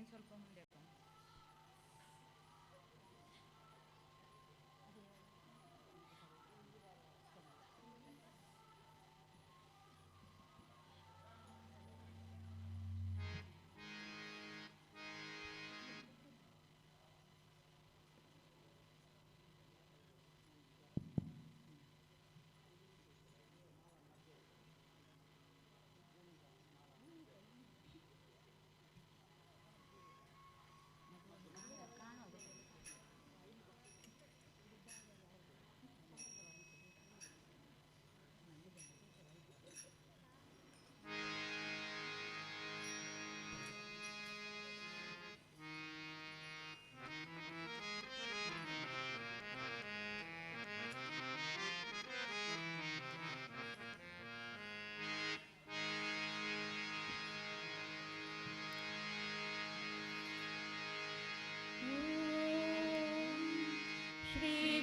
ಸ್ವಲ್ಪ ಮುಂದೆ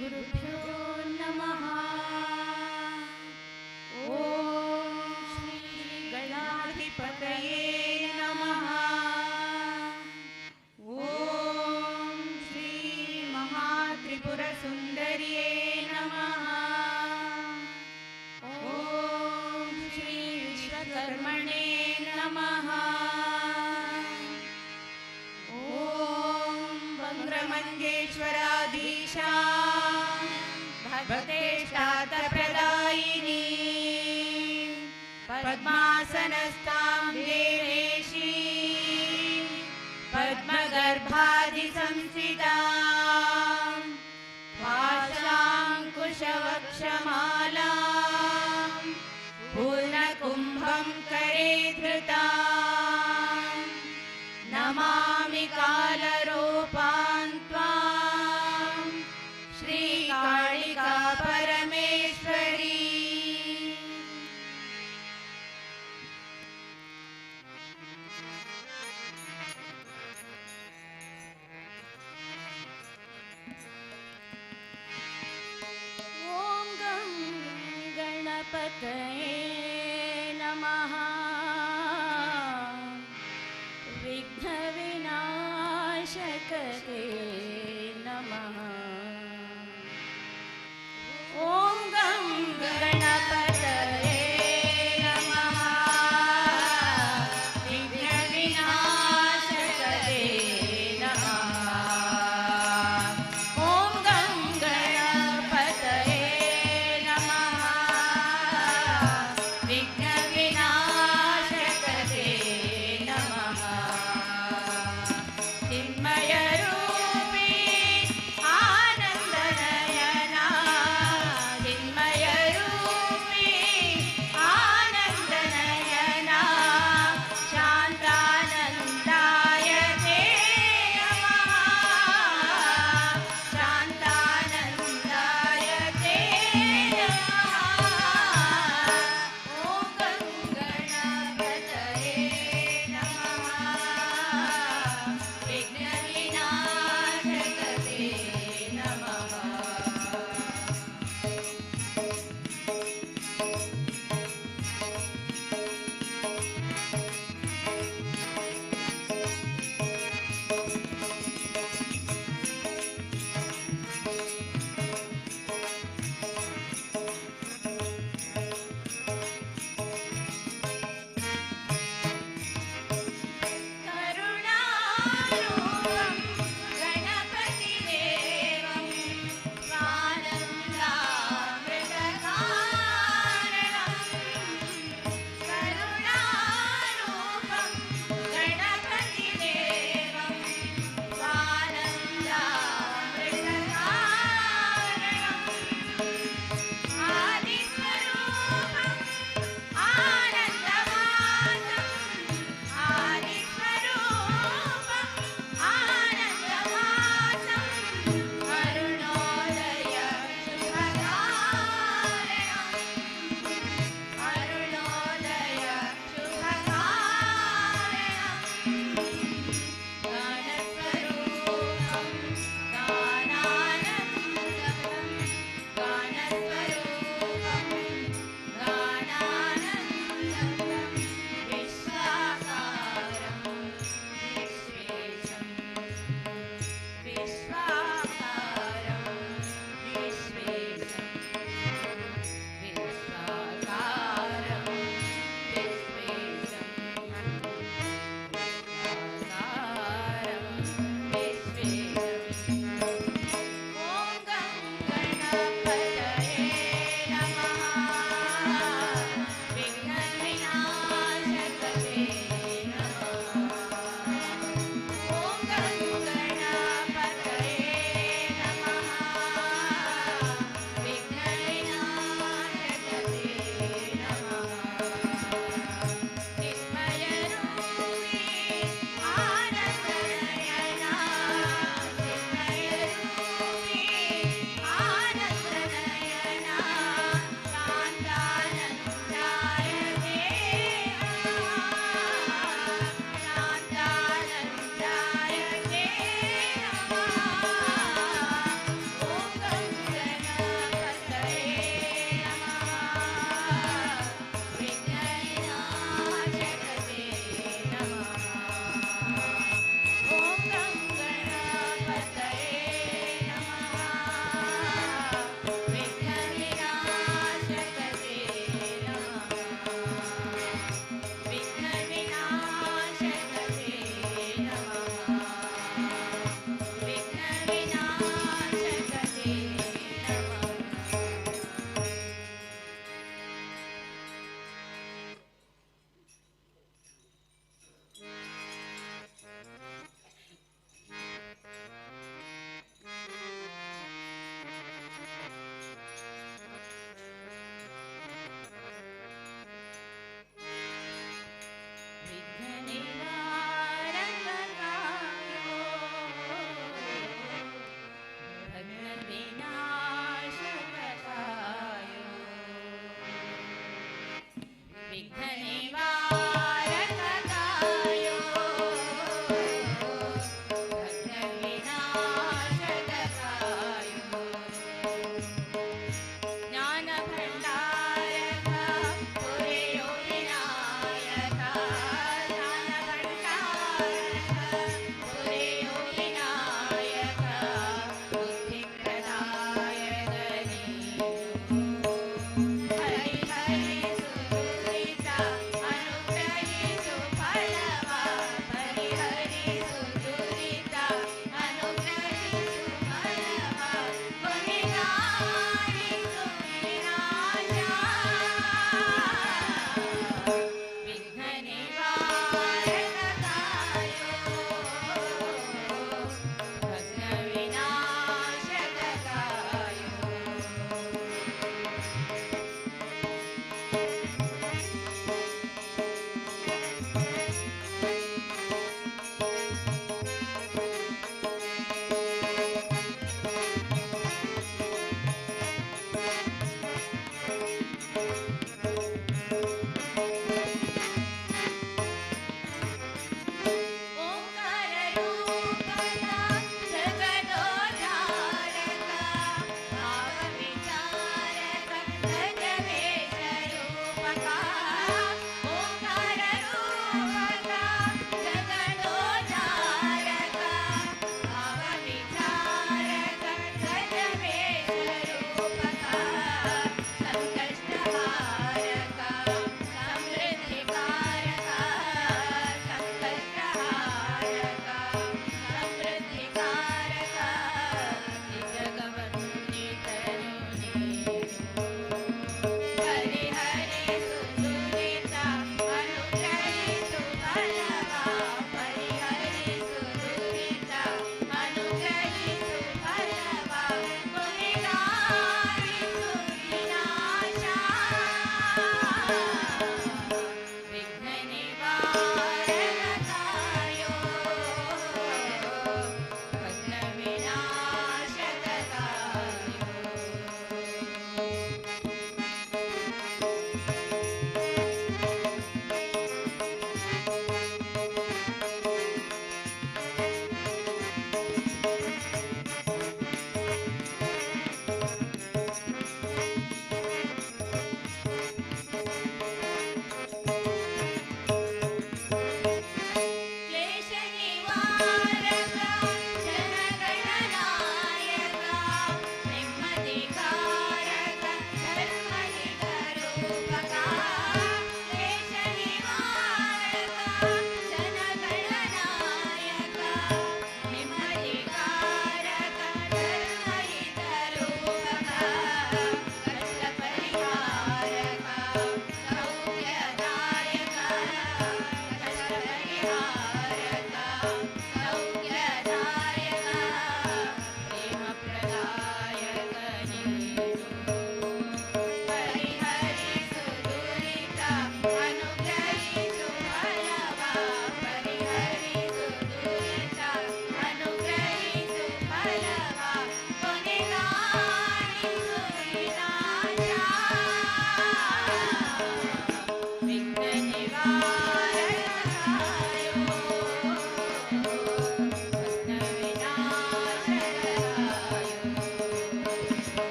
गुरुभ्यो नमः। ओम श्री गणाधिपतये नमः। ओम श्री महात्रिपुरसुंदर्ये नमः। ओम श्री विश्वकर्मणे नमः। ओम वक्रमंजेश्वराधीशा भक्तेष्टार्थप्रदायिनी पद्मासनस्तां देवेशी पद्मगर्भाधिसंस्थितां पाशाङ्कुशवक्षमालां पूर्णकुम्भं करे धृतां नमामि कालरूपां त्वां श्रीकालिका परमेश्वरी। ॐ गं गणपतये नमः। विघ्नविनाशकते नमः। ॐ गं गणपतये नमः। विघ्नविनाशकते नमः। ॐ गं गणपतये नमः। विघ्नविनाशकते नमः। चिन्मयरूपी आनन्दनयना चिन्मयरूपी आनन्दनयना शान्तानन्दाय ते नमः। शान्तानन्दाय ते नमः। ॐ गं गणपतये नमः। विघ्नविनाशकते नमः। करुणारूप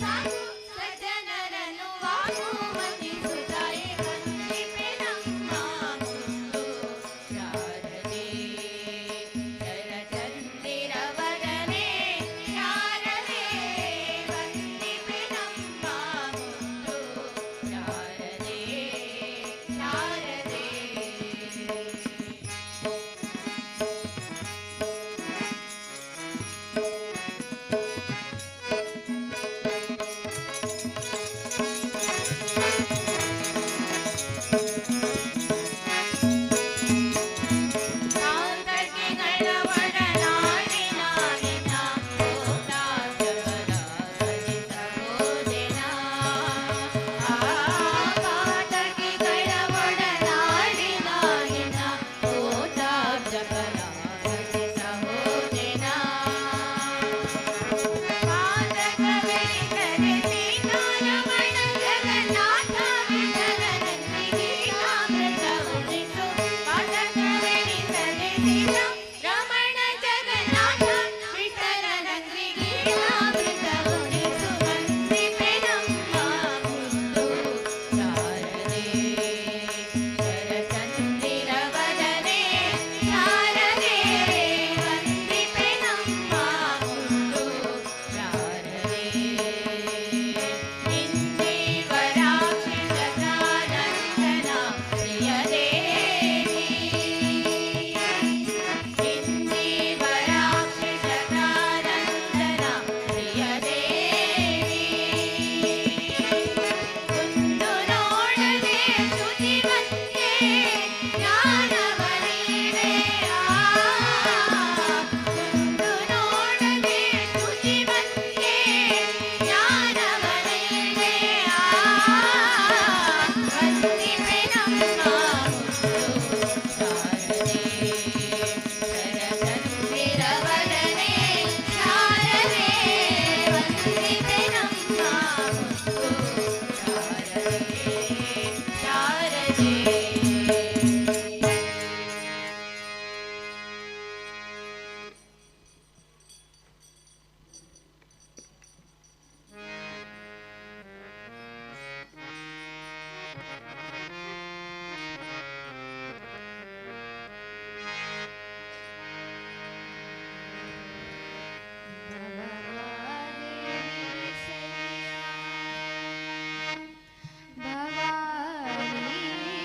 ಸಾಕು ಸಜ್ಜನರನ್ನು ವಾಗುಮತಿಸುತ್ತಾಯೆ ವಂದಿಪೆ ನಮ್ಮ ಮುದ್ದು ಶಾರದೆ ಶರಚಂದಿರವದನೆ ಶಾರದೆ ವಂದಿಪೆ ನಮ್ಮ ಮುದ್ದು ಶಾರದೆ ಶಾರದೆ ಕಾಂತಕಿಗಳ ಒಡನಾಡಿನ ನಿನ್ನ ಕೋಟಾಜಗಳ ಸಹಿಸಬಹುದಿನ ಕಾಂತಕಿಗಳ ಒಡನಾಡಿನ ನಿನ್ನ ಕೋಟಾಜಗಳ ಸಹಿಸಬಹುದಿನ ಪಾದಕವೆನಿಸದೆ ಸೀತಾರಮಣ ಜಗನ್ನಾಥ ವಿಠಲನಂದಿಗೆ ಅಮೃತವುಣಿಸು ಪಾದಕವೆನಿಸದೆ ಸೀತಾರಮಣ ಜಗನ್ನಾಥ ವಿಠಲನಂದಿಗೆ ಅಮೃತವುಣಿಸು ವಂದಿಪೆ ನಮ್ಮ ಮುದ್ದು ಶಾರದೆ ಶರಚಂದಿರವದನೆ ಶಾರದೆ ವಂದಿಪೆ ನಮ್ಮ ಮುದ್ದು ಶಾರದೆ ಇಂದೀವರಾಕ್ಷಿಸಸಾನಂದನ ಪ್ರಿಯದೇವಿ ಇಂದೀವರಾಕ್ಷಿಸಸಾನಂದನ ಪ್ರಿಯದೇವಿ ಕುಂದು ನೋಡದೆ ಸ್ತುತಿವಂತೆ ಜ್ಞಾನವನಿಡೆ ಕುಂದು ನೋಡದೆ ಸ್ತುತಿವಂತೆ ಜ್ಞಾನವನಿಡೆ ವಂದಿಪೆ ನಮ್ಮ ಮುದ್ದು ಶಾರದೆ ಶರಚಂದಿರವದನೆ ಶಾರದೆ ವಂದಿಪೆ ನಮ್ಮ ಮುದ್ದು ಶಾರದೆ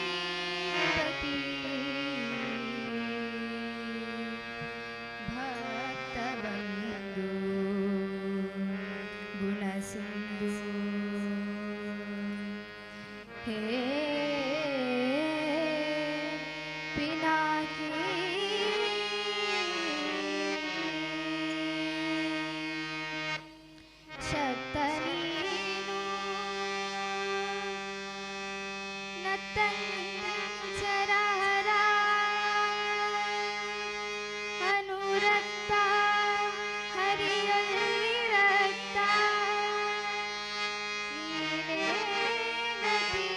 ಭವಾನೀಪತಿ ಭಕ್ತಬಂಧು ಗುಣಸಿಂಧು ಹೇ ಪಿನಾಕಿ ಶಕ್ತನೀನು ನತ್ತಂಚರಹರ ಅನುರಕ್ತ ಹರಿಯಲ್ಲಿ ರಕ್ತ ನೀನೇ ಗತಿ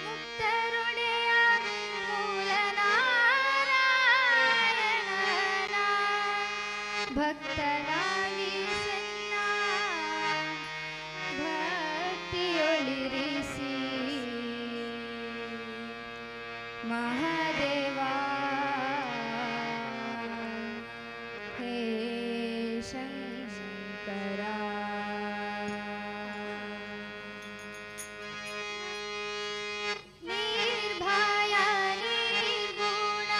ಮುಕ್ತರುಡೆಯ ಮೂಲನಾರಾಯಣನ ಭಕ್ತನಾಗಿ ಸನ್ನ ಭಕ್ತಿಯೊಳಿರಿಸಿ ಮಹಾದೇವ ಹೇ ಶಂಕರ ನಿರ್ಭಯ ನಿರ್ಗುಣ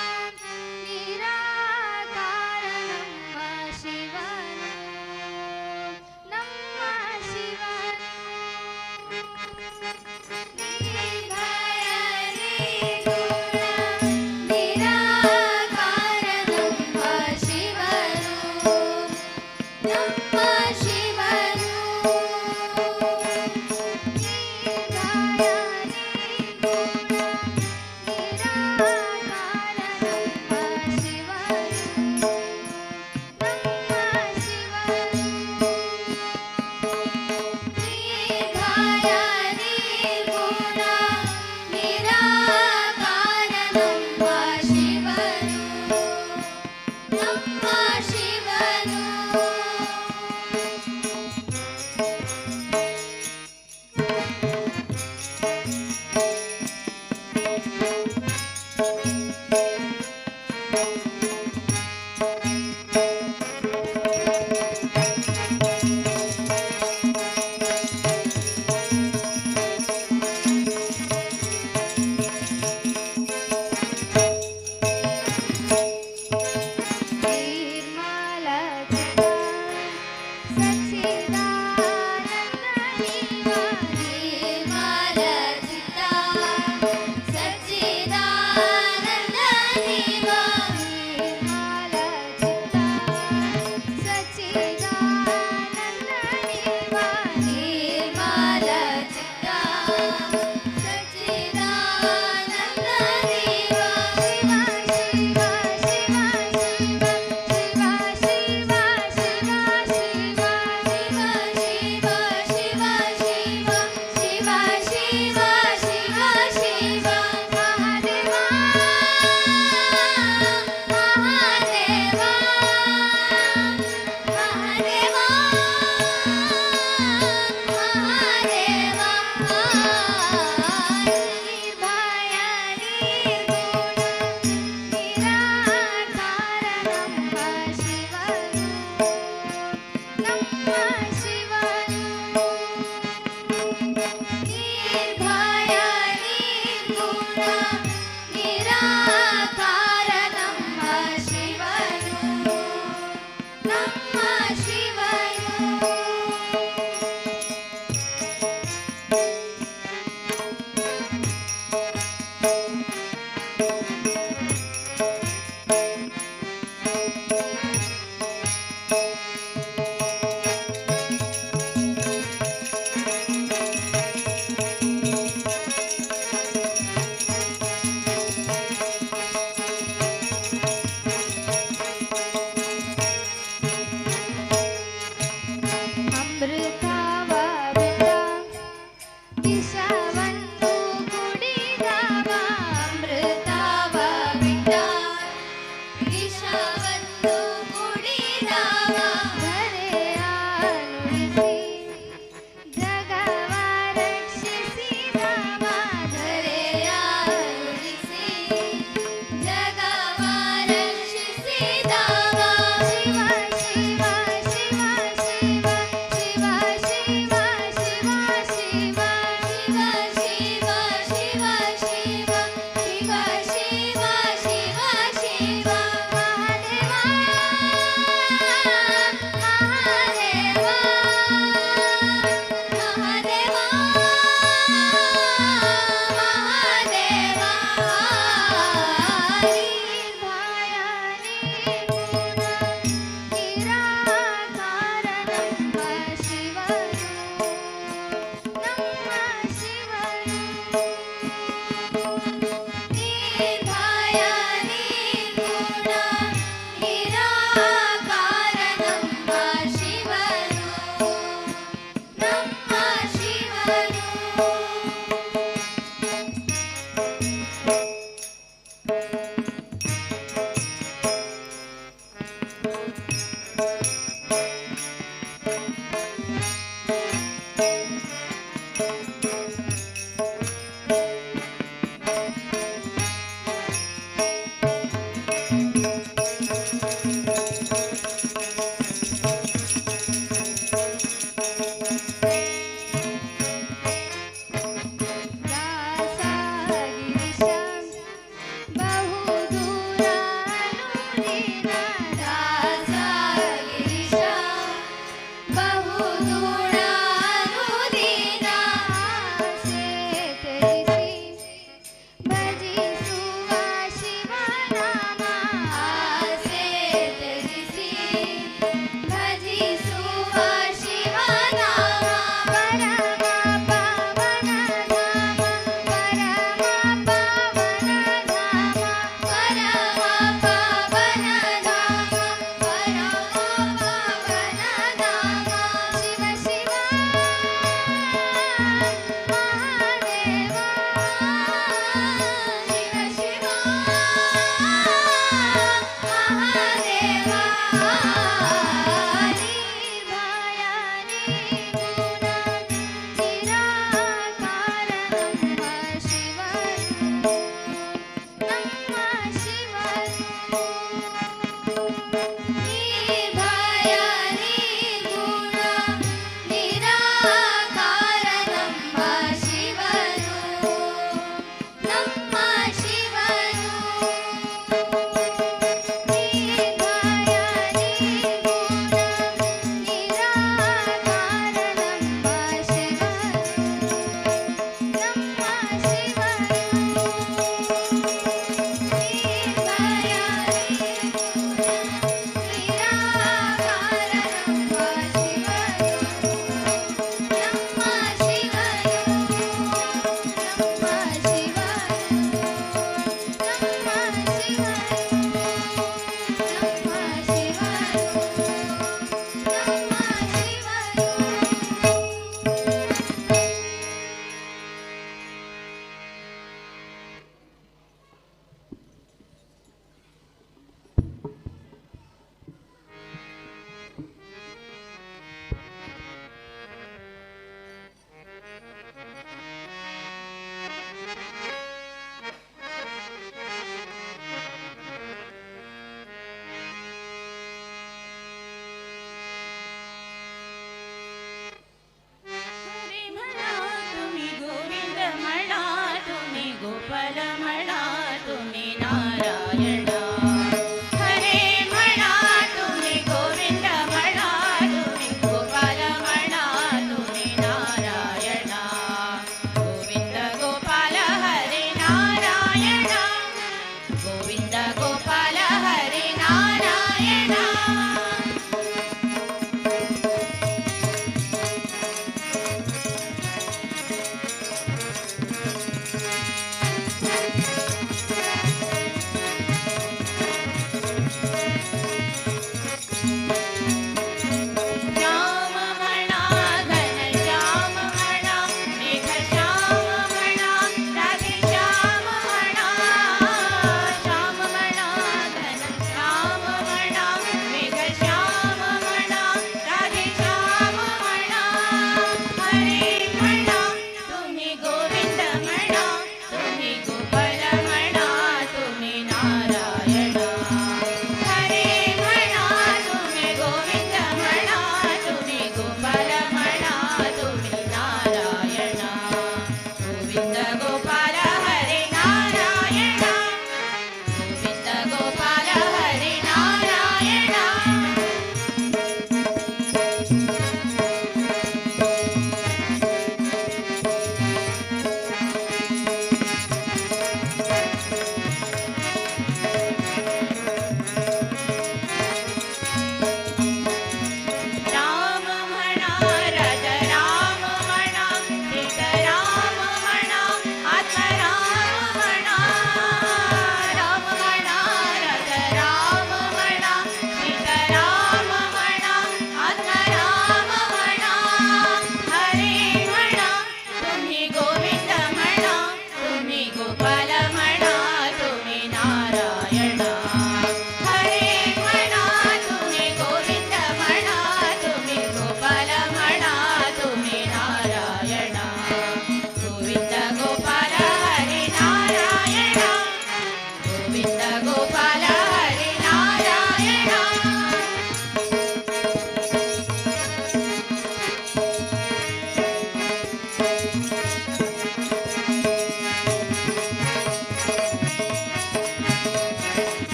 ನಿರಾಕಾರ ನಮ್ಮ ಶಿವನು ನಮ್ಮ ಶಿವನು ನಿರ್ಭಯ ನಿರ್ಗುಣ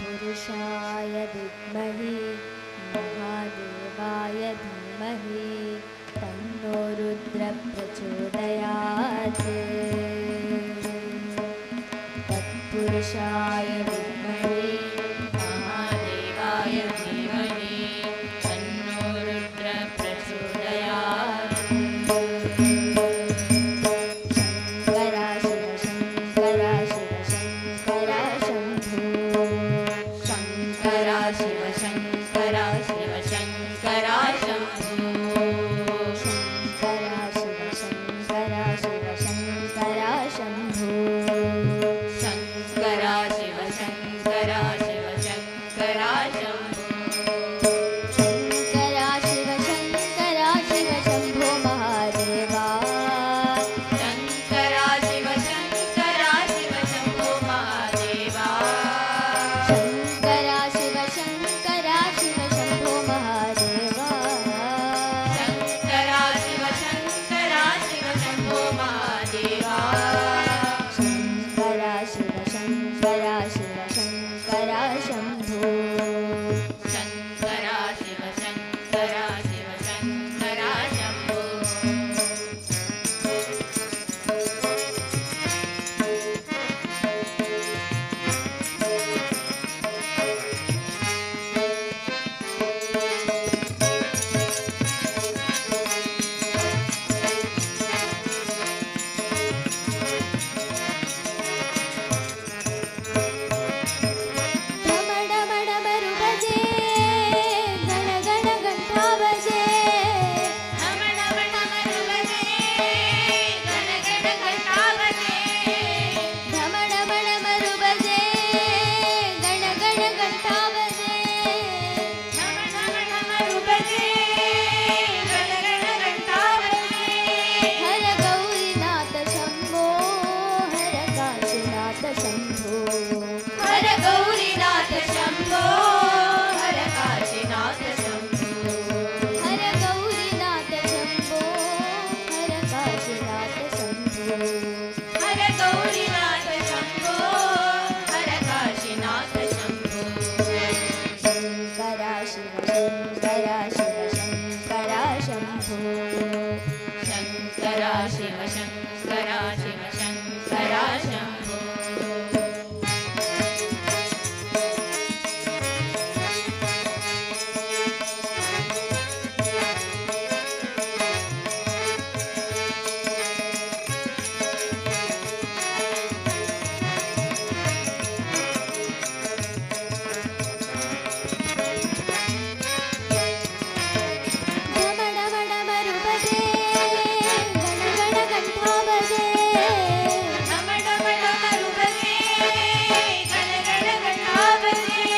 पुरुषाय विद्महे महादेवाय धीमहि तन्नो रुद्रः प्रचोदयात्। तत्पुरुषाय विद्महे महादेवाय धीमहि तन्नो रुद्रः प्रचोदयात्। शङ्करा शिव शङ्करा शम्भो। शङ्करा शिव शङ्करा शिव शङ्करा शम्भो। शङ्करा शिव शङ्करा शिव शङ्करा शम्भो। शङ्करा शिव शङ्करा शिव शम्भो महादेवा। शङ्करा शिव शङ्करा शिव शम्भो महादेवा। शङ्करा शिव शङ्करा शिव शम्भो महादेवा। शङ्करा शिव शङ्करा शिव शम्भो महादेवा। शङ्करा शिव शङ्करा शिव शम्भो शङ्करा शिव शङ्करा शिव शङ्करा शम्भो शिव शङ्करा शिव शङ्करा शम्भो शङ्करा शिव शङ्करा शम्भो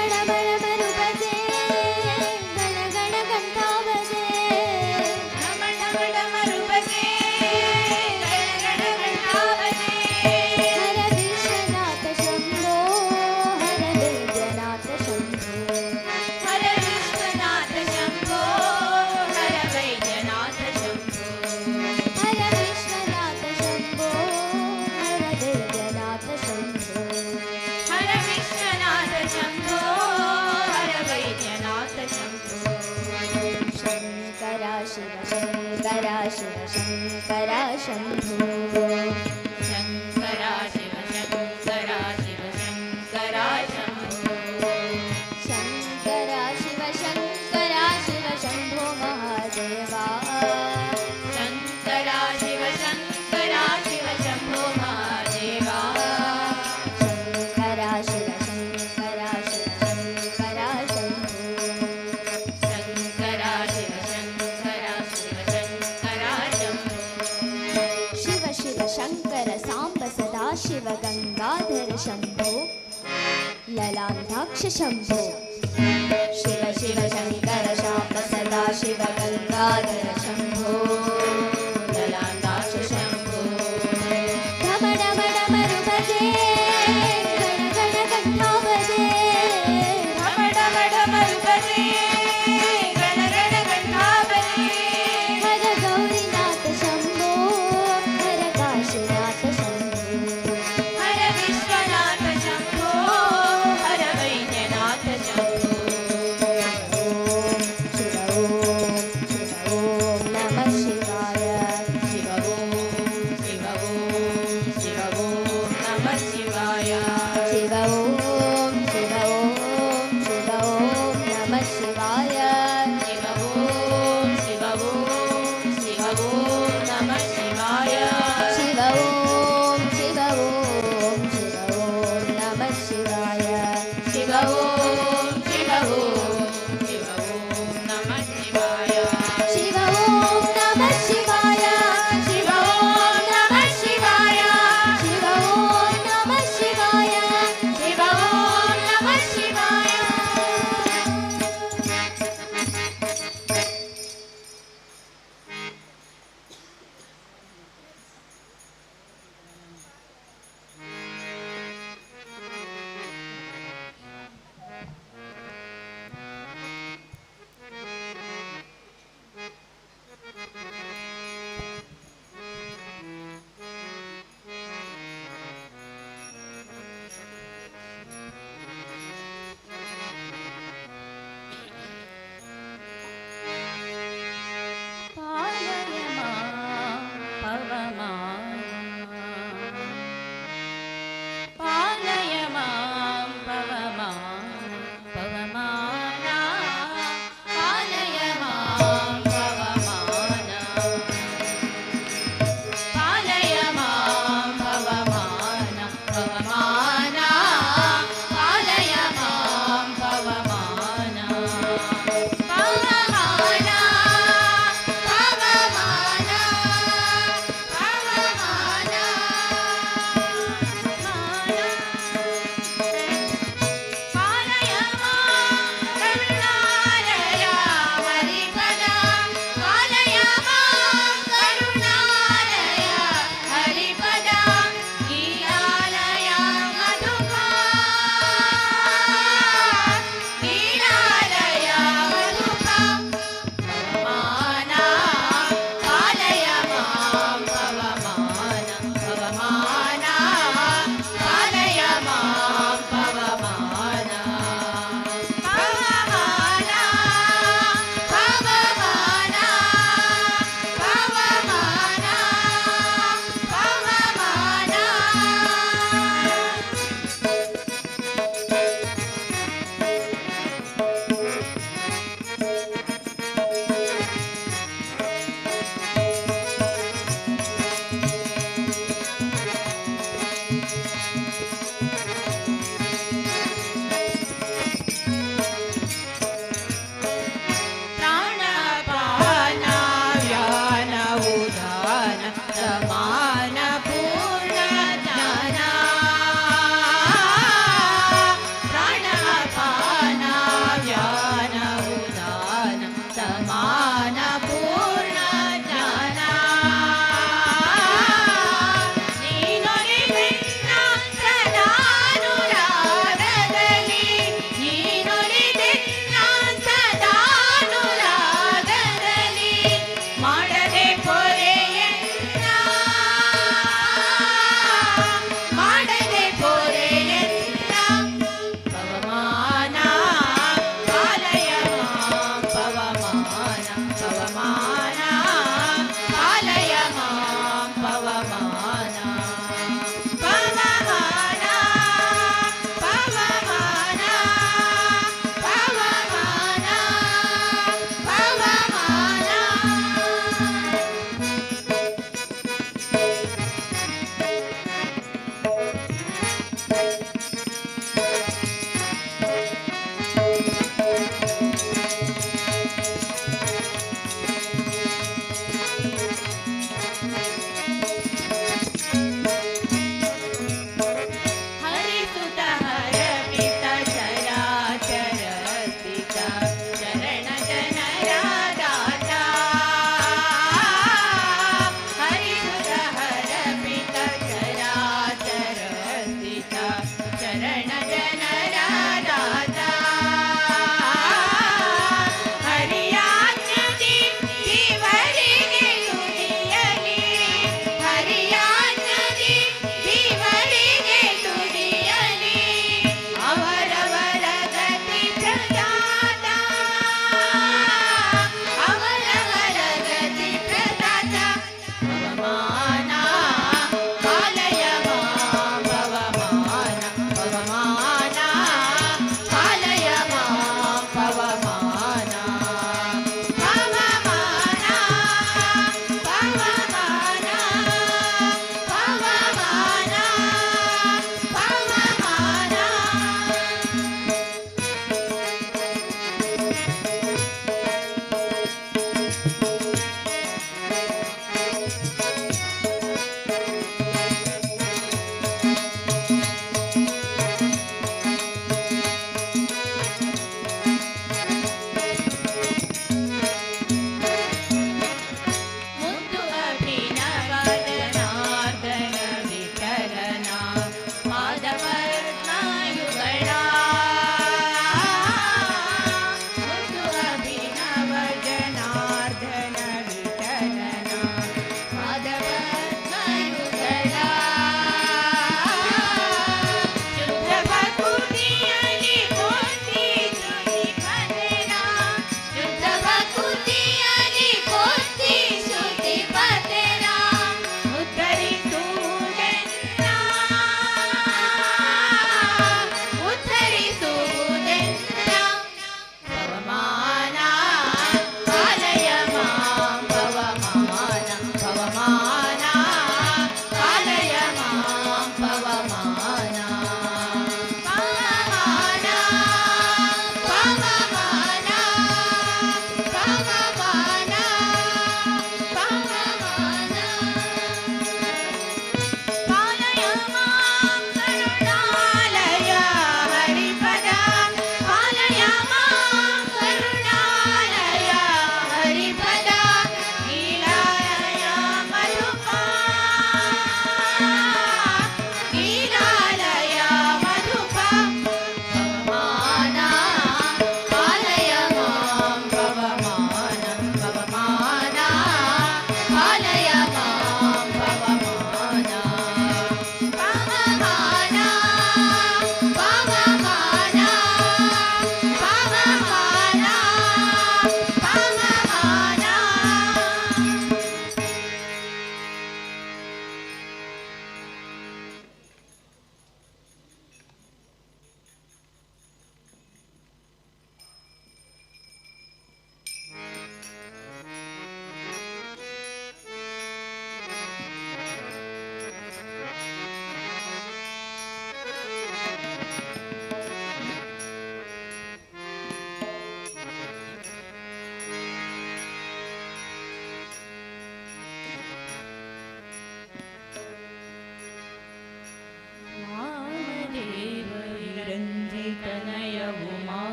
शङ्करा शिव शङ्करा शिव शङ्करा शम्भो शङ्करा शिव शङ्करा शिव शम्भो महादेवा शङ्करा शिव शङ्करा शिव शम्भो महादेवा शङ्करा शिव शङ्करा शिव शङ्करा शम्भो शङ्करा शिव शङ्कर साम्ब सदा शिव गङ्गाधर शम्भो ललान्धाक्ष शम्भो शिव शिव शङ्कर साम्ब सदा शिव गङ्गाधर शम्भो ललान्धाक्ष शम्भो ढम ढम डमरु भजे गण गण घण्टा भजे ढम ढम डमरु भजे गण गण घण्टा भजे हर गौरीनाथ शम्भो हर काशीनाथ शम्भो हर विश्वनाथ शम्भो हर वैद्यनाथ शम्भो शिव ॐ नमः शिवाय शिव ॐ नमः शिवाय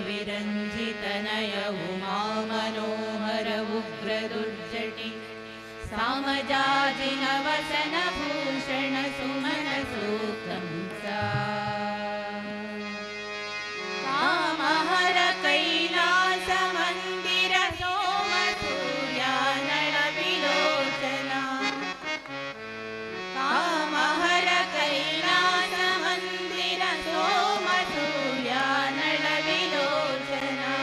विरञ्जितनय उमा मनोहर उग्र दुर्जटि सामजाजिन वसन भूषण सुमन सूक्तं सा कामहर कैलास मंदिर सोम सूर्या नळ विलोचना कामहर कैलास मंदिर सोम सूर्या नळ विलोचना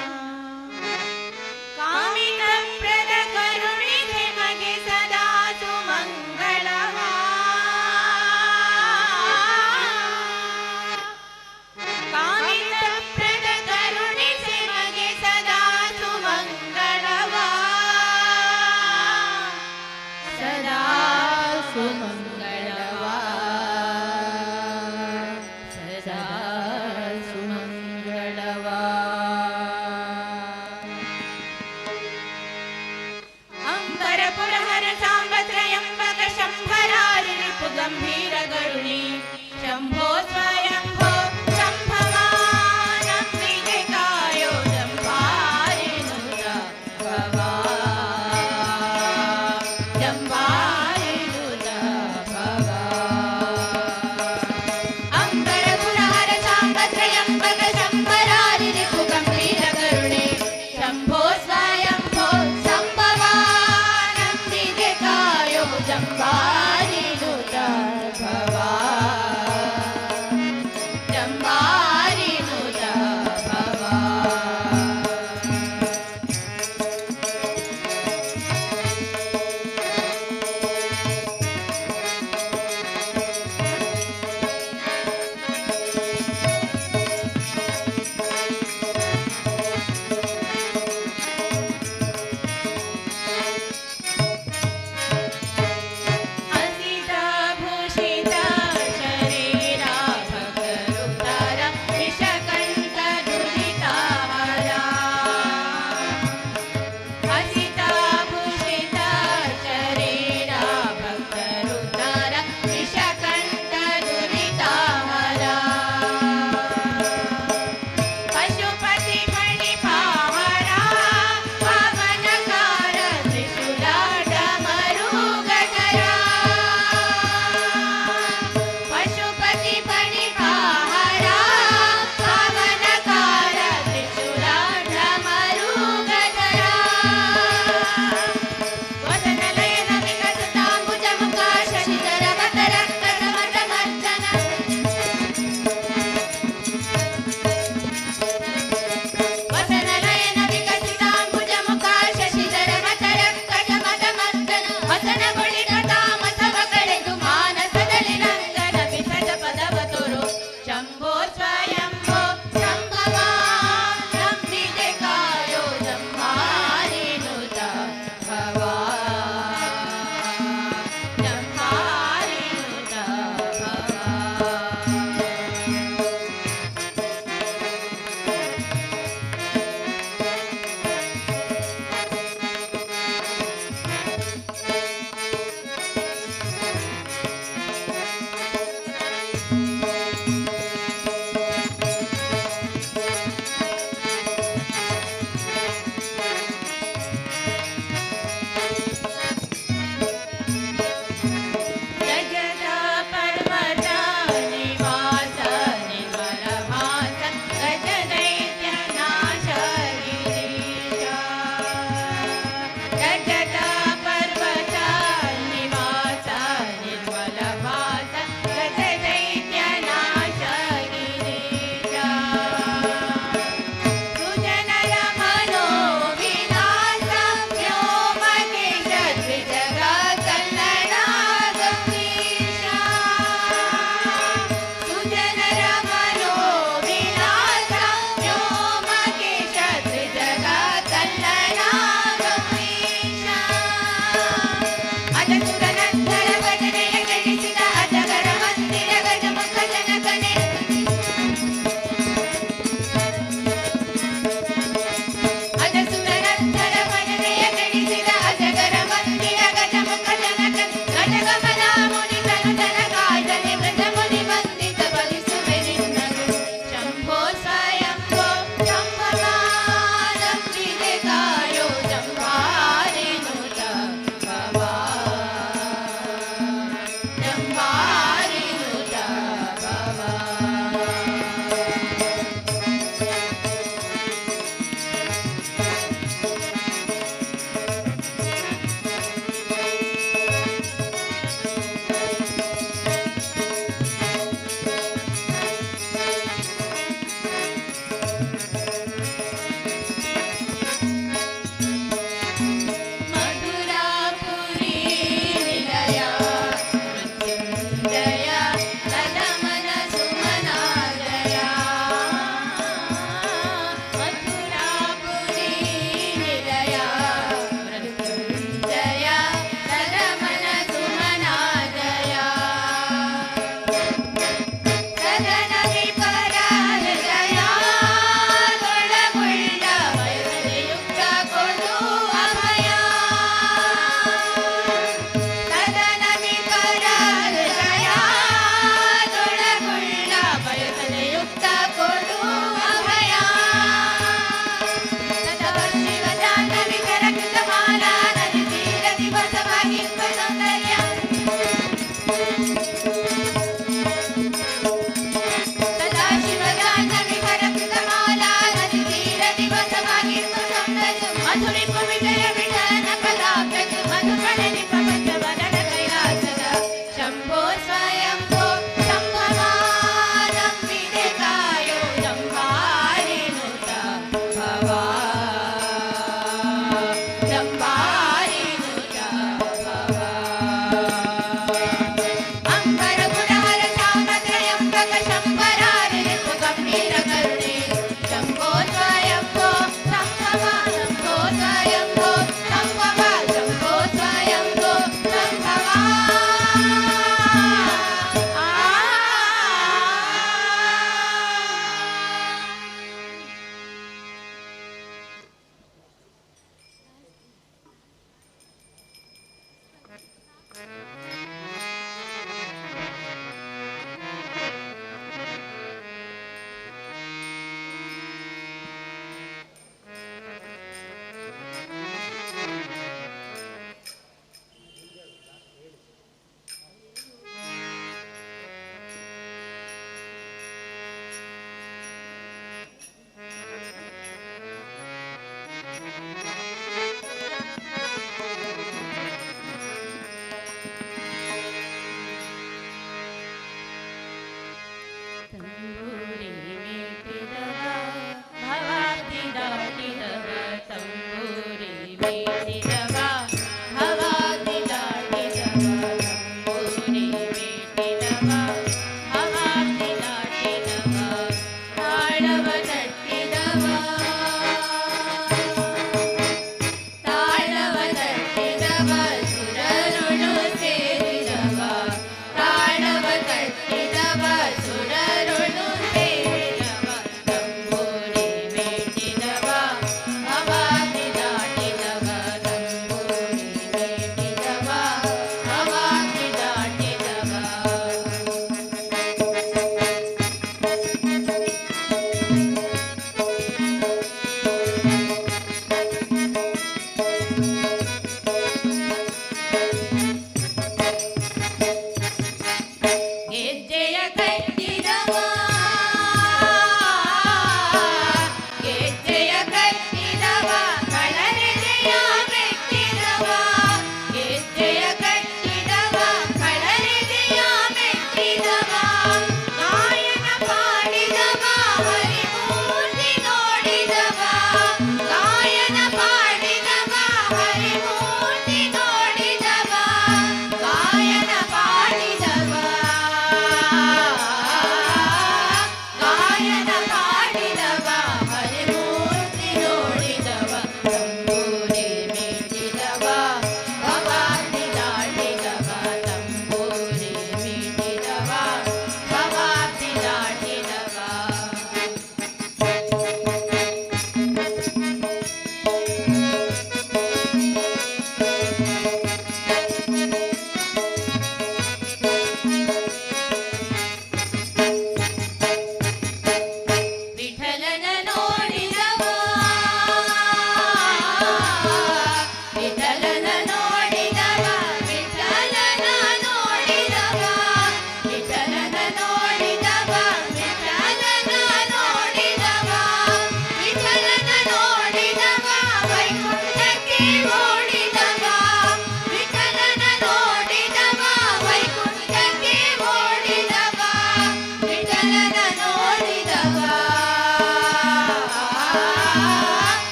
कामित प्रद करुणिधे मगे सदा सुमंगलहा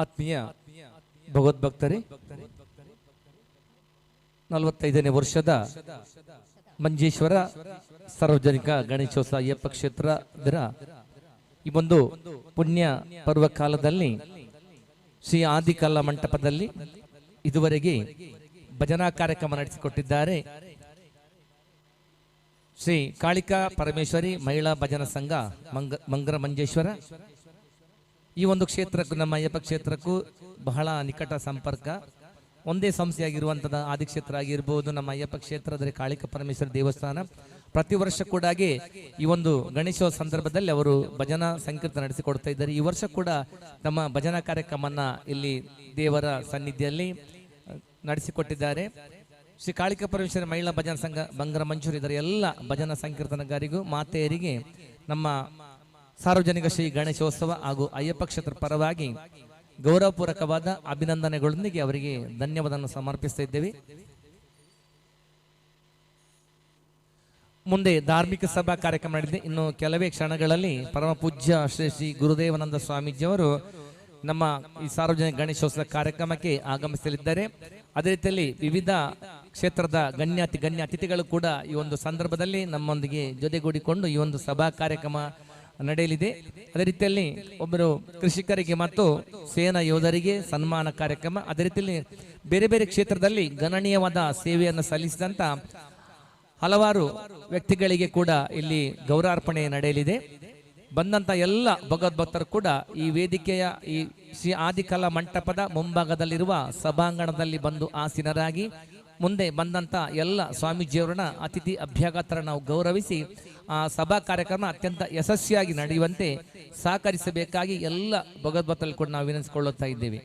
ಆತ್ಮೀಯ ಭಗವದ್ಭಕ್ತರೇ, 45ನೇ ವರ್ಷದ ಮಂಜೇಶ್ವರ ಸಾರ್ವಜನಿಕ ಗಣೇಶೋತ್ಸವ ಅಯ್ಯಪ್ಪ ಕ್ಷೇತ್ರದ ಈ ಒಂದು ಪುಣ್ಯ ಪರ್ವಕಾಲದಲ್ಲಿ ಶ್ರೀ ಆದಿಕಲ್ಲ ಮಂಟಪದಲ್ಲಿ ಇದುವರೆಗೆ ಭಜನಾ ಕಾರ್ಯಕ್ರಮ ನಡೆಸಿಕೊಟ್ಟಿದ್ದಾರೆ ಶ್ರೀ ಕಾಳಿಕಾ ಪರಮೇಶ್ವರಿ ಮಹಿಳಾ ಭಜನಾ ಸಂಘ ಮಂಗರ ಮಂಜೇಶ್ವರ. ಈ ಒಂದು ಕ್ಷೇತ್ರಕ್ಕೂ ನಮ್ಮ ಅಯ್ಯಪ್ಪ ಕ್ಷೇತ್ರಕ್ಕೂ ಬಹಳ ನಿಕಟ ಸಂಪರ್ಕ. ಒಂದೇ ಸಂಸ್ಥೆಯಾಗಿರುವಂಥದ್ದು ಆದಿಕ್ಷೇತ್ರ ಆಗಿರ್ಬೋದು, ನಮ್ಮ ಅಯ್ಯಪ್ಪ ಕ್ಷೇತ್ರದಲ್ಲಿ ಕಾಳಿಕಾ ಪರಮೇಶ್ವರ ದೇವಸ್ಥಾನ ಪ್ರತಿ ವರ್ಷ ಕೂಡ ಈ ಒಂದು ಗಣೇಶೋತ್ಸವ ಸಂದರ್ಭದಲ್ಲಿ ಅವರು ಭಜನಾ ಸಂಕೀರ್ತನ ನಡೆಸಿಕೊಡ್ತಾ ಇದ್ದಾರೆ. ಈ ವರ್ಷ ಕೂಡ ನಮ್ಮ ಭಜನಾ ಕಾರ್ಯಕ್ರಮನ ಇಲ್ಲಿ ದೇವರ ಸನ್ನಿಧಿಯಲ್ಲಿ ನಡೆಸಿಕೊಟ್ಟಿದ್ದಾರೆ. ಶ್ರೀ ಕಾಳಿಕಾ ಪರಮೇಶ್ವರ ಮಹಿಳಾ ಭಜನಾ ಸಂಘ ಬಂಗರ ಮಂಜೂರು ಇದರ ಎಲ್ಲ ಭಜನಾ ಸಂಕೀರ್ತನಗಾರಿಗೂ ಮಾತೆಯರಿಗೆ ನಮ್ಮ ಸಾರ್ವಜನಿಕ ಶ್ರೀ ಗಣೇಶೋತ್ಸವ ಹಾಗೂ ಅಯ್ಯಪ್ಪ ಕ್ಷೇತ್ರ ಪರವಾಗಿ ಗೌರವಪೂರ್ವಕವಾದ ಅಭಿನಂದನೆಗಳೊಂದಿಗೆ ಅವರಿಗೆ ಧನ್ಯವಾದವನ್ನು ಸಮರ್ಪಿಸ್ತಾ ಇದ್ದೇವೆ. ಮುಂದೆ ಧಾರ್ಮಿಕ ಸಭಾ ಕಾರ್ಯಕ್ರಮ ನಡೆದಿದೆ. ಇನ್ನು ಕೆಲವೇ ಕ್ಷಣಗಳಲ್ಲಿ ಪರಮ ಪೂಜ್ಯ ಶ್ರೀ ಶ್ರೀ ಗುರುದೇವಾನಂದ ಸ್ವಾಮೀಜಿಯವರು ನಮ್ಮ ಈ ಸಾರ್ವಜನಿಕ ಗಣೇಶೋತ್ಸವ ಕಾರ್ಯಕ್ರಮಕ್ಕೆ ಆಗಮಿಸಲಿದ್ದಾರೆ. ಅದೇ ರೀತಿಯಲ್ಲಿ ವಿವಿಧ ಕ್ಷೇತ್ರದ ಗಣ್ಯ ಅತಿಥಿಗಳು ಕೂಡ ಈ ಒಂದು ಸಂದರ್ಭದಲ್ಲಿ ನಮ್ಮೊಂದಿಗೆ ಜೊತೆಗೂಡಿಕೊಂಡು ಈ ಒಂದು ಸಭಾ ಕಾರ್ಯಕ್ರಮ ನಡೆಯಲಿದೆ. ಅದೇ ರೀತಿಯಲ್ಲಿ ಒಬ್ಬರು ಕೃಷಿಕರಿಗೆ ಮತ್ತು ಸೇನಾ ಯೋಧರಿಗೆ ಸನ್ಮಾನ ಕಾರ್ಯಕ್ರಮ, ಅದೇ ರೀತಿಯಲ್ಲಿ ಬೇರೆ ಬೇರೆ ಕ್ಷೇತ್ರದಲ್ಲಿ ಗಣನೀಯವಾದ ಸೇವೆಯನ್ನು ಸಲ್ಲಿಸಿದಂತ ಹಲವಾರು ವ್ಯಕ್ತಿಗಳಿಗೆ ಕೂಡ ಇಲ್ಲಿ ಗೌರವಾರ್ಪಣೆ ನಡೆಯಲಿದೆ. ಬಂದಂತ ಎಲ್ಲ ಭಗವದ್ಭಕ್ತರು ಕೂಡ ಈ ವೇದಿಕೆಯ ಈ ಶ್ರೀ ಆದಿಕಲಾ ಮಂಟಪದ ಮುಂಭಾಗದಲ್ಲಿರುವ ಸಭಾಂಗಣದಲ್ಲಿ ಬಂದು ಆಸೀನರಾಗಿ ಮುಂದೆ ಬಂದಂತ ಎಲ್ಲ ಸ್ವಾಮೀಜಿಯವರನ್ನ ಅತಿಥಿ ಅಭ್ಯಾಗತರ ನಾವು ಗೌರವಿಸಿ ಆ ಸಭಾ ಕಾರ್ಯಕ್ರಮ ಅತ್ಯಂತ ಯಶಸ್ವಿಯಾಗಿ ನಡೆಯುವಂತೆ ಸಹಕರಿಸಬೇಕಾಗಿ ಎಲ್ಲ ಭಗವದ್ಭಕ್ತರಲ್ಲಿ ಕೂಡ ನಾವು ವಿನಂತಿಸಿಕೊಳ್ಳುತ್ತಾ ಇದ್ದೇವೆ.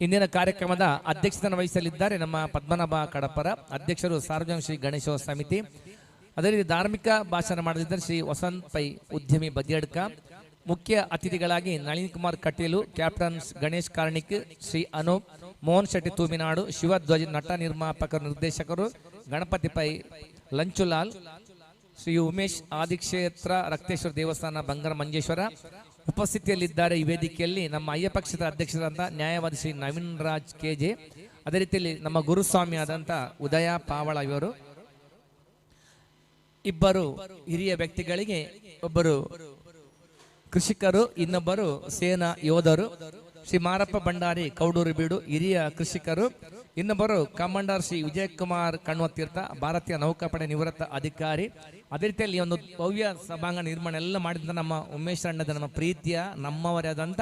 ಇಂದಿನ ಕಾರ್ಯಕ್ರಮದ ಅಧ್ಯಕ್ಷತೆಯನ್ನು ವಹಿಸಲಿದ್ದಾರೆ ನಮ್ಮ ಪದ್ಮನಾಭ ಕಡಪರ, ಅಧ್ಯಕ್ಷರು ಸಾರ್ವಜನಿಕ ಶ್ರೀ ಗಣೇಶೋತ್ಸವ ಸಮಿತಿ. ಅದೇ ರೀತಿ ಧಾರ್ಮಿಕ ಭಾಷಣ ಮಾಡಲಿದ್ದಾರೆ ಶ್ರೀ ವಸಂತ್ ಪೈ, ಉದ್ಯಮಿ ಬದಿಯಡ್ಕ. ಮುಖ್ಯ ಅತಿಥಿಗಳಾಗಿ ನಳಿನ್ ಕುಮಾರ್ ಕಟೀಲು, ಕ್ಯಾಪ್ಟನ್ ಗಣೇಶ್ ಕಾರ್ಣಿಕ್, ಶ್ರೀ ಅನೂಪ್, ಮೋಹನ್ ಶೆಟ್ಟಿ ತೂಮಿನಾಡು, ಶಿವಧ್ವಜ್ ನಟ ನಿರ್ಮಾಪಕರು ನಿರ್ದೇಶಕರು, ಗಣಪತಿ ಪೈ ಲಂಚುಲಾಲ್, ಶ್ರೀ ಉಮೇಶ್ ಆದಿಕ್ಷೇತ್ರ ರಕ್ತೇಶ್ವರ ದೇವಸ್ಥಾನ ಬಂಗರ ಮಂಜೇಶ್ವರ ಉಪಸ್ಥಿತಿಯಲ್ಲಿದ್ದಾರೆ. ಈ ವೇದಿಕೆಯಲ್ಲಿ ನಮ್ಮ ಅಯ್ಯಪ್ಪ ಕ್ಷೇತ್ರ ಅಧ್ಯಕ್ಷರಾದ ನ್ಯಾಯವಾದಿ ಶ್ರೀ ನವೀನ್ ರಾಜ್ ಕೆಜೆ, ಅದೇ ರೀತಿಯಲ್ಲಿ ನಮ್ಮ ಗುರುಸ್ವಾಮಿ ಆದಂತ ಉದಯ ಪಾವಳ ಇವರು. ಇಬ್ಬರು ಹಿರಿಯ ವ್ಯಕ್ತಿಗಳಿಗೆ, ಒಬ್ಬರು ಕೃಷಿಕರು, ಇನ್ನೊಬ್ಬರು ಸೇನಾ ಯೋಧರು. ಶ್ರೀ ಮಾರಪ್ಪ ಭಂಡಾರಿ ಕೌಡೂರು ಬೀಡು ಹಿರಿಯ ಕೃಷಿಕರು, ಇನ್ನೊಬ್ಬರು ಕಮಾಂಡರ್ ಶ್ರೀ ವಿಜಯಕುಮಾರ್ ಕಣ್ವತೀರ್ಥ ಭಾರತೀಯ ನೌಕಾಪಡೆ ನಿವೃತ್ತ ಅಧಿಕಾರಿ. ಅದೇ ರೀತಿಯಲ್ಲಿ ಒಂದು ಭವ್ಯ ಸಭಾಂಗಣ ನಿರ್ಮಾಣ ಎಲ್ಲ ಮಾಡಿದಂಥ ನಮ್ಮ ಉಮೇಶ್ ಅಣ್ಣದ ನಮ್ಮ ಪ್ರೀತಿಯ ನಮ್ಮವರಾದಂಥ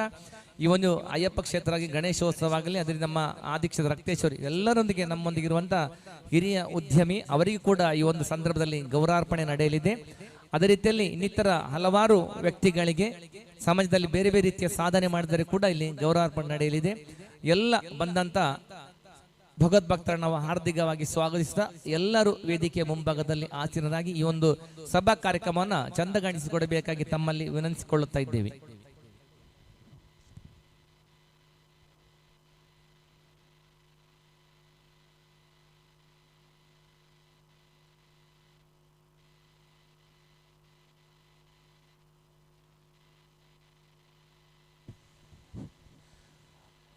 ಈ ಒಂದು ಅಯ್ಯಪ್ಪ ಕ್ಷೇತ್ರ ಗಣೇಶೋತ್ಸವ ಆಗಲಿ, ಅದೇ ನಮ್ಮ ಆದಿಕ್ಷೇತ್ರ ರಕ್ತೇಶ್ವರಿ ಎಲ್ಲರೊಂದಿಗೆ ನಮ್ಮೊಂದಿಗಿರುವಂಥ ಹಿರಿಯ ಉದ್ಯಮಿ ಅವರಿಗೂ ಕೂಡ ಈ ಒಂದು ಸಂದರ್ಭದಲ್ಲಿ ಗೌರವಾರ್ಪಣೆ ನಡೆಯಲಿದೆ. ಅದೇ ರೀತಿಯಲ್ಲಿ ಇನ್ನಿತರ ಹಲವಾರು ವ್ಯಕ್ತಿಗಳಿಗೆ ಸಮಾಜದಲ್ಲಿ ಬೇರೆ ಬೇರೆ ರೀತಿಯ ಸಾಧನೆ ಮಾಡಿದರೆ ಕೂಡ ಇಲ್ಲಿ ಗೌರವಾರ್ಪಣೆ ನಡೆಯಲಿದೆ. ಎಲ್ಲ ಬಂದಂತ ಭಗವದ್ಭಕ್ತರನ್ನು ನಾವು ಹಾರ್ದಿಕವಾಗಿ ಸ್ವಾಗತಿಸಿದ ಎಲ್ಲರೂ ವೇದಿಕೆಯ ಮುಂಭಾಗದಲ್ಲಿ ಆಸೀನರಾಗಿ ಈ ಒಂದು ಸಭಾ ಕಾರ್ಯಕ್ರಮವನ್ನು ಚಂದಗಾಣಿಸಿಕೊಡಬೇಕಾಗಿ ತಮ್ಮಲ್ಲಿ ವಿನಂತಿಸಿಕೊಳ್ಳುತ್ತಾ ಇದ್ದೇವೆ.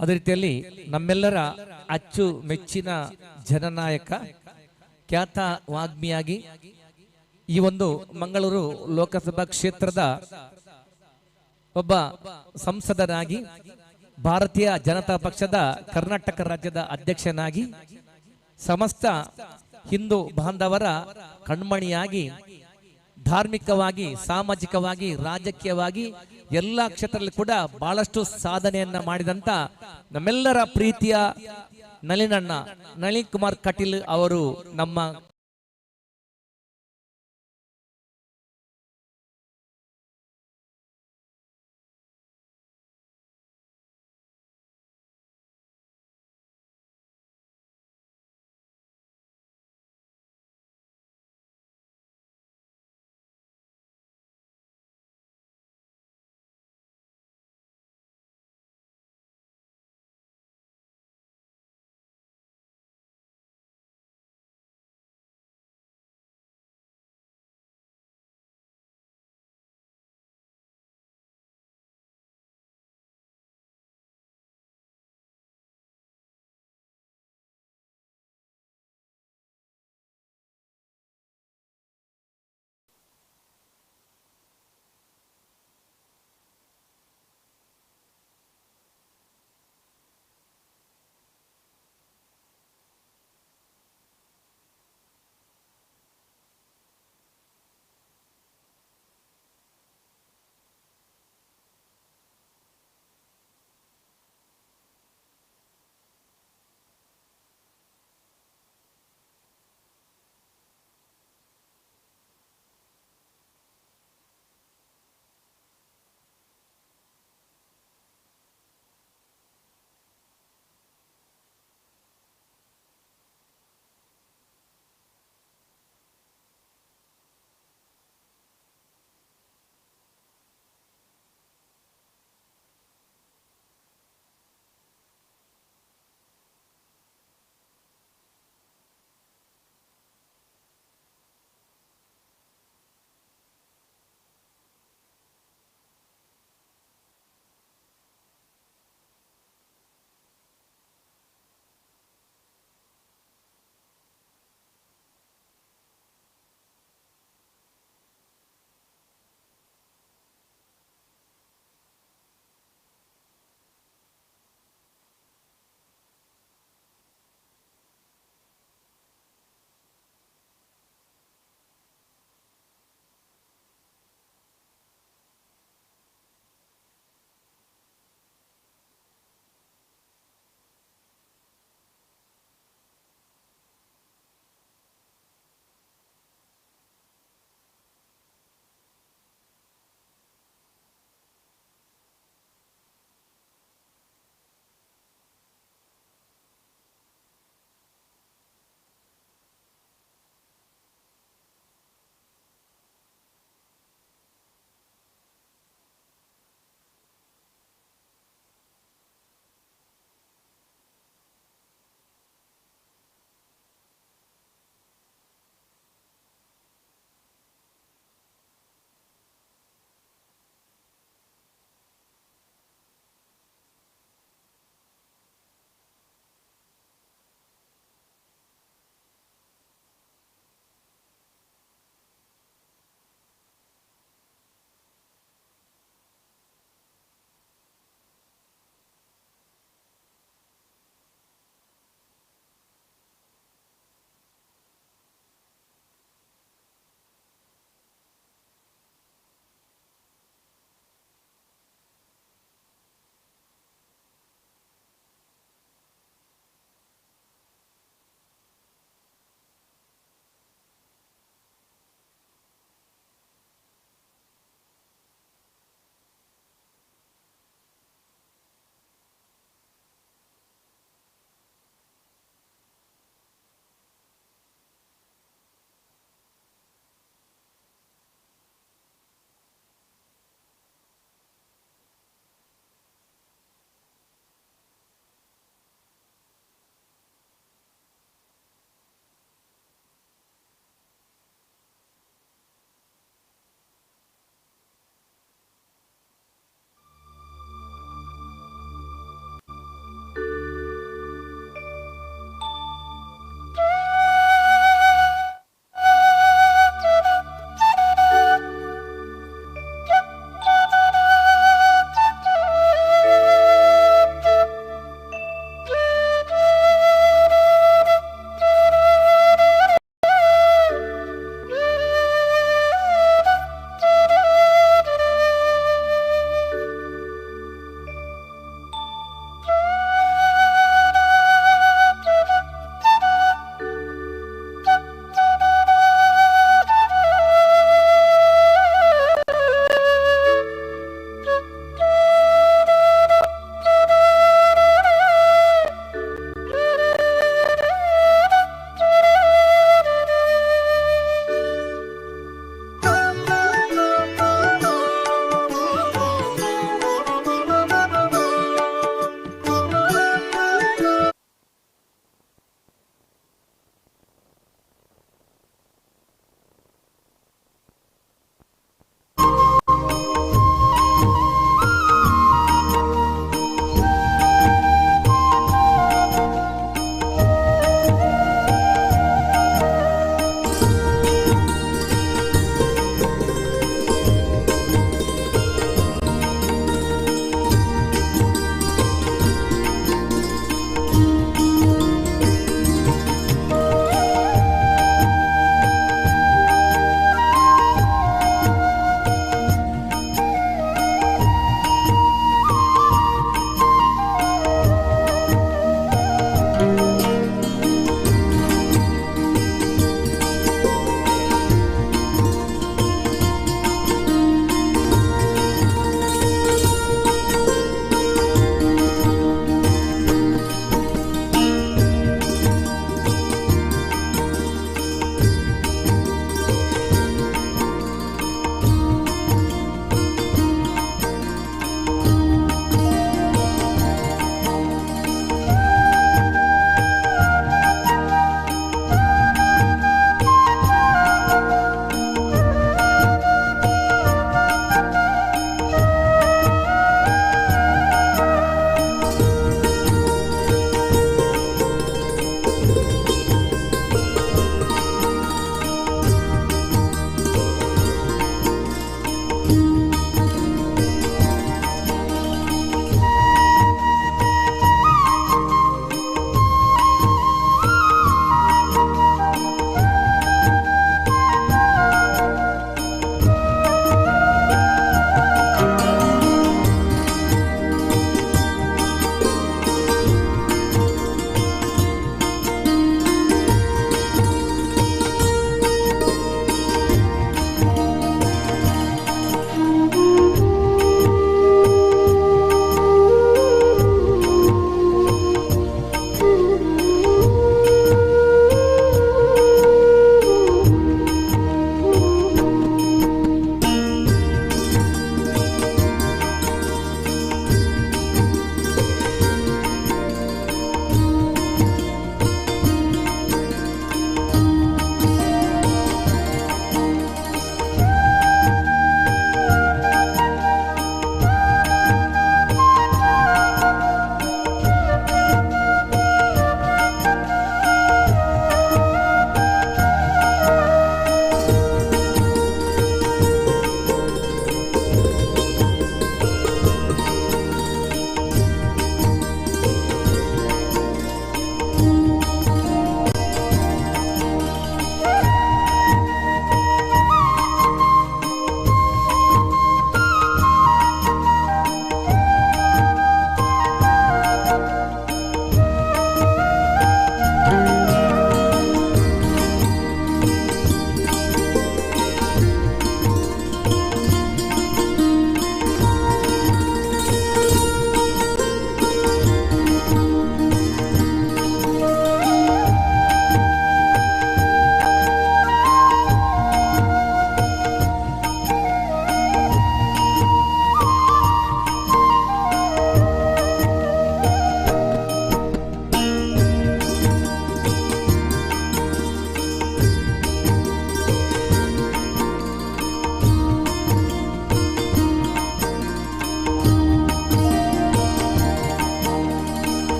ಅದೇ ರೀತಿಯಲ್ಲಿ ನಮ್ಮೆಲ್ಲರ ಅಚ್ಚು ಮೆಚ್ಚಿನ ಜನನಾಯಕ, ಖ್ಯಾತ ವಾಗ್ಮಿಯಾಗಿ ಈ ಒಂದು ಮಂಗಳೂರು ಲೋಕಸಭಾ ಕ್ಷೇತ್ರದ ಒಬ್ಬ ಸಂಸದನಾಗಿ, ಭಾರತೀಯ ಜನತಾ ಪಕ್ಷದ ಕರ್ನಾಟಕ ರಾಜ್ಯದ ಅಧ್ಯಕ್ಷನಾಗಿ, ಸಮಸ್ತ ಹಿಂದೂ ಬಾಂಧವರ ಕಣ್ಮಣಿಯಾಗಿ, ಧಾರ್ಮಿಕವಾಗಿ, ಸಾಮಾಜಿಕವಾಗಿ, ರಾಜಕೀಯವಾಗಿ ಎಲ್ಲ ಕ್ಷೇತ್ರದಲ್ಲಿ ಕೂಡ ಬಹಳಷ್ಟು ಸಾಧನೆಯನ್ನ ಮಾಡಿದಂತ ನಮ್ಮೆಲ್ಲರ ಪ್ರೀತಿಯ ನಳಿನ್ ಕುಮಾರ್ ಕಟೀಲ್ ಅವರು ನಮ್ಮ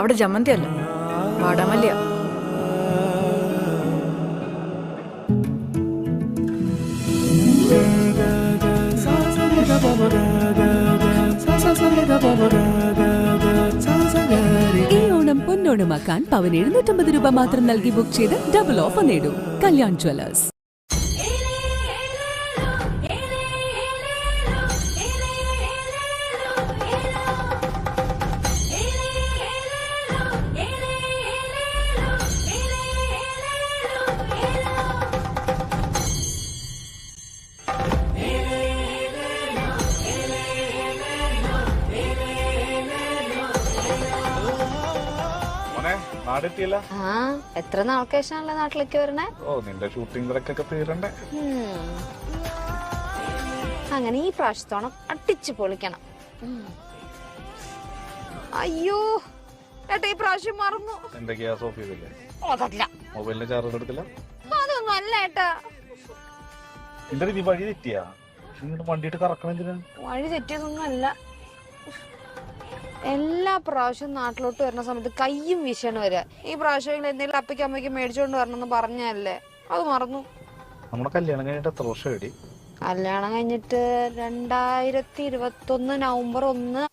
അവിടെ ജമന്തി അല്ല, വാടാമല്ലിയ. ഈ ഓണം പൊന്നോണമാക്കാൻ പവൻ 750 രൂപ മാത്രം നൽകി ബുക്ക് ചെയ്ത് ഡബിൾ ഓഫർ നേടൂ. കല്യാൺ ജ്വല്ലേഴ്സ്. എത്ര നാൾക്ക് ശേഷമാണല്ലോ നാട്ടിലേക്ക് വരണേ? ഓ, നിന്റെ ഷൂട്ടിംഗ് തിരക്കൊക്കെ തീരണ്ടേ? അങ്ങനെ ഈ പ്രാവശ്യത്തോണം അടിച്ചു പൊളിക്കണം. അയ്യോ ഏട്ടാ, ഈ പ്രാവശ്യം മറന്നു. എന്റെ ഗ്യാസ് ഓഫ് ചെയ്തില്ലേ? അതല്ല, മൊബൈലിന്റെ ചാർജർ എടുത്തില്ല? അതൊന്നും അല്ല ഏട്ടാ. നിന്റെ നീ വഴി തെറ്റിയാ? വണ്ടിയിട്ട് കറക്കണം എന്തിനാ? വഴി തെറ്റിയതൊന്നും അല്ല. എല്ലാ പ്രാവശ്യവും നാട്ടിലോട്ട് വരുന്ന സമയത്ത് കയ്യും വീശാണ് വരിക. ഈ പ്രാവശ്യം എന്തെങ്കിലും അപ്പയ്ക്കും അമ്മയ്ക്കും മേടിച്ചോണ്ട് വരണമെന്ന് പറഞ്ഞല്ലേ, അത് മറന്നു. നമ്മുടെ കല്യാണം കഴിഞ്ഞിട്ട് എത്ര വർഷം എടി? കല്യാണം കഴിഞ്ഞിട്ട് 2021 നവംബർ 1.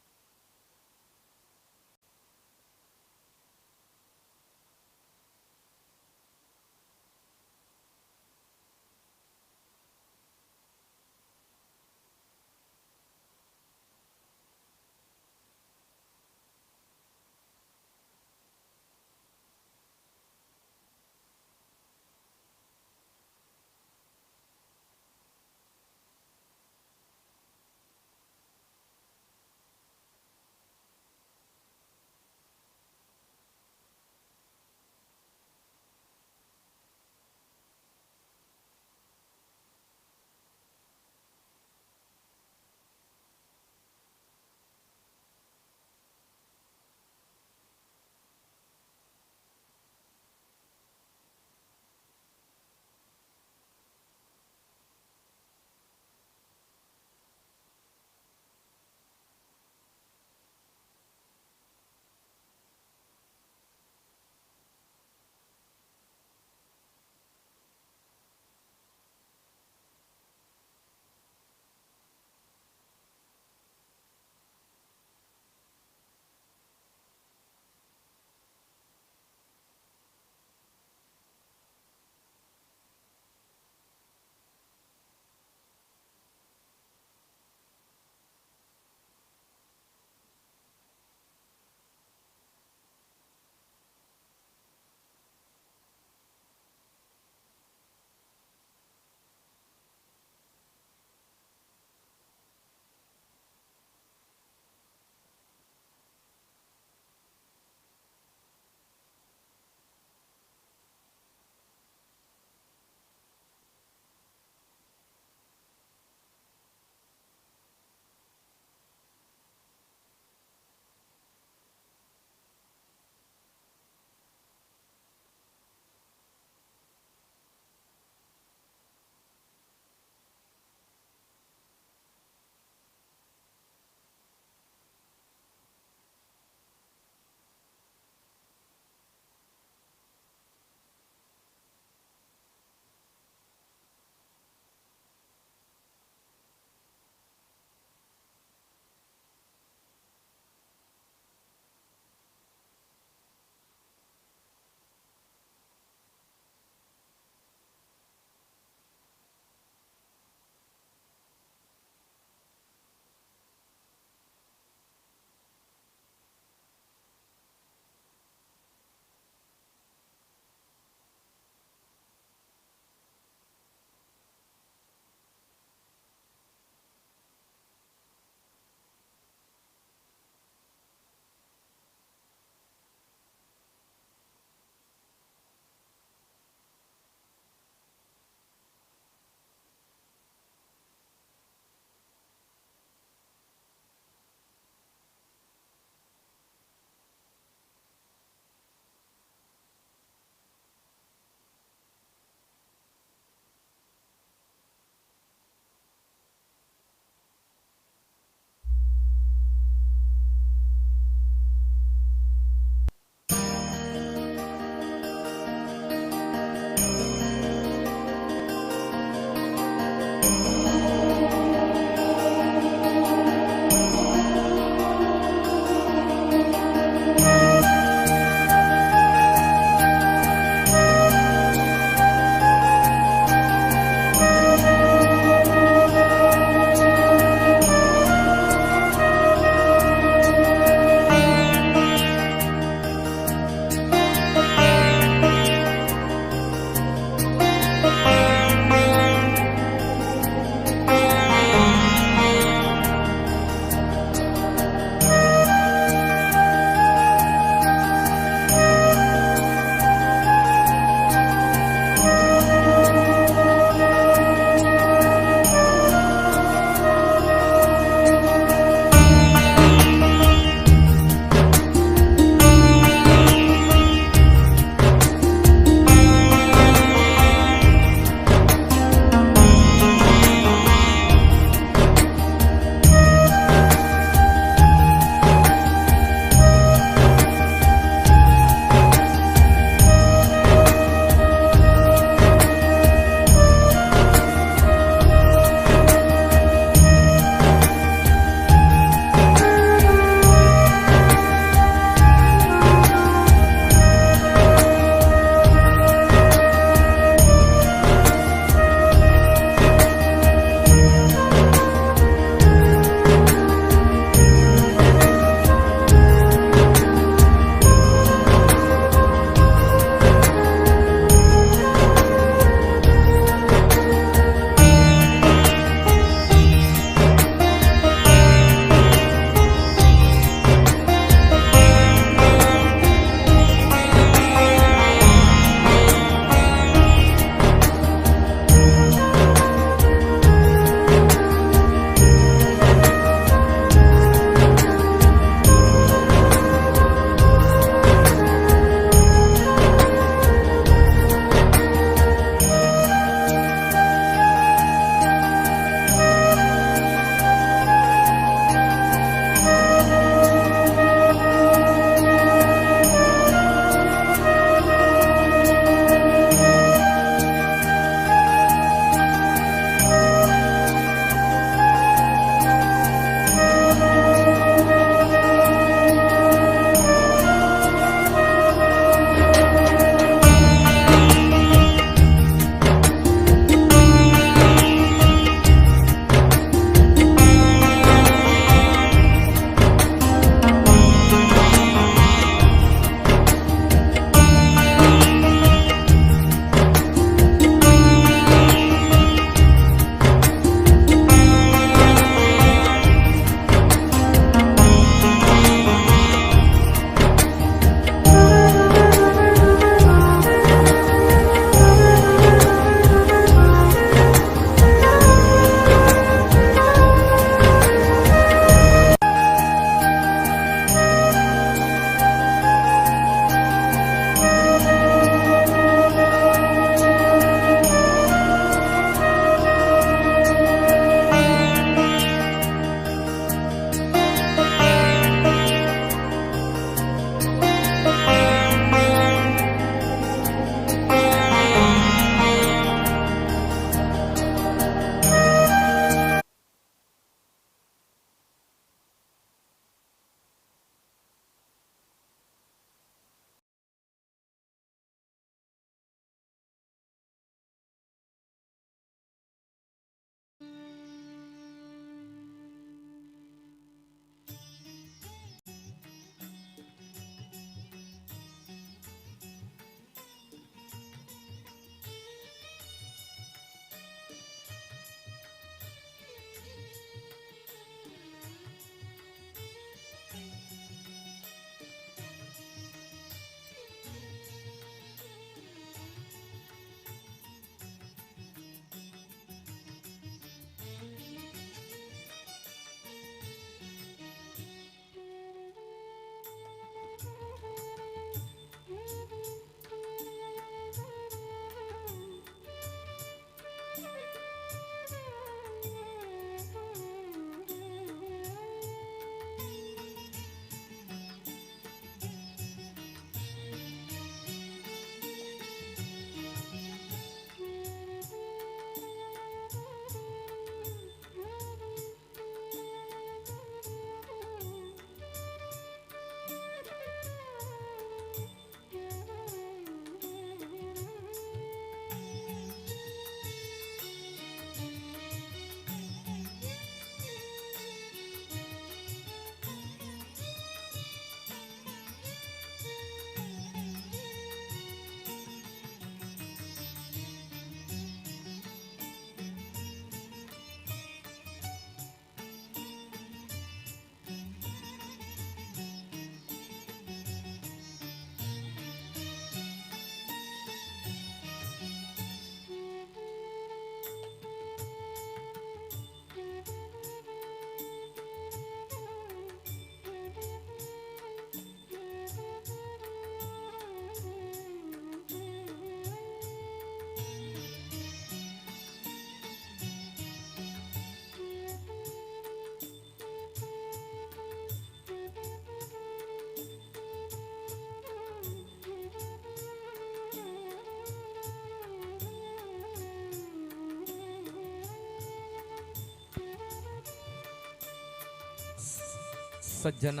ಸಜ್ಜನ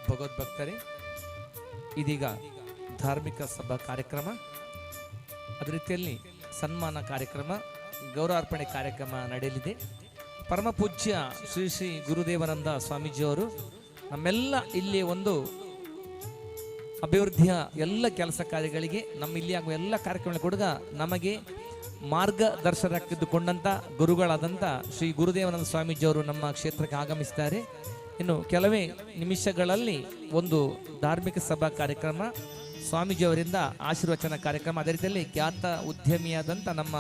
ಭಗವದ್ಭಕ್ತರೇ, ಇದೀಗ ಧಾರ್ಮಿಕ ಸಭಾ ಕಾರ್ಯಕ್ರಮ, ಅದೇ ರೀತಿಯಲ್ಲಿ ಸನ್ಮಾನ ಕಾರ್ಯಕ್ರಮ, ಗೌರವಾರ್ಪಣೆ ಕಾರ್ಯಕ್ರಮ ನಡೆಯಲಿದೆ. ಪರಮ ಪೂಜ್ಯ ಶ್ರೀ ಶ್ರೀ ಗುರುದೇವಾನಂದ ಸ್ವಾಮೀಜಿಯವರು ನಮ್ಮೆಲ್ಲ ಇಲ್ಲಿ ಒಂದು ಅಭಿವೃದ್ಧಿಯ ಎಲ್ಲ ಕೆಲಸ ಕಾರ್ಯಗಳಿಗೆ, ನಮ್ಮ ಇಲ್ಲಿ ಆಗುವ ಎಲ್ಲ ಕಾರ್ಯಕ್ರಮಗಳ ಕೂಡ ನಮಗೆ ಮಾರ್ಗದರ್ಶನಕ್ಕಿದ್ದುಕೊಂಡಂಥ ಗುರುಗಳಾದಂಥ ಶ್ರೀ ಗುರುದೇವಾನಂದ ಸ್ವಾಮೀಜಿಯವರು ನಮ್ಮ ಕ್ಷೇತ್ರಕ್ಕೆ ಆಗಮಿಸಿದ್ದಾರೆ. ಇನ್ನು ಕೆಲವೇ ನಿಮಿಷಗಳಲ್ಲಿ ಒಂದು ಧಾರ್ಮಿಕ ಸಭಾ ಕಾರ್ಯಕ್ರಮ, ಸ್ವಾಮೀಜಿಯವರಿಂದ ಆಶೀರ್ವಚನ ಕಾರ್ಯಕ್ರಮ, ಅದೇ ರೀತಿಯಲ್ಲಿ ಖ್ಯಾತ ಉದ್ಯಮಿಯಾದಂಥ ನಮ್ಮ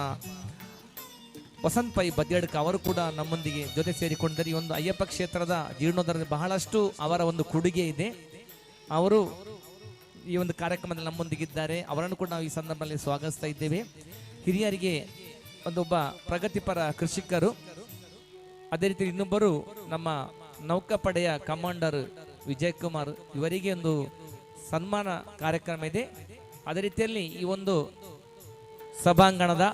ವಸಂತ್ ಪೈ ಬದ್ಯಡ್ಕ ಅವರು ಕೂಡ ನಮ್ಮೊಂದಿಗೆ ಜೊತೆ ಸೇರಿಕೊಂಡಿದ್ದಾರೆ. ಈ ಒಂದು ಅಯ್ಯಪ್ಪ ಕ್ಷೇತ್ರದ ಜೀರ್ಣೋದ್ಧಾರದಲ್ಲಿ ಬಹಳಷ್ಟು ಅವರ ಒಂದು ಕೊಡುಗೆ ಇದೆ. ಅವರು ಈ ಒಂದು ಕಾರ್ಯಕ್ರಮದಲ್ಲಿ ನಮ್ಮೊಂದಿಗಿದ್ದಾರೆ. ಅವರನ್ನು ಕೂಡ ನಾವು ಈ ಸಂದರ್ಭದಲ್ಲಿ ಸ್ವಾಗತಿಸ್ತಾ ಇದ್ದೇವೆ. ಹಿರಿಯರಿಗೆ ಒಂದೊಬ್ಬ ಪ್ರಗತಿಪರ ಕೃಷಿಕರು, ಅದೇ ರೀತಿ ಇನ್ನೊಬ್ಬರು ನಮ್ಮ ನೌಕಾಪಡೆಯ ಕಮಾಂಡರ್ ವಿಜಯ್ ಕುಮಾರ್, ಇವರಿಗೆ ಒಂದು ಸನ್ಮಾನ ಕಾರ್ಯಕ್ರಮ ಇದೆ. ಅದೇ ರೀತಿಯಲ್ಲಿ ಈ ಒಂದು ಸಭಾಂಗಣದ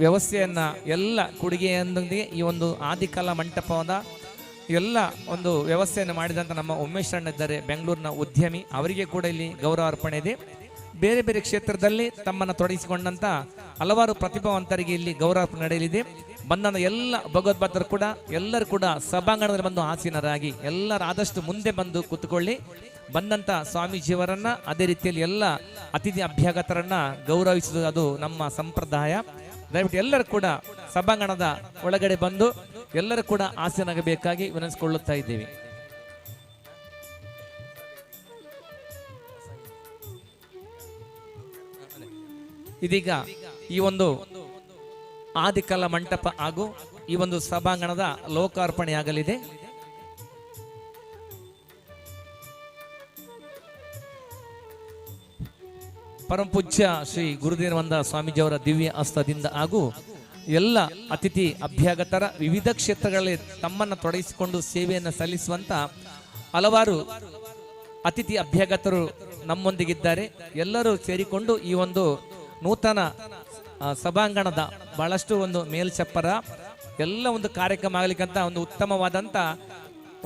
ವ್ಯವಸ್ಥೆಯನ್ನ ಎಲ್ಲ ಕೊಡುಗೆಯೊಂದಿಗೆ ಈ ಒಂದು ಆದಿಕಲಾ ಮಂಟಪದ ಎಲ್ಲ ಒಂದು ವ್ಯವಸ್ಥೆಯನ್ನು ಮಾಡಿದಂಥ ನಮ್ಮ ಉಮೇಶ್ ಅಣ್ಣ ಇದ್ದಾರೆ, ಬೆಂಗಳೂರಿನ ಉದ್ಯಮಿ, ಅವರಿಗೆ ಕೂಡ ಇಲ್ಲಿ ಗೌರವ ಅರ್ಪಣೆ ಇದೆ. ಬೇರೆ ಬೇರೆ ಕ್ಷೇತ್ರದಲ್ಲಿ ತಮ್ಮನ್ನು ತೊಡಗಿಸಿಕೊಂಡಂತ ಹಲವಾರು ಪ್ರತಿಭಾವಂತರಿಗೆ ಇಲ್ಲಿ ಗೌರವ ನಡೆಯಲಿದೆ. ಬಂದ ಎಲ್ಲ ಭಗವದ್ಭಕ್ತರು ಕೂಡ ಎಲ್ಲರೂ ಕೂಡ ಸಭಾಂಗಣದಲ್ಲಿ ಬಂದು ಆಸೀನರಾಗಿ ಎಲ್ಲರೂ ಆದಷ್ಟು ಮುಂದೆ ಬಂದು ಕೂತ್ಕೊಳ್ಳಿ. ಬಂದಂತ ಸ್ವಾಮೀಜಿಯವರನ್ನ, ಅದೇ ರೀತಿಯಲ್ಲಿ ಎಲ್ಲ ಅತಿಥಿ ಅಭ್ಯಾಗತರನ್ನ ಗೌರವಿಸುವುದು ಅದು ನಮ್ಮ ಸಂಪ್ರದಾಯ. ದಯವಿಟ್ಟು ಎಲ್ಲರೂ ಕೂಡ ಸಭಾಂಗಣದ ಒಳಗಡೆ ಬಂದು ಎಲ್ಲರೂ ಕೂಡ ಆಸೀನರಾಗಬೇಕಾಗಿ ವಿನಂತಿಸಿಕೊಳ್ಳುತ್ತಾ ಇದ್ದೇವೆ. ಇದೀಗ ಈ ಒಂದು ಆದಿಕಲಾ ಮಂಟಪ ಹಾಗೂ ಈ ಒಂದು ಸಭಾಂಗಣದ ಲೋಕಾರ್ಪಣೆಯಾಗಲಿದೆ. ಪರಮ ಪೂಜ್ಯ ಶ್ರೀ ಗುರುದೇವಾನಂದ ಸ್ವಾಮೀಜಿಯವರ ದಿವ್ಯ ಹಸ್ತದಿಂದ ಹಾಗೂ ಎಲ್ಲ ಅತಿಥಿ ಅಭ್ಯಾಗತರ ವಿವಿಧ ಕ್ಷೇತ್ರಗಳಲ್ಲಿ ತಮ್ಮನ್ನು ತೊಡಗಿಸಿಕೊಂಡು ಸೇವೆಯನ್ನು ಸಲ್ಲಿಸುವಂತ ಹಲವಾರು ಅತಿಥಿ ಅಭ್ಯಾಗತರು ನಮ್ಮೊಂದಿಗಿದ್ದಾರೆ. ಎಲ್ಲರೂ ಸೇರಿಕೊಂಡು ಈ ಒಂದು ನೂತನ ಸಭಾಂಗಣದ ಬಹಳಷ್ಟು ಒಂದು ಮೇಲ್ಛಪ್ಪರ ಎಲ್ಲ ಒಂದು ಕಾರ್ಯಕ್ರಮ ಆಗಲಿಕ್ಕಂತ ಒಂದು ಉತ್ತಮವಾದಂಥ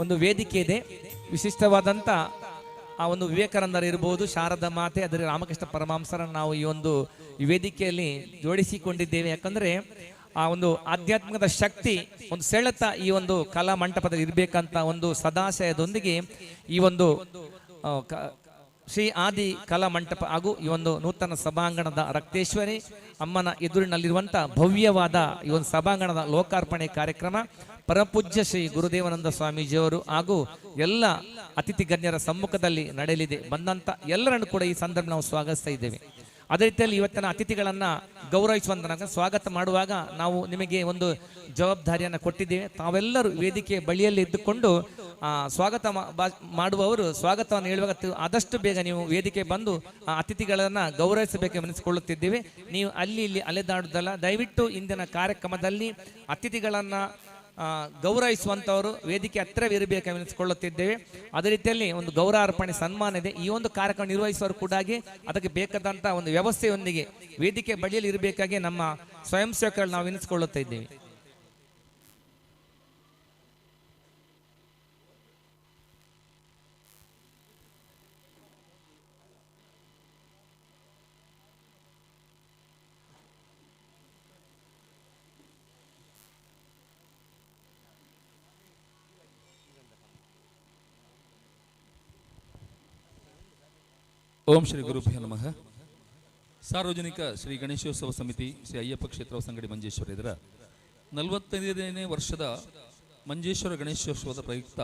ಒಂದು ವೇದಿಕೆ ಇದೆ. ವಿಶಿಷ್ಟವಾದಂಥ ಆ ಒಂದು ವಿವೇಕಾನಂದರು ಇರಬಹುದು, ಶಾರದಾ ಮಾತೆ, ಅದರ ರಾಮಕೃಷ್ಣ ಪರಮಹಂಸರನ್ನು ನಾವು ಈ ಒಂದು ವೇದಿಕೆಯಲ್ಲಿ ಜೋಡಿಸಿಕೊಂಡಿದ್ದೇವೆ. ಯಾಕಂದ್ರೆ ಆ ಒಂದು ಆಧ್ಯಾತ್ಮಿಕದ ಶಕ್ತಿ, ಒಂದು ಸೆಳೆತ ಈ ಒಂದು ಕಲಾ ಮಂಟಪದಲ್ಲಿ ಇರಬೇಕಂತ ಒಂದು ಸದಾಶಯದೊಂದಿಗೆ ಈ ಒಂದು ಶ್ರೀ ಆದಿ ಕಲಾ ಮಂಟಪ ಹಾಗೂ ಈ ಒಂದು ನೂತನ ಸಭಾಂಗಣದ ರಕ್ತೇಶ್ವರಿ ಅಮ್ಮನ ಎದುರಿನಲ್ಲಿರುವಂಥ ಭವ್ಯವಾದ ಈ ಒಂದು ಸಭಾಂಗಣದ ಲೋಕಾರ್ಪಣೆ ಕಾರ್ಯಕ್ರಮ ಪರಮಪೂಜ್ಯ ಶ್ರೀ ಗುರುದೇವಾನಂದ ಸ್ವಾಮೀಜಿಯವರು ಹಾಗೂ ಎಲ್ಲ ಅತಿಥಿ ಗಣ್ಯರ ಸಮ್ಮುಖದಲ್ಲಿ ನಡೆಯಲಿದೆ. ಬಂದಂಥ ಎಲ್ಲರನ್ನು ಕೂಡ ಈ ಸಂದರ್ಭ ನಾವು ಸ್ವಾಗತಿಸ್ತಾ ಇದ್ದೇವೆ. ಅದೇ ರೀತಿಯಲ್ಲಿ ಇವತ್ತಿನ ಅತಿಥಿಗಳನ್ನ ಗೌರವಿಸುವಂತ ಸ್ವಾಗತ ಮಾಡುವಾಗ ನಾವು ನಿಮಗೆ ಒಂದು ಜವಾಬ್ದಾರಿಯನ್ನು ಕೊಟ್ಟಿದ್ದೇವೆ. ತಾವೆಲ್ಲರೂ ವೇದಿಕೆ ಬಳಿಯಲ್ಲಿ ಇದ್ದುಕೊಂಡು ಸ್ವಾಗತ ಮಾಡುವವರು ಸ್ವಾಗತವನ್ನು ಹೇಳುವಾಗ ಆದಷ್ಟು ಬೇಗ ನೀವು ವೇದಿಕೆ ಬಂದು ಅತಿಥಿಗಳನ್ನ ಗೌರವಿಸಬೇಕು ಎನಿಸಿಕೊಳ್ಳುತ್ತಿದ್ದೇವೆ. ನೀವು ಅಲ್ಲಿ ಇಲ್ಲಿ ಅಲೆದಾಡುವುದಲ್ಲ, ದಯವಿಟ್ಟು ಇಂದಿನ ಕಾರ್ಯಕ್ರಮದಲ್ಲಿ ಅತಿಥಿಗಳನ್ನ ಗೌರವಿಸುವಂತವರು ವೇದಿಕೆ ಹತ್ತಿರವಿರಬೇಕು ಎನಿಸಿಕೊಳ್ಳುತ್ತಿದ್ದೇವೆ. ಅದೇ ರೀತಿಯಲ್ಲಿ ಒಂದು ಗೌರವಾರ್ಪಣೆ ಸನ್ಮಾನ ಇದೆ. ಈ ಒಂದು ಕಾರ್ಯಕ್ರಮ ನಿರ್ವಹಿಸುವವರು ಕೂಡ ಅದಕ್ಕೆ ಬೇಕಾದಂತ ಒಂದು ವ್ಯವಸ್ಥೆಯೊಂದಿಗೆ ವೇದಿಕೆ ಬಳಿಯಲ್ಲಿ ಇರಬೇಕಾಗಿ ನಮ್ಮ ಸ್ವಯಂ ಸೇವಕರು ನಾವು ಎನಿಸಿಕೊಳ್ಳುತ್ತಾ ಇದ್ದೇವೆ. ಓಂ ಶ್ರೀ ಗುರುಭ್ಯೋ ನಮಃ. ಸಾರ್ವಜನಿಕ ಶ್ರೀ ಗಣೇಶೋತ್ಸವ ಸಮಿತಿ ಶ್ರೀ ಅಯ್ಯಪ್ಪ ಕ್ಷೇತ್ರ ಸಂಗಡಿ ಮಂಜೇಶ್ವರ ಇದರ 45ನೇ ವರ್ಷದ ಮಂಜೇಶ್ವರ ಗಣೇಶೋತ್ಸವದ ಪ್ರಯುಕ್ತ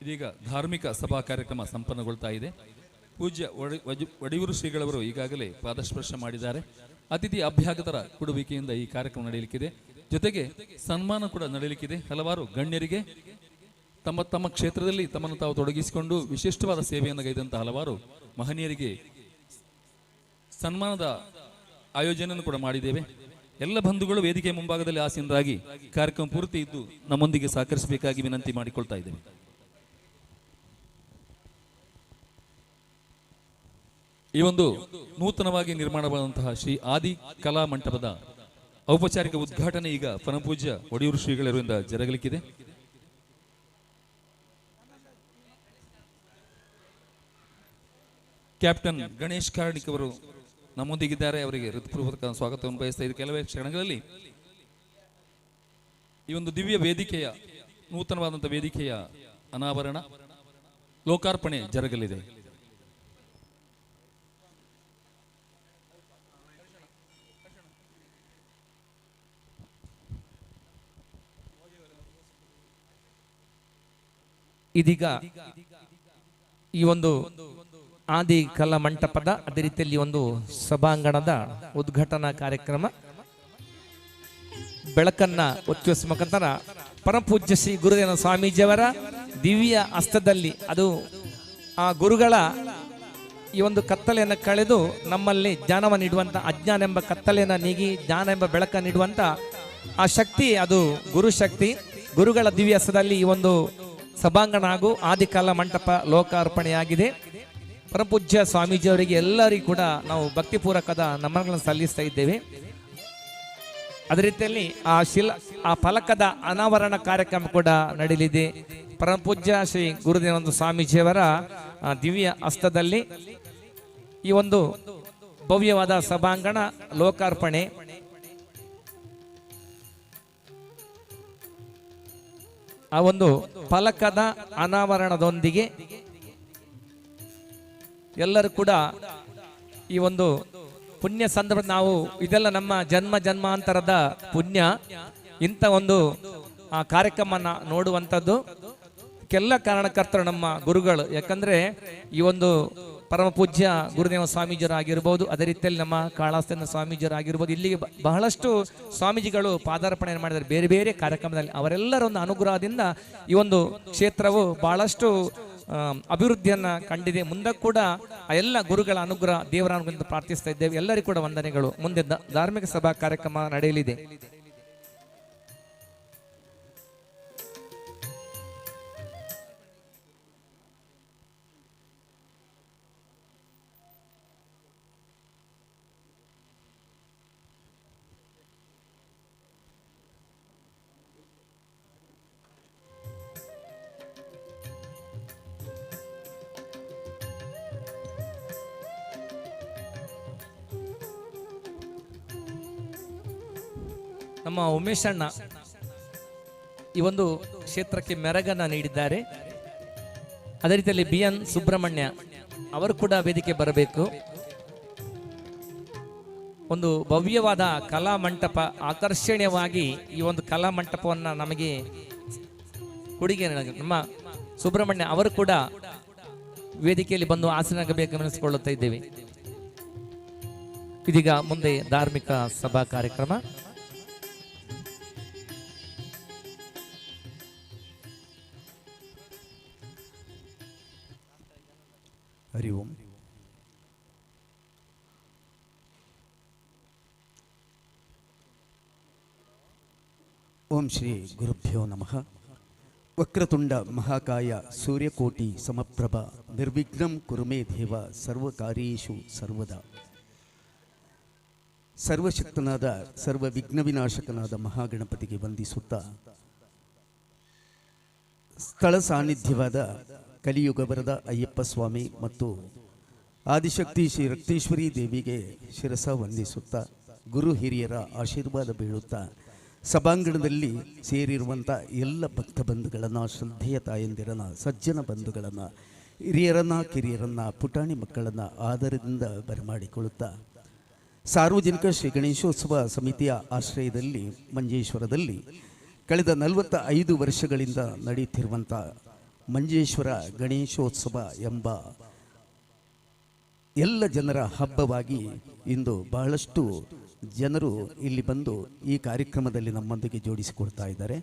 ಇದೀಗ ಧಾರ್ಮಿಕ ಸಭಾ ಕಾರ್ಯಕ್ರಮ ಸಂಪನ್ನಗೊಳ್ತಾ ಇದೆ. ಪೂಜ್ಯ ಒಡಿಯೂರು ಶ್ರೀಗಳವರು ಈಗಾಗಲೇ ಪಾದಸ್ಪರ್ಶ ಮಾಡಿದ್ದಾರೆ. ಅತಿಥಿ ಅಭ್ಯಾಗತರ ಕೊಡುವಿಕೆಯಿಂದ ಈ ಕಾರ್ಯಕ್ರಮ ನಡೆಯಲಿಕ್ಕಿದೆ. ಜೊತೆಗೆ ಸನ್ಮಾನ ಕೂಡ ನಡೆಯಲಿಕ್ಕಿದೆ. ಹಲವಾರು ಗಣ್ಯರಿಗೆ ತಮ್ಮ ತಮ್ಮ ಕ್ಷೇತ್ರದಲ್ಲಿ ತಮ್ಮನ್ನು ತಾವು ತೊಡಗಿಸಿಕೊಂಡು ವಿಶಿಷ್ಟವಾದ ಸೇವೆಯನ್ನು ಗೈದಂಥ ಹಲವಾರು ಮಹನೀಯರಿಗೆ ಸನ್ಮಾನದ ಆಯೋಜನೆಯನ್ನು ಕೂಡ ಮಾಡಿದ್ದೇವೆ. ಎಲ್ಲ ಬಂಧುಗಳು ವೇದಿಕೆ ಮುಂಭಾಗದಲ್ಲಿ ಆಸೀನರಾಗಿ ಕಾರ್ಯಕ್ರಮ ಪೂರ್ತಿ ಇದ್ದು ನಮ್ಮೊಂದಿಗೆ ಸಹಕರಿಸಬೇಕಾಗಿ ವಿನಂತಿ ಮಾಡಿಕೊಳ್ತಾ ಇದ್ದೇವೆ. ಈ ಒಂದು ನೂತನವಾಗಿ ನಿರ್ಮಾಣವಾದಂತಹ ಶ್ರೀ ಆದಿ ಕಲಾ ಮಂಟಪದ ಔಪಚಾರಿಕ ಉದ್ಘಾಟನೆ ಈಗ ಪರಮಪೂಜ್ಯ ಒಡಿಯೂರು ಶ್ರೀಗಳಿಂದ ಜರಗಲಿಕ್ಕಿದೆ. ಕ್ಯಾಪ್ಟನ್ ಗಣೇಶ್ ಕಾರ್ಣಿಕ್ ಅವರು ನಮ್ಮೊಂದಿಗಿದ್ದಾರೆ. ಅವರಿಗೆ ಹೃತ್ಪೂರ್ವಕ ಸ್ವಾಗತವನ್ನು ಬಯಸ್ತಾ ಇದ್ದು ಕೆಲವೇ ಕ್ಷಣಗಳಲ್ಲಿ ಈ ಒಂದು ದಿವ್ಯ ವೇದಿಕೆಯ ನೂತನವಾದಂಥ ವೇದಿಕೆಯ ಅನಾವರಣ ಲೋಕಾರ್ಪಣೆ ಜರಗಲಿದೆ. ಇದೀಗ ಈ ಒಂದು ಆದಿ ಕಲಾ ಮಂಟಪದ ಅದೇ ರೀತಿಯಲ್ಲಿ ಒಂದು ಸಭಾಂಗಣದ ಉದ್ಘಾಟನಾ ಕಾರ್ಯಕ್ರಮ ಬೆಳಕನ್ನ ಒತ್ತಿಸುವ ಮುಖಾಂತರ ಪರಮಪೂಜ್ಯ ಶ್ರೀ ಗುರುದೇವ ಸ್ವಾಮೀಜಿಯವರ ದಿವ್ಯ ಹಸ್ತದಲ್ಲಿ ಅದು ಆ ಗುರುಗಳ ಈ ಒಂದು ಕತ್ತಲೆಯನ್ನು ಕಳೆದು ನಮ್ಮಲ್ಲಿ ಜ್ಞಾನವನ್ನು ನೀಡುವಂಥ ಅಜ್ಞಾನ ಎಂಬ ಕತ್ತಲೆಯನ್ನು ನೀಗಿ ಜ್ಞಾನ ಎಂಬ ಬೆಳಕನ್ನು ನೀಡುವಂಥ ಆ ಶಕ್ತಿ ಅದು ಗುರು ಶಕ್ತಿ. ಗುರುಗಳ ದಿವ್ಯ ಹಸ್ತದಲ್ಲಿ ಈ ಒಂದು ಸಭಾಂಗಣ ಹಾಗೂ ಆದಿಕಾಲ ಮಂಟಪ ಲೋಕಾರ್ಪಣೆಯಾಗಿದೆ. ಪರಮಪೂಜ್ಯ ಸ್ವಾಮೀಜಿಯವರಿಗೆ ಎಲ್ಲರಿಗೂ ಕೂಡ ನಾವು ಭಕ್ತಿಪೂರ್ವಕದ ನಮನಗಳನ್ನು ಸಲ್ಲಿಸ್ತಾ ಇದ್ದೇವೆ. ಅದೇ ರೀತಿಯಲ್ಲಿ ಆ ಫಲಕದ ಅನಾವರಣ ಕಾರ್ಯಕ್ರಮ ಕೂಡ ನಡೆಯಲಿದೆ. ಪರಮಪೂಜ್ಯ ಶ್ರೀ ಗುರುದೇವಾನಂದ ಸ್ವಾಮೀಜಿಯವರ ದಿವ್ಯ ಹಸ್ತದಲ್ಲಿ ಈ ಒಂದು ಭವ್ಯವಾದ ಸಭಾಂಗಣ ಲೋಕಾರ್ಪಣೆ. ಆ ಒಂದು ಫಲಕದ ಅನಾವರಣದೊಂದಿಗೆ ಎಲ್ಲರೂ ಕೂಡ ಈ ಒಂದು ಪುಣ್ಯ ಸಂದರ್ಭ ನಾವು ಇದೆಲ್ಲ ನಮ್ಮ ಜನ್ಮಾಂತರದ ಪುಣ್ಯ. ಇಂಥ ಒಂದು ಕಾರ್ಯಕ್ರಮನ ನೋಡುವಂಥದ್ದು ಕೆಲ್ಲ ಕಾರಣಕರ್ತರು ನಮ್ಮ ಗುರುಗಳು. ಯಾಕಂದ್ರೆ ಈ ಒಂದು ಪರಮ ಪೂಜ್ಯ ಗುರುದೇವ ಸ್ವಾಮೀಜಿಯರಾಗಿರ್ಬೋದು, ಅದೇ ರೀತಿಯಲ್ಲಿ ನಮ್ಮ ಕಾಳಾಸ್ತನ ಸ್ವಾಮೀಜಿಯರಾಗಿರ್ಬೋದು, ಇಲ್ಲಿಗೆ ಬಹಳಷ್ಟು ಸ್ವಾಮೀಜಿಗಳು ಪಾದಾರ್ಪಣೆ ಮಾಡಿದ್ದಾರೆ ಬೇರೆ ಬೇರೆ ಕಾರ್ಯಕ್ರಮದಲ್ಲಿ. ಅವರೆಲ್ಲರ ಒಂದು ಅನುಗ್ರಹದಿಂದ ಈ ಒಂದು ಕ್ಷೇತ್ರವು ಬಹಳಷ್ಟು ಅಭಿವೃದ್ಧಿಯನ್ನ ಕಂಡಿದೆ. ಮುಂದೆ ಕೂಡ ಆ ಎಲ್ಲ ಗುರುಗಳ ಅನುಗ್ರಹ ದೇವರ ಅನುಗ್ರಹ ಪ್ರಾರ್ಥಿಸ್ತಾ ಇದ್ದೇವೆ. ಎಲ್ಲರಿಗೂ ಕೂಡ ವಂದನೆಗಳು. ಮುಂದೆ ಧಾರ್ಮಿಕ ಸಭಾ ಕಾರ್ಯಕ್ರಮ ನಡೆಯಲಿದೆ. ನಮ್ಮ ಉಮೇಶ್ ಅಣ್ಣ ಈ ಒಂದು ಕ್ಷೇತ್ರಕ್ಕೆ ಮೆರಗನ್ನ ನೀಡಿದ್ದಾರೆ. ಅದೇ ರೀತಿಯಲ್ಲಿ BN ಸುಬ್ರಹ್ಮಣ್ಯ ಅವರು ಕೂಡ ವೇದಿಕೆ ಬರಬೇಕು. ಒಂದು ಭವ್ಯವಾದ ಕಲಾ ಮಂಟಪ ಆಕರ್ಷಣೀಯವಾಗಿ ಈ ಒಂದು ಕಲಾ ಮಂಟಪವನ್ನು ನಮಗೆ ಕೊಡುಗೆ ನಮ್ಮ ಸುಬ್ರಹ್ಮಣ್ಯ ಅವರು ಕೂಡ ವೇದಿಕೆಯಲ್ಲಿ ಬಂದು ಆಸೀನರಾಗಬೇಕೆನಿಸಿಕೊಳ್ಳುತ್ತಾ ಇದ್ದೇವೆ. ಇದೀಗ ಮುಂದೆ ಧಾರ್ಮಿಕ ಸಭಾ ಕಾರ್ಯಕ್ರಮ. ಹರಿ ಓಂ. ಓಂ ಶ್ರೀ ಗುರುಭ್ಯೋ ನಮಃ. ವಕ್ರತುಂಡ ಮಹಾಕಾಯ ಸೂರ್ಯಕೋಟಿ ಸಮಪ್ರಭ ನಿರ್ವಿಘ್ನಂ ಕುರುಮೇ ದೇವ ಸರ್ವಕಾರ್ಯೇಷು ಸರ್ವದಾ. ಸರ್ವಶಕ್ತನಾದ ಸರ್ವ ವಿಘ್ನ ವಿನಾಶಕನಾದ ಮಹಾಗಣಪತಿಗೆ ವಂದಿಸುತ್ತಾ ಸ್ಥಳ ಸಾನ್ನಿಧ್ಯವಾದ ಕಲಿಯುಗವರದ ಅಯ್ಯಪ್ಪ ಸ್ವಾಮಿ ಮತ್ತು ಆದಿಶಕ್ತಿ ಶ್ರೀ ರಕ್ತೇಶ್ವರಿ ದೇವಿಗೆ ಶಿರಸ ವಂದಿಸುತ್ತಾ ಗುರು ಹಿರಿಯರ ಆಶೀರ್ವಾದ ಬೀಳುತ್ತಾ ಸಭಾಂಗಣದಲ್ಲಿ ಸೇರಿರುವಂಥ ಎಲ್ಲ ಭಕ್ತ ಬಂಧುಗಳನ್ನು, ಶ್ರದ್ಧೆಯ ತಾಯಂದಿರನ್ನ, ಸಜ್ಜನ ಬಂಧುಗಳನ್ನು, ಹಿರಿಯರನ್ನ, ಕಿರಿಯರನ್ನ, ಪುಟಾಣಿ ಮಕ್ಕಳನ್ನು ಆದರದಿಂದ ಬರಮಾಡಿಕೊಳ್ಳುತ್ತಾ ಸಾರ್ವಜನಿಕ ಶ್ರೀ ಗಣೇಶೋತ್ಸವ ಸಮಿತಿಯ ಆಶ್ರಯದಲ್ಲಿ ಮಂಜೇಶ್ವರದಲ್ಲಿ ಕಳೆದ 45 ವರ್ಷಗಳಿಂದ ನಡೆಯುತ್ತಿರುವಂಥ ಮಂಜೇಶ್ವರ ಗಣೇಶೋತ್ಸವ ಎಂಬ ಎಲ್ಲ ಜನರ ಹಬ್ಬವಾಗಿ ಇಂದು ಬಹಳಷ್ಟು ಜನರು ಇಲ್ಲಿ ಬಂದು ಈ ಕಾರ್ಯಕ್ರಮದಲ್ಲಿ ನಮ್ಮೊಂದಿಗೆ ಜೋಡಿಸಿಕೊಡ್ತಾ ಇದ್ದಾರೆ.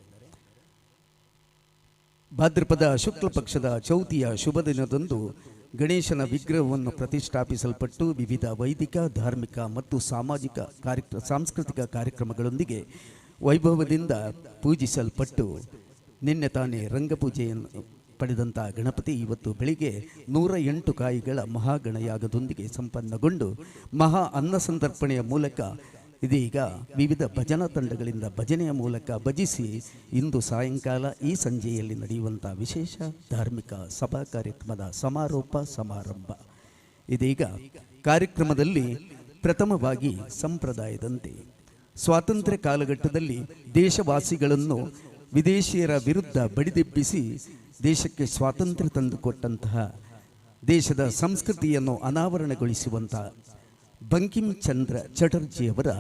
ಭಾದ್ರಪದ ಶುಕ್ಲ ಪಕ್ಷದ ಚೌತಿಯ ಶುಭ ದಿನದಂದು ಗಣೇಶನ ವಿಗ್ರಹವನ್ನು ಪ್ರತಿಷ್ಠಾಪಿಸಲ್ಪಟ್ಟು ವಿವಿಧ ವೈದಿಕ, ಧಾರ್ಮಿಕ ಮತ್ತು ಸಾಂಸ್ಕೃತಿಕ ಕಾರ್ಯಕ್ರಮಗಳೊಂದಿಗೆ ವೈಭವದಿಂದ ಪೂಜಿಸಲ್ಪಟ್ಟು ನಿನ್ನೆ ತಾನೇ ರಂಗಪೂಜೆಯನ್ನು ಪಡೆದಂಥ ಗಣಪತಿ ಇವತ್ತು ಬೆಳಿಗ್ಗೆ 108 ಕಾಯಿಗಳ ಮಹಾಗಣಯಾಗದೊಂದಿಗೆ ಸಂಪನ್ನಗೊಂಡು ಮಹಾ ಅನ್ನ ಸಂತರ್ಪಣೆಯ ಮೂಲಕ ಇದೀಗ ವಿವಿಧ ಭಜನಾ ತಂಡಗಳಿಂದ ಭಜನೆಯ ಮೂಲಕ ಭಜಿಸಿ ಇಂದು ಸಾಯಂಕಾಲ ಈ ಸಂಜೆಯಲ್ಲಿ ನಡೆಯುವಂಥ ವಿಶೇಷ ಧಾರ್ಮಿಕ ಸಭಾ ಕಾರ್ಯಕ್ರಮದ ಸಮಾರೋಪ ಸಮಾರಂಭ. ಇದೀಗ ಕಾರ್ಯಕ್ರಮದಲ್ಲಿ ಪ್ರಥಮವಾಗಿ ಸಂಪ್ರದಾಯದಂತೆ ಸ್ವಾತಂತ್ರ್ಯ ಕಾಲಘಟ್ಟದಲ್ಲಿ ದೇಶವಾಸಿಗಳನ್ನು ವಿದೇಶಿಯರ ವಿರುದ್ಧ ಬಡಿದೆಬ್ಬಿಸಿ ದೇಶಕ್ಕೆ ಸ್ವಾತಂತ್ರ್ಯ ತಂದುಕೊಟ್ಟಂತಹ ದೇಶದ ಸಂಸ್ಕೃತಿಯನ್ನು ಅನಾವರಣಗೊಳಿಸುವಂತಹ ಬಂಕಿಂ ಚಂದ್ರ ಚಟರ್ಜಿಯವರ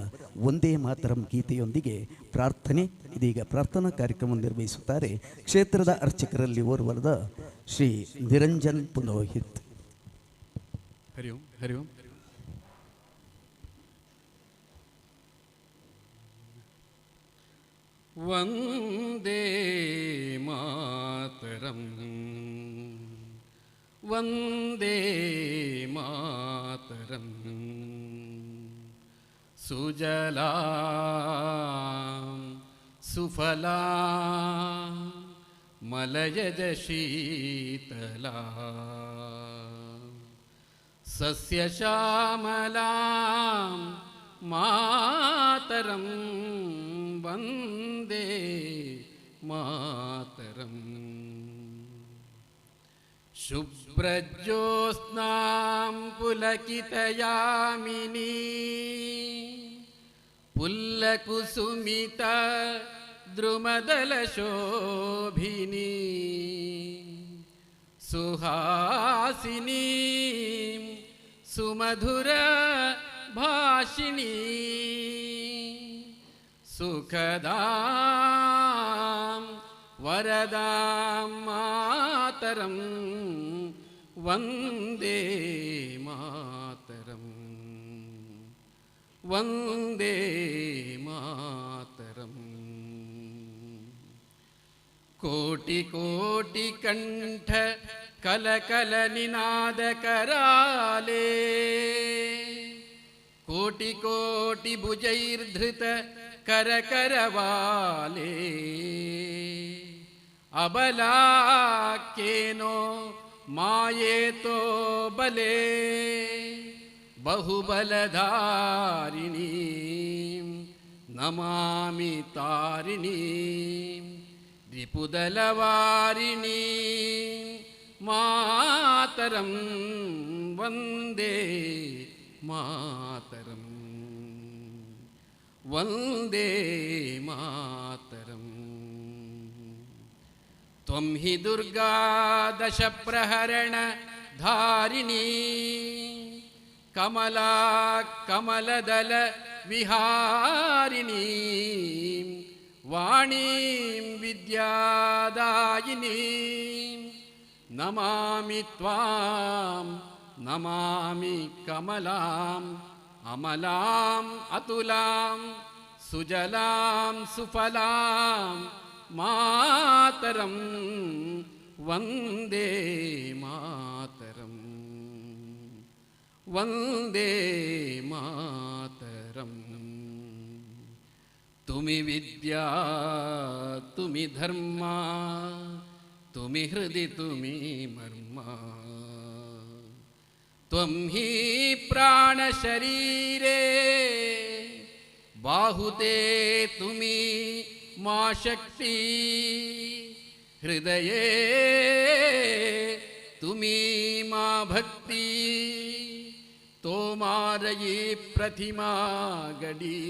ಒಂದೇ ಮಾತರಂ ಗೀತೆಯೊಂದಿಗೆ ಪ್ರಾರ್ಥನೆ. ಇದೀಗ ಪ್ರಾರ್ಥನಾ ಕಾರ್ಯಕ್ರಮ ನಿರ್ವಹಿಸುತ್ತಾರೆ ಕ್ಷೇತ್ರದ ಅರ್ಚಕರಲ್ಲಿ ಓರ್ವರಾದ ಶ್ರೀ ನಿರಂಜನ್ ಪುರೋಹಿತ್. ಹರಿ ಓಂ ಹರಿ ಓಂ. ವಂದೇ ಮಾತರಂ ವಂದೇ ಮಾತರಂ ಸುಜಲಾಂ ಸುಫಲಾಂ ಮಲಯಜ ಶೀತಲಾಂ ಸಸ್ಯಶ್ಯಾಮಲಾಂ ಮಾತರಂ ವಂದೇ ಮಾತರಂ. ಶುಭ್ರಜ್ಯೋತ್ಸ್ನಾಂ ಪುಲಕಿತಯಾಮಿನೀ ಪುಲ್ಲಕುಸುಮಿತ ದ್ರುಮದಲಶೋಭಿನೀ ಸುಹಾಸಿನೀ ಸುಮಧುರ ಭಾಷಿಣೀ ಸುಖದಾಂ ವರದಾಂ ಮಾತರಂ ವಂದೇ ಮಾತರಂ ವಂದೇ ಮಾತರಂ. ಕೋಟಿ ಕೋಟಿ ಕಂಠ ಕಲಕಲ ನಿನಾದ ಕರಾಲೇ ಕೋಟಿ ಕೋಟಿ ಭುಜೈರ್ಧೃತ ಕರಕರವಾಲೇ ಅಬಲಾಕೇನೋ ಮಾಯೇತೋ ಬಲೇ ಬಹುಬಲಧಾರಿಣೀ ನಮಾಮಿ ತಾರಿಣೀ ರಿಪುದಲವಾರಿಣೀ ಮಾತರಂ ವಂದೇ ಮಾತರಂ ವಂದೇ ಮಾತರಂ. ತ್ವಂ ಹಿ ದುರ್ಗಾ ದಶ ಪ್ರಹರಣ ಧಾರಿಣೀ ಕಮಲಾ ಕಮಲದಲ ವಿಹಾರಿಣೀ ವಾಣೀಂ ವಿದ್ಯಾದಾಯಿನೀ ನಮಾಮಿ ತ್ವಾಂ ನಮಾಮಿ ಕಮಲಾಂ ಅಮಲಾಂ ಅತುಲಾಂ ಸುಜಲಾಂ ಸುಫಲಾಂ ಮಾತರಂ ವಂದೇ ಮಾತರಂ ವಂದೇ ಮಾತರಂ. ತುಮಿ ವಿದ್ಯಾ ತುಮಿ ಧರ್ಮ ತುಮಿ ಹೃದಿ ತುಮಿ ಮರ್ಮ ತ್ವಂ ಹಿ ಪ್ರಾಣ ಶರೀರೇ ಬಾಹುತೇ ತುಮಿ ಮಾ ಶಕ್ತಿ ಹೃದಯೇ ತುಮಿ ಮಾ ಭಕ್ತಿ ತೋಮಾರಯಿ ಪ್ರತಿಮಾ ಗಡಿ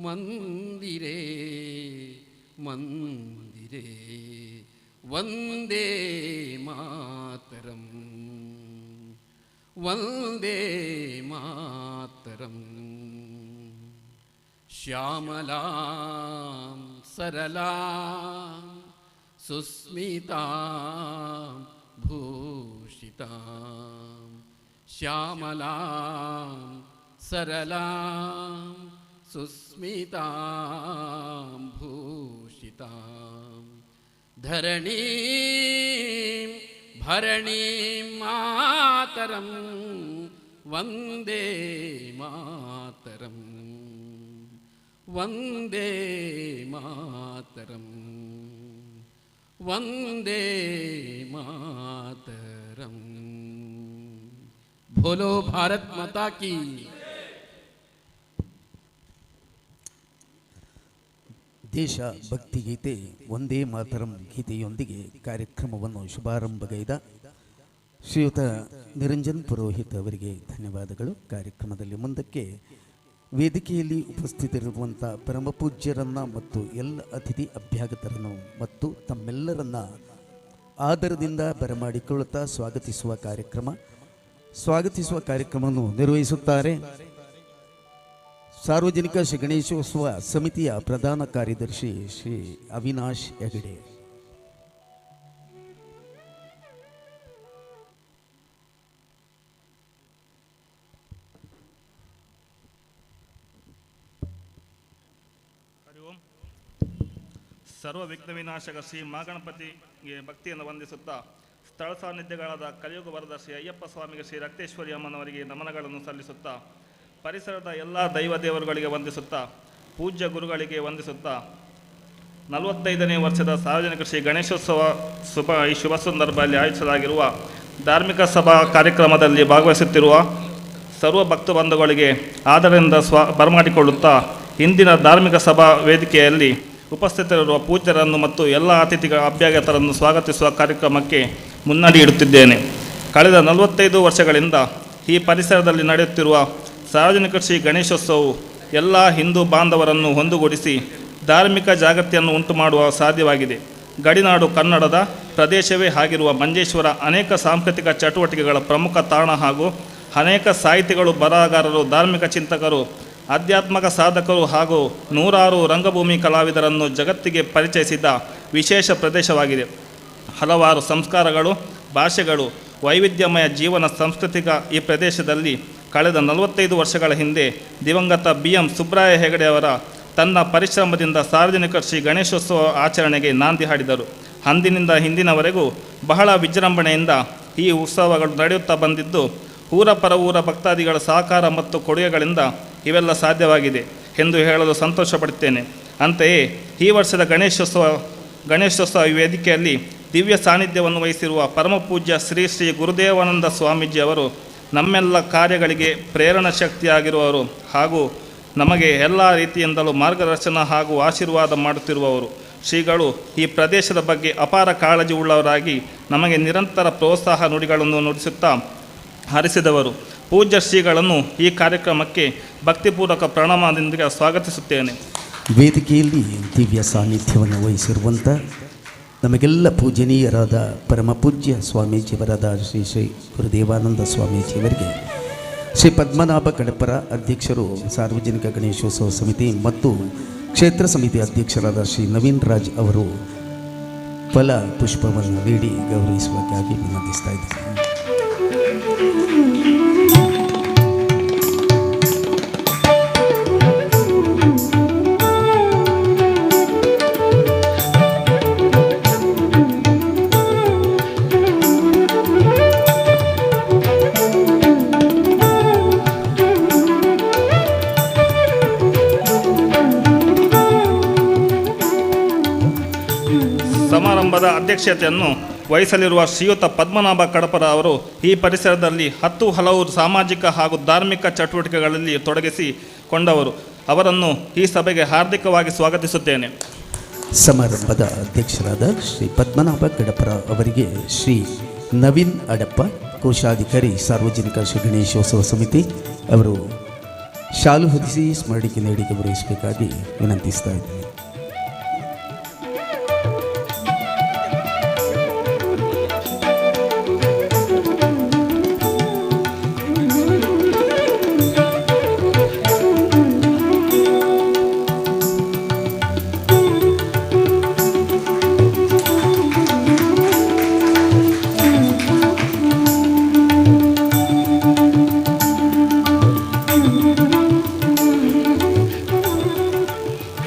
ಮಂದಿರೇ ಮಂದಿರೇ ವಂದೇ ಮಾತರಂ ವಂದೇ ಮಾತರಂ. ಶ್ಯಾಮಲಾಂ ಸರಳಾಂ ಸುಸ್ಮಿತಾಂ ಭೂಷಿತಾಂ ಶ್ಯಾಮಲಾಂ ಸರಳಾಂ ಸುಸ್ಮಿತಾಂ ಭೂಷಿತಾಂ ಧರಣೀಂ ಭರಣೀಂ ಮಾತರಂ ವಂದೇ ಮಾತರಂ ವಂದೇ ಮಾತರಂ ವಂದೇ ಮಾತರಂ. बोलो भारत माता की. ದೇಶ ಭಕ್ತಿ ಗೀತೆ ಒಂದೇ ಮಾತರಂ ಗೀತೆಯೊಂದಿಗೆ ಕಾರ್ಯಕ್ರಮವನ್ನು ಶುಭಾರಂಭಗೈದ ಶ್ರೀಯುತ ನಿರಂಜನ್ ಪುರೋಹಿತ್ ಅವರಿಗೆ ಧನ್ಯವಾದಗಳು. ಕಾರ್ಯಕ್ರಮದಲ್ಲಿ ಮುಂದಕ್ಕೆ ವೇದಿಕೆಯಲ್ಲಿ ಉಪಸ್ಥಿತರಿರುವಂಥ ಪರಮಪೂಜ್ಯರನ್ನ ಮತ್ತು ಎಲ್ಲ ಅತಿಥಿ ಅಭ್ಯಾಗತರನ್ನು ಮತ್ತು ತಮ್ಮೆಲ್ಲರನ್ನ ಆದರದಿಂದ ಬರಮಾಡಿಕೊಳ್ಳುತ್ತಾ ಸ್ವಾಗತಿಸುವ ಕಾರ್ಯಕ್ರಮವನ್ನು ನಿರ್ವಹಿಸುತ್ತಾರೆ ಸಾರ್ವಜನಿಕ ಶ್ರೀ ಗಣೇಶೋತ್ಸವ ಸಮಿತಿಯ ಪ್ರಧಾನ ಕಾರ್ಯದರ್ಶಿ ಶ್ರೀ ಅವಿನಾಶ್ ಹೆಗಡೆ. ಸರ್ವ ವಿಘ್ನ ವಿನಾಶಕ ಶ್ರೀ ಮಹಾಗಣಪತಿಗೆ ಭಕ್ತಿಯನ್ನು ವಂದಿಸುತ್ತಾ ಸ್ಥಳ ಸಾನ್ನಿಧ್ಯಗಳಾದ ಕಲಿಯುಗ ವರದ ಶ್ರೀ ಅಯ್ಯಪ್ಪ ಸ್ವಾಮಿಗೆ ಶ್ರೀ ರಕ್ತೇಶ್ವರಿ ಅಮ್ಮನವರಿಗೆ ನಮನಗಳನ್ನು ಸಲ್ಲಿಸುತ್ತಾ ಪರಿಸರದ ಎಲ್ಲ ದೈವ ದೇವರುಗಳಿಗೆ ವಂದಿಸುತ್ತಾ ಪೂಜ್ಯ ಗುರುಗಳಿಗೆ ವಂದಿಸುತ್ತಾ 45ನೇ ವರ್ಷದ ಸಾರ್ವಜನಿಕ ಶ್ರೀ ಗಣೇಶೋತ್ಸವ ಈ ಶುಭ ಸಂದರ್ಭದಲ್ಲಿ ಆಯೋಜಿಸಲಾಗಿರುವ ಧಾರ್ಮಿಕ ಸಭಾ ಕಾರ್ಯಕ್ರಮದಲ್ಲಿ ಭಾಗವಹಿಸುತ್ತಿರುವ ಸರ್ವ ಭಕ್ತ ಬಂಧುಗಳಿಗೆ ಆದರದಿಂದ ಬರಮಾಡಿಕೊಳ್ಳುತ್ತಾ ಇಂದಿನ ಧಾರ್ಮಿಕ ಸಭಾ ವೇದಿಕೆಯಲ್ಲಿ ಉಪಸ್ಥಿತರಿರುವ ಪೂಜ್ಯರನ್ನು ಮತ್ತು ಎಲ್ಲ ಅತಿಥಿಗಳ ಅಭ್ಯಾಗತರನ್ನು ಸ್ವಾಗತಿಸುವ ಕಾರ್ಯಕ್ರಮಕ್ಕೆ ಮುನ್ನಡಿ ಇಡುತ್ತಿದ್ದೇನೆ. ಕಳೆದ 45 ವರ್ಷಗಳಿಂದ ಈ ಪರಿಸರದಲ್ಲಿ ನಡೆಯುತ್ತಿರುವ ಸಾರ್ವಜನಿಕ ಶ್ರೀ ಗಣೇಶೋತ್ಸವವು ಎಲ್ಲ ಹಿಂದೂ ಬಾಂಧವರನ್ನು ಒಂದುಗೂಡಿಸಿ ಧಾರ್ಮಿಕ ಜಾಗೃತಿಯನ್ನು ಉಂಟು ಮಾಡುವ ಸಾಧ್ಯವಾಗಿದೆ. ಗಡಿನಾಡು ಕನ್ನಡದ ಪ್ರದೇಶವೇ ಆಗಿರುವ ಮಂಜೇಶ್ವರ ಅನೇಕ ಸಾಂಸ್ಕೃತಿಕ ಚಟುವಟಿಕೆಗಳ ಪ್ರಮುಖ ತಾಣ ಹಾಗೂ ಅನೇಕ ಸಾಹಿತಿಗಳು, ಬರಹಗಾರರು, ಧಾರ್ಮಿಕ ಚಿಂತಕರು, ಆಧ್ಯಾತ್ಮಿಕ ಸಾಧಕರು ಹಾಗೂ ನೂರಾರು ರಂಗಭೂಮಿ ಕಲಾವಿದರನ್ನು ಜಗತ್ತಿಗೆ ಪರಿಚಯಿಸಿದ ವಿಶೇಷ ಪ್ರದೇಶವಾಗಿದೆ. ಹಲವಾರು ಸಂಸ್ಕಾರಗಳು, ಭಾಷೆಗಳು, ವೈವಿಧ್ಯಮಯ ಜೀವನ ಸಂಸ್ಕೃತಿಕ ಈ ಪ್ರದೇಶದಲ್ಲಿ ಕಳೆದ 45 ವರ್ಷಗಳ ಹಿಂದೆ ದಿವಂಗತ BM ಸುಬ್ರಾಯ ಹೆಗಡೆ ಅವರ ತನ್ನ ಪರಿಶ್ರಮದಿಂದ ಸಾರ್ವಜನಿಕ ಶ್ರೀ ಗಣೇಶೋತ್ಸವ ಆಚರಣೆಗೆ ನಾಂದಿ ಹಾಡಿದರು. ಅಂದಿನಿಂದ ಇಂದಿನವರೆಗೂ ಬಹಳ ವಿಜೃಂಭಣೆಯಿಂದ ಈ ಉತ್ಸವಗಳು ನಡೆಯುತ್ತಾ ಬಂದಿದ್ದು ಊರ ಪರವೂರ ಭಕ್ತಾದಿಗಳ ಸಹಕಾರ ಮತ್ತು ಕೊಡುಗೆಗಳಿಂದ ಇವೆಲ್ಲ ಸಾಧ್ಯವಾಗಿದೆ ಎಂದು ಹೇಳಲು ಸಂತೋಷಪಡುತ್ತೇನೆ. ಅಂತೆಯೇ ಈ ವರ್ಷದ ಗಣೇಶೋತ್ಸವ ವೇದಿಕೆಯಲ್ಲಿ ದಿವ್ಯ ಸಾನ್ನಿಧ್ಯವನ್ನು ವಹಿಸಿರುವ ಪರಮಪೂಜ್ಯ ಶ್ರೀ ಶ್ರೀ ಗುರುದೇವಾನಂದ ಸ್ವಾಮೀಜಿ ಅವರು ನಮ್ಮೆಲ್ಲ ಕಾರ್ಯಗಳಿಗೆ ಪ್ರೇರಣಾ ಶಕ್ತಿಯಾಗಿರುವವರು ಹಾಗೂ ನಮಗೆ ಎಲ್ಲ ರೀತಿಯಿಂದಲೂ ಮಾರ್ಗದರ್ಶನ ಹಾಗೂ ಆಶೀರ್ವಾದ ಮಾಡುತ್ತಿರುವವರು. ಶ್ರೀಗಳು ಈ ಪ್ರದೇಶದ ಬಗ್ಗೆ ಅಪಾರ ಕಾಳಜಿ ಉಳ್ಳವರಾಗಿ ನಮಗೆ ನಿರಂತರ ಪ್ರೋತ್ಸಾಹ ನುಡಿಗಳನ್ನು ನುಡಿಸುತ್ತಾ ಹರಿಸಿದವರು. ಪೂಜ್ಯ ಶ್ರೀಗಳನ್ನು ಈ ಕಾರ್ಯಕ್ರಮಕ್ಕೆ ಭಕ್ತಿಪೂರ್ವಕ ಪ್ರಣಾಮದಿಂದ ಸ್ವಾಗತಿಸುತ್ತೇನೆ. ವೇದಿಕೆಯಲ್ಲಿ ದಿವ್ಯ ಸಾನ್ನಿಧ್ಯವನ್ನು ವಹಿಸಿರುವಂಥ ನಮಗೆಲ್ಲ ಪೂಜನೀಯರಾದ ಪರಮಪೂಜ್ಯ ಸ್ವಾಮೀಜಿಯವರಾದ ಶ್ರೀ ಶ್ರೀ ಗುರುದೇವಾನಂದ ಸ್ವಾಮೀಜಿಯವರಿಗೆ ಶ್ರೀ ಪದ್ಮನಾಭ ಕಡಪರ ಅಧ್ಯಕ್ಷರು ಸಾರ್ವಜನಿಕ ಗಣೇಶೋತ್ಸವ ಸಮಿತಿ ಮತ್ತು ಕ್ಷೇತ್ರ ಸಮಿತಿ ಅಧ್ಯಕ್ಷರಾದ ಶ್ರೀ ನವೀನ್ ರಾಜ್ ಅವರು ಫಲ ಪುಷ್ಪವನ್ನು ನೀಡಿ ಗೌರವಿಸುವುದಕ್ಕಾಗಿ ವಿನಂತಿಸ್ತಾ ಇದ್ದಾರೆ. ಸಮಾರಂಭದ ಅಧ್ಯಕ್ಷತೆಯನ್ನು ವಹಿಸಲಿರುವ ಶ್ರೀಯುತ ಪದ್ಮನಾಭ ಕಡಪರ ಅವರು ಈ ಪರಿಸರದಲ್ಲಿ ಹಲವು ಸಾಮಾಜಿಕ ಹಾಗೂ ಧಾರ್ಮಿಕ ಚಟುವಟಿಕೆಗಳಲ್ಲಿ ತೊಡಗಿಸಿಕೊಂಡವರು. ಅವರನ್ನು ಈ ಸಭೆಗೆ ಹಾರ್ದಿಕವಾಗಿ ಸ್ವಾಗತಿಸುತ್ತೇನೆ. ಸಮಾರಂಭದ ಅಧ್ಯಕ್ಷರಾದ ಶ್ರೀ ಪದ್ಮನಾಭ ಕಡಪರ ಅವರಿಗೆ ಶ್ರೀ ನವೀನ್ ಅಡಪ್ಪ, ಕೋಶಾಧಿಕಾರಿ ಸಾರ್ವಜನಿಕ ಶ್ರೀ ಗಣೇಶೋತ್ಸವ ಸಮಿತಿ ಅವರು ಶಾಲು ಹೊದಿಸಿ ಸ್ಮರಣಿಕೆ ನೀಡಿ ಗೌರವಿಸಬೇಕಾಗಿ ವಿನಂತಿಸ್ತಾ ಇದ್ದೀನಿ.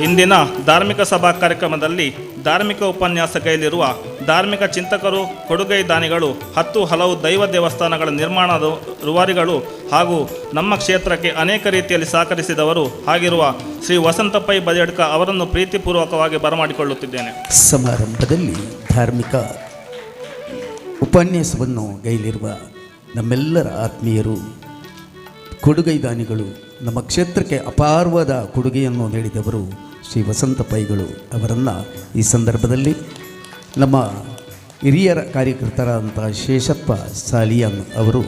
ಇಂದಿನ ಧಾರ್ಮಿಕ ಸಭಾ ಕಾರ್ಯಕ್ರಮದಲ್ಲಿ ಧಾರ್ಮಿಕ ಉಪನ್ಯಾಸ ಕೈಲಿರುವ ಧಾರ್ಮಿಕ ಚಿಂತಕರು, ಕೊಡುಗೈ ದಾನಿಗಳು, ಹಲವು ದೈವ ದೇವಸ್ಥಾನಗಳ ನಿರ್ಮಾಣದ ರೂವಾರಿಗಳು ಹಾಗೂ ನಮ್ಮ ಕ್ಷೇತ್ರಕ್ಕೆ ಅನೇಕ ರೀತಿಯಲ್ಲಿ ಸಹಕರಿಸಿದವರು ಆಗಿರುವ ಶ್ರೀ ವಸಂತ ಪೈ ಬಜಡ್ಕ ಅವರನ್ನು ಪ್ರೀತಿಪೂರ್ವಕವಾಗಿ ಬರಮಾಡಿಕೊಳ್ಳುತ್ತಿದ್ದೇನೆ. ಸಮಾರಂಭದಲ್ಲಿ ಧಾರ್ಮಿಕ ಉಪನ್ಯಾಸವನ್ನು ಗೈಲಿರುವ ನಮ್ಮೆಲ್ಲರ ಆತ್ಮೀಯರು, ಕೊಡುಗೈ ದಾನಿಗಳು, ನಮ್ಮ ಕ್ಷೇತ್ರಕ್ಕೆ ಅಪಾರವಾದ ಕೊಡುಗೆಯನ್ನು ನೀಡಿದವರು ಶ್ರೀ ವಸಂತ ಪೈಗಳು ಅವರನ್ನು ಈ ಸಂದರ್ಭದಲ್ಲಿ ನಮ್ಮ ಹಿರಿಯರ ಕಾರ್ಯಕರ್ತರಾದಂಥ ಶೇಷಪ್ಪ ಸಾಲಿಯನ್ ಅವರು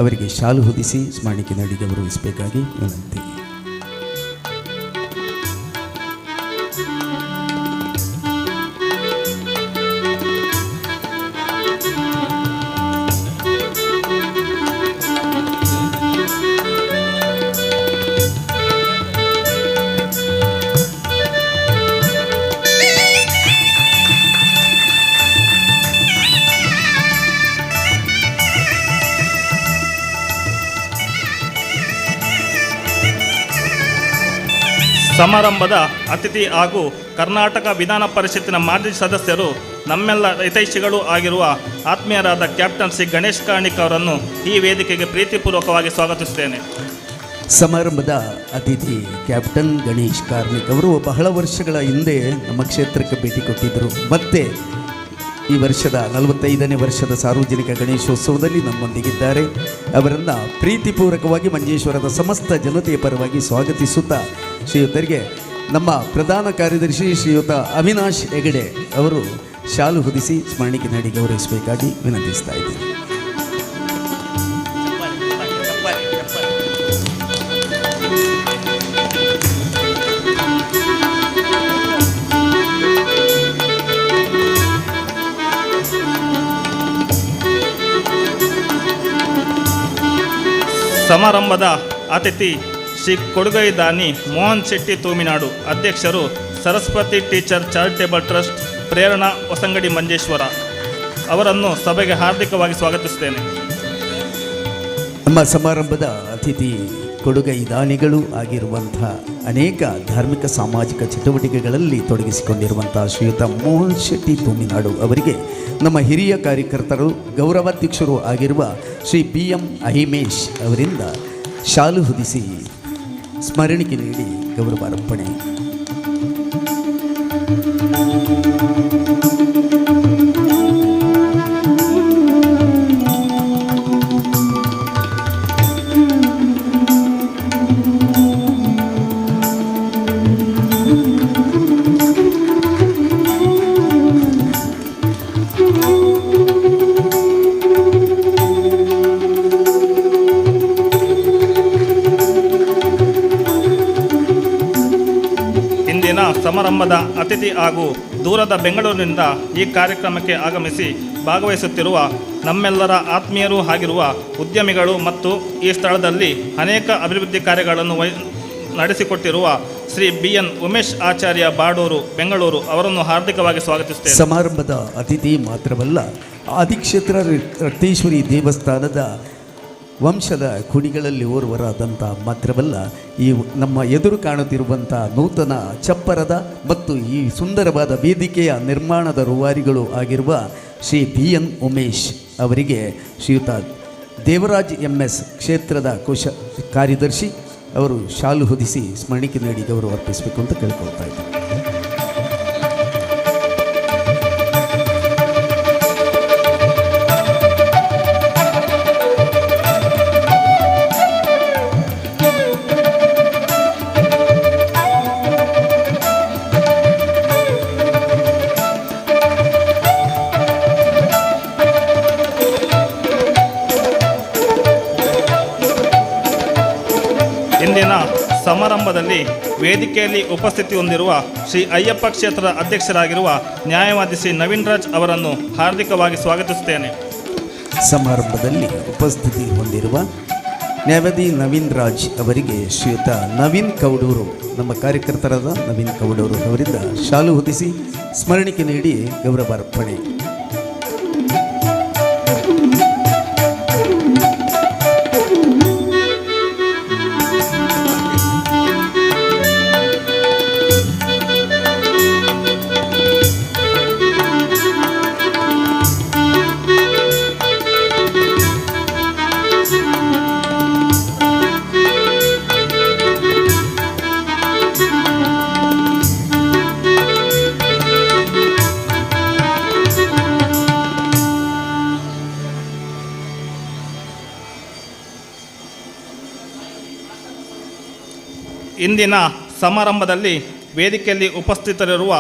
ಅವರಿಗೆ ಶಾಲು ಹೊದಿಸಿ ಸ್ಮರಣಿಕೆ ನೀಡಿ ಗೌರವಿಸಬೇಕಾಗಿ ವಿನಂತಿ. ಸಮಾರಂಭದ ಅತಿಥಿ ಹಾಗೂ ಕರ್ನಾಟಕ ವಿಧಾನ ಪರಿಷತ್ತಿನ ಮಾಜಿ ಸದಸ್ಯರು, ನಮ್ಮೆಲ್ಲ ಹಿತೈಷಿಗಳು ಆಗಿರುವ ಆತ್ಮೀಯರಾದ ಕ್ಯಾಪ್ಟನ್ ಶ್ರೀ ಗಣೇಶ್ ಕಾರ್ಣಿಕ್ ಅವರನ್ನು ಈ ವೇದಿಕೆಗೆ ಪ್ರೀತಿಪೂರ್ವಕವಾಗಿ ಸ್ವಾಗತಿಸುತ್ತೇನೆ. ಸಮಾರಂಭದ ಅತಿಥಿ ಕ್ಯಾಪ್ಟನ್ ಗಣೇಶ್ ಕಾರ್ಣಿಕ್ ಅವರು ಬಹಳ ವರ್ಷಗಳ ಹಿಂದೆ ನಮ್ಮ ಕ್ಷೇತ್ರಕ್ಕೆ ಭೇಟಿ ಕೊಟ್ಟಿದ್ದರು. ಮತ್ತೆ ಈ ವರ್ಷದ 45ನೇ ವರ್ಷದ ಸಾರ್ವಜನಿಕ ಗಣೇಶೋತ್ಸವದಲ್ಲಿ ನಮ್ಮೊಂದಿಗಿದ್ದಾರೆ. ಅವರನ್ನು ಪ್ರೀತಿಪೂರ್ವಕವಾಗಿ ಮಂಜೇಶ್ವರದ ಸಮಸ್ತ ಜನತೆಯ ಪರವಾಗಿ ಸ್ವಾಗತಿಸುತ್ತಾ ಶ್ರೀಯುತರಿಗೆ ನಮ್ಮ ಪ್ರಧಾನ ಕಾರ್ಯದರ್ಶಿ ಶ್ರೀಯುತ ಅವಿನಾಶ್ ಹೆಗಡೆ ಅವರು ಶಾಲು ಹೊದಿಸಿ ಸ್ಮರಣಿಕೆ ನೀಡಿ ಗೌರವಿಸಬೇಕಾಗಿ ವಿನಂತಿಸ್ತಾ ಇದ್ದೀನಿ. ಸಮಾರಂಭದ ಅತಿಥಿ ಶ್ರೀ ಕೊಡುಗೈ ದಾನಿ ಮೋಹನ್ ಶೆಟ್ಟಿ ತೂಮಿನಾಡು, ಅಧ್ಯಕ್ಷರು ಸರಸ್ವತಿ ಟೀಚರ್ ಚಾರಿಟೇಬಲ್ ಟ್ರಸ್ಟ್ ಪ್ರೇರಣಾ ಹೊಸಂಗಡಿ ಮಂಜೇಶ್ವರ ಅವರನ್ನು ಸಭೆಗೆ ಹಾರ್ದಿಕವಾಗಿ ಸ್ವಾಗತಿಸುತ್ತೇನೆ. ನಮ್ಮ ಸಮಾರಂಭದ ಅತಿಥಿ ಕೊಡುಗೈ ದಾನಿಗಳು ಆಗಿರುವಂತಹ ಅನೇಕ ಧಾರ್ಮಿಕ ಸಾಮಾಜಿಕ ಚಟುವಟಿಕೆಗಳಲ್ಲಿ ತೊಡಗಿಸಿಕೊಂಡಿರುವಂಥ ಶ್ರೀಯುತ ಮೋಹನ್ ಶೆಟ್ಟಿ ತೂಮಿನಾಡು ಅವರಿಗೆ ನಮ್ಮ ಹಿರಿಯ ಕಾರ್ಯಕರ್ತರು ಗೌರವಾಧ್ಯಕ್ಷರು ಆಗಿರುವ ಶ್ರೀ BM ಅಹಿಮೇಶ್ ಅವರಿಂದ ಶಾಲು ಹೊದಿಸಿ ಸ್ಮರಣಿಕೆ ನೀಡಿ ಗೌರವಾರ್ಪಣೆ. ಸಮಾರಂಭದ ಅತಿಥಿ ಹಾಗೂ ದೂರದ ಬೆಂಗಳೂರಿನಿಂದ ಈ ಕಾರ್ಯಕ್ರಮಕ್ಕೆ ಆಗಮಿಸಿ ಭಾಗವಹಿಸುತ್ತಿರುವ ನಮ್ಮೆಲ್ಲರ ಆತ್ಮೀಯರು ಆಗಿರುವ ಉದ್ಯಮಿಗಳು ಮತ್ತು ಈ ಸ್ಥಳದಲ್ಲಿ ಅನೇಕ ಅಭಿವೃದ್ಧಿ ಕಾರ್ಯಗಳನ್ನು ನಡೆಸಿಕೊಟ್ಟಿರುವ ಶ್ರೀ BN ಉಮೇಶ್ ಆಚಾರ್ಯ ಬಾಡೂರು ಬೆಂಗಳೂರು ಅವರನ್ನು ಹಾರ್ದಿಕವಾಗಿ ಸ್ವಾಗತಿಸುತ್ತೇವೆ. ಸಮಾರಂಭದ ಅತಿಥಿ ಮಾತ್ರವಲ್ಲ, ಆದಿಕ್ಷೇತ್ರ ರಕ್ತೇಶ್ವರಿ ದೇವಸ್ಥಾನದ ವಂಶದ ಕುಡಿಗಳಲ್ಲಿ ಓರ್ವರಾದಂಥ ಮಾತ್ರವಲ್ಲ, ಈ ನಮ್ಮ ಎದುರು ಕಾಣುತ್ತಿರುವಂಥ ನೂತನ ಚಪ್ಪರದ ಮತ್ತು ಈ ಸುಂದರವಾದ ವೇದಿಕೆಯ ನಿರ್ಮಾಣದ ರೂವಾರಿಗಳು ಆಗಿರುವ ಶ್ರೀ BN ಉಮೇಶ್ ಅವರಿಗೆ ಶ್ರೀಯುತ ದೇವರಾಜ್ MS ಕ್ಷೇತ್ರದ ಕಾರ್ಯದರ್ಶಿ ಅವರು ಶಾಲು ಹೊದಿಸಿ ಸ್ಮರಣಿಕೆ ನೀಡಿ ಗೌರವ ಅರ್ಪಿಸಬೇಕು ಅಂತ ಕೇಳ್ಕೊಳ್ತಾ ಇದ್ದಾರೆ. ಇಂದಿನ ಸಮಾರಂಭದಲ್ಲಿ ವೇದಿಕೆಯಲ್ಲಿ ಉಪಸ್ಥಿತಿ ಹೊಂದಿರುವ ಶ್ರೀ ಅಯ್ಯಪ್ಪ ಕ್ಷೇತ್ರದ ಅಧ್ಯಕ್ಷರಾಗಿರುವ ನ್ಯಾಯವಾದಿ ಶ್ರೀ ನವೀನ್ ರಾಜ್ ಅವರನ್ನು ಹಾರ್ದಿಕವಾಗಿ ಸ್ವಾಗತಿಸುತ್ತೇನೆ. ಸಮಾರಂಭದಲ್ಲಿ ಉಪಸ್ಥಿತಿ ಹೊಂದಿರುವ ನ್ಯಾಯವಾದಿ ನವೀನ್ ರಾಜ್ ಅವರಿಗೆ ಶ್ರೀಯುತ ನವೀನ್ ಕೌಡೂರು, ನಮ್ಮ ಕಾರ್ಯಕರ್ತರಾದ ನವೀನ್ ಕೌಡೂರು ಅವರಿಂದ ಶಾಲು ಹೊದಿಸಿ ಸ್ಮರಣಿಕೆ ನೀಡಿ ಗೌರವಾರ್ಪಣೆ. ಇಂದಿನ ಸಮಾರಂಭದಲ್ಲಿ ವೇದಿಕೆಯಲ್ಲಿ ಉಪಸ್ಥಿತರಿರುವ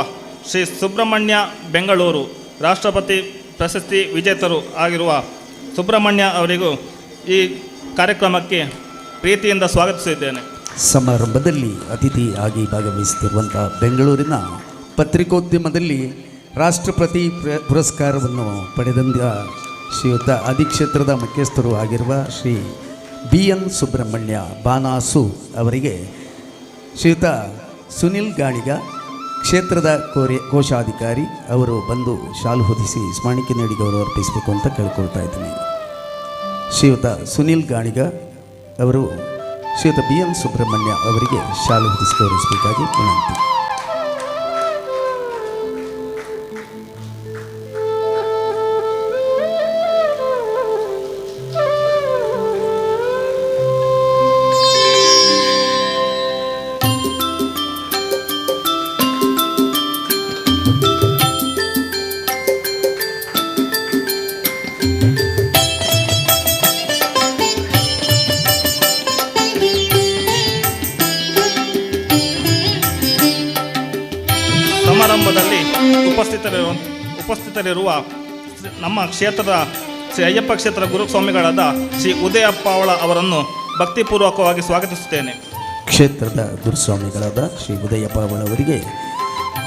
ಶ್ರೀ ಸುಬ್ರಹ್ಮಣ್ಯ ಬೆಂಗಳೂರು ರಾಷ್ಟ್ರಪತಿ ಪ್ರಶಸ್ತಿ ವಿಜೇತರು ಆಗಿರುವ ಸುಬ್ರಹ್ಮಣ್ಯ ಅವರಿಗೂ ಈ ಕಾರ್ಯಕ್ರಮಕ್ಕೆ ಪ್ರೀತಿಯಿಂದ ಸ್ವಾಗತಿಸಿದ್ದೇನೆ. ಸಮಾರಂಭದಲ್ಲಿ ಅತಿಥಿ ಆಗಿ ಭಾಗವಹಿಸುತ್ತಿರುವಂಥ ಬೆಂಗಳೂರಿನ ಪತ್ರಿಕೋದ್ಯಮದಲ್ಲಿ ರಾಷ್ಟ್ರಪತಿ ಪುರಸ್ಕಾರವನ್ನು ಪಡೆದಂಥ ಶ್ರೀಯುತ ಅಧಿಕ್ಷೇತ್ರದ ಮುಖ್ಯಸ್ಥರು ಆಗಿರುವ ಶ್ರೀ BN ಸುಬ್ರಹ್ಮಣ್ಯ ಬಾನಾಸು ಅವರಿಗೆ ಶ್ರೀಯುತ ಸುನಿಲ್ ಗಾಣಿಗ ಕ್ಷೇತ್ರದ ಕೋಶಾಧಿಕಾರಿ ಅವರು ಬಂದು ಶಾಲು ಹೊದಿಸಿ ಸ್ಮರಣಿಕೆ ನೀಡಿ ಗೌರವ ಅರ್ಪಿಸಬೇಕು ಅಂತ ಕೇಳ್ಕೊಳ್ತಾ ಇದ್ದೀನಿ. ಶ್ರೀಯುತ ಸುನಿಲ್ ಗಾಣಿಗ ಅವರು ಶ್ರೀಯುತ BN ಸುಬ್ರಹ್ಮಣ್ಯ ಅವರಿಗೆ ಶಾಲು ಹೊದಿಸಿ ಗೌರವಿಸಬೇಕಾಗಿ ವಿನಂತಿ. ಸಮಾರಂಭದಲ್ಲಿ ಉಪಸ್ಥಿತರಿರುವ ನಮ್ಮ ಕ್ಷೇತ್ರದ ಶ್ರೀ ಅಯ್ಯಪ್ಪ ಕ್ಷೇತ್ರ ಗುರುಸ್ವಾಮಿಗಳಾದ ಶ್ರೀ ಉದಯಪ್ಪಾವಳ ಅವರನ್ನು ಭಕ್ತಿಪೂರ್ವಕವಾಗಿ ಸ್ವಾಗತಿಸುತ್ತೇನೆ. ಕ್ಷೇತ್ರದ ಗುರುಸ್ವಾಮಿಗಳಾದ ಶ್ರೀ ಉದಯಪ್ಪಾವಳ ಅವರಿಗೆ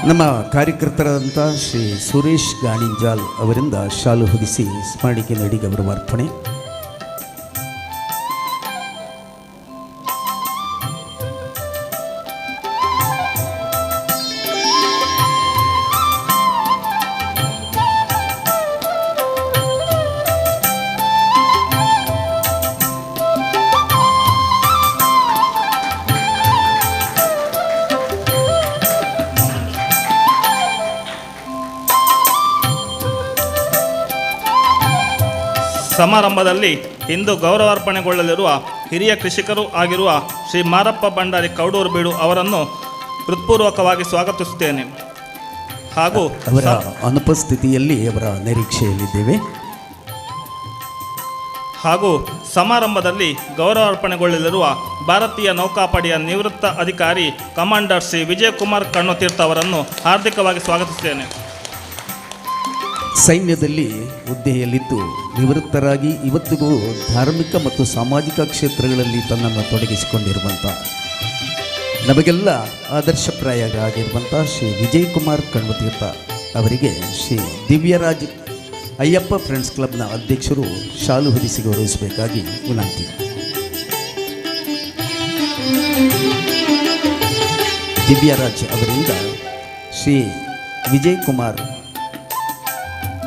ನಮ್ಮ ಕಾರ್ಯಕರ್ತರಾದಂಥ ಶ್ರೀ ಸುರೇಶ್ ಗಾಣಿಂಜಾಲ್ ಅವರಿಂದ ಶಾಲು ಹೊದಿಸಿ ಸ್ಮರಣಿಕೆ ನೀಡಿ ಗೌರವಾರ್ಪಣೆ. ಸಮಾರಂಭದಲ್ಲಿ ಇಂದು ಗೌರವಾರ್ಪಣೆಗೊಳ್ಳಲಿರುವ ಹಿರಿಯ ಕೃಷಿಕರು ಆಗಿರುವ ಶ್ರೀ ಮಾರಪ್ಪ ಭಂಡಾರಿ ಕೌಡೂರು ಬೀಡು ಅವರನ್ನು ಹೃತ್ಪೂರ್ವಕವಾಗಿ ಸ್ವಾಗತಿಸುತ್ತೇನೆ. ಹಾಗೂ ಅವರ ಅನುಪಸ್ಥಿತಿಯಲ್ಲಿ ಅವರ ನಿರೀಕ್ಷೆಯಲ್ಲಿದ್ದೇವೆ. ಹಾಗೂ ಸಮಾರಂಭದಲ್ಲಿ ಗೌರವಾರ್ಪಣೆಗೊಳ್ಳಲಿರುವ ಭಾರತೀಯ ನೌಕಾಪಡೆಯ ನಿವೃತ್ತ ಅಧಿಕಾರಿ ಕಮಾಂಡರ್ ಶ್ರೀ ವಿಜಯಕುಮಾರ್ ಕಣ್ಣುತೀರ್ಥ ಅವರನ್ನು ಹಾರ್ದಿಕವಾಗಿ ಸ್ವಾಗತಿಸುತ್ತೇನೆ. ಸೈನ್ಯದಲ್ಲಿ ಹುದ್ದೆಯಲ್ಲಿದ್ದು ನಿವೃತ್ತರಾಗಿ ಇವತ್ತಿಗೂ ಧಾರ್ಮಿಕ ಮತ್ತು ಸಾಮಾಜಿಕ ಕ್ಷೇತ್ರಗಳಲ್ಲಿ ತನ್ನನ್ನು ತೊಡಗಿಸಿಕೊಂಡಿರುವಂಥ ನಮಗೆಲ್ಲ ಆದರ್ಶಪ್ರಾಯರಾಗಿರುವಂಥ ಶ್ರೀ ವಿಜಯಕುಮಾರ್ ಕಣ್ವತೀರ್ಥ ಅವರಿಗೆ ಶ್ರೀ ದಿವ್ಯರಾಜ್ ಅಯ್ಯಪ್ಪ ಫ್ರೆಂಡ್ಸ್ ಕ್ಲಬ್ನ ಅಧ್ಯಕ್ಷರು ಶಾಲು ಹೊದಿಸಿ ಗೌರವಿಸಬೇಕಾಗಿ ವಿನಂತಿ. ದಿವ್ಯರಾಜ್ ಅವರಿಂದ ಶ್ರೀ ವಿಜಯಕುಮಾರ್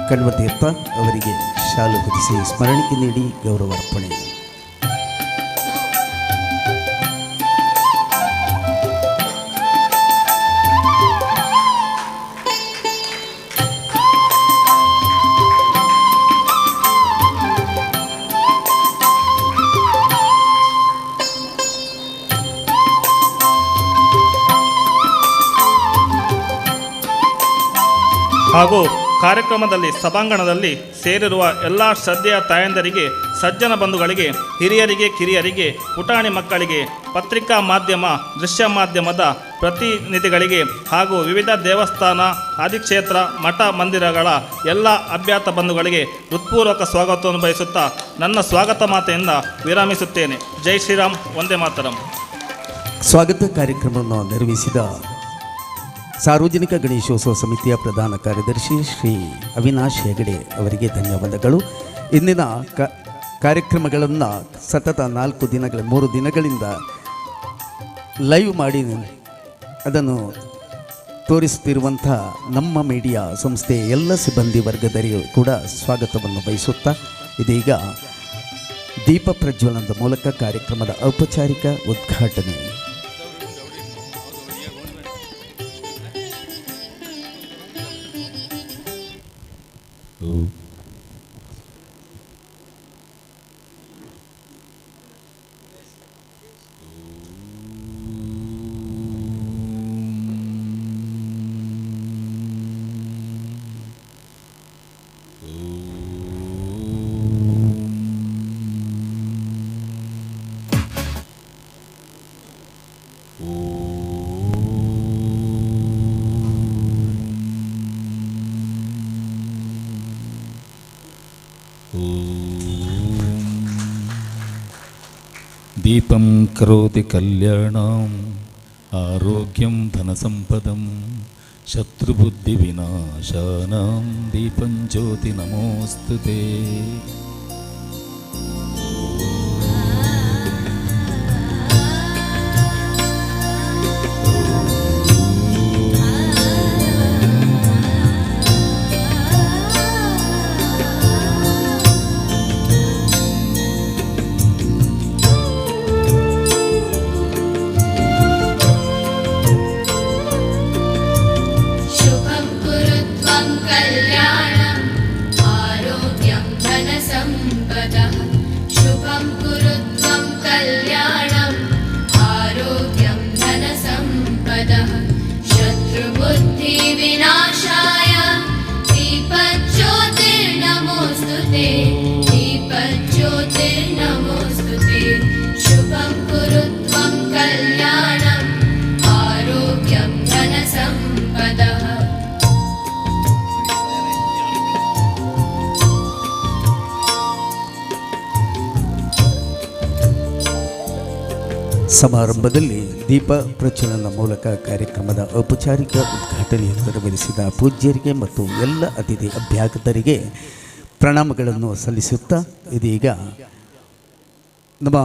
ಕಣ್ವತೀರ್ಥ ಅವರಿಗೆ ಶಾಲು ಹೊದಿಸಿ ಸ್ಮರಣಿಕೆ ನೀಡಿ ಗೌರವಾರ್ಪಣೆ. ಹಾಗೂ ಕಾರ್ಯಕ್ರಮದಲ್ಲಿ ಸಭಾಂಗಣದಲ್ಲಿ ಸೇರಿರುವ ಎಲ್ಲ ಶ್ರದ್ಧೆಯ ತಾಯಂದರಿಗೆ, ಸಜ್ಜನ ಬಂಧುಗಳಿಗೆ, ಹಿರಿಯರಿಗೆ, ಕಿರಿಯರಿಗೆ, ಪುಟಾಣಿ ಮಕ್ಕಳಿಗೆ, ಪತ್ರಿಕಾ ಮಾಧ್ಯಮ, ದೃಶ್ಯ ಮಾಧ್ಯಮದ ಪ್ರತಿನಿಧಿಗಳಿಗೆ ಹಾಗೂ ವಿವಿಧ ದೇವಸ್ಥಾನ, ಆದಿಕ್ಷೇತ್ರ, ಮಠ ಮಂದಿರಗಳ ಎಲ್ಲ ಅಭ್ಯಾತ ಬಂಧುಗಳಿಗೆ ಹೃತ್ಪೂರ್ವಕ ಸ್ವಾಗತವನ್ನು ಬಯಸುತ್ತಾ ನನ್ನ ಸ್ವಾಗತ ಮಾತೆಯಿಂದ ವಿರಾಮಿಸುತ್ತೇನೆ. ಜೈ ಶ್ರೀರಾಮ್, ವಂದೇ ಮಾತರಂ. ಸ್ವಾಗತ ಕಾರ್ಯಕ್ರಮವನ್ನು ನಿರ್ವಹಿಸಿದ ಸಾರ್ವಜನಿಕ ಗಣೇಶೋತ್ಸವ ಸಮಿತಿಯ ಪ್ರಧಾನ ಕಾರ್ಯದರ್ಶಿ ಶ್ರೀ ಅವಿನಾಶ್ ಹೆಗಡೆ ಅವರಿಗೆ ಧನ್ಯವಾದಗಳು. ಇಂದಿನ ಕಾರ್ಯಕ್ರಮಗಳನ್ನು ಸತತ 3 ದಿನಗಳಿಂದ ಲೈವ್ ಮಾಡಿ ಅದನ್ನು ತೋರಿಸುತ್ತಿರುವಂಥ ನಮ್ಮ ಮೀಡಿಯಾ ಸಂಸ್ಥೆಯ ಎಲ್ಲ ಸಿಬ್ಬಂದಿ ವರ್ಗದರಿಗೂ ಕೂಡ ಸ್ವಾಗತವನ್ನು ಬಯಸುತ್ತಾ ಇದೀಗ ದೀಪ ಪ್ರಜ್ವಲನದ ಮೂಲಕ ಕಾರ್ಯಕ್ರಮದ ಔಪಚಾರಿಕ ಉದ್ಘಾಟನೆ. ದೀಪಂ ಕರೋತಿ ಕಲ್ಯಾಣಂ ಆರೋಗ್ಯಂ ಧನಸಂಪದಂ ಶತ್ರುಬುದ್ಧಿವಿನಾಶಾನಾಂ ದೀಪಂ ಜ್ಯೋತಿ ನಮೋಸ್ತುತೇ. शुभं कुरु त्वं कल्याणम् आरोग्यं धनसम्पदः शुभं कुरु त्वं कल्याणम् आरोग्यं धनसम्पदः शत्रुबुद्धिविनाशाय दीपज्योतिर्नमोऽस्तुते दीपज्योतिर्नमोऽस्तुते शुभं कुरु त्वं कल्याणम् आरोग्यं धनसम्पदः. ಸಮಾರಂಭದಲ್ಲಿ ದೀಪ ಪ್ರಜ್ವಲನ ಮೂಲಕ ಕಾರ್ಯಕ್ರಮದ ಔಪಚಾರಿಕ ಉದ್ಘಾಟನೆಯನ್ನು ನೆರವೇರಿಸಿದ ಪೂಜ್ಯರಿಗೆ ಮತ್ತು ಎಲ್ಲ ಅತಿಥಿ ಅಭ್ಯಾಗತರಿಗೆ ಪ್ರಣಾಮಗಳನ್ನು ಸಲ್ಲಿಸುತ್ತಾ ಇದೀಗ ನಮ್ಮ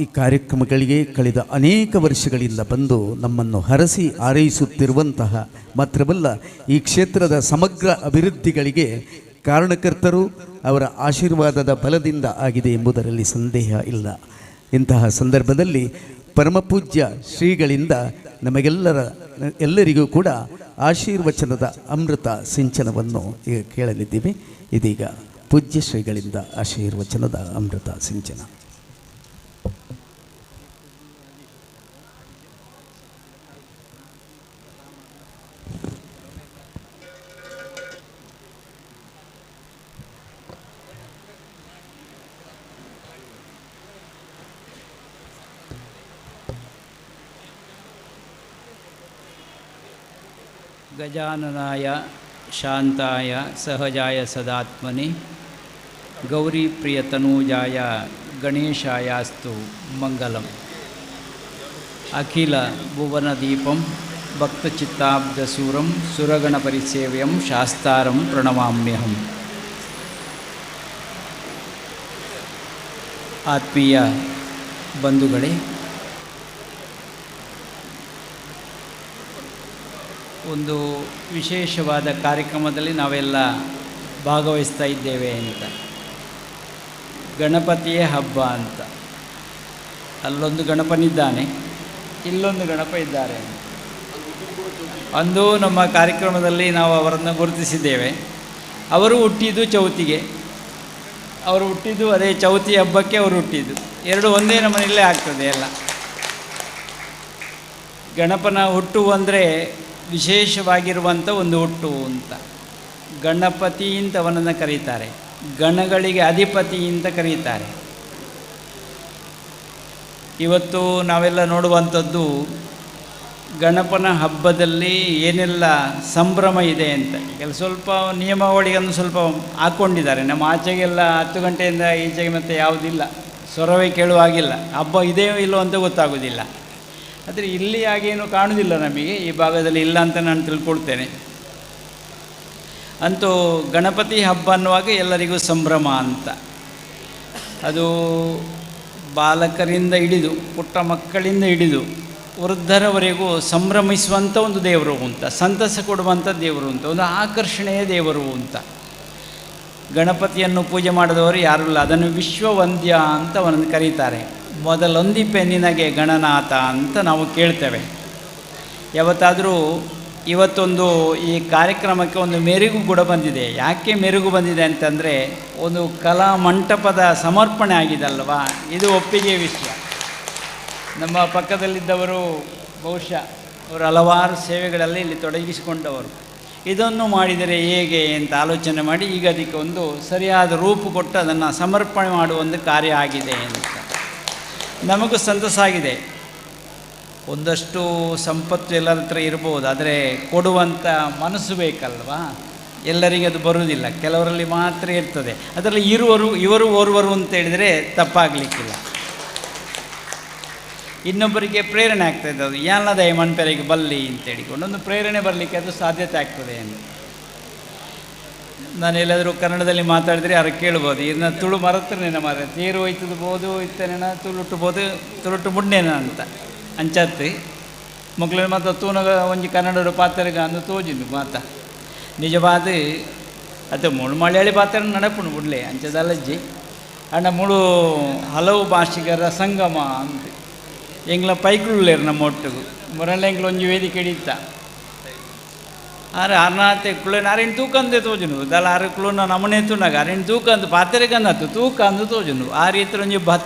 ಈ ಕಾರ್ಯಕ್ರಮಗಳಿಗೆ ಕಳೆದ ಅನೇಕ ವರ್ಷಗಳಿಂದ ಬಂದು ನಮ್ಮನ್ನು ಹರಸಿ ಆರೈಸುತ್ತಿರುವಂತಹ ಮಾತ್ರವಲ್ಲ ಈ ಕ್ಷೇತ್ರದ ಸಮಗ್ರ ಅಭಿವೃದ್ಧಿಗಳಿಗೆ ಕಾರಣಕರ್ತರು ಅವರ ಆಶೀರ್ವಾದದ ಬಲದಿಂದ ಆಗಿದೆ ಎಂಬುದರಲ್ಲಿ ಸಂದೇಹ ಇಲ್ಲ. ಇಂತಹ ಸಂದರ್ಭದಲ್ಲಿ ಪರಮಪೂಜ್ಯ ಶ್ರೀಗಳಿಂದ ಎಲ್ಲರಿಗೂ ಕೂಡ ಆಶೀರ್ವಚನದ ಅಮೃತ ಸಿಂಚನವನ್ನು ಈಗ ಕೇಳಲಿದ್ದೀವಿ. ಇದೀಗ ಪೂಜ್ಯ ಶ್ರೀಗಳಿಂದ ಆಶೀರ್ವಚನದ ಅಮೃತ ಸಿಂಚನ. ಗಜಾನನಾಯ ಶಾಂತಾಯ ಸಹಜಾಯ ಸದಾತ್ಮನೆ ಗೌರಿಪ್ರಿಯತನೂಜಾಯ ಗಣೇಶಾಯಾಸ್ತು ಮಂಗಲಂ. ಅಖಿಲ ಭುವನದೀಪಂ ಭಕ್ತಚಿತ್ತಾಬ್ಧಸೂರಂ ಸುರಗಣಪರಿಸೇವ್ಯಂ ಶಾಸ್ತಾರಂ ಪ್ರಣಮಾಮ್ಯಹಂ. ಆತ್ಮೀಯ ಬಂಧುಗಳೇ, ಒಂದು ವಿಶೇಷವಾದ ಕಾರ್ಯಕ್ರಮದಲ್ಲಿ ನಾವೆಲ್ಲ ಭಾಗವಹಿಸ್ತಾ ಇದ್ದೇವೆ ಅಂತ. ಗಣಪತಿಯ ಹಬ್ಬ ಅಂತ. ಅಲ್ಲೊಂದು ಗಣಪನಿದ್ದಾನೆ, ಇಲ್ಲೊಂದು ಗಣಪ ಇದ್ದಾರೆ. ಅಂದು ನಮ್ಮ ಕಾರ್ಯಕ್ರಮದಲ್ಲಿ ನಾವು ಅವರನ್ನು ಗುರುತಿಸಿದ್ದೇವೆ. ಅವರು ಹುಟ್ಟಿದ್ದು ಚೌತಿಗೆ, ಅವರು ಹುಟ್ಟಿದ್ದು ಅದೇ ಚೌತಿ ಹಬ್ಬಕ್ಕೆ ಅವರು ಹುಟ್ಟಿದ್ದು. ಎರಡು ಒಂದೇ ನಮ್ಮನೆಯಲ್ಲೇ ಆಗ್ತದೆ ಎಲ್ಲ. ಗಣಪನ ಹುಟ್ಟು ಅಂದರೆ ವಿಶೇಷವಾಗಿರುವಂಥ ಒಂದು ಹುಟ್ಟು ಅಂತ. ಗಣಪತಿ ಅಂತ ಅವನನ್ನು ಕರೀತಾರೆ, ಗಣಗಳಿಗೆ ಅಧಿಪತಿ ಅಂತ ಕರೀತಾರೆ. ಇವತ್ತು ನಾವೆಲ್ಲ ನೋಡುವಂಥದ್ದು ಗಣಪನ ಹಬ್ಬದಲ್ಲಿ ಏನೆಲ್ಲ ಸಂಭ್ರಮ ಇದೆ ಅಂತ. ಈಗ ಸ್ವಲ್ಪ ನಿಯಮಾವಳಿಯನ್ನು ಸ್ವಲ್ಪ ಹಾಕ್ಕೊಂಡಿದ್ದಾರೆ. ನಮ್ಮ ಆಚೆಗೆಲ್ಲ 10 ಗಂಟೆಯಿಂದ ಈಚೆಗೆ ಮತ್ತೆ ಯಾವುದಿಲ್ಲ, ಸ್ವರವೇ ಕೇಳುವಾಗಿಲ್ಲ, ಹಬ್ಬ ಇದೆಯೋ ಇಲ್ಲೋ ಅಂತ ಗೊತ್ತಾಗೋದಿಲ್ಲ. ಆದರೆ ಇಲ್ಲಿ ಹಾಗೇನು ಕಾಣುವುದಿಲ್ಲ ನಮಗೆ, ಈ ಭಾಗದಲ್ಲಿ ಇಲ್ಲ ಅಂತ ನಾನು ತಿಳ್ಕೊಳ್ತೇನೆ. ಅಂತೂ ಗಣಪತಿ ಹಬ್ಬ ಅನ್ನುವಾಗ ಎಲ್ಲರಿಗೂ ಸಂಭ್ರಮ ಅಂತ. ಅದು ಬಾಲಕರಿಂದ ಹಿಡಿದು ಪುಟ್ಟ ಮಕ್ಕಳಿಂದ ಹಿಡಿದು ವೃದ್ಧರವರೆಗೂ ಸಂಭ್ರಮಿಸುವಂಥ ಒಂದು ದೇವರು ಅಂತ, ಸಂತಸ ಕೊಡುವಂಥ ದೇವರು ಅಂತ, ಒಂದು ಆಕರ್ಷಣೆಯ ದೇವರು ಅಂತ. ಗಣಪತಿಯನ್ನು ಪೂಜೆ ಮಾಡಿದವರು ಯಾರೂ ಇಲ್ಲ. ಅದನ್ನು ವಿಶ್ವವಂದ್ಯ ಅಂತ ಅವನನ್ನು ಕರೀತಾರೆ. ಮೊದಲೊಂದಿಪೆ ನಿನಗೆ ಗಣನಾಥ ಅಂತ ನಾವು ಕೇಳ್ತೇವೆ. ಯಾವತ್ತಾದರೂ ಇವತ್ತೊಂದು ಈ ಕಾರ್ಯಕ್ರಮಕ್ಕೆ ಒಂದು ಮೆರುಗು ಕೂಡ ಬಂದಿದೆ. ಯಾಕೆ ಮೆರುಗು ಬಂದಿದೆ ಅಂತಂದರೆ, ಒಂದು ಕಲಾ ಮಂಟಪದ ಸಮರ್ಪಣೆ ಆಗಿದಲ್ವಾ, ಇದು ಒಪ್ಪಿಗೆ ವಿಷಯ. ನಮ್ಮ ಪಕ್ಕದಲ್ಲಿದ್ದವರು ಬಹುಶಃ ಅವರು ಹಲವಾರು ಸೇವೆಗಳಲ್ಲಿ ಇಲ್ಲಿ ತೊಡಗಿಸಿಕೊಂಡವರು. ಇದನ್ನು ಮಾಡಿದರೆ ಹೇಗೆ ಅಂತ ಆಲೋಚನೆ ಮಾಡಿ ಈಗ ಅದಕ್ಕೆ ಒಂದು ಸರಿಯಾದ ರೂಪು ಕೊಟ್ಟು ಅದನ್ನು ಸಮರ್ಪಣೆ ಮಾಡುವ ಒಂದು ಕಾರ್ಯ ಆಗಿದೆ ಅಂತ ನಮಗೂ ಸಂತಸ ಆಗಿದೆ. ಒಂದಷ್ಟು ಸಂಪತ್ತು ಎಲ್ಲರ ಹತ್ರ ಇರ್ಬೋದು, ಆದರೆ ಕೊಡುವಂಥ ಮನಸ್ಸು ಬೇಕಲ್ವಾ. ಎಲ್ಲರಿಗೆ ಅದು ಬರುವುದಿಲ್ಲ, ಕೆಲವರಲ್ಲಿ ಮಾತ್ರ ಇರ್ತದೆ. ಅದರಲ್ಲಿ ಇವರು ಓರ್ವರು ಅಂತ ಹೇಳಿದರೆ ತಪ್ಪಾಗಲಿಕ್ಕಿಲ್ಲ. ಇನ್ನೊಬ್ಬರಿಗೆ ಪ್ರೇರಣೆ ಆಗ್ತದೆ. ಅದು ಯಾನದ ಮನ್ಪೆರೆಗೆ ಬಲ್ಲಿ ಅಂತ ಹೇಳಿಕೊಂಡು ಒಂದು ಪ್ರೇರಣೆ ಬರಲಿಕ್ಕೆ ಅದು ಸಾಧ್ಯತೆ ಆಗ್ತದೆ ಅಂತ. ನಾನು ಎಲ್ಲಾದರೂ ಕನ್ನಡದಲ್ಲಿ ಮಾತಾಡಿದರೆ ಯಾರು ಕೇಳ್ಬೋದು, ಇದನ್ನ ತುಳು ಮರತ್ರನೇನ ಮಾರ ತೇರು ಹೋಯ್ತದು ಬೋದು ಇತ್ತನೇನ ತುಳುಟ್ಟು ಮುಡ್ನೇನ ಅಂತ ಅಂಚತ್ತು ಮಕ್ಕಳು ಮತ್ತು ತೂನಗ ಒಂಜಿ ಕನ್ನಡ ಪಾತ್ರಗ ಅಂದು ತೋಜಿಂದು ಮಾತ ನಿಜವಾದ ಅದು ಮುಳು ಮಲಯಾಳಿ ಪಾತ್ರ ನಡಪುಣು ಬಿಡ್ಲೆ ಅಂಚದಲ್ಲಜ್ಜಿ ಅಣ್ಣ ಮುಳು ಹಲವು ಭಾಷಿಗರ ಸಂಗಮ ಅಂತ ಎಂಗ್ಲ ಪೈಕ್ಳುಳ್ಳೇರು ನಮ್ಮ ಒಟ್ಟಿಗೂ ಮೊರಲ್ಲ ಎಂಗ್ಲ ಒಂಜಿ ವೇದಿಕೆ ಹಿಡಿತ ಆರೆ ಅರ್ನಾತೆ ಕುಳ್ಳೇನು ಅರೆಂಡು ತೂಕ ಅಂದೆ ತೋಜುನು ದಲ ಆರು ಕುಳ್ಳನ ನಮನೆ ತುನಾಗ ಅರೆಂಡು ತೂಕ ಅಂದು ಪಾತ್ರೆಗನ್ನತ್ತು ತೂಕ ಅಂದು ತೋಜುನು ಆ ರೀತಿ ಒಂಜಿ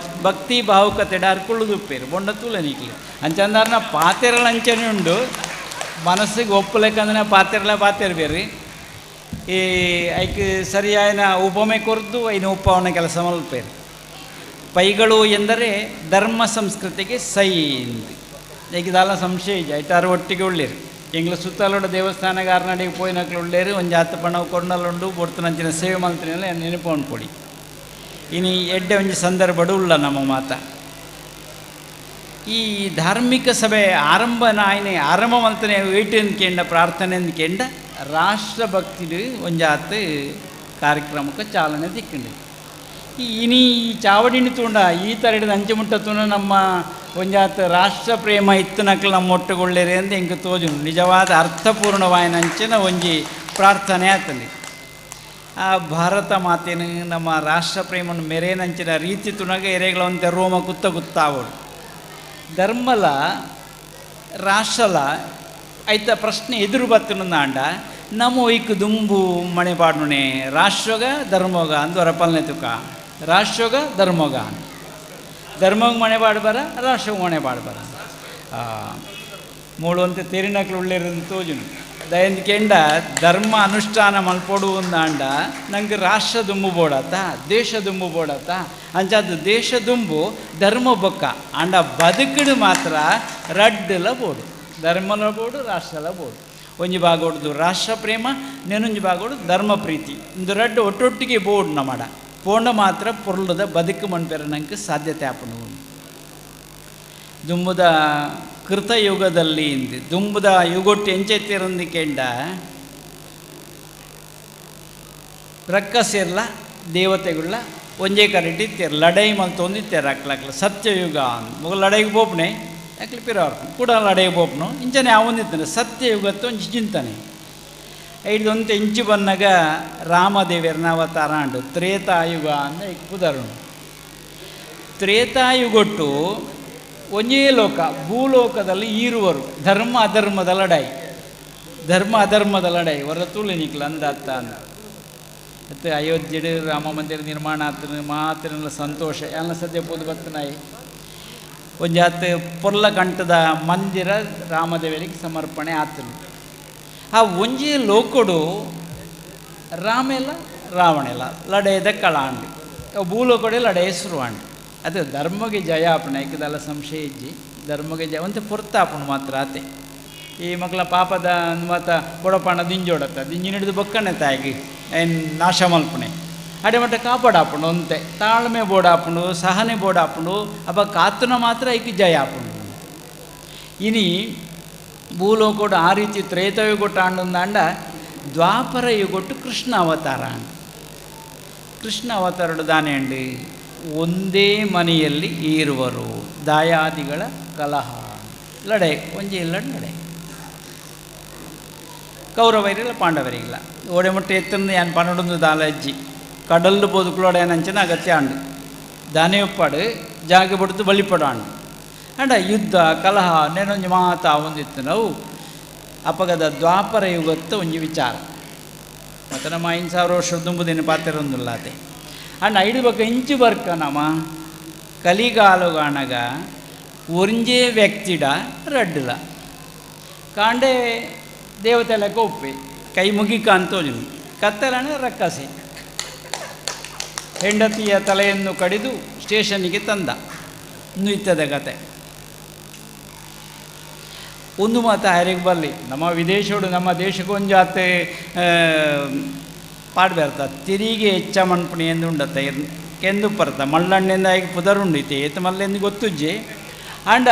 ಭಕ್ತಿ ಭಾವುಕತೆ ಆರು ಕುಳ್ಳುದು ಉಪ್ಪೇರು ಬೊಂಡ ತೂಲ ನಿಕ್ಲಿ ಅಂಚಂದಾರನ ಪಾತೆರಲ ಅಂಚನೆ ಉಂಡು ಮನಸ್ಸಿಗೆ ಒಪ್ಪಲೆಕ್ಕಂದ್ರೆ ಪಾತೆರ ಬೇರೆ ಈ ಐಕ್ ಸರಿಯಾದ ಉಪಮೆ ಕೊರ್ದು ಐನು ಉಪವನ ಕೆಲಸ ಮಲ್ಪೇರು. ಪೈಗಳು ಎಂದರೆ ಧರ್ಮ ಸಂಸ್ಕೃತಿಗೆ ಸೈ ಎಂದು ಈಗಿದೆಲ್ಲ ಸಂಶಯ ಇದೆ ಐಟಾರು ಒಟ್ಟಿಗೆ ಉಳ್ಳೇರು ಎಂಗ್ಲ ಸುತ್ತಲೋಡ ದೇವಸ್ಥಾನಗಾರ ನಡಿಗೆ ಪೋಯಿನಕ್ಲು ಉಳ್ಳೇರು ಒಂದು ಜಾತ ಪಣವು ಕೊರ್ನಲ್ಲುಂಡು ಬೊಡ್ತನಂಚಿನ ಸೇವೆ ಮಲ್ತಿನೆಲ್ಲ ನೆನಪು ಅನ್ಕೊಡಿ. ಇನ್ನು ಎಡ್ಡೆ ಒಂಜಿ ಸಂದರ್ಭಡು ಉಳ್ಳ ನಮ್ಮ ಮಾತ ಈ ಧಾರ್ಮಿಕ ಸಭೆ ಆರಂಭ ಮಲ್ತನೆ ಏಟೆಂದ್ಕೆಂಡ ಪ್ರಾರ್ಥನೆ ಅಂದ್ಕೆಂಡ ರಾಷ್ಟ್ರಭಕ್ತಿಡು ಒಂಜಾತ್ ಕಾರ್ಯಕ್ರಮಕ್ಕೆ ಚಾಲನೆ ದಿಕ್ಕಂಡು ಈ ಚಾವಡಿನಿ ತೂಂಡ ಈ ಥರ ಹಿಡಿದು ಅಂಚೆ ಮುಟ್ಟ ತೂಂಡ ನಮ್ಮ ಒಂಜಾತ್ ರಾಷ್ಟ್ರ ಪ್ರೇಮ ಇತ್ತನಕ್ಲು ನಮ್ಮ ಒಟ್ಟುಗೊಳ್ಳೇರಿ ಅಂತ ಹೆಂಗೆ ತೋಜು ನಿಜವಾದ ಅರ್ಥಪೂರ್ಣವಾಯಿನ ಅಂಚಿನ ಒಂಜಿ ಪ್ರಾರ್ಥನೆ ಆತಲ್ಲಿ ಆ ಭಾರತ ಮಾತೇನು ನಮ್ಮ ರಾಷ್ಟ್ರ ಪ್ರೇಮನ್ನು ಮೆರೇನಂಚಿನ ರೀತಿ ತುನಗ ಎರೆಗಳ ಒಂತೆ ರೋಮ ಗುತ್ತಾವೋಡು ಧರ್ಮಲ ರಾಷ್ಟ್ರಲ ಐತ ಪ್ರಶ್ನೆ ಎದುರು ಬತ್ತನಂದಾಂಡ ನಮ್ಮ ಒಯ್ಕು ದುಂಬು ಮಣೆ ಪಾಡುನೆ ರಾಷ್ಟ್ರಗ ಧರ್ಮೋಗ ಅಂದು ಹೊರಪಲ್ನೆ ತುಕ ರಾಷ್ಟ್ರಗ ಧರ್ಮೋಗ ಧರ್ಮೋಗ ಮಣೆ ಪಾಡ್ಬಾರ ರಾಷ್ಟ್ರಗ ಮಣೆ ಪಾಡ್ಬಾರ ಮೂಳು ಅಂತ ತೆರಿನಕ್ಲು ಉಳ್ಳೇರನ್ನು ತೋಜುನು ದಯಂದ್ಕೆಂಡ ಧರ್ಮ ಅನುಷ್ಠಾನ ಮಲ್ಪೊಡು ಅಂದಾಂಡ ನಂಗೆ ರಾಷ್ಟ್ರ ದುಂಬು ಬೋಡತ್ತ ದೇಶ ದುಂಬು ಬೋಡತ್ತ ಅಂಚಾದ ದೇಶ ದುಂಬು ಧರ್ಮ ಬೊಕ್ಕ ಅಂಡ ಬದುಕಡು ಮಾತ್ರ ರಡ್ಡಲ ಬೋಡು ಧರ್ಮಲ ಬೋಡು ರಾಷ್ಟ್ರಲ ಬೋಡು ಒಂಜಿ ಭಾಗೋಡ್ದು ರಾಷ್ಟ್ರ ಪ್ರೇಮ ನೆನೊಂಜಿ ಭಾಗೋಡು ಧರ್ಮ ಪ್ರೀತಿ ಇಂದು ರಡ್ಡು ಒಟ್ಟೊಟ್ಟಿಗೆ ಬೋಡು ನಮ್ಮಡ ಪೋಂಡ ಮಾತ್ರ ಪೊರ್ಲದ ಬದುಕು ಮಣ್ಪೆರ ನಂಗೆ ಸಾಧ್ಯತೆ ಆಪಣು ದುಂಬುದ ಕೃತಯುಗದಲ್ಲಿ ಇಂದು ದುಂಬುದ ಯುಗೊಟ್ಟು ಎಂಚೆತ್ತಿರಂದಿಕೆಂಡ ರಕ್ಕಸೆಲ್ಲ ದೇವತೆಗಳ ಒಂಜೇ ಕರೆಟಿತ್ತೇರು ಲಡೈ ಮಲ್ತೊಂದಿತ್ತೇರು ಅಕ್ಲಕ್ಲ ಸತ್ಯಯುಗ ಮುಗ ಲಡೈಗೆ ಬೋಪ್ನೆ ಯಾಕೆ ಪಿರವರ್ಪು ಕೂಡ ಲಡೈಗೆ ಬೋಪ್ನು ಇಂಚನೆ ಅವನಿದ್ದಾನೆ ಸತ್ಯಯುಗತ್ತು ಒಂಜಿ ಚಿಂತನೆ ಐದೊಂದು ಇಂಚು ಬನ್ನಾಗ ರಾಮದೇವಿಯರ್ನ ಅವತಾರ ಅಂಡು ತ್ರೇತಾಯುಗ ಅಂದ ಉದಾಹರಣೆ ತ್ರೇತಾಯುಗೊಟ್ಟು ಒಂಜೇ ಲೋಕ ಭೂಲೋಕದಲ್ಲಿ ಈರುವರು ಧರ್ಮ ಅಧರ್ಮದ ಲಡಾಯಿ ಹೊರತುಳಿ ನಿಕ್ಲ ಅಂದತ್ತ ಅಂದ ಮತ್ತು ಅಯೋಧ್ಯೆ ರಾಮ ಮಂದಿರ ನಿರ್ಮಾಣ ಆತನ ಮಾತಿನ ಸಂತೋಷ ಎಲ್ಲ ಸದ್ಯ ಪೋದು ಬರ್ತನಾಯಿ ಒಂಜಾತ್ ಪೊರ್ಲ ಕಂಠದ ಮಂದಿರ ರಾಮದೇವರಿಗೆ ಸಮರ್ಪಣೆ ಆತನು ಆ ಒಂಜೇ ಲೋಕಡು ರಾಮೆಲ್ಲ ರಾವಣೆಲ್ಲ ಲಡೆಯದ ಕಳಾಂಡು ಭೂಲೋಕಡೆ ಲಡೆಯ ಶುರುವಾಂಡು ಅದು ಧರ್ಮಗೆ ಜಯ ಆಪಣ ಏಕದಲ್ಲ ಸಂಶಯ ಇಜ್ಜಿ ಧರ್ಮಗೆ ಜಯ ಒಂತೆ ಪೊರ್ತಾಪಣ ಮಾತ್ರ ಆತೆ ಈ ಮಕ್ಕಳ ಪಾಪದ ಮಾತ ಬೊಡಪಾಣ ದಿಂಜೋಡತ್ತ ದಿಂಜಿನ ಹಿಡಿದು ಬೊಕ್ಕಣೆ ತಾಯಿಗೆ ಏನು ನಾಶ ಮಲ್ಪಣೆ ಅಡೆ ಮಟ್ಟ ಕಾಪಾಡಾಪುಂಡು ಒಂತೆ ತಾಳ್ಮೆ ಬೋಡಾಪುಂಡು ಸಹನೆ ಬೋಡಾಪುಂಡು ಅಪ್ಪ ಕಾತುನ ಮಾತ್ರ ಐಕಿ ಜಯ ಆಪುಂಡು ಇನಿ ಭೂಲೋಕೋಡು ಆ ರೀತಿ ತ್ರೇತಯುಗೊಟ್ಟು ಆಂಡುಂದಾಂಡ ದ್ವಾಪರ ಯುಗೊಟ್ಟು ಕೃಷ್ಣ ಅವತಾರ ಅಂಡು ಕೃಷ್ಣ ಅವತಾರಡು ದಾನೆ ಅಂಡು ಒಂದೇ ಮನೆಯಲ್ಲಿ ಈರುವರು ದಾಯಾದಿಗಳ ಕಲಹ ಲಡೆ ಒಂಜೆ ಇಲ್ಲ ಲಡೆ ಕೌರವರಿಲ್ಲ ಪಾಂಡವರಿಗಿಲ್ಲ ಓಡೆ ಮುಟ್ಟೆ ಎತ್ತಂದು ಯಾನ್ ಪನ್ನಡೊಂದು ದಾಲಜ್ಜಿ ಕಡಲ್ಲು ಬದುಕುಳೋಡೆ ನಂಚಿನ ಅಗತ್ಯ ಅಂಡು ದಾನೆ ಒಪ್ಪಾಡು ಜಾಗ ಬಿಡ್ತು ಬಲಿಪಡ ಅಂಡು ಅಂಡ ಯುದ್ಧ ಕಲಹ ನೆನೊಂಜಿ ಮಾತಾ ಒಂದಿತ್ತು ನಾವು ಅಪಗದ ದ್ವಾಪರ ಯುಗತ್ತು ಒಂಜಿ ವಿಚಾರ ಮತ್ತು ನಮ್ಮ 5,000 ವರ್ಷ ದುಂಬುದಿನ ಪಾತ್ರೊಂದುಲ್ಲ ಅದೇ ಅಂಡ ಐದು ಬಗ್ಗೆ ಇಂಚು ಬರ್ಕ ನಮ್ಮ ಕಲಿಗಾಲುಗಾಣಗ ಒಂಜೇ ವ್ಯಕ್ತಿಡ ರಡ್ಡುಲ ಕಾಂಡೆ ದೇವತೆಲಕ್ಕೆ ಒಪ್ಪಿ ಕೈ ಮುಗಿಕ ಅಂತೋಜು ಕತ್ತಲಣ ರಕ್ಕಸೆ ಹೆಂಡತಿಯ ತಲೆಯನ್ನು ಕಡಿದು ಸ್ಟೇಷನ್ನಿಗೆ ತಂದ ನುಯ್ತದ ಕತೆ ಒಂದು ಮಾತು ಹಾರಿಗೆ ಬರಲಿ, ನಮ್ಮ ವಿದೇಶೋಡು ನಮ್ಮ ದೇಶಕ್ಕೆ ಒಂದು ಜಾತೆ ಪಾಡ್ಬೇರ್ತ ತಿರಿಗೆ ಹೆಚ್ಚ ಮಣ್ಪಣಿ ಎಂದು ಉಂಡತ್ತ ಕೆಂದು ಪರ್ತ ಮಳ್ಳಣ್ಣಿಂದ ಈಗ ಪುದರುಂಡಿತೆ ಏತ ಮಲ್ಲೆಂದು ಗೊತ್ತುಜ್ಜಿ ಅಂಡ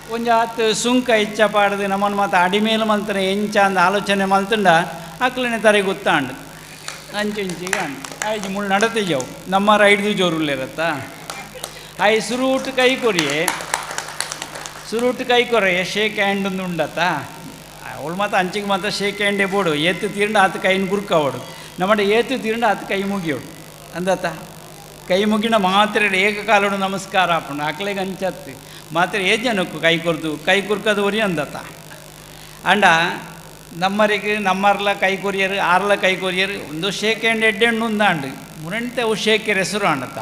ಒಂದು ಜಾತು ಸುಂಕ ಹೆಚ್ಚ ಪಾಡ್ದು ನಮ್ಮನ್ನು ಮಾತು ಅಡಿಮೇಲೆ ಮಲ್ತಾನೆ ಎಂಚ ಅಂದ ಆಲೋಚನೆ ಮಲ್ತಂಡ ಅಕ್ಲನೆ ತರೆ ಗೊತ್ತಾಂಡು ಅಂಚಿಂಚಿಗೆ ಅಂಡು ಆಯ್ತು ಮುಳ್ಳು ನಡತಿಜವು ನಮ್ಮ ರೈಡ್ದು ಜೋರುಲ್ಲಿರತ್ತ ಆಯ್ ಸುರುಟು ಕೈ ಕೊರಿಯೇ ಸುರುಟು ಕೈ ಕೊರೆಯೇ ಶೇಕ್ ಹ್ಯಾಂಡ್ ಒಂದು ಉಂಡತ್ತ ಅವಳು ಮಾತ್ರ ಅಂಚಿಗೆ ಮಾತ್ರ ಶೇಕ್ ಹ್ಯಾಂಡೇ ಬೋಡು ಏತು ತೀರ್ಂಡು ಆತ ಕೈನ ಗುರುಕವಡು ನಮ್ಮಡೆ ಏತು ತೀರ್ಂಡು ಆತ ಕೈ ಮುಗಿಯೋಡು ಅಂದತ್ತ ಕೈ ಮುಗಿನ ಮಾತ್ರ ಏಕಕಾಲೋಡು ನಮಸ್ಕಾರ ಹಾಕೊಂಡು ಆಕಲೆಗೆ ಅಂಚತ್ತು ಮಾತ್ರ ಜನಕ್ಕೂ ಕೈ ಕುರ್ಕದು ಒರಿ ಅಂದತ್ತ ಅಂಡ ನಮ್ಮರಿಗೆ ನಮ್ಮರ್ಲ ಕೈ ಕೊರಿಯರು ಆರ್ಲ ಕೈ ಕೊರಿಯರು ಒಂದು ಶೇಕ್ ಹ್ಯಾಂಡ್ ಎಡ್ಡೆಣ್ಣು ಉಂದಾಂಡು ಮುರಂತೆ ಅವು ಶೇಕ್ಯರ ಹೆಸರು ಅಂಡತ್ತ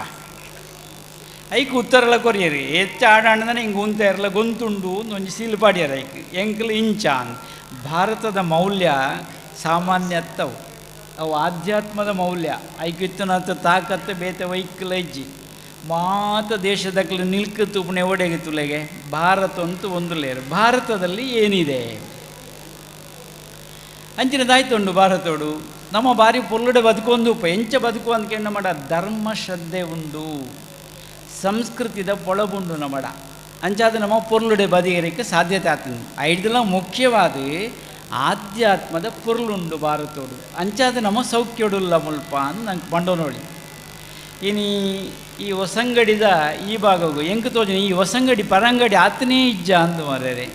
ಐಕ್ ಉತ್ತರಲ ಕೊರಿಯರು ಹೆಚ್ಚು ಆಡಾಂಡನೆ ಹಿಂಗೆ ಉಂತ ಇರಲ ಗೊಂತುಂಡು ಒಂಜಿ ಸೀಲು ಪಾಡ್ಯಾರ ಐಕ್ ಎಂಕ್ಲು ಇಂಚಾನ್ ಭಾರತದ ಮೌಲ್ಯ ಸಾಮಾನ್ಯತ್ತವು ಅವು ಆಧ್ಯಾತ್ಮದ ಮೌಲ್ಯ ಐಕಿತ್ತುನತ್ತ ತಾಕತ್ತು ಬೇತೆ ವೈಕ್ಕಲ ಇಜ್ಜಿ ಮಾತ ದೇಶದಕ್ಕಲು ನಿಲ್ಕು ತುಪಣೆ ಒಡೆಗೆ ತುಲೆಗೆ ಭಾರತ ಅಂತೂ ಒಂದು ಲೇರು ಭಾರತದಲ್ಲಿ ಏನಿದೆ ಅಂಚಿನದಾಯ್ತುಂಡು ಭಾರತೋಡು ನಮ್ಮ ಬಾರಿ ಪೊಲ್ಲುಡೆ ಬದುಕೊಂದು ಎಂಚ ಬದುಕು ಅಂದ್ಕೊಂಡು ನಮ್ಮಡ ಧರ್ಮ ಶ್ರದ್ಧೆ ಉಂಡು ಸಂಸ್ಕೃತಿದ ಪೊಳಬುಂಡು ನಮ್ಮಡ ಅಂಚಾದ ನಮ್ಮ ಪೊರ್ಲುಡೆ ಬದಿಗರಿಕೆ ಸಾಧ್ಯತೆ ಆಗ್ತದೆ ಐದೆಲ್ಲ ಮುಖ್ಯವಾದ ಆಧ್ಯಾತ್ಮದ ಪೊರ್ಲುಂಡು ಭಾರತೋಡು ಅಂಚಾದ ನಮ್ಮ ಸೌಖ್ಯೋಡುಲ್ಲ ಮುಲ್ಪ ಅಂತ ನಂಗೆ ಬಂಡೋ ನೋಡಿ ಇನ್ನು ಈ ಹೊಸಂಗಡಿದ ಈ ಭಾಗವು ಎಂಕ ತೋಜನ ಈ ಹೊಸಂಗಡಿ ಪರಂಗಡಿ ಆತನೇ ಇಜ್ಜ ಅಂದು ಮರ್ಯಾರೆ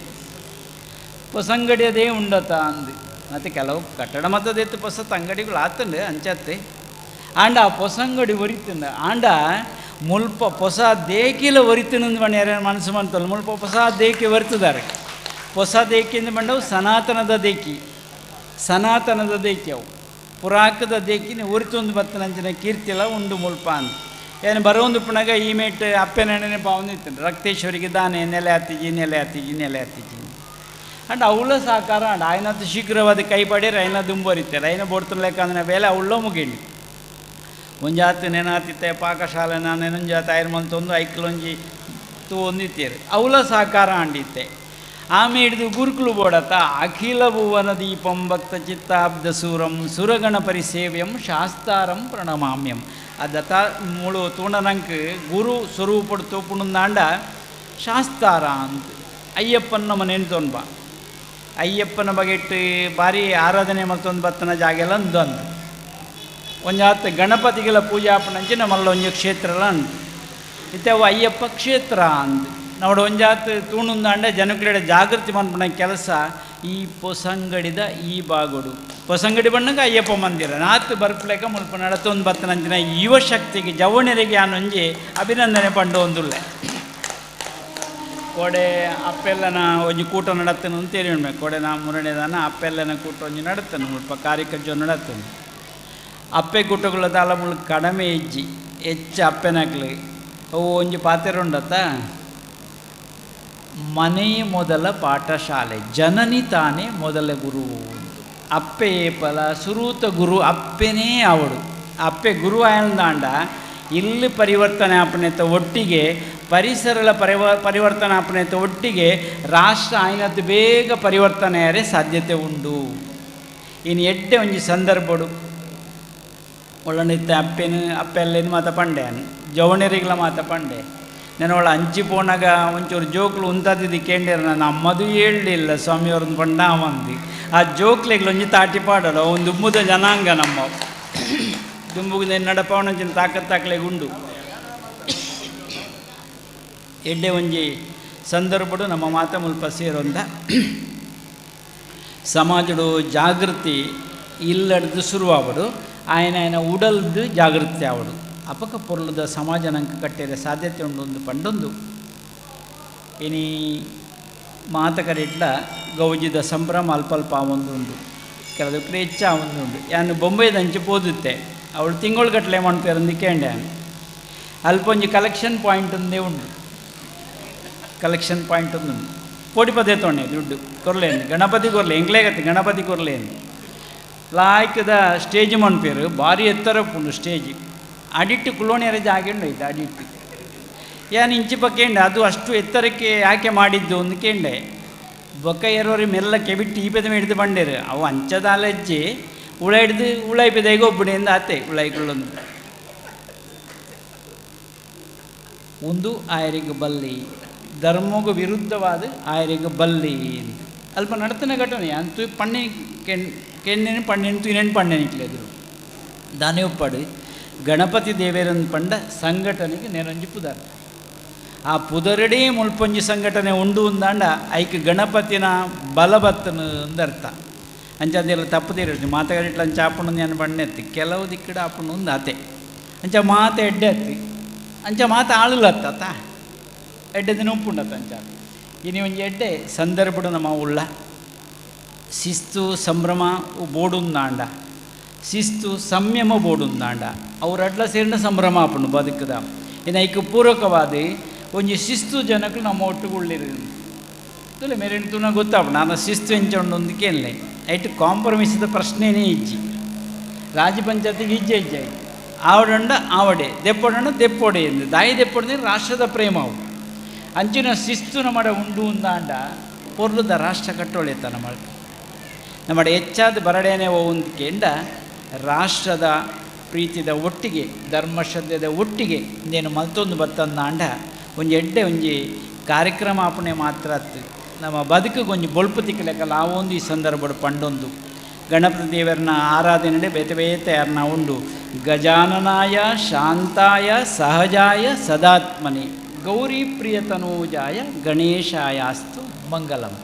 ಹೊಸಂಗಡಿ ಅದೇ ಉಂಡತ ಅಂದು ಮತ್ತು ಕೆಲವು ಕಟ್ಟಡ ಮತ್ತದೆತ್ತು ಹೊಸತ್ ಅಂಗಡಿಗಳು ಆತಂಡೆ ಅಂಚತ್ತೆ ಆಂಡ ಆ ಹೊಸಂಗಡಿ ಒರಿತಂಡ ಆಂಡ ಮುಲ್ಪ ಹೊಸ ದೇಕಿಲ ಒರಿತನಂದು ಬಣ್ಣ ಮನಸ್ಸು ಮಾಡ್ತಲ್ಲ ಮುಲ್ಪ ಹೊಸ ದೇಕಿ ಒರಿತಿದ್ದಾರೆ ಹೊಸ ದೇಕಿಂದ ಬಂದವು ಸನಾತನದ ದೇಕಿ ಅವು ಪುರಾಕದ ದೇಕಿನ ಉರಿತೊಂದು ಬತ್ತನಂಚಿನ ಕೀರ್ತಿಲ್ಲ ಉಂಡು ಮುಲ್ಪ ಅಂತ ಏನು ಬರೋಂದು ಪುಣಗ ಈ ಮೇಟ್ ಅಪ್ಪೆನೆಣ್ಣೆ ಪಾವಂದಿತ್ತು ರಕ್ತೇಶ್ವರಿಗೆ ದಾನೆ ನೆಲೆ ಹತ್ತಿಜಿ ಅಂಡ್ ಅವಳ ಸಾಕಾರ ಅಂಡ್ ಆಯ್ನತ್ತು ಶೀಘ್ರವಾದ ಕೈ ಪಡೆಯರು ಐನ ದುಂಬರಿತಾರೆ ಐನ ಬೋಡ್ತನ ಲೆಕ್ಕ ಅಂದ್ರೆ ಬೇಲೆ ಅವಳ್ಳೋ ಮುಗಿಂಡಿ ಒಂಜಾತು ನೆನಾತಿತ್ತೆ ಪಾಕಶಾಲೆ ನೆನೊಂಜಾತ ಆಯ್ಮಂತೊಂದು ಐಕ್ಲೊಂಜಿ ತೂ ಒಂದಿತ್ತೇರು ಅವಳ ಸಾಕಾರ ಅಂಡಿತ್ತೆ ಆಮೆ ಹಿಡಿದು ಗುರುಕುಲು ಬೋಡತ್ತ ಅಖಿಲ ಭುವನ ದೀಪಂ ಭಕ್ತ ಚಿತ್ತಾಬ್ದ ಸೂರಂ ಸುರಗಣ ಪರಿಸೇವ್ಯಂ ಶಾಸ್ತಾರಂ ಪ್ರಣಮಾಮ್ಯಂ ಅದತ್ತ ಮೂಳು ತೂಣನಂಕ್ ಗುರು ಸ್ವರೂಪಡು ತೋಪುಣಂದಾಂಡ ಶಾಸ್ತಾರ ಅಂತ ಅಯ್ಯಪ್ಪನ ನಮ್ಮ ನೆನ್ತೊಂದು ಬಾ ಅಯ್ಯಪ್ಪನ ಬಗೆಟ್ಟು ಭಾರಿ ಆರಾಧನೆ ಮತ್ತೊಂದು ಬತ್ತನ ಜಾಗೆಲ್ಲ ಅಂದು ಒಂಜಾತ್ ಗಣಪತಿಗಳ ಪೂಜಾಪನಂಚೆ ನಮ್ಮಲ್ಲ ಒಂಜಿ ಕ್ಷೇತ್ರಲ ಅಂದು ಇತ್ತೆ ಅವು ಅಯ್ಯಪ್ಪ ಕ್ಷೇತ್ರ ಅಂದು ನೋಡು ಒಂಜಾತ್ ತೂಣುಂದಾಂಡೆ ಜನಕ್ಲೆಡೆ ಜಾಗೃತಿ ಮನ್ಪನ ಕೆಲಸ ಈ ಪೊಸಂಗಡಿದ ಈ ಬಾಗುಡು ಪೊಸಂಗಡಿ ಬಣ್ಣಗೆ ಅಯ್ಯಪ್ಪ ಮಂದಿರ ನಾತು ಬರ್ಪ್ಲೆಕ ಮುಲ್ಪ ನಡತೊಂದು ಬತ್ತನಂಚಿನ ಯುವಶಕ್ತಿಗೆ ಜವಣರಿಗೆ ಆನೊಂಜಿ ಅಭಿನಂದನೆ ಪಂಡು ಒಂದುಲ್ಲೆ ಕೋಡೆ ಅಪ್ಪೆಲ್ಲನ ಒಂಜಿ ಕೂಟ ನಡತ್ತನು ಅಂತೇಳಿ ಉಣ್ಬೇಕು ಕೋಡೆ ನಾ ಮುರಣೆದಾನ ಅಪ್ಪೆಲ್ಲನ ಕೂಟ ಒಂಜಿ ನಡತ್ತನು ಮುಲ್ಪ ಕಾರ್ಯಕಜ್ಜೋ ನಡತ್ತನು ಅಪ್ಪೆ ಕೂಟಗಳ ತಾಲ ಮುಳು ಕಡಿಮೆ ಇಜ್ಜಿ ಹೆಚ್ಚು ಅಪ್ಪೆನಾಗ್ಲಿ ಅವು ಒಂಜಿ ಪಾತೆರ ಉಂಡತ್ತ ಮನೆಯೇ ಮೊದಲ ಪಾಠಶಾಲೆ ಜನನಿ ತಾನೇ ಮೊದಲ ಗುರು ಅಪ್ಪೆ ಏಪಲ ಸುರೂತ ಗುರು ಅಪ್ಪೆನೇ ಅವಡು ಅಪ್ಪೆ ಗುರು ಆಯಲ್ದಾಂಡ ಇಲ್ಲಿ ಪರಿವರ್ತನೆ ಆಪಣೆತ ಒಟ್ಟಿಗೆ ಪರಿಸರಗಳ ಪರಿವರ್ತನೆ ಆಪಣೆತ ಒಟ್ಟಿಗೆ ರಾಷ್ಟ್ರ ಆಯ್ನದ್ದು ಬೇಗ ಪರಿವರ್ತನೆ ಯಾರೇ ಸಾಧ್ಯತೆ ಉಂಡು ಇನ್ನು ಎಡ್ಡೆ ಒಂಜಿ ಸಂದರ್ಭಡು ಒಳ್ಳನಿತ್ತೆ ಅಪ್ಪೆಲ್ಲೇನು ಮಾತ ಪಂಡೆ ಜವಣರಿಗಳ ಮಾತ ಪಂಡೆ ನಾನು ಅವಳ ಅಂಚಿ ಪೋನಾಗ ಒಂಚೂರು ಜೋಕ್ಲು ಉಂತದಿದ್ದು ಕೇಂದ್ರ ನಾನು ಅಮ್ಮದು ಹೇಳಲಿಲ್ಲ ಸ್ವಾಮಿಯವ್ರನ್ನ ಪಂಡ ಮಂದಿ ಆ ಜೋಕ್ಲೆಗಳು ಒಂಜಿ ತಾಟಿ ಪಾಡಲ್ಲ ಒಂದು ದುಂಬುದ ಜನಾಂಗ ನಮ್ಮ ದುಂಬುಗ ನಡಪವನಂಚಿನ ತಾಕತ್ತಾಕ್ಲೆಗೆ ಉಂಡು ಎಡ್ಡೆ ಒಂಜಿ ಸಂದರ್ಭಡು ನಮ್ಮ ಮಾತ ಮುಲ್ಪ ಸೇರೊಂದ ಸಮಾಜಡು ಜಾಗೃತಿ ಇಲ್ಲಡ್ದು ಶುರುವಾವಡು ಆಯನ ಉಡಲ್ದು ಜಾಗೃತಿ ಆವಡು ಅಪಕ ಪೊರ್ಲದ ಸಮಾಜ ನಂಗೆ ಕಟ್ಟಿದ ಸಾಧ್ಯತೆ ಉಂಡು ಒಂದು ಪಂಡೊಂದು ಇನಿ ಮಾತಕರಿಡ್ಲ ಗೌಜಿದ ಸಂಭ್ರಮ ಅಲ್ಪ ಒಂದುಂಡು ಕೆಲದಕ್ಕೆ ಹೆಚ್ಚ ಒಂದುಂಡು ಯಾನು ಬೊಂಬೈದ ಹಂಚಿ ಪೋದುತ್ತೆ ಅವಳು ತಿಂಗಳಗಟ್ಟಲೆ ಮಾಡ್ಪೇರಂದು ಕೇಂಡೆ ಅಲ್ಪೊಂಜಿ ಕಲೆಕ್ಷನ್ ಪಾಯಿಂಟ್ ಒಂದೇ ಉಂಡು ಕಲೆಕ್ಷನ್ ಪಾಯಿಂಟ್ ಒಂದುಂಡು ಕೋಟಿ ಪದೇ ತೊಗೊಂಡೆ ದುಡ್ಡು ಕೊರ್ಲೇನು ಗಣಪತಿ ಕೊರ್ಲೆ ಎಂಗ್ಲೇಗತ್ತೆ ಗಣಪತಿ ಕೊರ್ಲೇನು ಲಾಯ್ಕದ ಸ್ಟೇಜ್ ಮಾಡ್ಪೇರು ಭಾರಿ ಎತ್ತರ ಉಂಡು ಸ್ಟೇಜ್ ಅಡಿಟ್ಟು ಕುಲೋಣಿಯರ ಜಾಗ ಉಂಡೈತೆ ಅಡಿಟ್ಟು ಏನು ಇಂಚಿ ಪಕ್ಕೇಂಡೆ ಅದು ಅಷ್ಟು ಎತ್ತರಕ್ಕೆ ಯಾಕೆ ಮಾಡಿದ್ದು ಒಂದು ಕೇಂಡೆ ಬೊಕ್ಕ ಎರವರಿ ಮೆಲ್ಲಕ್ಕೆ ಬಿಟ್ಟು ಈ ಪೆದ ಹಿಡಿದು ಬಂಡೇರು ಅವು ಅಂಚದಾಲಜ್ಜಿ ಹುಳ ಹಿಡಿದು ಹುಳಾಯಿ ಪೆದಾಗ ಒಬ್ಬಡಿಯಿಂದ ಆತೆ ಹುಳಾಯಿಗಳೊಂದು ಒಂದು ಆಯರಿಗೆ ಬಲ್ಲಿ ಧರ್ಮಗೂ ವಿರುದ್ಧವಾದ ಆಯರಿಗೆ ಬಲ್ಲಿ ಅಲ್ಪ ನಡತನ ಘಟನೆ ಅಂತೂ ಪಣ್ಣೆ ಕೆಣ್ಣೆನು ಪಣ್ಣೆನು ತುನೆನು ಪಣ್ಣೆ ನಿಕ್ಲೆದ್ರು ದಾನೆ ಉಪ್ಪಾಡು ಗಣಪತಿ ದೇವೇರನ್ನು ಪಂಡ ಸಂಘಟನೆಗೆ ನೆರಂಜಿ ಪುದಾರ ಆ ಪುದರಡೇ ಮುಳ್ಪೊಂಜಿ ಸಂಘಟನೆ ಉಂಡು ಅಂದಾಂಡ ಐಕ್ ಗಣಪತಿನ ಬಲಬತ್ತನು ಅಂದರ್ಥ ಅಂಚದೆಲ್ಲ ತಪ್ಪದಿರೋದು ಮಾತಾಡಿಟ್ಲ ಅಂಚ ಆಪಣ ನಾನು ಬಣ್ಣೆತ್ತಿ ಕೆಲವು ದಿಕ್ಕಡ ಆಪಣ ಒಂದು ಆತೆ ಅಂಚ ಮಾತ ಎಡ್ಡೆ ಹತ್ತಿ ಅಂಚ ಮಾತ ಆಳುಲತ್ತ ಎಡ್ಡೆ ದಿನ ಉಪ್ಪುಂಡತ್ತ ಅಂಚ ಇನಿ ಒಂಜಿ ಎಡ್ಡೆ ಸಂದರ್ಭಡು ನಮ್ಮ ಉಳ್ಳ ಶಿಸ್ತು ಸಂಭ್ರಮ ಬೋಡುಂದಾಂಡ ಶಿಸ್ತು ಸಂಯಮ ಬೋಡುಂದಾಂಡ ಅವರಡ್ಲ ಸೇರಿನ ಸಂಭ್ರಮ ಆಪುಂಡು ಬದುಕದ ಇನ್ನು ಐಕ್ ಪೂರಕವಾದ ಒಂಜಿ ಶಿಸ್ತು ಜನಕ್ಕೆ ನಮ್ಮ ಒಟ್ಟುಗುಳ್ಳಿರು ತುಲೆ ಮೇರೇನು ತುನ ಗೊತ್ತಾಪ ನಾನು ಶಿಸ್ತು ಎಂಚೊಂಡು ಕೇಳಲೆ ಐಟು ಕಾಂಪ್ರಮೈಸಿದ ಪ್ರಶ್ನೆನೇ ಇಜ್ಜಿ ರಾಜ್ಯ ಪಂಚಾಯತಿಗೆ ಇಜ್ಜೆ ಇಜ್ಜೆ ಆವಡಂಡ ಆವಡೆ ದೆಪ್ಪೊಡಂಡ ದೆಪ್ಪೊಡೆ ಎಂದು ದಾಯಿ ದೆಪ್ಪೊಡೆ ರಾಷ್ಟ್ರದ ಪ್ರೇಮ ಅವು ಅಂಚಿನ ಶಿಸ್ತು ನಮ್ಮಡ ಉಂಡು ಅಂದಾಂಡ ಪೊರ್ಲುದ ರಾಷ್ಟ್ರ ಕಟ್ಟೊಳೆತ ನಮ್ಮಡ ಹೆಚ್ಚಾದ ಬರಡೇನೆ ಹೋಗುಂದ್ಕೆಂಡ ರಾಷ್ಟ್ರದ ಪ್ರೀತಿದ ಒಟ್ಟಿಗೆ ಧರ್ಮಶ್ರದ್ಧೆದ ಒಟ್ಟಿಗೆ ಇನ್ನೇನು ಮತ್ತೊಂದು ಬತ್ತಂದಾಂಡ ಒಂಜಿ ಎಡ್ಡೆ ಒಂಜಿ ಕಾರ್ಯಕ್ರಮ ಆಪಣೆ ಮಾತ್ರ ನಮ್ಮ ಬದುಕಿಗೆ ಒಂಜಿ ಬೊಳ್ಪು ತಿಕ್ಕಲೆಕ್ಕಲ್ಲ ಆ ಒಂದು ಈ ಸಂದರ್ಭ ಪಂಡೊಂದು ಗಣಪತಿ ದೇವರನ್ನ ಆರಾಧನೆ ಬೇತೆ ಬೇತೆ ಯಾರನ್ನ ಉಂಡು ಗಜಾನನಾಯ ಶಾಂತಾಯ ಸಹಜಾಯ ಸದಾತ್ಮನೆ ಗೌರಿ ಪ್ರಿಯತನೂಜಾಯ ಗಣೇಶಾಯಾಸ್ತು ಮಂಗಲಂ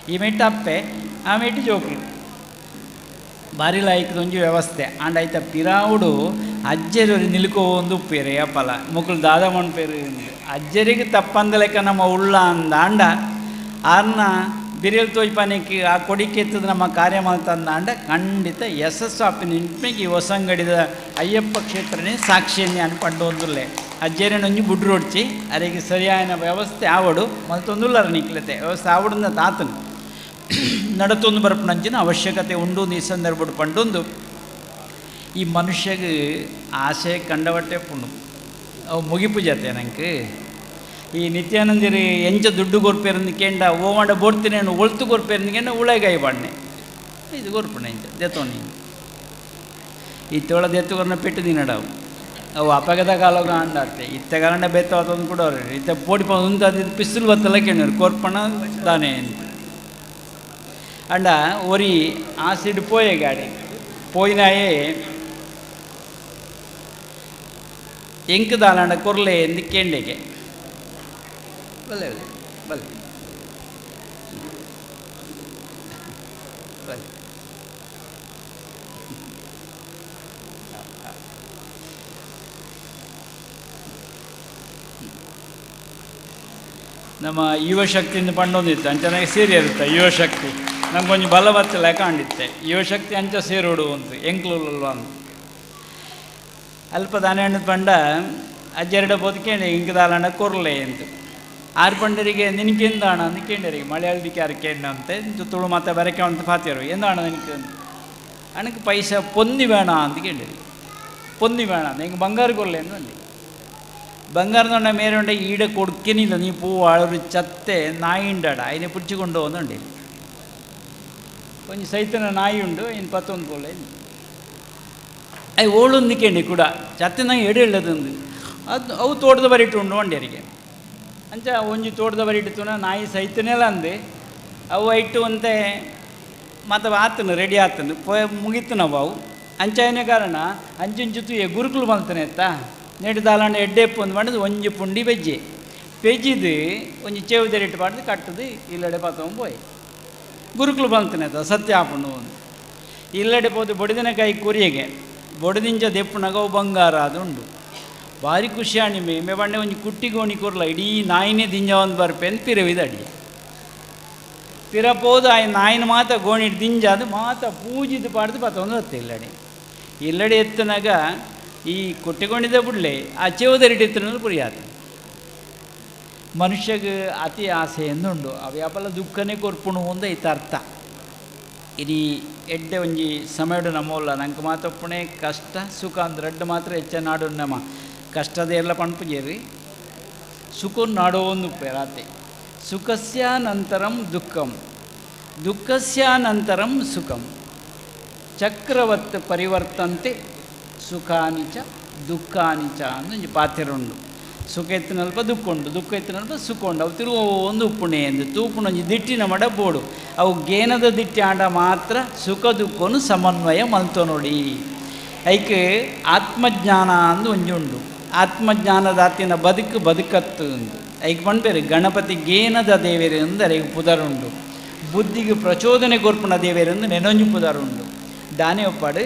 ಈ ಮೆಟ್ಟಪ್ಪೆ ಆ ಮೆಟ್ಟು ಜೋಕ್ಲು ಭಾರಿ ಲಾಯ್ಕದೊಂಜಿ ವ್ಯವಸ್ಥೆ ಆಂಡ ಆಯ್ತ ಪಿರಾವುಡು ಅಜ್ಜರವ್ರು ನಿಲ್ಕೋ ಒಂದು ಪೇರೆ ಅಪ್ಪಲ ಮುಕ್ಕಳು ದಾದ ಮಣ್ಪೇರು ಅಜ್ಜರಿಗೆ ತಪ್ಪಂದ ಲೆಕ್ಕ ನಮ್ಮ ಉಳ್ಳ ಅಂದಾಂಡ ಆರ್ನ ಬಿರಿಯಲ್ ತೋಯ್ಪಾನಿಕ್ಕೆ ಆ ಕೊಡಿಕೆತ್ತದ ನಮ್ಮ ಕಾರ್ಯ ಮಾಡ್ತಂದಾಂಡ ಖಂಡಿತ ಯಶಸ್ಸು ಆಪಿನ ಇಂಟ್ಮೆಗೆ ಈ ಹೊಸಂಗಡಿದ ಅಯ್ಯಪ್ಪ ಕ್ಷೇತ್ರನೇ ಸಾಕ್ಷಿಯನ್ನೇ ಅನ್ಪಂಡು ಒಂದುಲ್ಲೆ ಅಜ್ಜೇರೇನೊಂಜಿ ಬುಡ್ರೊಡ್ಚಿ ಅರಿಗೆ ಸರಿಯಾದ ವ್ಯವಸ್ಥೆ ಆವಡು ಮತ್ತೊಂದುಲ್ಲರ ನಿಕ್ಲತೆ ವ್ಯವಸ್ಥೆ ಆವಡಿಂದ ತಾತನು ನಡತೊಂದು ಬರಪನಂಚಿನ ಅವಶ್ಯಕತೆ ಉಂಡು ಈ ಸಂದರ್ಭ ಪಂಡೊಂದು ಈ ಮನುಷ್ಯಗೆ ಆಸೆ ಕಂಡವಟ್ಟೆ ಪುಣ್ಣು ಅವು ಮುಗಿಪು ಜತೆ ನಂಗೆ ಈ ನಿತ್ಯಾನಂದಿರಿ ಎಂಚ ದುಡ್ಡು ಗೊರ್ಪೇರನ್ನು ಕೇಂಡ ಓವಾಂಡ ಬೋಡ್ತೀನಿ ಒಳ್ತು ಗೊರ್ಪೇರನ್ನಿಗೆಂಡ ಉಳಗಾಯಿ ಬಾಡ್ನೆ ಇದು ಗೊರ್ಪಣೆ ಇಂಚ ದೆತ್ತೋನಿ ಈ ತೋಳ ದೆತ್ತುವರ್ನ ಪೆಟ್ಟು ದಿನಡವು ಅವು ಅಪಗದ ಕಾಲಗ ಅಂಡಾತೆ ಇತ್ತಗಾರಂಡ ಬೆತ್ತ ಅದೊಂದು ಕೂಡ ಅವ್ರಿ ಇತ್ತ ಪೋಡಿ ಒಂದು ಅದು ಪಿಸ್ತೂಲ್ ಬತ್ತಲ್ಲ ಕೇಳಿದ್ರು ಕೋರ್ಪಣ ದಾನೆ ಅಂತ ಅಂಡ ಒರಿ ಆಸಿಡ್ ಪೋಯೆ ಗಾಡಿ ಪೋಯಿನಾಯೇ ಎಂಕ್ ದಾಲಾಂಡ ಕೊರ್ಲೆ ಎಂದು ಕೇಂಡೆಗೆ ಬಲ್ಲೆ ಬಲ್ಲೆ ಬಲ್ಲೆ ನಮ್ಮ ಯುವಶಕ್ತಿಯಿಂದ ಪಂಡೊಂದಿತ್ತು ಅಂಚನಾಗ ಸೇರಿ ಇರುತ್ತೆ ಯುವಶಕ್ತಿ ನಮ್ಗೊಂದು ಬಲವತ್ತಲ್ಲ ಕಾಣಿತ್ತೆ ಯುವಶಕ್ತಿ ಅಂಚ ಸೇರೋಡು ಅಂತ ಎಂಕ್ಲುಲ್ವ ಅಂತ ಅಲ್ಪ ದಾನೆ ಹಣ್ಣು ಪಂಡ ಅಜ್ಜೆರಡ ಬದುಕೇಂಡೆ ಇಂಕ ದಾಲಂಡ ಕೊರ್ಲೆ ಅಂತ ಆರು ಪಂಡರಿಗೆ ನಿನಗೆಂದಾಣ ಅಂತ ಕೇಂಡರಿಗೆ ಮಲಯಾಳದಿಕ್ಕೆ ಯಾರು ಕೇಂಡ ಅಂತೆ ತುಳು ಮತ್ತೆ ಬರಕೆ ಅಂತ ಪಾತಿಯರು ಎಂದಾಣ ನಿನಗೆ ಅಣಕ್ಕೆ ಪೈಸ ಪೊಂದಿ ಬೇಡ ಅಂತ ಕೇಳಿರಿ ಪೊಂದಿ ಬೇಡ ನಿಂಗೆ ಬಂಗಾರ ಕೊರ್ಲೆ ಅಂದು ಬಂಗಾರದೊಂಡ ಮೇರುಂಡ ಈಡ ಕೊಡ್ಕೇನಿಲ್ಲ ನೀ ಪೂ ಆಳರು ಚತ್ತೆ ನಾಯಿ ಉಂಡಾಡ അതിനെ പിടിച്ചുകൊണ്ട് പോകുന്നുണ്ട് కొంచెం సైతన నాయి ఉండు ఇన్ పత్తొందు కొల్లే అవి ఓళ్ళు నిక్కండి కూడా చత్త నాయి ఎడేళ్ళదుంది ಅದು ಅವು ತೋಟದ ಬರಿಟ್ಟು ಉಂಡು ಒಂಡ್ಯರಿಗೆ ಅಂಚ ಒಂಜಿ ತೋಟದ ಬರಿಟ್ಟುನ ನಾಯಿ ಸೈತನೆಲ್ಲ ಅಂದೆ ಅವು ಇಟ್ಟು ಅಂತೆ ಮತ್ತು ಆತನು ರೆಡಿ ಆತನು ಮುಗಿತು ನಾವು ಅವು ಅಂಚನೆ ಕಾರಣ ಅಂಚಿಂಚುತ್ತು ಗುರುಕುಲು ಮಲ್ತಾನೆ ಎತ್ತಾ ನೆಟ್ಟು ದಾಲಾಂಡ ಎಡ್ಡೆಪ್ಪು ಒಂದು ಮಾಡಿದ್ದು ಒಂಜಿ ಪುಂಡಿ ಬೆಜ್ಜೆ ಬೆಜ್ಜಿದು ಒಂಜಿ ಚೇವುದರಿಟ್ಟು ಪಾಡ್ದು ಕಟ್ಟದು ಇಲ್ಲಡೆ ಪತ್ತೊಂದು ಪೋಯ್ ಗುರುಕುಲು ಬಂತಾನೆ ಅದ ಸತ್ಯ ಆಪುಂಡು ಒಂದು ಇಲ್ಲಡೆ ಪೋದು ಬೊಡಿದಿನ ಕೈ ಕುರಿಯಗೆ ಬೊಡದಿಂಚ ದೆಪ್ಪುನಾಗ ಅವು ಬಂಗಾರ ಅದು ಉಂಡು ಭಾರಿ ಖುಷಿ ಅಣಿಮೆ ಮೇ ಬಂಡೆ ಒಂಜಿ ಕುಟ್ಟಿ ಗೋಣಿ ಕೊರ್ಲ ಇಡೀ ನಾಯಿನೇ ದಿಂಜ ಒಂದು ಬರ್ಪೆ ಅಂತ ಪಿರವಿದ ಅಡಿಗೆ ಪಿರಪೋದು ಆ ನಾಯಿನ ಮಾತ ಗೋಣಿ ದಿಂಜ ಅದು ಮಾತ ಪೂಜಿದು ಪಾಡ್ದು ಪತ್ತೊಂದು ಹತ್ತೆ ಇಲ್ಲಡೆ ಇಲ್ಲಡೆ ಎತ್ತನಾಗ ಈ ಕೊಟ್ಟಿಕೊಂಡಿದ್ದ ಬಿಡ್ಲೆ ಆ ಚೇವುದರಿಟ್ಟು ಎತ್ತನ ಪುರಿಯಾತ ಮನುಷ್ಯಗೆ ಅತಿ ಆಸೆ ಎಂದುಂಡು ಅವ್ಯಾಪಲ್ಲ ದುಃಖನೇ ಕೊರ್ಪುಣು ಒಂದ ಐತ ಅರ್ಥ ಇಡೀ ಎಡ್ಡೆ ಒಂಜಿ ಸಮಯಡು ನಮ್ಮಲ್ಲ ನಂಗೆ ಮಾತಪ್ಪಣೆ ಕಷ್ಟ ಸುಖ ಅಂದ್ರೆ ಅಡ್ಡ ಮಾತ್ರ ಹೆಚ್ಚ ನಾಡು ನಮ್ಮ ಕಷ್ಟದ ಎಲ್ಲ ಪಣ್ಪುಜೇರಿ ಸುಖ ನಾಡೋ ಒಂದು ಪೇರಾತೆ ಸುಖಸ್ಯ ನಂತರಂ ದುಃಖಂ ದುಃಖಸ್ಯಾನಂತರಂ ಸುಖಂ ಚಕ್ರವತ್ ಪರಿವರ್ತಂತೆ ಸುಖಾನಿ ಚ ದುಃಖಾನಿ ಚ ಅಂದು ಪಾತ್ರೆರುಂಡು ಸುಖ ಎತ್ತಿನಲ್ಪ ದುಃಖ ಉಂಡು ದುಃಖ ಎತ್ತಿನಲ್ಪ ಸುಖ ಉಂಡು ಅವು ತಿರುವು ಒಂದು ಉಪ್ಪುಣೆ ಎಂದು ತೂಪುಣೊಂಜಿ ದಿಟ್ಟಿನ ಮಡ ಬೋಡು ಅವು ಗೇನದ ದಿಟ್ಟಿ ಆಂಡ ಮಾತ್ರ ಸುಖ ದುಃಖನು ಸಮನ್ವಯ ಮಲ್ತೋ ನೋಡಿ. ಐಕೆ ಆತ್ಮಜ್ಞಾನ ಅಂದು ಒಂಜುಂಡು ಆತ್ಮಜ್ಞಾನದ ಆತಿನ ಬದುಕತ್ತು ಅಂದು ಐಕೆ ಪಂಪೇರು ಗಣಪತಿ ಗೇನದ ದೇವೇರು ಅಂದರೆ ಪುದರುಂಡು ಬುದ್ಧಿಗೆ ಪ್ರಚೋದನೆ ಕೊರ್ಪುನ ದೇವೇರು ಎಂದು ನೆನೊಂಜು ಪುದರುಂಡು ದಾನೆ ಒಪ್ಪಾಡು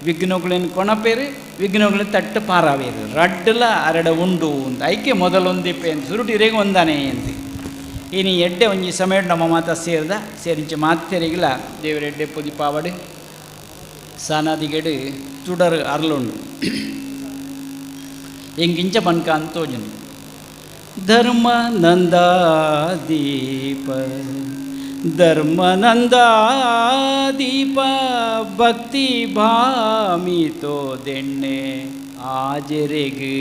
ವಿಘ್ನಗಳನ್ನು ಕೊಣಪೇರು ವಿಘ್ನಗಳನ್ನು ತಟ್ಟು ಪಾರಾವೇರು ರಡ್ಡಲ ಅರಡ ಉಂಡು ಅಂತ ಐಕೆ ಮೊದಲೊಂದಿಪ್ಪೆ ಅಂತ ಸುರುಟಿರೇಗೆ ಒಂದಾನೆ ಅಂತ ಇನಿ ಎಡ್ಡೆ ಒಂಜಿ ಸಮಯ ನಮ್ಮ ಮಾತ ಸೇರಿಂಚೆ ಮಾತೆರಿಗಿಲ್ಲ ದೇವರೆಡ್ಡೆ ಪುದಿ ಪಾವಡು ಸಾನಾದಿಗೆಡು ತುಡರು ಅರ್ಲುಂಡು ಎಂಗಿಂಚ ಬನ್ಕ ಅಂತೋಜನು ಧರ್ಮನಂದಾದೀಪ ಧರ್ಮನಂದಾದೀಪ ಭಕ್ತಿ ಭಾಮಿತೋ ದೆಣ್ಣೆ ಆಜರೆಗೆ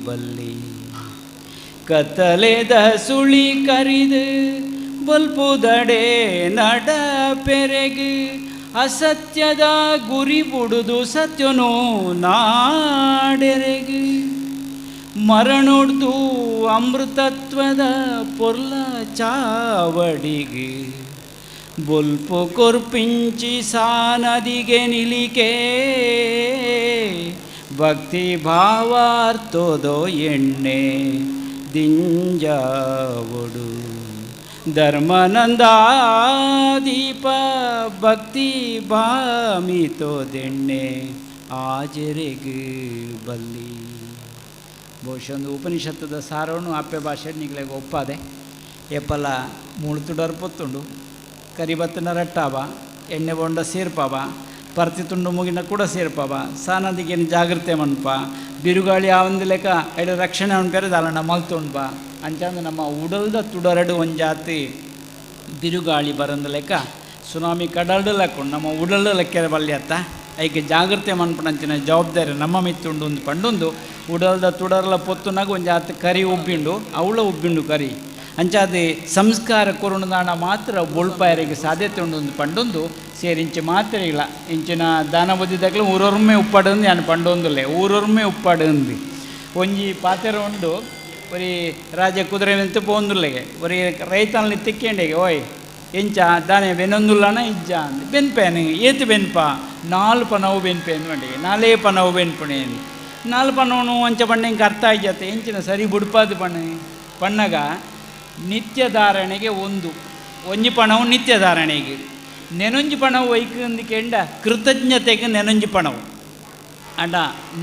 ಬಲ್ಲಿ ಕತ್ತಲೆದ ಸುಳಿ ಕರಿದು ಬಲ್ಪುದಡೆ ನಡ ಪೆರೆಗೆ ಅಸತ್ಯದ ಗುರಿ ಬುಡುದು ಸತ್ಯನೋ ನಾಡೆರೆಗೆ ಮರಣೊಡ್ದು ಅಮೃತತ್ವದ ಪೊರ್ಲ ಚಾವಡಿಗೆ ಬೊಲ್ಪು ಕೊರ್ಪಿಂಚಿ ಸಾನದಿಗೆ ನಿಲಿಕೆ ಭಕ್ತಿ ಭಾವಾರ್ಥೋದೋ ಎಣ್ಣೆ ದಿಂಜಾವಡು ಧರ್ಮನಂದಾದೀಪ ಭಕ್ತಿ ಭಾಮಿತೋ ದೆಣ್ಣೆ ಆಜರೆಗೆ ಬಲ್ಲಿ ಬಹುಶಃ ಒಂದು ಉಪನಿಷತ್ತದ ಸಾರವನ್ನು ಆಪ್ಯ ಭಾಷೆ ನಿಗಳಿಗೆ ಒಪ್ಪಾದೆ ಎಪ್ಪಲ ಮುಳುತುಡರ್ ಪೊತ್ತುಂಡು ಕರಿಬತ್ತನ ರಟ್ಟಾವ ಎಣ್ಣೆ ಬೊಂಡ ಸೇರ್ಪಾವ ಪರ್ತಿ ತುಂಡು ಮುಗಿನ ಕೂಡ ಸೇರ್ಪಾವ ಸಾನದಿಗೇನು ಜಾಗ್ರತೆ ಮನ್ಪ ಬಿರುಗಾಳಿ ಆವಂದು ಲೆಕ್ಕ ಎಡೆ ರಕ್ಷಣೆ ಅನ್ಪೇರೆ ದಾಲಣ್ಣ ಮಲ್ತುಂಡ್ಪ ಅಂಚಂದು ನಮ್ಮ ಉಡಲ್ದ ತುಡರಡು ಒಂಜಾತಿ ಬಿರುಗಾಳಿ ಬರಂದ ಲೆಕ್ಕ ಸುನಾಮಿ ಕಡಲ್ಡು ಲೆಕ್ಕೊಂಡು ನಮ್ಮ ಉಡಲ್ದ ಲೆಕ್ಕರೆ ಬಲ್ಯತ್ತ ಐಕೆ ಜಾಗ್ರತೆ ಮನ್ಪಣಂಚಿನ ಜವಾಬ್ದಾರಿ ನಮ್ಮ ಮಿತ್ತುಂಡು ಒಂದು ಪಂಡೊಂದು ಉಡಲ್ದ ತುಡರ್ಲ ಪೊತ್ತುನಾಗ ಒಂಜಾತಿ ಕರಿ ಉಬ್ಬಿಂಡು ಅವಳ ಉಬ್ಬಿಂಡು ಕರಿ ಅಂಚಾದ ಸಂಸ್ಕಾರ ಕೊರುಣದಾಣ ಮಾತ್ರ ಬೊಳ್ಪಾಯರಿಗೆ ಸಾಧ್ಯತೆ ಉಂಡು ಒಂದು ಪಂಡೊಂದು ಸೇರಿಂಚೆ ಮಾತ್ರ ಇಲ್ಲ ಇಂಚಿನ ದಾನ ಬದಿದಾಗಲೂ ಊರೊರ್ಮೆ ಉಪ್ಪಾಡಂದು ನಾನು ಪಂಡೊಂದುಲ್ಲೆ ಊರೊರ್ಮೆ ಉಪ್ಪಾಡಂದು ಒಂಜಿ ಪಾತೆರ ಉಂಡು ಬರೀ ರಾಜ ಕುದುರೆ ನಿಂತು ಪೋಂದುಲ್ಲೆಗೆ ಬರೀ ರೈತನಲ್ಲಿ ತಿಕ್ಕೊಂಡೆಗೆ ಓಯ್ ಎಂಚ ದಾನೆ ಬೆನೊಂದುಲ್ಲಣ ಇಜ್ಜ ಅಂದು ಬೆನ್ಪೇನು ಏತು ಬೆನ್ಪ 4 ಪನವು ಬೆನ್ಪೇನು ಬಂಡಿಗೆ 4 ಪನವು ಬೆನ್ಪಣೆ 4 ಪನವನು ಅಂಚ ಬಣ್ಣ ಹಿಂಗೆ ಅರ್ಥ ಆಯ್ಜತ್ತೆ ಎಂಚಿನ ಸರಿ ಬುಡ್ಪಾದು ಪಣ್ಣಗ ನಿತ್ಯ ಧಾರಣೆಗೆ ಒಂಜಿ ಪಣವು ನಿತ್ಯ ಧಾರಣೆಗೆ ನೆನೊಂಜಿ ಪಣವು ವೈಕಂದು ಕೆಂಡ ಕೃತಜ್ಞತೆಗೆ ನೆನೊಂಜಿ ಪಣವು ಅಂಡ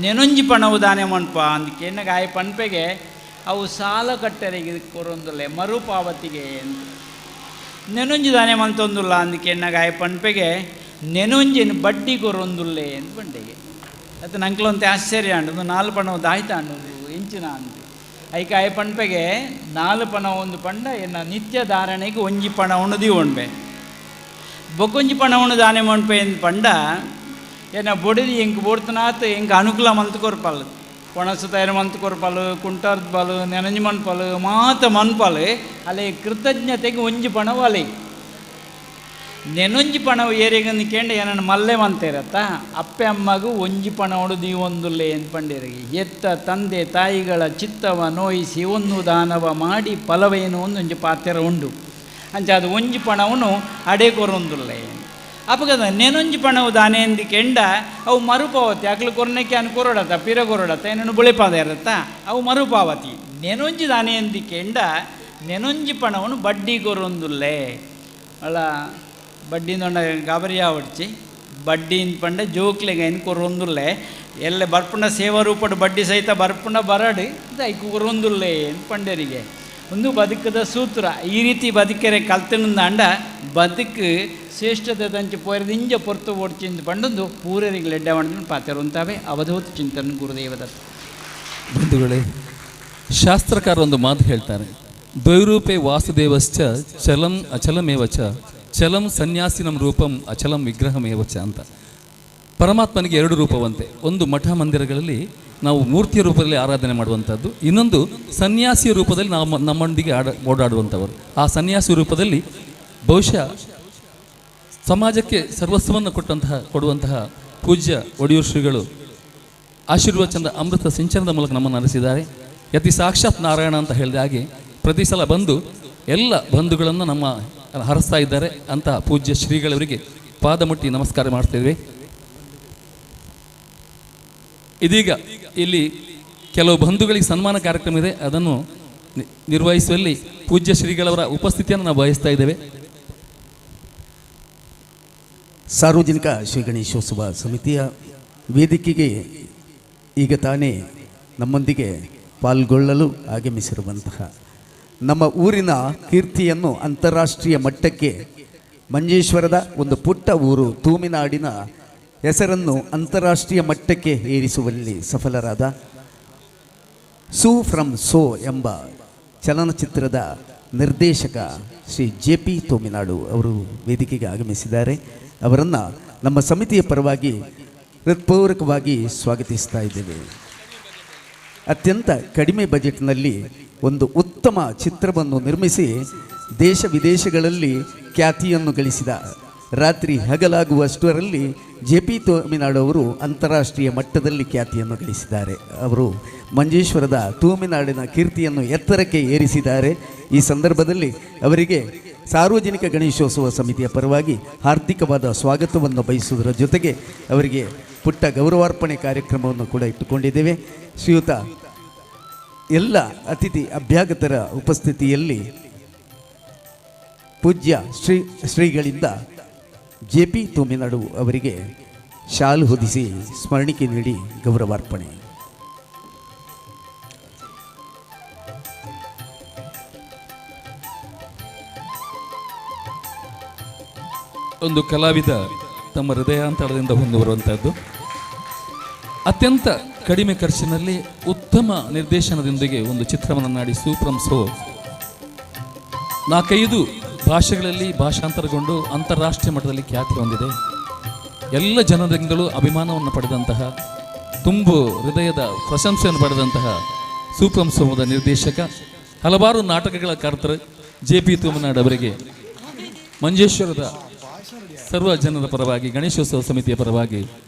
ನೆನೊಂಜಿ ಪಣವು ದಾನೆ ಮಣ್ಪ ಅಂದು ಕೆಣ್ಣಗ ಆಯ್ ಪಣ್ಪೆಗೆ ಅವು ಸಾಲ ಕಟ್ಟರಿಗೆ ಕೊರೊಂದುಲ್ಲೆ ಮರುಪಾವತಿಗೆ ಅಂತ ನೆನೊಂಜಿ ದಾನೆ ಮಂತೊಂದುಲ್ಲ ಅಂದಕ್ಕೆ ಎಣ್ಣಗ ಆಯ್ ಪಣ್ಪೆಗೆ ನೆನೊಂಜಿನ ಬಡ್ಡಿ ಕೊರೊಂದುಲ್ಲೆ ಅಂತ ಬಂಡೆಗೆ ಅದು ನಂಕ್ಲೊಂತೆ ಆಶ್ಚರ್ಯ ಅಂಡು 4 ಪಣವು ದಾಯ್ತಾ ಅಂಡು ಎಂಚಿನ ಅಂತ ಐಕ ಆಯ್ ಪಣ್ಪೆಗೆ 4 ಪಣ ಒಂದು ಪಂಡ ಎನ್ನ ನಿತ್ಯ ಧಾರಣೆಗೆ ಒಂಜಿ ಪಣ ಉಣದಿ ಉಣ್ಬೆ ಬೊಕ್ಕೊಂಜಿ ಪಣ ಉಣ್ಣು ದಾನೆ ಮಣ್ಪೆ ಎಂದು ಪಂಡ ಏನ ಬೊಡಿದಿ ಎಂಕ್ ಬೋಡ್ತನಾತ್ ಎಂಕ್ ಅನುಕೂಲ ಮಂತ್ ಕೊರ್ಪಲ್ ಕೊಣಸು ತಯಾರು ಮಂತ್ ಕೊರ್ಪಲು ಕುಂಟಾರ್ದ ಪಾಲು ನೆನಂಜಿ ಮನ್ಪಾಲು ಮಾತ ಮನ್ಪಾಲು ಅಲ್ಲೇ ಕೃತಜ್ಞತೆಗೆ ಒಂಜಿ ಪಣವು ಅಲೆ ನೆನೊಂಜಿ ಪಣವು ಏರಿಗಂದು ಕೇಂಡ ಏನನ್ನು ಮಲ್ಲೆ ಮಂತೇರತ್ತ ಅಪ್ಪೆ ಅಮ್ಮಗೂ ಒಂಜಿ ಪಣ ಹೊಡೆದು ಒಂದುಲ್ಲೆ ಎಂದು ಪಂಡಿರಿಗೆ ಎತ್ತ ತಂದೆ ತಾಯಿಗಳ ಚಿತ್ತವ ನೋಯಿಸಿ ಒಂದು ದಾನವ ಮಾಡಿ ಫಲವೇನು ಒಂದೊಂಜಿ ಪಾತ್ರೆ ಉಂಡು ಅಂಚ ಅದು ಒಂಜಿ ಪಣವನ್ನು ಅಡೆ ಕೊರೊಂದುಲ್ಲೆ ಅಪಗದ ನೆನೊಂಜಿ ಪಣವು ದಾನೆ ಎಂದು ಕೆಂಡ ಅವು ಮರುಪಾವತಿ ಅಕ್ಲು ಕೊರ್ನೆಕ್ಕೆ ಅನು ಕೊರಡತ್ತ ಪಿರ ಕೊರಡತ್ತ ಏನನ್ನು ಬುಳಿಪಾದ ಇರತ್ತ ಅವು ಮರುಪಾವತಿ ನೆನೊಂಜಿ ದಾನೆ ಎಂದು ಕೆಂಡ ನೆನೊಂಜಿ ಪಣವನ್ನು ಬಡ್ಡಿ ಕೊರೊಂದುಲ್ಲೆ ಅಲ್ಲ ಬಡ್ಡಿಂದ ಗಾಬರಿಯ ಹೊಡ್ಚಿ ಬಡ್ಡಿನ ಪಂಡ ಜೋಕ್ಲೆಗೆ ಏನು ಕೊರೊಂದುಲ್ಲೆ ಎಲ್ಲ ಬರ್ಪುಣ ಸೇವಾ ರೂಪಡು ಬಡ್ಡಿ ಸಹಿತ ಬರ್ಪುಣ ಬರಡು ಐಕು ಕೊರೊಂದುಲ್ಲೆ ಏನು ಪಂಡರಿಗೆ ಒಂದು ಬದುಕದ ಸೂತ್ರ ಈ ರೀತಿ ಬದುಕರೆ ಕಲ್ತಿನಿಂದ ಅಂಡ ಬದುಕು ಶ್ರೇಷ್ಠತೆ ತಂಚು ಪೋರದಿಂಜ ಪೊರ್ತು ಓಡ್ಚಿಂದು ಪಂಡೊಂದು ಪೂರರಿಗೆ ಲೆಡ್ಡ ಮಾಡಿದ್ರು ಪಾತೆರುಂತಾವೆ ಅವಧೂತ ಚಿಂತನ ಗುರುದೇವದತ್ತ. ಬಂಧುಗಳೇ, ಶಾಸ್ತ್ರಕಾರ ಒಂದು ಮಾತು ಹೇಳ್ತಾರೆ, ದ್ವೈರೂಪೇ ವಾಸುದೇವಶ್ಚ ಚಲಂ ಅಚಲಮೇವಚ ಚಲಂ ಸನ್ಯಾಸಿನಂ ರೂಪಂ ಅಚಲಂ ವಿಗ್ರಹಮೇವಚ ಅಂತ. ಪರಮಾತ್ಮನಿಗೆ 2 ರೂಪವಂತೆ. ಒಂದು ಮಠ ಮಂದಿರಗಳಲ್ಲಿ ನಾವು ಮೂರ್ತಿಯ ರೂಪದಲ್ಲಿ ಆರಾಧನೆ ಮಾಡುವಂಥದ್ದು, ಇನ್ನೊಂದು ಸನ್ಯಾಸಿಯ ರೂಪದಲ್ಲಿ ನಾವು ನಮ್ಮೊಂದಿಗೆ ಓಡಾಡುವಂಥವರು. ಆ ಸನ್ಯಾಸಿ ರೂಪದಲ್ಲಿ ಬಹುಶಃ ಸಮಾಜಕ್ಕೆ ಸರ್ವಸ್ವವನ್ನು ಕೊಡುವಂತಹ ಪೂಜ್ಯ ಒಡೆಯೂರು ಶ್ರೀಗಳು ಆಶೀರ್ವಚನದ ಅಮೃತ ಸಿಂಚನದ ಮೂಲಕ ನಮ್ಮನ್ನು ನಡೆಸಿದ್ದಾರೆ. ಯತಿ ಸಾಕ್ಷಾತ್ ನಾರಾಯಣ ಅಂತ ಹೇಳಿದ ಹಾಗೆ ಪ್ರತಿ ಸಲ ಬಂದು ಎಲ್ಲ ಬಂಧುಗಳನ್ನು ನಮ್ಮ ಹರಿಸ್ತಾ ಇದ್ದಾರೆ ಅಂತ ಪೂಜ್ಯ ಶ್ರೀಗಳವರಿಗೆ ಪಾದ ಮುಟ್ಟಿ ನಮಸ್ಕಾರ ಮಾಡ್ತಿದ್ವಿ. ಇದೀಗ ಇಲ್ಲಿ ಕೆಲವು ಬಂಧುಗಳಿಗೆ ಸನ್ಮಾನ ಕಾರ್ಯಕ್ರಮ ಇದೆ, ಅದನ್ನು ನಿರ್ವಹಿಸುವಲ್ಲಿ ಪೂಜ್ಯ ಶ್ರೀಗಳವರ ಉಪಸ್ಥಿತಿಯನ್ನು ನಾವು ಬಯಸ್ತಾ ಇದ್ದೇವೆ. ಸಾರ್ವಜನಿಕ ಶ್ರೀ ಗಣೇಶೋತ್ಸವ ಸಮಿತಿಯ ವೇದಿಕೆಗೆ ಈಗ ತಾನೇ ನಮ್ಮೊಂದಿಗೆ ಪಾಲ್ಗೊಳ್ಳಲು ಆಗಮಿಸಿರುವಂತಹ ನಮ್ಮ ಊರಿನ ಕೀರ್ತಿಯನ್ನು ಅಂತಾರಾಷ್ಟ್ರೀಯ ಮಟ್ಟಕ್ಕೆ, ಮಂಜೇಶ್ವರದ ಒಂದು ಪುಟ್ಟ ಊರು ತೂಮಿನಾಡಿನ ಹೆಸರನ್ನು ಅಂತಾರಾಷ್ಟ್ರೀಯ ಮಟ್ಟಕ್ಕೆ ಏರಿಸುವಲ್ಲಿ ಸಫಲರಾದ ಸೂ ಫ್ರಮ್ ಸೋ ಎಂಬ ಚಲನಚಿತ್ರದ ನಿರ್ದೇಶಕ ಶ್ರೀ JP ತೂಮಿನಾಡು ಅವರು ವೇದಿಕೆಗೆ ಆಗಮಿಸಿದ್ದಾರೆ. ಅವರನ್ನು ನಮ್ಮ ಸಮಿತಿಯ ಪರವಾಗಿ ಹೃತ್ಪೂರ್ವಕವಾಗಿ ಸ್ವಾಗತಿಸ್ತಾ ಇದ್ದೇವೆ. ಅತ್ಯಂತ ಕಡಿಮೆ ಬಜೆಟ್ನಲ್ಲಿ ಒಂದು ಉತ್ತಮ ಚಿತ್ರವನ್ನು ನಿರ್ಮಿಸಿ ದೇಶ ವಿದೇಶಗಳಲ್ಲಿ ಖ್ಯಾತಿಯನ್ನು ಗಳಿಸಿದ, ರಾತ್ರಿ ಹಗಲಾಗುವಷ್ಟರಲ್ಲಿ JP ತೂಮಿನಾಡು ಅವರು ಅಂತಾರಾಷ್ಟ್ರೀಯ ಮಟ್ಟದಲ್ಲಿ ಖ್ಯಾತಿಯನ್ನು ಗಳಿಸಿದ್ದಾರೆ. ಅವರು ಮಂಜೇಶ್ವರದ ತೂಮಿನಾಡಿನ ಕೀರ್ತಿಯನ್ನು ಎತ್ತರಕ್ಕೆ ಏರಿಸಿದ್ದಾರೆ. ಈ ಸಂದರ್ಭದಲ್ಲಿ ಅವರಿಗೆ ಸಾರ್ವಜನಿಕ ಗಣೇಶೋತ್ಸವ ಸಮಿತಿಯ ಪರವಾಗಿ ಹಾರ್ದಿಕವಾದ ಸ್ವಾಗತವನ್ನು ಬಯಸುವುದರ ಜೊತೆಗೆ ಅವರಿಗೆ ಪುಟ್ಟ ಗೌರವಾರ್ಪಣೆ ಕಾರ್ಯಕ್ರಮವನ್ನು ಕೂಡ ಇಟ್ಟುಕೊಂಡಿದ್ದೇವೆ. ಶ್ರೀಯುತ ಎಲ್ಲ ಅತಿಥಿ ಅಭ್ಯಾಗತರ ಉಪಸ್ಥಿತಿಯಲ್ಲಿ ಪೂಜ್ಯ ಶ್ರೀಗಳಿಂದ JP ತೂಮಿನಾಡು ಅವರಿಗೆ ಶಾಲು ಹೊದಿಸಿ ಸ್ಮರಣಿಕೆ ನೀಡಿ ಗೌರವಾರ್ಪಣೆ. ಒಂದು ಕಲಾವಿದ ತಮ್ಮ ಹೃದಯಾಂತರದಿಂದ ಹೊಂದಿ ಬರುವಂಥದ್ದು, ಅತ್ಯಂತ ಕಡಿಮೆ ಖರ್ಚಿನಲ್ಲಿ ಉತ್ತಮ ನಿರ್ದೇಶನದೊಂದಿಗೆ ಒಂದು ಚಿತ್ರವನ್ನು ನಾಡಿ ಸೂಪ್ರಮ್ ಸೋ 4-5 ಭಾಷೆಗಳಲ್ಲಿ ಭಾಷಾಂತರಗೊಂಡು ಅಂತಾರಾಷ್ಟ್ರೀಯ ಮಟ್ಟದಲ್ಲಿ ಖ್ಯಾತಿ ಹೊಂದಿದೆ. ಎಲ್ಲ ಜನರಿಂದಲೂ ಅಭಿಮಾನವನ್ನು ಪಡೆದಂತಹ, ತುಂಬು ಹೃದಯದ ಪ್ರಶಂಸೆಯನ್ನು ಪಡೆದಂತಹ ಸೂಪ್ರಮ್ ಸೋಮದ ನಿರ್ದೇಶಕ, ಹಲವಾರು ನಾಟಕಗಳ ಕರ್ತರು JP ತೂಮಿನಾಡು ಅವರಿಗೆ ಮಂಜೇಶ್ವರದ ಸರ್ವ ಜನರ ಪರವಾಗಿ ಗಣೇಶೋತ್ಸವ ಸಮಿತಿಯ ಪರವಾಗಿ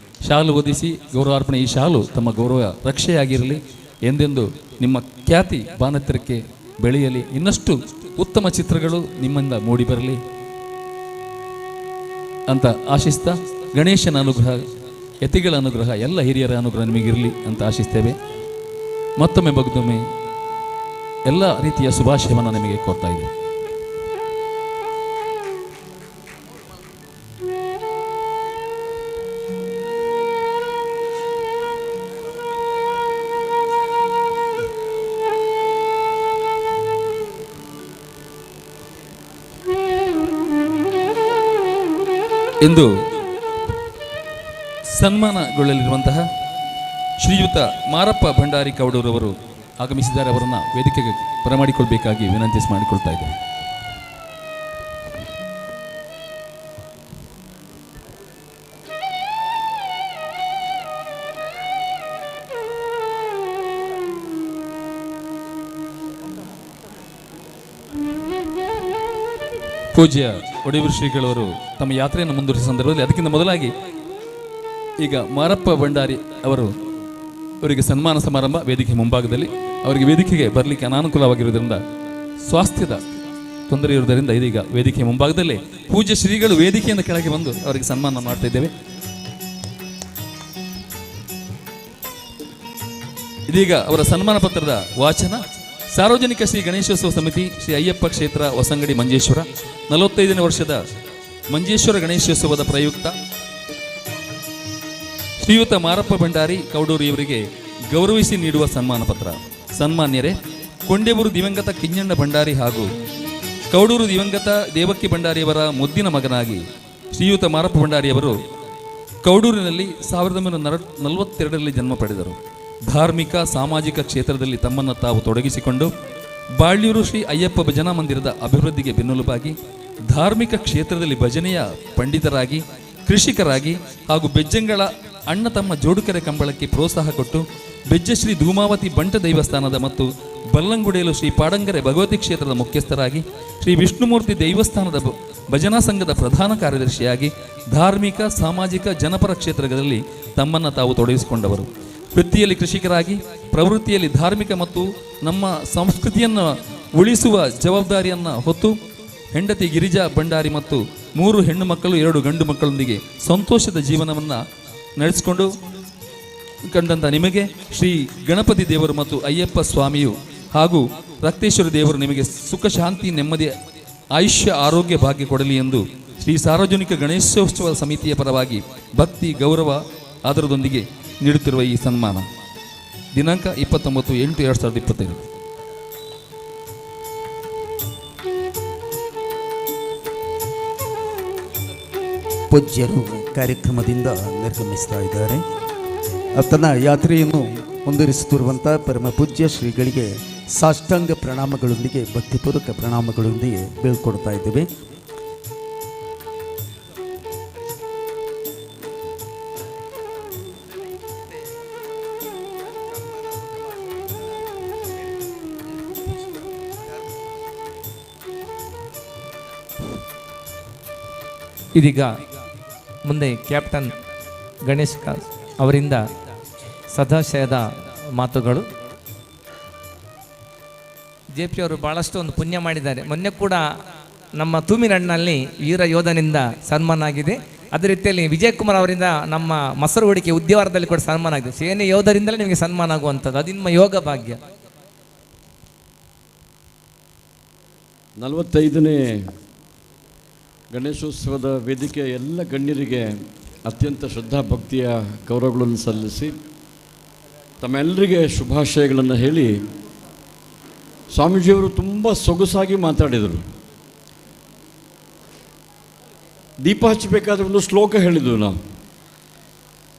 ಶಾಲು ಹೊದಿಸಿ ಗೌರವಾರ್ಪಣೆ. ಈ ಶಾಲು ತಮ್ಮ ಗೌರವ ರಕ್ಷೆಯಾಗಿರಲಿ, ಎಂದೆಂದು ನಿಮ್ಮ ಖ್ಯಾತಿ ಬಾನೆತ್ತರಕ್ಕೆ ಬೆಳೆಯಲಿ, ಇನ್ನಷ್ಟು ಉತ್ತಮ ಚಿತ್ರಗಳು ನಿಮ್ಮಿಂದ ಮೂಡಿ ಬರಲಿ ಅಂತ ಆಶಿಸ್ತಾ, ಗಣೇಶನ ಅನುಗ್ರಹ, ಯತಿಗಳ ಅನುಗ್ರಹ, ಎಲ್ಲ ಹಿರಿಯರ ಅನುಗ್ರಹ ನಿಮಗಿರಲಿ ಅಂತ ಆಶಿಸ್ತೇವೆ. ಮತ್ತೊಮ್ಮೆ ಬಗ್ದೊಮ್ಮೆ ಎಲ್ಲ ರೀತಿಯ ಶುಭಾಶಯವನ್ನು ನಿಮಗೆ ಕೋರ್ತಾ ಇದೆ. ಇಂದು ಸನ್ಮಾನಗೊಳ್ಳಲಿರುವಂತಹ ಶ್ರೀಯುತ ಮಾರಪ್ಪ ಭಂಡಾರಿ ಕೌಡೂರವರು ಆಗಮಿಸಿದ್ದಾರೆ. ಅವರನ್ನು ವೇದಿಕೆಗೆ ಬರಮಾಡಿಕೊಳ್ಬೇಕಾಗಿ ವಿನಂತಿ ಮಾಡಿಕೊಳ್ತಾ ಇದ್ದೇವೆ. ಪೂಜ್ಯ ಒಡೆಯೂರು ಶ್ರೀಗಳವರು ತಮ್ಮ ಯಾತ್ರೆಯನ್ನು ಮುಂದುವರಿಸಿದ ಸಂದರ್ಭದಲ್ಲಿ ಅದಕ್ಕಿಂತ ಮೊದಲಾಗಿ ಈಗ ಮಾರಪ್ಪ ಭಂಡಾರಿ ಅವರಿಗೆ ಸನ್ಮಾನ ಸಮಾರಂಭ ವೇದಿಕೆ ಮುಂಭಾಗದಲ್ಲಿ, ಅವರಿಗೆ ವೇದಿಕೆಗೆ ಬರಲಿಕ್ಕೆ ಅನಾನುಕೂಲವಾಗಿರುವುದರಿಂದ, ಸ್ವಾಸ್ಥ್ಯದ ತೊಂದರೆ ಇರುವುದರಿಂದ ಇದೀಗ ವೇದಿಕೆ ಮುಂಭಾಗದಲ್ಲೇ ಪೂಜ್ಯ ಶ್ರೀಗಳು ವೇದಿಕೆಯಿಂದ ಕೆಳಗೆ ಬಂದು ಅವರಿಗೆ ಸನ್ಮಾನ ಮಾಡ್ತಾ ಇದ್ದೇವೆ. ಇದೀಗ ಅವರ ಸನ್ಮಾನ ಪತ್ರದ ವಾಚನ. ಸಾರ್ವಜನಿಕ ಶ್ರೀ ಗಣೇಶೋತ್ಸವ ಸಮಿತಿ ಶ್ರೀ ಅಯ್ಯಪ್ಪ ಕ್ಷೇತ್ರ ಹೊಸಂಗಡಿ ಮಂಜೇಶ್ವರ 45ನೇ ವರ್ಷದ ಮಂಜೇಶ್ವರ ಗಣೇಶೋತ್ಸವದ ಪ್ರಯುಕ್ತ ಶ್ರೀಯುತ ಮಾರಪ್ಪ ಭಂಡಾರಿ ಕೌಡೂರು ಇವರಿಗೆ ಗೌರವಿಸಿ ನೀಡುವ ಸನ್ಮಾನ ಪತ್ರ. ಸನ್ಮಾನ್ಯರೇ, ಕೊಂಡೇಬೂರು ದಿವಂಗತ ಕಿಂಜಣ್ಣ ಭಂಡಾರಿ ಹಾಗೂ ಕೌಡೂರು ದಿವಂಗತ ದೇವಕ್ಕಿ ಭಂಡಾರಿಯವರ ಮುದ್ದಿನ ಮಗನಾಗಿ ಶ್ರೀಯುತ ಮಾರಪ್ಪ ಭಂಡಾರಿಯವರು ಕೌಡೂರಿನಲ್ಲಿ 1942ರಲ್ಲಿ ಜನ್ಮ ಪಡೆದರು. ಧಾರ್ಮಿಕ ಸಾಮಾಜಿಕ ಕ್ಷೇತ್ರದಲ್ಲಿ ತಮ್ಮನ್ನು ತಾವು ತೊಡಗಿಸಿಕೊಂಡು ಬಾಳ್ಯೂರು ಶ್ರೀ ಅಯ್ಯಪ್ಪ ಭಜನಾ ಮಂದಿರದ ಅಭಿವೃದ್ಧಿಗೆ ಬೆನ್ನೆಲುಬಾಗಿ ಧಾರ್ಮಿಕ ಕ್ಷೇತ್ರದಲ್ಲಿ ಭಜನೆಯ ಪಂಡಿತರಾಗಿ, ಕೃಷಿಕರಾಗಿ ಹಾಗೂ ಬೆಜ್ಜಂಗಳ ಅಣ್ಣ ತಮ್ಮ ಜೋಡುಕೆರೆ ಕಂಬಳಕ್ಕೆ ಪ್ರೋತ್ಸಾಹ ಕೊಟ್ಟು ಬೆಜ್ಜಶ್ರೀ ಧೂಮಾವತಿ ಬಂಟ ದೈವಸ್ಥಾನದ ಮತ್ತು ಬಲ್ಲಂಗುಡಿಯಲು ಶ್ರೀ ಪಾಡಂಗರೆ ಭಗವತಿ ಕ್ಷೇತ್ರದ ಮುಖ್ಯಸ್ಥರಾಗಿ ಶ್ರೀ ವಿಷ್ಣುಮೂರ್ತಿ ದೈವಸ್ಥಾನದ ಭಜನಾ ಸಂಘದ ಪ್ರಧಾನ ಕಾರ್ಯದರ್ಶಿಯಾಗಿ ಧಾರ್ಮಿಕ ಸಾಮಾಜಿಕ ಜನಪರ ಕ್ಷೇತ್ರಗಳಲ್ಲಿ ತಮ್ಮನ್ನು ತಾವು ತೊಡಗಿಸಿಕೊಂಡವರು. ವೃತ್ತಿಯಲ್ಲಿ ಕೃಷಿಕರಾಗಿ, ಪ್ರವೃತ್ತಿಯಲ್ಲಿ ಧಾರ್ಮಿಕ ಮತ್ತು ನಮ್ಮ ಸಂಸ್ಕೃತಿಯನ್ನು ಉಳಿಸುವ ಜವಾಬ್ದಾರಿಯನ್ನು ಹೊತ್ತು ಹೆಂಡತಿ ಗಿರಿಜಾ ಭಂಡಾರಿ ಮತ್ತು 3 ಹೆಣ್ಣು ಮಕ್ಕಳು 2 ಗಂಡು ಮಕ್ಕಳೊಂದಿಗೆ ಸಂತೋಷದ ಜೀವನವನ್ನು ನಡೆಸಿಕೊಂಡು ಕಂಡಂಥ ನಿಮಗೆ ಶ್ರೀ ಗಣಪತಿ ದೇವರು ಮತ್ತು ಅಯ್ಯಪ್ಪ ಸ್ವಾಮಿಯು ಹಾಗೂ ರಕ್ತೇಶ್ವರ ದೇವರು ನಿಮಗೆ ಸುಖ ಶಾಂತಿ ನೆಮ್ಮದಿ ಆಯುಷ್ಯ ಆರೋಗ್ಯ ಭಾಗ್ಯ ಕೊಡಲಿ ಎಂದು ಶ್ರೀ ಸಾರ್ವಜನಿಕ ಗಣೇಶೋತ್ಸವ ಸಮಿತಿಯ ಪರವಾಗಿ ಭಕ್ತಿ ಗೌರವ ಆಧಾರದೊಂದಿಗೆ ನೀಡುತ್ತಿರುವ ಈ ಸನ್ಮಾನ ದಿನಾಂಕ 29/8/2025. ಪೂಜ್ಯರು ಕಾರ್ಯಕ್ರಮದಿಂದ ನಿರ್ಗಮಿಸ್ತಾ ಇದ್ದಾರೆ. ತನ್ನ ಯಾತ್ರೆಯನ್ನು ಮುಂದುವರಿಸುತ್ತಿರುವಂಥ ಪರಮ ಪೂಜ್ಯ ಶ್ರೀಗಳಿಗೆ ಸಾಷ್ಟಾಂಗ ಪ್ರಣಾಮಗಳೊಂದಿಗೆ ಭಕ್ತಿಪೂರ್ವಕ ಪ್ರಣಾಮಗಳೊಂದಿಗೆ ಬೀಳ್ಕೊಡ್ತಾ ಇದ್ದೇವೆ. ಇದೀಗ ಮುಂದೆ ಕ್ಯಾಪ್ಟನ್ ಗಣೇಶ್ ಅವರಿಂದ ಸದಾಶಯದ ಮಾತುಗಳು. JP ಅವರು ಭಾಳಷ್ಟು ಒಂದು ಪುಣ್ಯ ಮಾಡಿದ್ದಾರೆ. ಮೊನ್ನೆ ಕೂಡ ನಮ್ಮ ತೂಮಿನಣ್ಣಲ್ಲಿ ವೀರ ಯೋಧನಿಂದ ಸನ್ಮಾನ ಆಗಿದೆ. ಅದೇ ರೀತಿಯಲ್ಲಿ ವಿಜಯ್ ಕುಮಾರ್ ಅವರಿಂದ ನಮ್ಮ ಮಸರುಗುಡಿಕೆ ಉದ್ಯಾವರದಲ್ಲಿ ಕೂಡ ಸನ್ಮಾನ ಆಗಿದೆ. ಸೇನೆ ಯೋಧರಿಂದಲೇ ನಿಮಗೆ ಸನ್ಮಾನ ಆಗುವಂಥದ್ದು, ಅದು ನಿಮ್ಮ ಯೋಗ ಭಾಗ್ಯ. 45ನೇ ಗಣೇಶೋತ್ಸವದ ವೇದಿಕೆಯ ಎಲ್ಲ ಗಣ್ಯರಿಗೆ ಅತ್ಯಂತ ಶ್ರದ್ಧಾ ಭಕ್ತಿಯ ಗೌರವಗಳನ್ನು ಸಲ್ಲಿಸಿ ತಮ್ಮೆಲ್ಲರಿಗೆ ಶುಭಾಶಯಗಳನ್ನು ಹೇಳಿ, ಸ್ವಾಮೀಜಿಯವರು ತುಂಬ ಸೊಗಸಾಗಿ ಮಾತಾಡಿದರು. ದೀಪ ಹಚ್ಚಬೇಕಾದ್ರೆ ಒಂದು ಶ್ಲೋಕ ಹೇಳಿದ್ವು ನಾವು,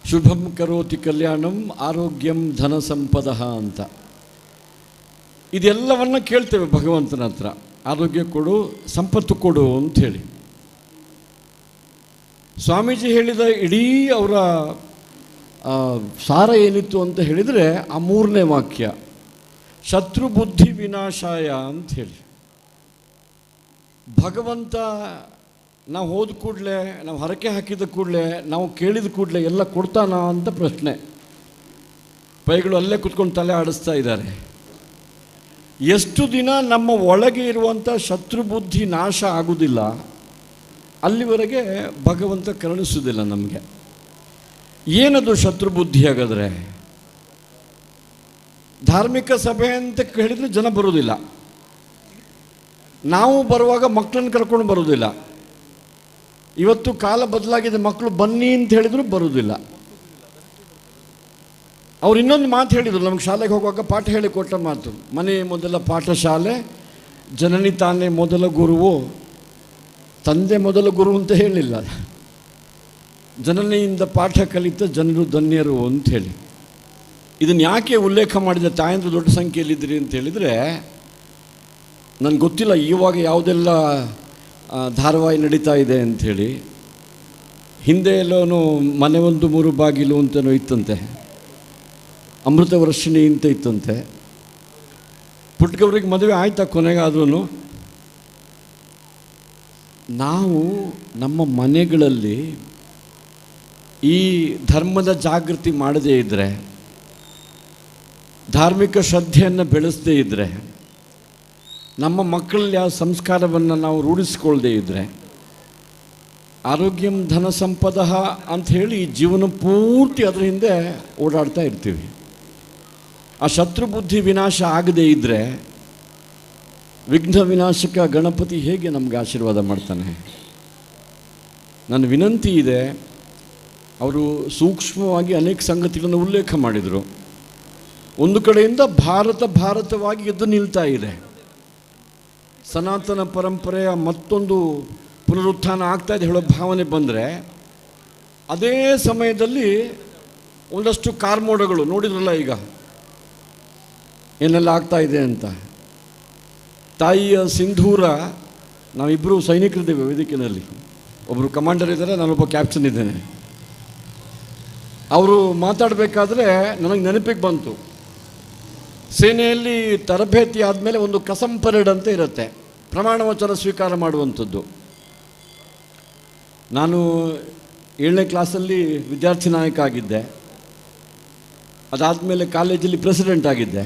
ಶುಭಂ ಕರೋತಿ ಕಲ್ಯಾಣಂ ಆರೋಗ್ಯಂ ಧನ ಸಂಪದಃ ಅಂತ. ಇದೆಲ್ಲವನ್ನ ಕೇಳ್ತೇವೆ ಭಗವಂತನ ಹತ್ರ, ಆರೋಗ್ಯ ಕೊಡು, ಸಂಪತ್ತು ಕೊಡು ಅಂಥೇಳಿ. ಸ್ವಾಮೀಜಿ ಹೇಳಿದ ಇಡೀ ಅವರ ಸಾರ ಏನಿತ್ತು ಅಂತ ಹೇಳಿದರೆ ಆ 3ನೇ ವಾಕ್ಯ, ಶತ್ರು ಬುದ್ಧಿ ವಿನಾಶಾಯ ಅಂಥೇಳಿ. ಭಗವಂತ ನಾವು ಹೋದ ಕೂಡಲೇ, ನಾವು ಹರಕೆ ಹಾಕಿದ ಕೂಡಲೇ, ನಾವು ಕೇಳಿದ ಕೂಡಲೇ ಎಲ್ಲ ಕೊಡ್ತಾನ ಅಂತ ಪ್ರಶ್ನೆ. ಪೈಗಳು ಅಲ್ಲೇ ಕುತ್ಕೊಂಡು ತಲೆ ಆಡಿಸ್ತಾ ಇದ್ದಾರೆ. ಎಷ್ಟು ದಿನ ನಮ್ಮ ಒಳಗೆ ಇರುವಂಥ ಶತ್ರು ಬುದ್ಧಿ ನಾಶ ಆಗುವುದಿಲ್ಲ ಅಲ್ಲಿವರೆಗೆ ಭಗವಂತ ಕರುಣಿಸುವುದಿಲ್ಲ ನಮಗೆ. ಏನದು ಶತ್ರು ಬುದ್ಧಿ ಹಾಗಾದರೆ? ಧಾರ್ಮಿಕ ಸಭೆ ಅಂತ ಹೇಳಿದರೆ ಜನ ಬರೋದಿಲ್ಲ. ನಾವು ಬರುವಾಗ ಮಕ್ಕಳನ್ನು ಕರ್ಕೊಂಡು ಬರೋದಿಲ್ಲ. ಇವತ್ತು ಕಾಲ ಬದಲಾಗಿದೆ, ಮಕ್ಕಳು ಬನ್ನಿ ಅಂತ ಹೇಳಿದ್ರು ಬರೋದಿಲ್ಲ. ಅವ್ರು ಇನ್ನೊಂದು ಮಾತು ಹೇಳಿದರು ನಮ್ಗೆ ಶಾಲೆಗೆ ಹೋಗುವಾಗ, ಪಾಠ ಹೇಳಿಕೊಟ್ಟ ಮಾತು, ಮನೆ ಮೊದಲ ಪಾಠಶಾಲೆ, ಜನನಿ ತಾನೇ ಮೊದಲ ಗುರುವು, ತಂದೆ ಮೊದಲ ಗುರು ಅಂತ ಹೇಳಿಲ್ಲ, ಜನನಿಯಿಂದ ಪಾಠ ಕಲಿತ ಜನರು ಧನ್ಯರು ಅಂಥೇಳಿ. ಇದನ್ನು ಯಾಕೆ ಉಲ್ಲೇಖ ಮಾಡಿದೆ, ತಾಯಂದ್ರು ದೊಡ್ಡ ಸಂಖ್ಯೆಯಲ್ಲಿದ್ದೀರಿ ಅಂತ ಹೇಳಿದರೆ, ನನಗೆ ಗೊತ್ತಿಲ್ಲ ಇವಾಗ ಯಾವುದೆಲ್ಲ ಧಾರಾವಾಹಿ ನಡೀತಾ ಇದೆ ಅಂಥೇಳಿ. ಹಿಂದೆ ಎಲ್ಲೋ ಮನೆ ಒಂದು 3 ಬಾಗಿಲು ಅಂತನೋ ಇತ್ತಂತೆ, ಅಮೃತ ವರ್ಷಿಣಿ ಅಂತ ಇತ್ತಂತೆ. ಪುಟ್ಟಗವ್ರಿಗೆ ಮದುವೆ ಆಯ್ತಾ ಕೊನೆಗಾದ್ರೂ? ನಾವು ನಮ್ಮ ಮನೆಗಳಲ್ಲಿ ಈ ಧರ್ಮದ ಜಾಗೃತಿ ಮಾಡದೇ ಇದ್ದರೆ, ಧಾರ್ಮಿಕ ಶ್ರದ್ಧೆಯನ್ನು ಬೆಳೆಸದೇ ಇದ್ದರೆ, ನಮ್ಮ ಮಕ್ಕಳಲ್ಲಿ ಯಾವ ಸಂಸ್ಕಾರವನ್ನು ನಾವು ರೂಢಿಸ್ಕೊಳ್ದೇ ಇದ್ದರೆ, ಆರೋಗ್ಯಂ ಧನ ಸಂಪದಃ ಅಂಥೇಳಿ ಜೀವನ ಪೂರ್ತಿ ಅದರ ಹಿಂದೆ ಓಡಾಡ್ತಾ ಇರ್ತೀವಿ. ಆ ಶತ್ರು ಬುದ್ಧಿ ವಿನಾಶ ಆಗದೇ ಇದ್ದರೆ ವಿಘ್ನ ವಿನಾಶಕ ಗಣಪತಿ ಹೇಗೆ ನಮಗೆ ಆಶೀರ್ವಾದ ಮಾಡ್ತಾನೆ? ನನ್ನ ವಿನಂತಿ ಇದೆ, ಅವರು ಸೂಕ್ಷ್ಮವಾಗಿ ಅನೇಕ ಸಂಗತಿಗಳನ್ನು ಉಲ್ಲೇಖ ಮಾಡಿದರು. ಒಂದು ಕಡೆಯಿಂದ ಭಾರತವಾಗಿ ಎದ್ದು ನಿಲ್ತಾ ಇದೆ, ಸನಾತನ ಪರಂಪರೆಯ ಮತ್ತೊಂದು ಪುನರುತ್ಥಾನ ಆಗ್ತಾ ಇದೆ ಹೇಳೋ ಭಾವನೆ ಬಂದರೆ, ಅದೇ ಸಮಯದಲ್ಲಿ ಒಂದಷ್ಟು ಕಾರ್ಮೋಡಗಳು ನೋಡಿದ್ರಲ್ಲ ಈಗ ಏನೆಲ್ಲ ಆಗ್ತಾ ಇದೆ ಅಂತ. ತಾಯಿಯ ಸಿಂಧೂರ, ನಾವಿಬ್ಬರು ಸೈನಿಕರಿದ್ದೇವೆ ವೇದಿಕೆಯಲ್ಲಿ, ಒಬ್ಬರು ಕಮಾಂಡರ್ ಇದ್ದಾರೆ, ನಾನೊಬ್ಬ ಕ್ಯಾಪ್ಟನ್ ಇದ್ದೇನೆ. ಅವರು ಮಾತಾಡಬೇಕಾದ್ರೆ ನನಗೆ ನೆನಪಿಗೆ ಬಂತು, ಸೇನೆಯಲ್ಲಿ ತರಬೇತಿ ಆದಮೇಲೆ ಒಂದು ಕಸಂ ಪರೇಡ್ ಅಂತ ಇರುತ್ತೆ, ಪ್ರಮಾಣ ವಚನ ಸ್ವೀಕಾರ ಮಾಡುವಂಥದ್ದು. ನಾನು 7ನೇ ಕ್ಲಾಸಲ್ಲಿ ವಿದ್ಯಾರ್ಥಿ ನಾಯಕ ಆಗಿದ್ದೆ. ಅದಾದಮೇಲೆ ಕಾಲೇಜಲ್ಲಿ ಪ್ರೆಸಿಡೆಂಟ್ ಆಗಿದ್ದೆ.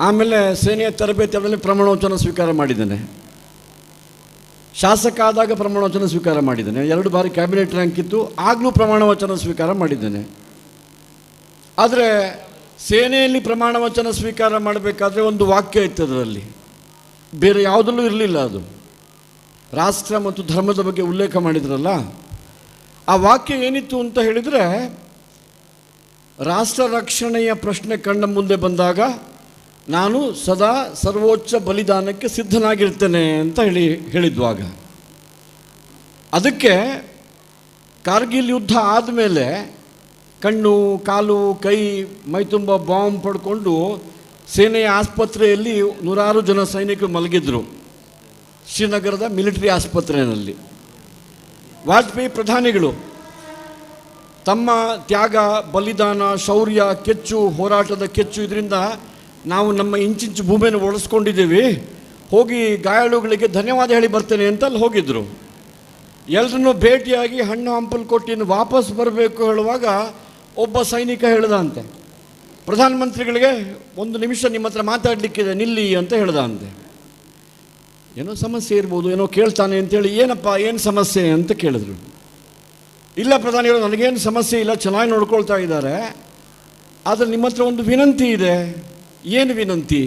ಆಮೇಲೆ ಸೇನೆಯ ತರಬೇತಿಯಲ್ಲಿ ಪ್ರಮಾಣವಚನ ಸ್ವೀಕಾರ ಮಾಡಿದ್ದೇನೆ. ಶಾಸಕ ಆದಾಗ ಪ್ರಮಾಣವಚನ ಸ್ವೀಕಾರ ಮಾಡಿದ್ದೇನೆ. 2 ಬಾರಿ ಕ್ಯಾಬಿನೆಟ್ ರ್ಯಾಂಕ್ ಇತ್ತು, ಆಗಲೂ ಪ್ರಮಾಣವಚನ ಸ್ವೀಕಾರ ಮಾಡಿದ್ದೇನೆ. ಆದರೆ ಸೇನೆಯಲ್ಲಿ ಪ್ರಮಾಣವಚನ ಸ್ವೀಕಾರ ಮಾಡಬೇಕಾದ್ರೆ ಒಂದು ವಾಕ್ಯ ಇತ್ತು, ಅದರಲ್ಲಿ ಬೇರೆ ಯಾವುದಲ್ಲೂ ಇರಲಿಲ್ಲ. ಅದು ರಾಷ್ಟ್ರ ಮತ್ತು ಧರ್ಮದ ಬಗ್ಗೆ ಉಲ್ಲೇಖ ಮಾಡಿದ್ರಲ್ಲ, ಆ ವಾಕ್ಯ ಏನಿತ್ತು ಅಂತ ಹೇಳಿದರೆ, ರಾಷ್ಟ್ರ ರಕ್ಷಣೆಯ ಪ್ರಶ್ನೆ ಕಣ್ಣ ಮುಂದೆ ಬಂದಾಗ ನಾನು ಸದಾ ಸರ್ವೋಚ್ಚ ಬಲಿದಾನಕ್ಕೆ ಸಿದ್ಧನಾಗಿರ್ತೇನೆ ಅಂತ ಹೇಳಿದ್ವಾಗ. ಅದಕ್ಕೆ ಕಾರ್ಗಿಲ್ ಯುದ್ಧ ಆದಮೇಲೆ ಕಣ್ಣು ಕಾಲು ಕೈ ಮೈತುಂಬ ಬಾಂಬ್ ಪಡ್ಕೊಂಡು ಸೇನೆಯ ಆಸ್ಪತ್ರೆಯಲ್ಲಿ 100 ಜನ ಸೈನಿಕರು ಮಲಗಿದ್ರು, ಶ್ರೀನಗರದ ಮಿಲಿಟರಿ ಆಸ್ಪತ್ರೆಯಲ್ಲಿ. ವಾಜಪೇಯಿ ಪ್ರಧಾನಿಗಳು ತಮ್ಮ ತ್ಯಾಗ, ಬಲಿದಾನ, ಶೌರ್ಯ, ಕೆಚ್ಚು, ಹೋರಾಟದ ಕೆಚ್ಚು, ಇದರಿಂದ ನಾವು ನಮ್ಮ ಇಂಚಿಂಚು ಭೂಮಿಯನ್ನು ಒಡೆಸ್ಕೊಂಡಿದ್ದೀವಿ, ಹೋಗಿ ಗಾಯಾಳುಗಳಿಗೆ ಧನ್ಯವಾದ ಹೇಳಿ ಬರ್ತೇನೆ ಅಂತ ಅಲ್ಲಿ ಹೋಗಿದ್ರು. ಎಲ್ಲರನ್ನೂ ಭೇಟಿಯಾಗಿ ಹಣ್ಣು ಹಂಪಲು ಕೊಟ್ಟು ವಾಪಸ್ ಬರಬೇಕು ಹೇಳುವಾಗ ಒಬ್ಬ ಸೈನಿಕ ಹೇಳ್ದ ಅಂತೆ, ಪ್ರಧಾನಮಂತ್ರಿಗಳಿಗೆ 1 ನಿಮಿಷ ನಿಮ್ಮ ಹತ್ರ ಮಾತಾಡಲಿಕ್ಕಿದೆ, ನಿಲ್ಲಿ ಅಂತ ಹೇಳ್ದ ಅಂತೆ. ಏನೋ ಸಮಸ್ಯೆ ಇರ್ಬೋದು, ಏನೋ ಕೇಳ್ತಾನೆ ಅಂತೇಳಿ, ಏನಪ್ಪ ಏನು ಸಮಸ್ಯೆ ಅಂತ ಕೇಳಿದ್ರು. ಇಲ್ಲ ಪ್ರಧಾನಿಗಳು, ನನಗೇನು ಸಮಸ್ಯೆ ಇಲ್ಲ, ಚೆನ್ನಾಗಿ ನೋಡ್ಕೊಳ್ತಾ ಇದ್ದಾರೆ, ಆದರೆ ನಿಮ್ಮ ಹತ್ರ ಒಂದು ವಿನಂತಿ ಇದೆ. ಏನು ವಿನಂತಿ?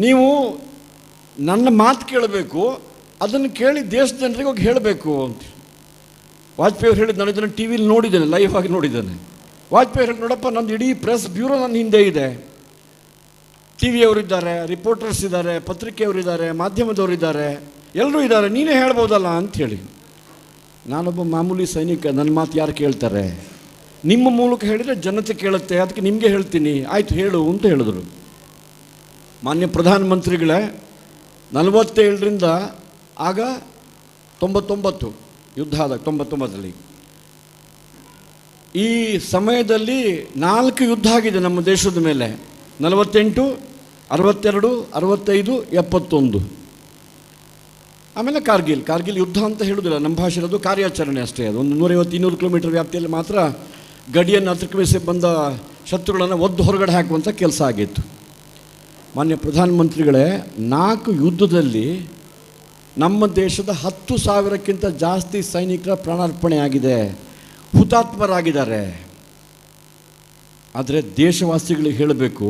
ನೀವು ನನ್ನ ಮಾತು ಕೇಳಬೇಕು, ಅದನ್ನು ಕೇಳಿ ದೇಶದ ಜನರಿಗೆ ಹೋಗಿ ಹೇಳಬೇಕು ಅಂತ. ವಾಜಪೇಯಿ ಅವ್ರು ಹೇಳಿದ್ದು, ನಾನು ಇದನ್ನು ಟಿ ವಿಲಿ ನೋಡಿದ್ದೇನೆ, ಲೈವ್ ಆಗಿ ನೋಡಿದ್ದೇನೆ. ವಾಜಪೇಯಿ ಹೇಳಿ, ನೋಡಪ್ಪ ನಂದು ಇಡೀ ಪ್ರೆಸ್ ಬ್ಯೂರೋ ನನ್ನ ಹಿಂದೆ ಇದೆ, ಟಿ ವಿಯವರಿದ್ದಾರೆ, ರಿಪೋರ್ಟರ್ಸ್ ಇದ್ದಾರೆ, ಪತ್ರಿಕೆಯವರಿದ್ದಾರೆ, ಮಾಧ್ಯಮದವರಿದ್ದಾರೆ, ಎಲ್ಲರೂ ಇದ್ದಾರೆ, ನೀನೇ ಹೇಳ್ಬೋದಲ್ಲ ಅಂಥೇಳಿ. ನಾನೊಬ್ಬ ಮಾಮೂಲಿ ಸೈನಿಕ, ನನ್ನ ಮಾತು ಯಾರು ಕೇಳ್ತಾರೆ? ನಿಮ್ಮ ಮೂಲಕ ಹೇಳಿದರೆ ಜನತೆ ಕೇಳುತ್ತೆ, ಅದಕ್ಕೆ ನಿಮಗೆ ಹೇಳ್ತೀನಿ, ಆಯಿತು ಹೇಳು ಅಂತ ಹೇಳಿದ್ರು. ಮಾನ್ಯ ಪ್ರಧಾನಮಂತ್ರಿಗಳೇ, 47ರಿಂದ ಆಗ 99 ಯುದ್ಧ ಆದಾಗ 99ರಲ್ಲಿ, ಈ ಸಮಯದಲ್ಲಿ 4 ಯುದ್ಧ ಆಗಿದೆ ನಮ್ಮ ದೇಶದ ಮೇಲೆ. 48, 62, 65, 71. ಆಮೇಲೆ ಕಾರ್ಗಿಲ್ ಯುದ್ಧ ಅಂತ ಹೇಳೋದಿಲ್ಲ ನಮ್ಮ ಭಾಷೆಯಲ್ಲಿ, ಅದು ಕಾರ್ಯಾಚರಣೆ ಅಷ್ಟೇ. ಅದು ಒಂದು 150-200 ಕಿಲೋಮೀಟರ್ ವ್ಯಾಪ್ತಿಯಲ್ಲಿ ಮಾತ್ರ ಗಡಿಯನ್ನು ಅತಿಕ್ರಮಿಸಿ ಬಂದ ಶತ್ರುಗಳನ್ನು ಒದ್ದು ಹೊರಗಡೆ ಹಾಕುವಂಥ ಕೆಲಸ ಆಗಿತ್ತು. ಮಾನ್ಯ ಪ್ರಧಾನಮಂತ್ರಿಗಳೇ, 4 ಯುದ್ಧದಲ್ಲಿ ನಮ್ಮ ದೇಶದ 10,000ಕ್ಕಿಂತ ಜಾಸ್ತಿ ಸೈನಿಕರ ಪ್ರಾಣಾರ್ಪಣೆ ಆಗಿದೆ, ಹುತಾತ್ಮರಾಗಿದ್ದಾರೆ. ಆದರೆ ದೇಶವಾಸಿಗಳಿಗೆ ಹೇಳಬೇಕು,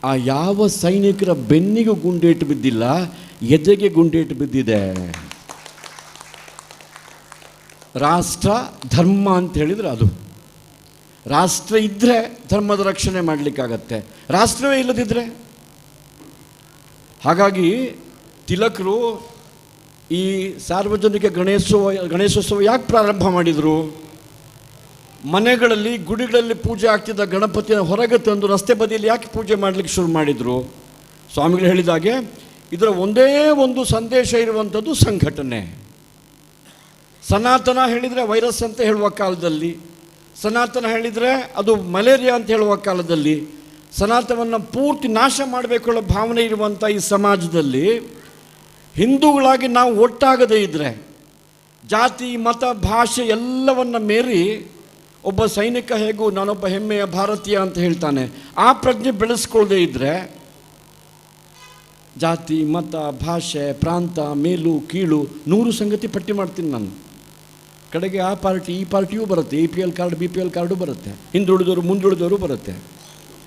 ಆ ಯಾವ ಸೈನಿಕರ ಬೆನ್ನಿಗೂ ಗುಂಡೇಟು ಬಿದ್ದಿಲ್ಲ, ಎದೆಗೆ ಗುಂಡೇಟು ಬಿದ್ದಿದೆ. ರಾಷ್ಟ್ರ ಧರ್ಮ ಅಂತ ಹೇಳಿದರೆ ಅದು. ರಾಷ್ಟ್ರ ಇದ್ದರೆ ಧರ್ಮದ ರಕ್ಷಣೆ ಮಾಡಲಿಕ್ಕಾಗತ್ತೆ, ರಾಷ್ಟ್ರವೇ ಇಲ್ಲದಿದ್ದರೆ. ಹಾಗಾಗಿ ತಿಲಕರು ಈ ಸಾರ್ವಜನಿಕ ಗಣೇಶೋತ್ಸವ ಯಾಕೆ ಪ್ರಾರಂಭ ಮಾಡಿದರು? ಮನೆಗಳಲ್ಲಿ, ಗುಡಿಗಳಲ್ಲಿ ಪೂಜೆ ಆಗ್ತಿದ್ದ ಗಣಪತಿಯ ಹೊರಗೆ ತಂದು ರಸ್ತೆ ಬದಿಯಲ್ಲಿ ಯಾಕೆ ಪೂಜೆ ಮಾಡಲಿಕ್ಕೆ ಶುರು ಮಾಡಿದರು? ಸ್ವಾಮಿಗಳು ಹೇಳಿದಾಗೆ ಇದರ ಒಂದೇ ಒಂದು ಸಂದೇಶ ಇರುವಂಥದ್ದು ಸಂಘಟನೆ. ಸನಾತನ ಹೇಳಿದರೆ ವೈರಸ್ ಅಂತ ಹೇಳುವ ಕಾಲದಲ್ಲಿ, ಸನಾತನ ಹೇಳಿದರೆ ಅದು ಮಲೇರಿಯಾ ಅಂತ ಹೇಳುವ ಕಾಲದಲ್ಲಿ, ಸನಾತನವನ್ನು ಪೂರ್ತಿ ನಾಶ ಮಾಡಬೇಕು ಅನ್ನೋ ಭಾವನೆ ಇರುವಂಥ ಈ ಸಮಾಜದಲ್ಲಿ ಹಿಂದೂಗಳಾಗಿ ನಾವು ಒಟ್ಟಾಗದೇ ಇದ್ದರೆ, ಜಾತಿ, ಮತ, ಭಾಷೆ ಎಲ್ಲವನ್ನು ಮೀರಿ ಒಬ್ಬ ಸೈನಿಕ ಹೇಗೂ ನಾನೊಬ್ಬ ಹೆಮ್ಮೆಯ ಭಾರತೀಯ ಅಂತ ಹೇಳ್ತಾನೆ, ಆ ಪ್ರಜ್ಞೆ ಬೆಳೆಸ್ಕೊಳ್ಳದೆ ಇದ್ದರೆ ಜಾತಿ, ಮತ, ಭಾಷೆ, ಪ್ರಾಂತ, ಮೇಲು ಕೀಳು 100 ಸಂಗತಿ ಪಟ್ಟಿ ಮಾಡ್ತೀನಿ ನಾನು. ಕಡೆಗೆ ಆ ಪಾರ್ಟಿ ಈ ಪಾರ್ಟಿಯೂ ಬರುತ್ತೆ, APL ಕಾರ್ಡ್ BPL ಕಾರ್ಡು ಬರುತ್ತೆ, ಹಿಂದುಳಿದವರು ಮುಂದುಳಿದವರು ಬರುತ್ತೆ.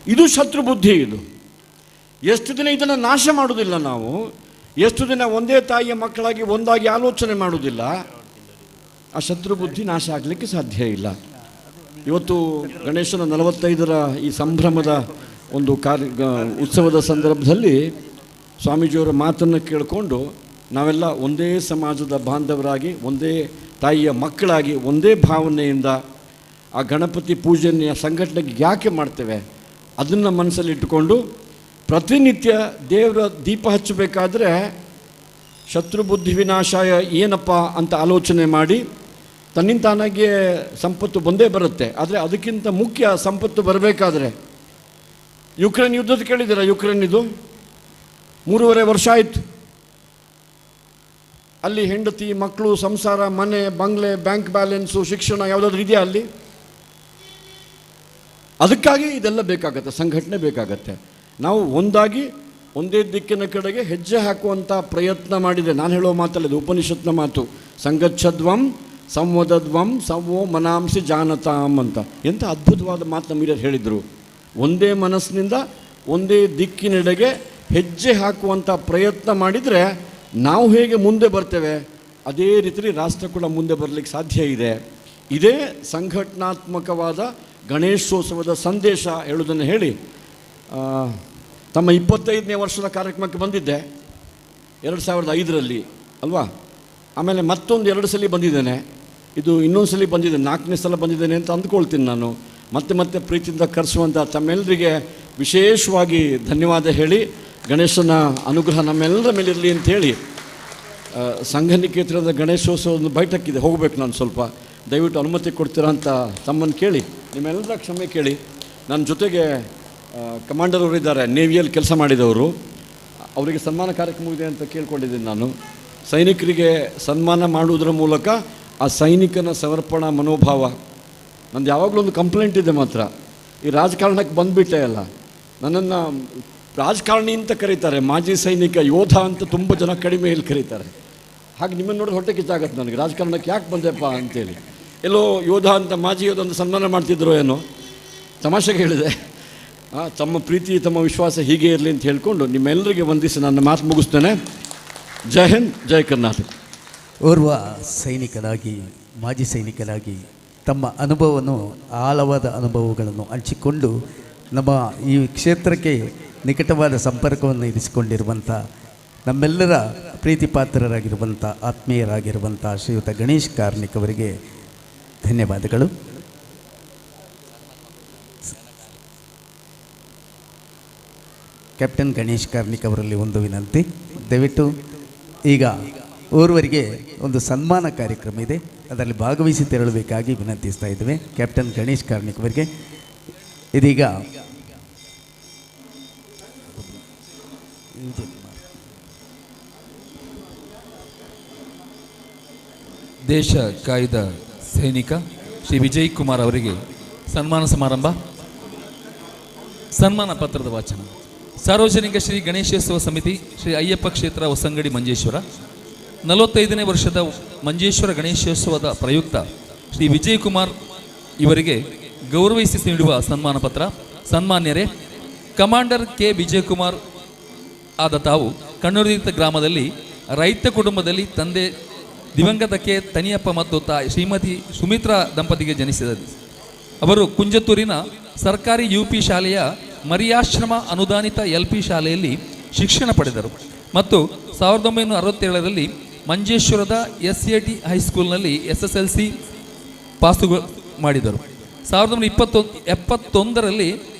ಇದು ಶತ್ರು ಬುದ್ಧಿ. ಇದು ಎಷ್ಟು ದಿನ ಇದನ್ನು ನಾಶ ಮಾಡೋದಿಲ್ಲ ನಾವು, ಎಷ್ಟು ದಿನ ಒಂದೇ ತಾಯಿಯ ಮಕ್ಕಳಾಗಿ ಒಂದಾಗಿ ಆಲೋಚನೆ ಮಾಡೋದಿಲ್ಲ, ಆ ಶತ್ರು ಬುದ್ಧಿ ನಾಶ ಆಗಲಿಕ್ಕೆ ಸಾಧ್ಯ ಇಲ್ಲ. ಇವತ್ತು ಗಣೇಶನ 45ರ ಈ ಸಂಭ್ರಮದ ಒಂದು ಉತ್ಸವದ ಸಂದರ್ಭದಲ್ಲಿ ಸ್ವಾಮೀಜಿಯವರ ಮಾತನ್ನು ಕೇಳಿಕೊಂಡು ನಾವೆಲ್ಲ ಒಂದೇ ಸಮಾಜದ ಬಾಂಧವರಾಗಿ, ಒಂದೇ ತಾಯಿಯ ಮಕ್ಕಳಾಗಿ, ಒಂದೇ ಭಾವನೆಯಿಂದ ಆ ಗಣಪತಿ ಪೂಜೆಯ ಸಂಘಟನೆಗೆ ಯಾಕೆ ಮಾಡ್ತೇವೆ ಅದನ್ನು ಮನಸ್ಸಲ್ಲಿ ಇಟ್ಟುಕೊಂಡು ಪ್ರತಿನಿತ್ಯ ದೇವರ ದೀಪ ಹಚ್ಚಬೇಕಾದ್ರೆ ಶತ್ರು ಬುದ್ಧಿ ವಿನಾಶಾಯ ಏನಪ್ಪ ಅಂತ ಆಲೋಚನೆ ಮಾಡಿ, ತನ್ನಿಂದ ತಾನಾಗೆ ಸಂಪತ್ತು ಬಂದೇ ಬರುತ್ತೆ. ಆದರೆ ಅದಕ್ಕಿಂತ ಮುಖ್ಯ ಸಂಪತ್ತು ಬರಬೇಕಾದ್ರೆ, ಯುಕ್ರೇನ್ ಯುದ್ಧದ ಕೇಳಿದ್ದೀರಾ? ಯುಕ್ರೇನ್ ಇದು 3.5 ವರ್ಷ ಆಯಿತು. ಅಲ್ಲಿ ಹೆಂಡತಿ, ಮಕ್ಕಳು, ಸಂಸಾರ, ಮನೆ, ಬಂಗ್ಲೆ, ಬ್ಯಾಂಕ್ ಬ್ಯಾಲೆನ್ಸು, ಶಿಕ್ಷಣ ಯಾವುದಾದ್ರೂ ಇದೆಯಾ ಅಲ್ಲಿ? ಅದಕ್ಕಾಗಿ ಇದೆಲ್ಲ ಬೇಕಾಗತ್ತೆ, ಸಂಘಟನೆ ಬೇಕಾಗತ್ತೆ. ನಾವು ಒಂದಾಗಿ ಒಂದೇ ದಿಕ್ಕಿನ ಕಡೆಗೆ ಹೆಜ್ಜೆ ಹಾಕುವಂಥ ಪ್ರಯತ್ನ ಮಾಡಿದೆ. ನಾನು ಹೇಳೋ ಮಾತಲ್ಲ, ಇದು ಉಪನಿಷತ್ನ ಮಾತು. ಸಂಗಚ್ಛದ್ವಂ ಸಂವದದ್ವಂ ಸಂವೋ ಮನಾಂಸಿ ಜಾನತಾಂ ಅಂತ. ಎಂಥ ಅದ್ಭುತವಾದ ಮಾತು ನಮ್ಮ ಹಿರಿಯರು ಹೇಳಿದರು. ಒಂದೇ ಮನಸ್ಸಿನಿಂದ ಒಂದೇ ದಿಕ್ಕಿನೆಡೆಗೆ ಹೆಜ್ಜೆ ಹಾಕುವಂಥ ಪ್ರಯತ್ನ ಮಾಡಿದರೆ ನಾವು ಹೇಗೆ ಮುಂದೆ ಬರ್ತೇವೆ, ಅದೇ ರೀತಿ ರಾಷ್ಟ್ರ ಕೂಡ ಮುಂದೆ ಬರಲಿಕ್ಕೆ ಸಾಧ್ಯ ಇದೆ. ಇದೇ ಸಂಘಟನಾತ್ಮಕವಾದ ಗಣೇಶೋತ್ಸವದ ಸಂದೇಶ ಹೇಳುವುದನ್ನು ಹೇಳಿ, ತಮ್ಮ 25ನೇ ವರ್ಷದ ಕಾರ್ಯಕ್ರಮಕ್ಕೆ ಬಂದಿದ್ದೆ 2005ರಲ್ಲಿ ಅಲ್ವಾ. ಆಮೇಲೆ ಮತ್ತೊಂದು 2 ಸಲ ಬಂದಿದ್ದೇನೆ. ಇದು ಇನ್ನೊಂದು ಸಲ ಬಂದಿದ್ದೇನೆ, 4ನೇ ಸಲ ಬಂದಿದ್ದೇನೆ ಅಂತ ಅಂದ್ಕೊಳ್ತೀನಿ ನಾನು. ಮತ್ತೆ ಪ್ರೀತಿಯಿಂದ ಕರೆಸುವಂಥ ತಮ್ಮೆಲ್ಲರಿಗೆ ವಿಶೇಷವಾಗಿ ಧನ್ಯವಾದ ಹೇಳಿ, ಗಣೇಶನ ಅನುಗ್ರಹ ನಮ್ಮೆಲ್ಲರ ಮೇಲಿರಲಿ ಅಂಥೇಳಿ, ಸಂಘನಿಕೇತನದ ಗಣೇಶೋತ್ಸವದ ಬೈಠಕ್ಕಿದೆ, ಹೋಗಬೇಕು ನಾನು ಸ್ವಲ್ಪ, ದಯವಿಟ್ಟು ಅನುಮತಿ ಕೊಡ್ತೀರಾ ಅಂತ ತಮ್ಮನ್ನು ಕೇಳಿ, ನಿಮ್ಮೆಲ್ಲರ ಕ್ಷಮೆ ಕೇಳಿ. ನನ್ನ ಜೊತೆಗೆ ಕಮಾಂಡರ್ ಅವರಿದ್ದಾರೆ, ನೇವಿಯಲ್ಲಿ ಕೆಲಸ ಮಾಡಿದವರು, ಅವರಿಗೆ ಸನ್ಮಾನ ಕಾರ್ಯಕ್ರಮ ಇದೆ ಅಂತ ಕೇಳ್ಕೊಂಡಿದ್ದೀನಿ ನಾನು. ಸೈನಿಕರಿಗೆ ಸನ್ಮಾನ ಮಾಡುವುದರ ಮೂಲಕ ಆ ಸೈನಿಕನ ಸಮರ್ಪಣಾ ಮನೋಭಾವ. ನಂದು ಯಾವಾಗಲೂ ಒಂದು ಕಂಪ್ಲೇಂಟ್ ಇದೆ ಮಾತ್ರ, ಈ ರಾಜಕಾರಣಕ್ಕೆ ಬಂದುಬಿಟ್ಟೆ ಅಲ್ಲ, ನನ್ನನ್ನು ರಾಜಕಾರಣಿ ಅಂತ ಕರೀತಾರೆ, ಮಾಜಿ ಸೈನಿಕ, ಯೋಧ ಅಂತ ತುಂಬ ಜನ ಕಡಿಮೆಯಲ್ಲಿ ಕರೀತಾರೆ. ಹಾಗೆ ನಿಮ್ಮನ್ನು ನೋಡಿ ಹೊಟ್ಟೆ ಕಿಚ್ಚಾಗತ್ತೆ ನನಗೆ, ರಾಜಕಾರಣಕ್ಕೆ ಯಾಕೆ ಬಂದೆಪ್ಪ ಅಂತೇಳಿ. ಎಲ್ಲೋ ಯೋಧ ಅಂತ, ಮಾಜಿ ಯೋಧ ಅಂತ ಸನ್ಮಾನ ಮಾಡ್ತಿದ್ರು ಏನೋ, ತಮಾಷೆಗೆ ಹೇಳಿದೆ. ತಮ್ಮ ಪ್ರೀತಿ, ತಮ್ಮ ವಿಶ್ವಾಸ ಹೀಗೆ ಇರಲಿ ಅಂತ ಹೇಳ್ಕೊಂಡು ನಿಮ್ಮೆಲ್ಲರಿಗೆ ವಂದಿಸಿ ನನ್ನ ಮಾತು ಮುಗಿಸ್ತೇನೆ. ಜೈ ಹಿಂದ್, ಜೈ ಕರ್ನಾಟಕ. ಓರ್ವ ಸೈನಿಕನಾಗಿ, ಮಾಜಿ ಸೈನಿಕನಾಗಿ ತಮ್ಮ ಅನುಭವವನ್ನು, ಆಳವಾದ ಅನುಭವಗಳನ್ನು ಹಂಚಿಕೊಂಡು ನಮ್ಮ ಈ ಕ್ಷೇತ್ರಕ್ಕೆ ನಿಕಟವಾದ ಸಂಪರ್ಕವನ್ನು ಇರಿಸಿಕೊಂಡಿರುವಂಥ ನಮ್ಮೆಲ್ಲರ ಪ್ರೀತಿ ಪಾತ್ರರಾಗಿರುವಂಥ, ಆತ್ಮೀಯರಾಗಿರುವಂಥ ಶ್ರೀಯುತ ಗಣೇಶ್ ಕಾರ್ಣಿಕ್ ಅವರಿಗೆ ಧನ್ಯವಾದಗಳು. ಕ್ಯಾಪ್ಟನ್ ಗಣೇಶ್ ಕಾರ್ಣಿಕ್ ಅವರಲ್ಲಿ ಒಂದು ವಿನಂತಿ, ದಯವಿಟ್ಟು ಈಗ ಓರ್ವರಿಗೆ ಒಂದು ಸನ್ಮಾನ ಕಾರ್ಯಕ್ರಮ ಇದೆ, ಅದರಲ್ಲಿ ಭಾಗವಹಿಸಿ ತೆರಳಬೇಕಾಗಿ ವಿನಂತಿಸ್ತಾ ಇದ್ದೇವೆ. ಕ್ಯಾಪ್ಟನ್ ಗಣೇಶ್ ಕಾರ್ಣಿಕ್ ಅವರಿಗೆ ಇದೀಗ ದೇಶ ಕಾಯ್ದ ಸೈನಿಕ ಶ್ರೀ ವಿಜಯ್ ಕುಮಾರ್ ಅವರಿಗೆ ಸನ್ಮಾನ ಸಮಾರಂಭ. ಸನ್ಮಾನ ಪತ್ರದ ವಾಚನ. ಸಾರ್ವಜನಿಕ ಶ್ರೀ ಗಣೇಶೋತ್ಸವ ಸಮಿತಿ ಶ್ರೀ ಅಯ್ಯಪ್ಪ ಕ್ಷೇತ್ರ ಹೊಸಂಗಡಿ ಮಂಜೇಶ್ವರ 45ನೇ ವರ್ಷದ ಮಂಜೇಶ್ವರ ಗಣೇಶೋತ್ಸವದ ಪ್ರಯುಕ್ತ ಶ್ರೀ ವಿಜಯ್ ಕುಮಾರ್ ಇವರಿಗೆ ಗೌರವಿಸಿ ನೀಡುವ ಸನ್ಮಾನ ಪತ್ರ. ಸನ್ಮಾನ್ಯರೇ, ಕಮಾಂಡರ್ ಕೆ ವಿಜಯ್ ಕುಮಾರ್ ಆದ ತಾವು ಕಣ್ಣೂರಿತ ಗ್ರಾಮದಲ್ಲಿ ರೈತ ಕುಟುಂಬದಲ್ಲಿ ತಂದೆ ದಿವಂಗತ ಕೆ ತನಿಯಪ್ಪ ಮತ್ತು ತಾಯಿ ಶ್ರೀಮತಿ ಸುಮಿತ್ರಾ ದಂಪತಿಗೆ ಜನಿಸಿದರು. ಅವರು ಕುಂಜತ್ತೂರಿನ ಸರ್ಕಾರಿ UP ಶಾಲೆಯ ಮರಿಯಾಶ್ರಮ ಅನುದಾನಿತ LP ಶಾಲೆಯಲ್ಲಿ ಶಿಕ್ಷಣ ಪಡೆದರು ಮತ್ತು 1967ರಲ್ಲಿ ಮಂಜೇಶ್ವರದ SAT ಹೈಸ್ಕೂಲ್ನಲ್ಲಿ SSLC ಪಾಸು ಮಾಡಿದರು. 1971ರಲ್ಲಿ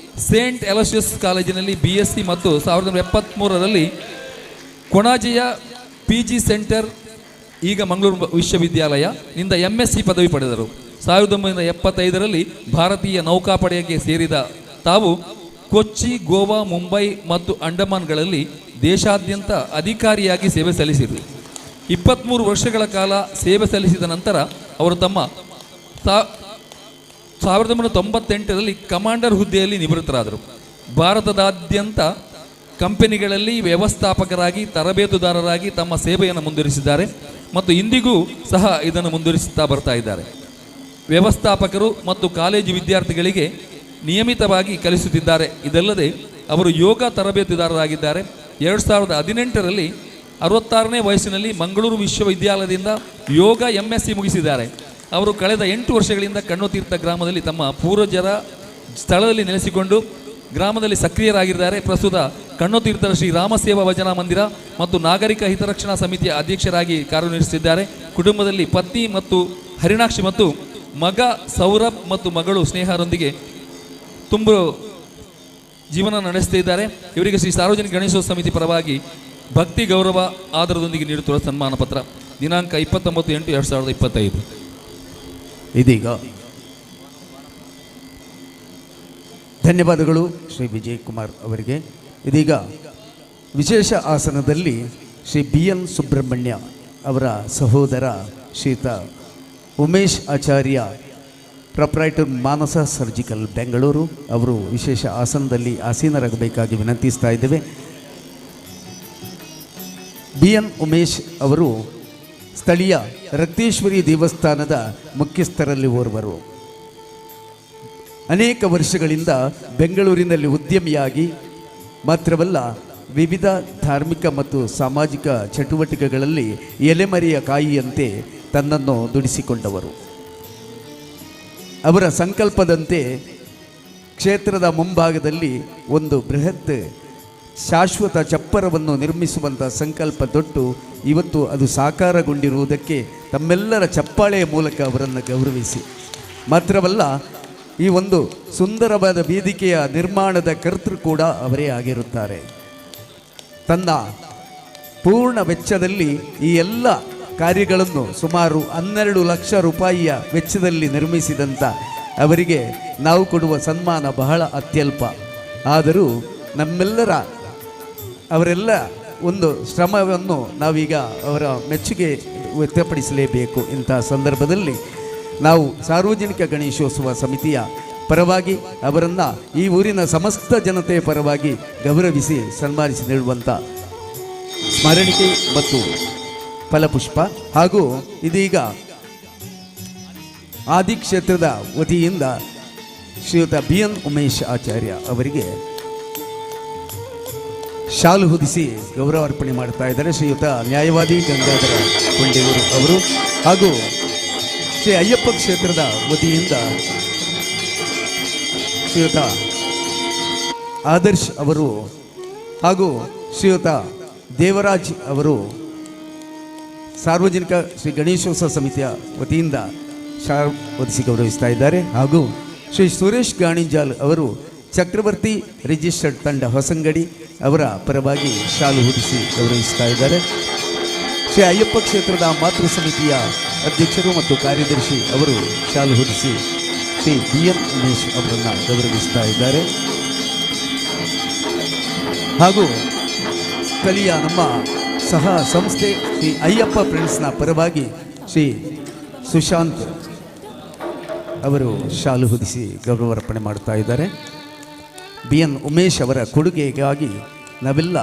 ಸೇಂಟ್ ಅಲೋಸಿಯಸ್ ಕಾಲೇಜಿನಲ್ಲಿ BSc ಮತ್ತು 1973ರಲ್ಲಿ ಕೊಣಾಜೆಯ PG ಸೆಂಟರ್, ಈಗ ಮಂಗಳೂರು ವಿಶ್ವವಿದ್ಯಾಲಯ ನಿಂದ MSc ಪದವಿ ಪಡೆದರು. 1975ರಲ್ಲಿ ಭಾರತೀಯ ನೌಕಾಪಡೆಗೆ ಸೇರಿದ ತಾವು ಕೊಚ್ಚಿ, ಗೋವಾ, ಮುಂಬೈ ಮತ್ತು ಅಂಡಮಾನ್ಗಳಲ್ಲಿ ದೇಶಾದ್ಯಂತ ಅಧಿಕಾರಿಯಾಗಿ ಸೇವೆ ಸಲ್ಲಿಸಿದರು. 23 ವರ್ಷಗಳ ಕಾಲ ಸೇವೆ ಸಲ್ಲಿಸಿದ ನಂತರ ಅವರು ತಮ್ಮ 1998ರಲ್ಲಿ ಕಮಾಂಡರ್ ಹುದ್ದೆಯಲ್ಲಿ ನಿವೃತ್ತರಾದರು. ಭಾರತದಾದ್ಯಂತ ಕಂಪನಿಗಳಲ್ಲಿ ವ್ಯವಸ್ಥಾಪಕರಾಗಿ, ತರಬೇತುದಾರರಾಗಿ ತಮ್ಮ ಸೇವೆಯನ್ನು ಮುಂದುವರಿಸಿದ್ದಾರೆ ಮತ್ತು ಇಂದಿಗೂ ಸಹ ಇದನ್ನು ಮುಂದುವರಿಸುತ್ತಾ ಬರ್ತಾ ಇದ್ದಾರೆ. ವ್ಯವಸ್ಥಾಪಕರು ಮತ್ತು ಕಾಲೇಜು ವಿದ್ಯಾರ್ಥಿಗಳಿಗೆ ನಿಯಮಿತವಾಗಿ ಕಲಿಸುತ್ತಿದ್ದಾರೆ. ಇದಲ್ಲದೆ ಅವರು ಯೋಗ ತರಬೇತುದಾರರಾಗಿದ್ದಾರೆ. 2018ರಲ್ಲಿ 66ನೇ ವಯಸ್ಸಿನಲ್ಲಿ ಮಂಗಳೂರು ವಿಶ್ವವಿದ್ಯಾಲಯದಿಂದ ಯೋಗ MSc ಮುಗಿಸಿದ್ದಾರೆ. ಅವರು ಕಳೆದ 8 ವರ್ಷಗಳಿಂದ ಕಣ್ಣುತೀರ್ಥ ಗ್ರಾಮದಲ್ಲಿ ತಮ್ಮ ಪೂರ್ವಜರ ಸ್ಥಳದಲ್ಲಿ ನೆಲೆಸಿಕೊಂಡು ಗ್ರಾಮದಲ್ಲಿ ಸಕ್ರಿಯರಾಗಿದ್ದಾರೆ. ಪ್ರಸ್ತುತ ಕಣ್ಣುತೀರ್ಥರ ಶ್ರೀ ರಾಮಸೇವಾ ಭಜನಾ ಮಂದಿರ ಮತ್ತು ನಾಗರಿಕ ಹಿತರಕ್ಷಣಾ ಸಮಿತಿಯ ಅಧ್ಯಕ್ಷರಾಗಿ ಕಾರ್ಯನಿರ್ವಹಿಸುತ್ತಿದ್ದಾರೆ. ಕುಟುಂಬದಲ್ಲಿ ಪತ್ನಿ ಮತ್ತು ಹರಿಣಾಕ್ಷಿ ಮತ್ತು ಮಗ ಸೌರಭ್ ಮತ್ತು ಮಗಳು ಸ್ನೇಹರೊಂದಿಗೆ ತುಂಬ ಜೀವನ ನಡೆಸುತ್ತಿದ್ದಾರೆ. ಇವರಿಗೆ ಶ್ರೀ ಸಾರ್ವಜನಿಕ ಗಣೇಶೋತ್ಸವ ಸಮಿತಿ ಪರವಾಗಿ ಭಕ್ತಿ ಗೌರವ ಆಧಾರದೊಂದಿಗೆ ನೀಡುತ್ತಿರುವ ಸನ್ಮಾನ ಪತ್ರ. ದಿನಾಂಕ 29/8/2025. ಇದೀಗ ಧನ್ಯವಾದಗಳು ಶ್ರೀ ವಿಜಯ್ ಕುಮಾರ್ ಅವರಿಗೆ. ಇದೀಗ ವಿಶೇಷ ಆಸನದಲ್ಲಿ ಶ್ರೀ BN ಸುಬ್ರಹ್ಮಣ್ಯ ಅವರ ಸಹೋದರ ಶ್ರೀಯುತ ಉಮೇಶ್ ಆಚಾರ್ಯ, ಪ್ರೊಪ್ರೈಟರ್ ಮಾನಸ ಸರ್ಜಿಕಲ್ ಬೆಂಗಳೂರು, ಅವರು ವಿಶೇಷ ಆಸನದಲ್ಲಿ ಆಸೀನರಾಗಬೇಕಾಗಿ ವಿನಂತಿಸ್ತಾ ಇದ್ದೇವೆ. BN ಉಮೇಶ್ ಅವರು ಸ್ಥಳೀಯ ರಕ್ತೇಶ್ವರಿ ದೇವಸ್ಥಾನದ ಮುಖ್ಯಸ್ಥರಲ್ಲಿ ಓರ್ವರು. ಅನೇಕ ವರ್ಷಗಳಿಂದ ಬೆಂಗಳೂರಿನಲ್ಲಿ ಉದ್ಯಮಿಯಾಗಿ ಮಾತ್ರವಲ್ಲ, ವಿವಿಧ ಧಾರ್ಮಿಕ ಮತ್ತು ಸಾಮಾಜಿಕ ಚಟುವಟಿಕೆಗಳಲ್ಲಿ ಎಲೆಮರೆಯ ಕಾಯಿಯಂತೆ ತನ್ನನ್ನು ದುಡಿಸಿಕೊಂಡವರು. ಅವರ ಸಂಕಲ್ಪದಂತೆ ಕ್ಷೇತ್ರದ ಮುಂಭಾಗದಲ್ಲಿ ಒಂದು ಬೃಹತ್ ಶಾಶ್ವತ ಚಪ್ಪರವನ್ನು ನಿರ್ಮಿಸುವಂಥ ಸಂಕಲ್ಪ ತೊಟ್ಟು ಇವತ್ತು ಅದು ಸಾಕಾರಗೊಂಡಿರುವುದಕ್ಕೆ ತಮ್ಮೆಲ್ಲರ ಚಪ್ಪಾಳೆಯ ಮೂಲಕ ಅವರನ್ನು ಗೌರವಿಸಿ, ಮಾತ್ರವಲ್ಲ ಈ ಒಂದು ಸುಂದರವಾದ ವೇದಿಕೆಯ ನಿರ್ಮಾಣದ ಕರ್ತೃ ಕೂಡ ಅವರೇ ಆಗಿರುತ್ತಾರೆ. ತನ್ನ ಪೂರ್ಣ ವೆಚ್ಚದಲ್ಲಿ ಈ ಎಲ್ಲ ಕಾರ್ಯಗಳನ್ನು ಸುಮಾರು 12 ಲಕ್ಷ ರೂಪಾಯಿಯ ವೆಚ್ಚದಲ್ಲಿ ನಿರ್ಮಿಸಿದಂಥ ಅವರಿಗೆ ನಾವು ಕೊಡುವ ಸನ್ಮಾನ ಬಹಳ ಅತ್ಯಲ್ಪ. ಆದರೂ ನಮ್ಮೆಲ್ಲರ ಅವರೆಲ್ಲ ಒಂದು ಶ್ರಮವನ್ನು ನಾವೀಗ ಅವರ ಮೆಚ್ಚುಗೆ ವ್ಯಕ್ತಪಡಿಸಲೇಬೇಕು. ಇಂತಹ ಸಂದರ್ಭದಲ್ಲಿ ನಾವು ಸಾರ್ವಜನಿಕ ಗಣೇಶೋತ್ಸವ ಸಮಿತಿಯ ಪರವಾಗಿ ಅವರನ್ನು ಈ ಊರಿನ ಸಮಸ್ತ ಜನತೆಯ ಪರವಾಗಿ ಗೌರವಿಸಿ ಸನ್ಮಾನಿಸಿ ನೀಡುವಂಥ ಸ್ಮರಣಿಕೆ ಮತ್ತು ಫಲಪುಷ್ಪ ಹಾಗೂ ಇದೀಗ ಆದಿಕ್ಷೇತ್ರದ ವತಿಯಿಂದ ಶ್ರೀಯುತ BN ಉಮೇಶ್ ಆಚಾರ್ಯ ಅವರಿಗೆ ಶಾಲು ಹೊದಿಸಿ ಗೌರವ ಅರ್ಪಣೆ ಮಾಡ್ತಾ ಇದ್ದಾರೆ ಶ್ರೀಯುತ ನ್ಯಾಯವಾದಿ ಗಂಗಾಧರ ಕೊಂಡೇವರು ಅವರು. ಹಾಗೂ ಶ್ರೀ ಅಯ್ಯಪ್ಪ ಕ್ಷೇತ್ರದ ವತಿಯಿಂದ ಶ್ರೀಯುತ ಆದರ್ಶ್ ಅವರು ಹಾಗೂ ಶ್ರೀಯುತ ದೇವರಾಜ್ ಅವರು ಸಾರ್ವಜನಿಕ ಶ್ರೀ ಗಣೇಶೋತ್ಸವ ಸಮಿತಿಯ ವತಿಯಿಂದ ಶಾಲು ಹೊದಿಸಿ ಗೌರವಿಸ್ತಾ ಇದ್ದಾರೆ. ಹಾಗೂ ಶ್ರೀ ಸುರೇಶ್ ಗಾಣಿಂಜಾಲ್ ಅವರು ಚಕ್ರವರ್ತಿ ರಿಜಿಸ್ಟರ್ಡ್ ತಂಡ ಹೊಸಂಗಡಿ ಅವರ ಪರವಾಗಿ ಶಾಲು ಹೊದಿಸಿ ಗೌರವಿಸ್ತಾ ಇದ್ದಾರೆ. ಶ್ರೀ ಅಯ್ಯಪ್ಪ ಕ್ಷೇತ್ರದ ಮಾತೃ ಸಮಿತಿಯ ಅಧ್ಯಕ್ಷರು ಮತ್ತು ಕಾರ್ಯದರ್ಶಿ ಅವರು ಶಾಲು ಹೊದಿಸಿ ಶ್ರೀ BN ಉಮೇಶ್ ಅವರನ್ನು ಗೌರವಿಸ್ತಾ ಇದ್ದಾರೆ. ಹಾಗೂ ಸ್ಥಳೀಯ ನಮ್ಮ ಸಹ ಸಂಸ್ಥೆ ಶ್ರೀ ಅಯ್ಯಪ್ಪ ಫ್ರೆಂಡ್ಸ್ನ ಪರವಾಗಿ ಶ್ರೀ ಸುಶಾಂತ್ ಅವರು ಶಾಲು ಹೊದಿಸಿ ಗೌರವ ಅರ್ಪಣೆ ಮಾಡ್ತಾ ಇದ್ದಾರೆ. BN ಉಮೇಶ್ ಅವರ ಕೊಡುಗೆಗಾಗಿ ನಾವೆಲ್ಲ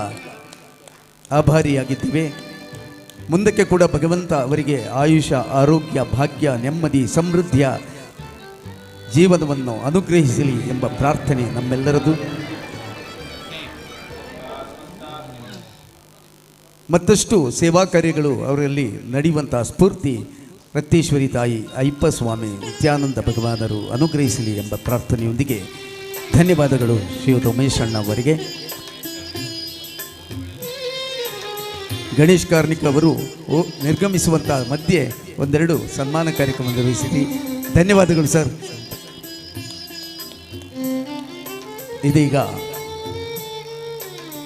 ಆಭಾರಿಯಾಗಿದ್ದೇವೆ. ಮುಂದಕ್ಕೆ ಕೂಡ ಭಗವಂತ ಅವರಿಗೆ ಆಯುಷ, ಆರೋಗ್ಯ, ಭಾಗ್ಯ, ನೆಮ್ಮದಿ, ಸಮೃದ್ಧಿಯ ಜೀವನವನ್ನು ಅನುಗ್ರಹಿಸಲಿ ಎಂಬ ಪ್ರಾರ್ಥನೆ ನಮ್ಮೆಲ್ಲರದು. ಮತ್ತಷ್ಟು ಸೇವಾ ಕಾರ್ಯಗಳು ಅವರಲ್ಲಿ ನಡೆಯುವಂಥ ಸ್ಫೂರ್ತಿ ರಕ್ತೇಶ್ವರಿ ತಾಯಿ ಅಯ್ಯಪ್ಪ ಸ್ವಾಮಿ ನಿತ್ಯಾನಂದ ಭಗವಾನರು ಅನುಗ್ರಹಿಸಲಿ ಎಂಬ ಪ್ರಾರ್ಥನೆಯೊಂದಿಗೆ ಧನ್ಯವಾದಗಳು ಶ್ರೀಯುತ ಉಮೇಶ್ ಅಣ್ಣ ಅವರಿಗೆ. ಗಣೇಶ್ ಕಾರ್ಣಿಕ್ ಅವರು ನಿರ್ಗಮಿಸುವಂಥ ಮಧ್ಯೆ ಒಂದೆರಡು ಸನ್ಮಾನ ಕಾರ್ಯಕ್ರಮ ನಿರ್ವಹಿಸಿರಿ. ಧನ್ಯವಾದಗಳು ಸರ್. ಇದೀಗ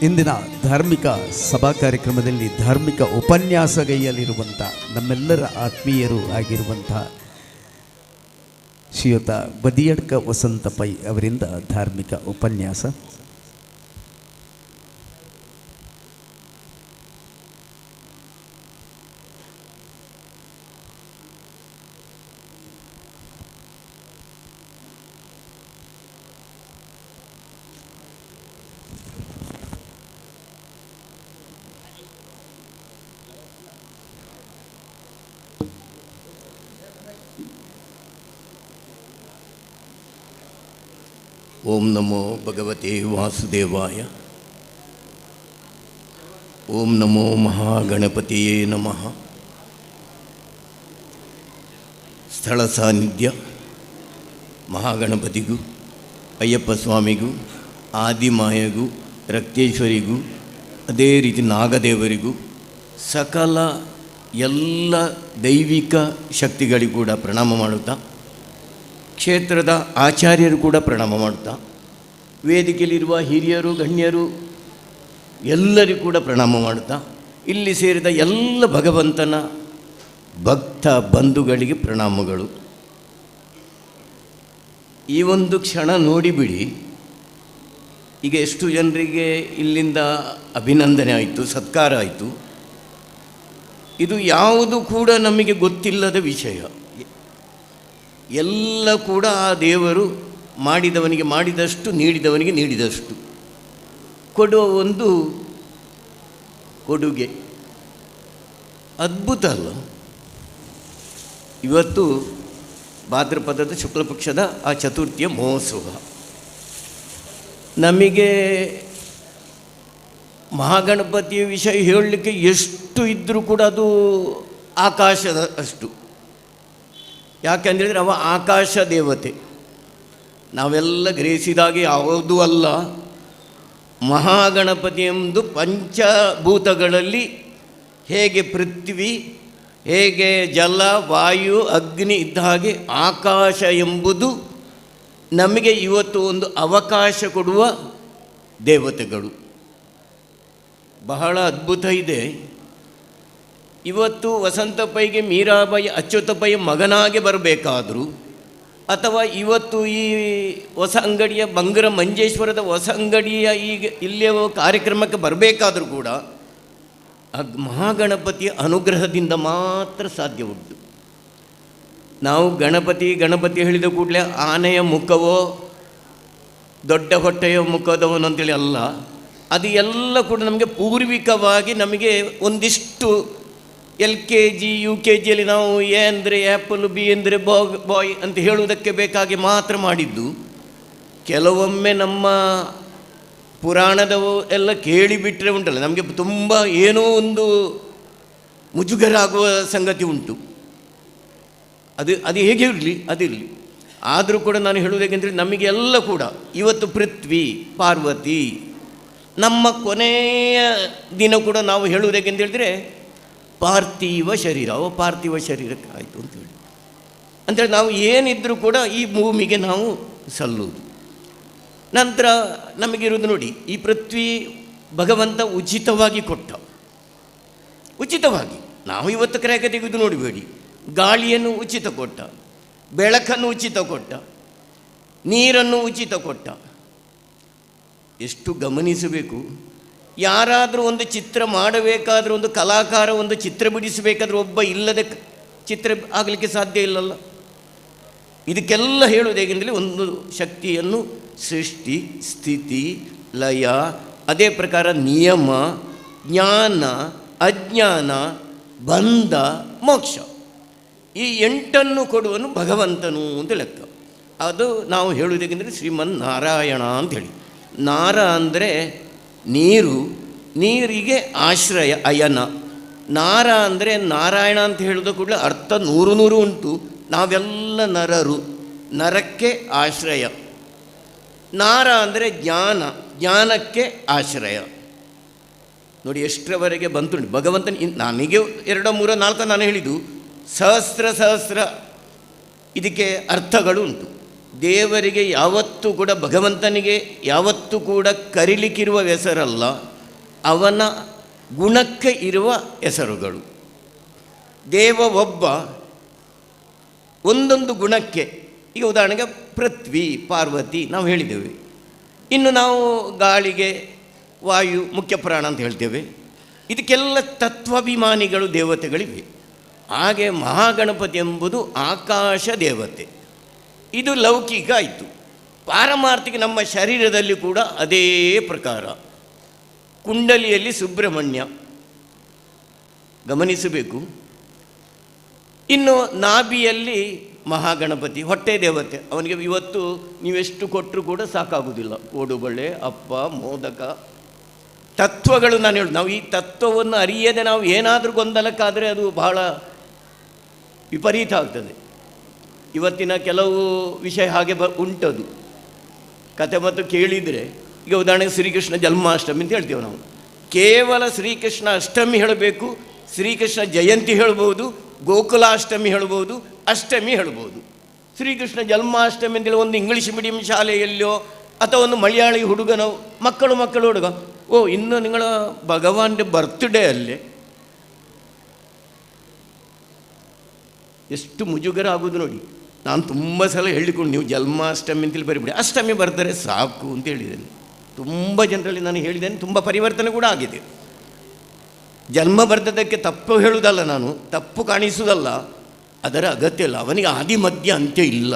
ಇಂದಿನ ಧಾರ್ಮಿಕ ಸಭಾ ಕಾರ್ಯಕ್ರಮದಲ್ಲಿ ಧಾರ್ಮಿಕ ಉಪನ್ಯಾಸಗೈಯಲ್ಲಿರುವಂಥ ನಮ್ಮೆಲ್ಲರ ಆತ್ಮೀಯರು ಆಗಿರುವಂಥ ಶ್ರೀಯುತ ಬದಿಯಡ್ಕ ವಸಂತ ಪೈ ಅವರಿಂದ ಧಾರ್ಮಿಕ ಉಪನ್ಯಾಸ. ಓಂ ನಮೋ ಭಗವತೆ ವಾಸುದೇವಾಯ. ಓಂ ನಮೋ ಮಹಾಗಣಪತಿಯೇ ನಮಃ. ಸ್ಥಳ ಸಾನ್ನಿಧ್ಯ ಮಹಾಗಣಪತಿಗೂ, ಅಯ್ಯಪ್ಪ ಸ್ವಾಮಿಗೂ, ಆದಿಮಾಯಗೂ, ರಕ್ತೇಶ್ವರಿಗೂ, ಅದೇ ರೀತಿ ನಾಗದೇವರಿಗೂ, ಸಕಲ ಎಲ್ಲ ದೈವಿಕ ಶಕ್ತಿಗಳಿಗೂ ಕೂಡ ಪ್ರಣಾಮ ಮಾಡುತ್ತಾ, ಕ್ಷೇತ್ರದ ಆಚಾರ್ಯರು ಕೂಡ ಪ್ರಣಾಮ ಮಾಡುತ್ತಾ, ವೇದಿಕೆಯಲ್ಲಿರುವ ಹಿರಿಯರು, ಗಣ್ಯರು ಎಲ್ಲರಿಗೂ ಕೂಡ ಪ್ರಣಾಮ ಮಾಡುತ್ತಾ, ಇಲ್ಲಿ ಸೇರಿದ ಎಲ್ಲ ಭಗವಂತನ ಭಕ್ತ ಬಂಧುಗಳಿಗೆ ಪ್ರಣಾಮಗಳು. ಈ ಒಂದು ಕ್ಷಣ ನೋಡಿಬಿಡಿ, ಈಗ ಎಷ್ಟು ಜನರಿಗೆ ಇಲ್ಲಿಂದ ಅಭಿನಂದನೆ ಆಯಿತು, ಸತ್ಕಾರ ಆಯಿತು. ಇದು ಯಾವುದು ಕೂಡ ನಮಗೆ ಗೊತ್ತಿಲ್ಲದ ವಿಷಯ. ಎಲ್ಲ ಕೂಡ ಆ ದೇವರು ಮಾಡಿದವನಿಗೆ ಮಾಡಿದಷ್ಟು, ನೀಡಿದವನಿಗೆ ನೀಡಿದಷ್ಟು ಕೊಡುವ ಒಂದು ಕೊಡುಗೆ. ಅದ್ಭುತ ಅಲ್ಲ? ಇವತ್ತು ಭಾದ್ರಪದದ ಶುಕ್ಲ ಪಕ್ಷದ ಆ ಚತುರ್ಥಿಯ ಮಹೋತ್ಸವ. ನಮಗೆ ಮಹಾಗಣಪತಿಯ ವಿಷಯ ಹೇಳಲಿಕ್ಕೆ ಎಷ್ಟು ಇದ್ದರೂ ಕೂಡ ಅದು ಆಕಾಶದ ಅಷ್ಟು. ಯಾಕೆಂದರೆ ಅವ ಆಕಾಶ ದೇವತೆ. ನಾವೆಲ್ಲ ಗ್ರಹಿಸಿದಾಗೆ ಯಾವುದೂ ಅಲ್ಲ. ಮಹಾಗಣಪತಿ ಎಂಬುದು ಪಂಚಭೂತಗಳಲ್ಲಿ ಹೇಗೆ ಪೃಥ್ವಿ, ಹೇಗೆ ಜಲ, ವಾಯು, ಅಗ್ನಿ ಇದ್ದ ಹಾಗೆ ಆಕಾಶ ಎಂಬುದು ನಮಗೆ ಇವತ್ತು ಒಂದು ಅವಕಾಶ ಕೊಡುವ ದೇವತೆಗಳು. ಬಹಳ ಅದ್ಭುತ ಇದೆ. ಇವತ್ತು ವಸಂತ ಪೈಗೆ ಮೀರಾಬಾಯಿ ಅಚ್ಯುತ ಪೈ ಮಗನಾಗೆ ಬರಬೇಕಾದರೂ, ಅಥವಾ ಇವತ್ತು ಈ ಹೊಸ ಅಂಗಡಿಯ ಬಂಗರ ಮಂಜೇಶ್ವರದ ಹೊಸ ಅಂಗಡಿಯ ಈಗ ಇಲ್ಲಿಯ ಕಾರ್ಯಕ್ರಮಕ್ಕೆ ಬರಬೇಕಾದರೂ ಕೂಡ ಮಹಾಗಣಪತಿಯ ಅನುಗ್ರಹದಿಂದ ಮಾತ್ರ ಸಾಧ್ಯ ಉಂಟು. ನಾವು ಗಣಪತಿ ಹೇಳಿದ ಕೂಡಲೇ ಆನೆಯ ಮುಖವೋ ದೊಡ್ಡ ಹೊಟ್ಟೆಯ ಮುಖದವನು ಅಂತೇಳಿ ಅಲ್ಲ. ಅದು ಎಲ್ಲ ಕೂಡ ನಮಗೆ ಪೂರ್ವಿಕವಾಗಿ ನಮಗೆ ಒಂದಿಷ್ಟು LKG UKGಯಲ್ಲಿ ನಾವು ಎ ಅಂದರೆ ಆ್ಯಪಲ್, ಬಿ ಅಂದರೆ ಬಾಯ್ ಅಂತ ಹೇಳುವುದಕ್ಕೆ ಬೇಕಾಗಿ ಮಾತ್ರ ಮಾಡಿದ್ದು. ಕೆಲವೊಮ್ಮೆ ನಮ್ಮ ಪುರಾಣದವು ಎಲ್ಲ ಕೇಳಿಬಿಟ್ರೆ ಉಂಟಲ್ಲ, ನಮಗೆ ತುಂಬ ಏನೋ ಒಂದು ಮುಜುಗರ ಆಗುವ ಸಂಗತಿ ಉಂಟು. ಅದು ಹೇಗೆ ಇರಲಿ, ಅದಿರಲಿ. ಆದರೂ ಕೂಡ ನಾನು ಹೇಳುವುದೇಕೆಂದರೆ ನಮಗೆಲ್ಲ ಕೂಡ ಇವತ್ತು ಪೃಥ್ವಿ, ಪಾರ್ವತಿ, ನಮ್ಮ ಕೊನೆಯ ದಿನ ಕೂಡ ನಾವು ಹೇಳುವುದೇಕೆಂತ ಹೇಳಿದರೆ ಪಾರ್ಥಿವ ಶರೀರ, ಪಾರ್ಥಿವ ಶರೀರಕ್ಕೆ ಆಯಿತು ಅಂತೇಳಿ. ಅಂತೇಳಿ ನಾವು ಏನಿದ್ರೂ ಕೂಡ ಈ ಭೂಮಿಗೆ ನಾವು ಸಲ್ಲುವುದು. ನಂತರ ನಮಗಿರೋದು ನೋಡಿ, ಈ ಪೃಥ್ವಿ ಭಗವಂತ ಉಚಿತವಾಗಿ ಕೊಟ್ಟ. ಉಚಿತವಾಗಿ ನಾವು ಇವತ್ತು ಕ್ರಯಕ್ಕೆ ತೆಗೆದು ನೋಡಬೇಡಿ. ಗಾಳಿಯನ್ನು ಉಚಿತ ಕೊಟ್ಟ, ಬೆಳಕನ್ನು ಉಚಿತ ಕೊಟ್ಟ, ನೀರನ್ನು ಉಚಿತ ಕೊಟ್ಟ. ಎಷ್ಟು ಗಮನಿಸಬೇಕು. ಯಾರಾದರೂ ಒಂದು ಚಿತ್ರ ಮಾಡಬೇಕಾದ್ರೆ, ಒಂದು ಕಲಾಕಾರ ಒಂದು ಚಿತ್ರ ಬಿಡಿಸಬೇಕಾದ್ರೆ ಒಬ್ಬ ಇಲ್ಲದೆ ಚಿತ್ರ ಆಗಲಿಕ್ಕೆ ಸಾಧ್ಯ ಇಲ್ಲಲ್ಲ. ಇದಕ್ಕೆಲ್ಲ ಹೇಳುವುದು ಹೇಗೆಂದರೆ ಒಂದು ಶಕ್ತಿಯನ್ನು ಸೃಷ್ಟಿ, ಸ್ಥಿತಿ, ಲಯ, ಅದೇ ಪ್ರಕಾರ ನಿಯಮ, ಜ್ಞಾನ, ಅಜ್ಞಾನ, ಬಂಧ, ಮೋಕ್ಷ, ಈ 8 ಕೊಡುವನು ಭಗವಂತನು ಅಂತ ಲೆಕ್ಕ. ಅದು ನಾವು ಹೇಳುವುದೇಕೆಂದರೆ ಶ್ರೀಮನ್ ನಾರಾಯಣ ಅಂಥೇಳಿ. ನಾರ ಅಂದರೆ ನೀರು, ನೀರಿಗೆ ಆಶ್ರಯ ಅಯನ. ನಾರ ಅಂದರೆ ನಾರಾಯಣ ಅಂತ ಹೇಳಿದ ಕೂಡಲೇ ಅರ್ಥ 100 ಉಂಟು. ನಾವೆಲ್ಲ ನರರು, ನರಕ್ಕೆ ಆಶ್ರಯ. ನಾರ ಅಂದರೆ ಜ್ಞಾನ, ಜ್ಞಾನಕ್ಕೆ ಆಶ್ರಯ. ನೋಡಿ ಎಷ್ಟರವರೆಗೆ ಬಂತುಂಟು ಭಗವಂತನ. ನನಗೆ 2, 3, 4 ನಾನು ಹೇಳಿದ್ದು ಸಹಸ್ರ ಇದಕ್ಕೆ ಅರ್ಥಗಳು ಉಂಟು. ದೇವರಿಗೆ ಯಾವತ್ತೂ ಕೂಡ, ಭಗವಂತನಿಗೆ ಯಾವತ್ತೂ ಕೂಡ ಕರೀಲಿಕ್ಕಿರುವ ಹೆಸರಲ್ಲ, ಅವನ ಗುಣಕ್ಕೆ ಇರುವ ಹೆಸರುಗಳು. ದೇವ ಒಬ್ಬ, ಒಂದೊಂದು ಗುಣಕ್ಕೆ. ಈಗ ಉದಾಹರಣೆಗೆ ಪೃಥ್ವಿ, ಪಾರ್ವತಿ ನಾವು ಹೇಳಿದ್ದೇವೆ. ಇನ್ನು ನಾವು ಗಾಳಿಗೆ ವಾಯು ಮುಖ್ಯ ಪ್ರಾಣ ಅಂತ ಹೇಳ್ತೇವೆ. ಇದಕ್ಕೆಲ್ಲ ತತ್ವಾಭಿಮಾನಿಗಳು ದೇವತೆಗಳಿವೆ. ಹಾಗೆ ಮಹಾಗಣಪತಿ ಎಂಬುದು ಆಕಾಶ ದೇವತೆ. ಇದು ಲೌಕಿಕ ಆಯಿತು. ಪಾರಮಾರ್ಥಿಕ ನಮ್ಮ ಶರೀರದಲ್ಲಿ ಕೂಡ ಅದೇ ಪ್ರಕಾರ. ಕುಂಡಲಿಯಲ್ಲಿ ಸುಬ್ರಹ್ಮಣ್ಯ ಗಮನಿಸಬೇಕು. ಇನ್ನು ನಾಭಿಯಲ್ಲಿ ಮಹಾಗಣಪತಿ, ಹೊಟ್ಟೆ ದೇವತೆ. ಅವನಿಗೆ ಇವತ್ತು ನೀವೆಷ್ಟು ಕೊಟ್ಟರೂ ಕೂಡ ಸಾಕಾಗುವುದಿಲ್ಲ. ಓಡುಬಳೆ, ಅಪ್ಪ, ಮೋದಕ, ತತ್ವಗಳು ನಾನು ಹೇಳು. ನಾವು ಈ ತತ್ವವನ್ನು ಅರಿಯದೆ ನಾವು ಏನಾದರೂ ಗೊಂದಲಕ್ಕಾದರೆ ಅದು ಬಹಳ ವಿಪರೀತ ಆಗ್ತದೆ. ಇವತ್ತಿನ ಕೆಲವು ವಿಷಯ ಹಾಗೆ ಉಂಟದು ಕತೆ ಮತ್ತು ಕೇಳಿದರೆ. ಈಗ ಉದಾಹರಣೆಗೆ ಶ್ರೀಕೃಷ್ಣ ಜನ್ಮಾಷ್ಟಮಿ ಅಂತ ಹೇಳ್ತೇವೆ ನಾವು. ಕೇವಲ ಶ್ರೀಕೃಷ್ಣ ಅಷ್ಟಮಿ ಹೇಳಬೇಕು, ಶ್ರೀಕೃಷ್ಣ ಜಯಂತಿ ಹೇಳ್ಬೋದು, ಗೋಕುಲಾಷ್ಟಮಿ ಹೇಳ್ಬೋದು, ಅಷ್ಟಮಿ ಹೇಳ್ಬೋದು. ಶ್ರೀಕೃಷ್ಣ ಜನ್ಮಾಷ್ಟಮಿ ಅಂತೇಳಿ ಒಂದು ಇಂಗ್ಲೀಷ್ ಮೀಡಿಯಂ ಶಾಲೆಯಲ್ಲೋ ಅಥವಾ ಒಂದು ಮಲಯಾಳಿ ಹುಡುಗನೋ ಮಕ್ಕಳು ಹುಡುಗ, ಓ ಇನ್ನು ನಿಗಳ ಭಗವಾನ್ಗೆ ಬರ್ತ್ಡೇ ಅಲ್ಲೇ. ಎಷ್ಟು ಮುಜುಗರ ಆಗೋದು ನೋಡಿ. ನಾನು ತುಂಬ ಸಲ ಹೇಳಿಕೊಂಡು ನೀವು ಜನ್ಮಾಷ್ಟಮಿ ಅಂತೇಳಿ ಬರಿಬಿಡಿ, ಅಷ್ಟಮಿ ಬರ್ತಾರೆ ಸಾಕು ಅಂತ ಹೇಳಿದ್ದೇನೆ. ತುಂಬ ಜನರಲ್ಲಿ ನಾನು ಹೇಳಿದ್ದೇನೆ, ತುಂಬ ಪರಿವರ್ತನೆ ಕೂಡ ಆಗಿದೆ. ಜನ್ಮ ಬರೆದದ್ದಕ್ಕೆ ತಪ್ಪು ಹೇಳುವುದಲ್ಲ, ನಾನು ತಪ್ಪು ಕಾಣಿಸುವುದಲ್ಲ, ಅದರ ಅಗತ್ಯ ಇಲ್ಲ. ಅವನಿಗೆ ಆದಿ ಮಧ್ಯ ಅಂತ್ಯ ಇಲ್ಲ.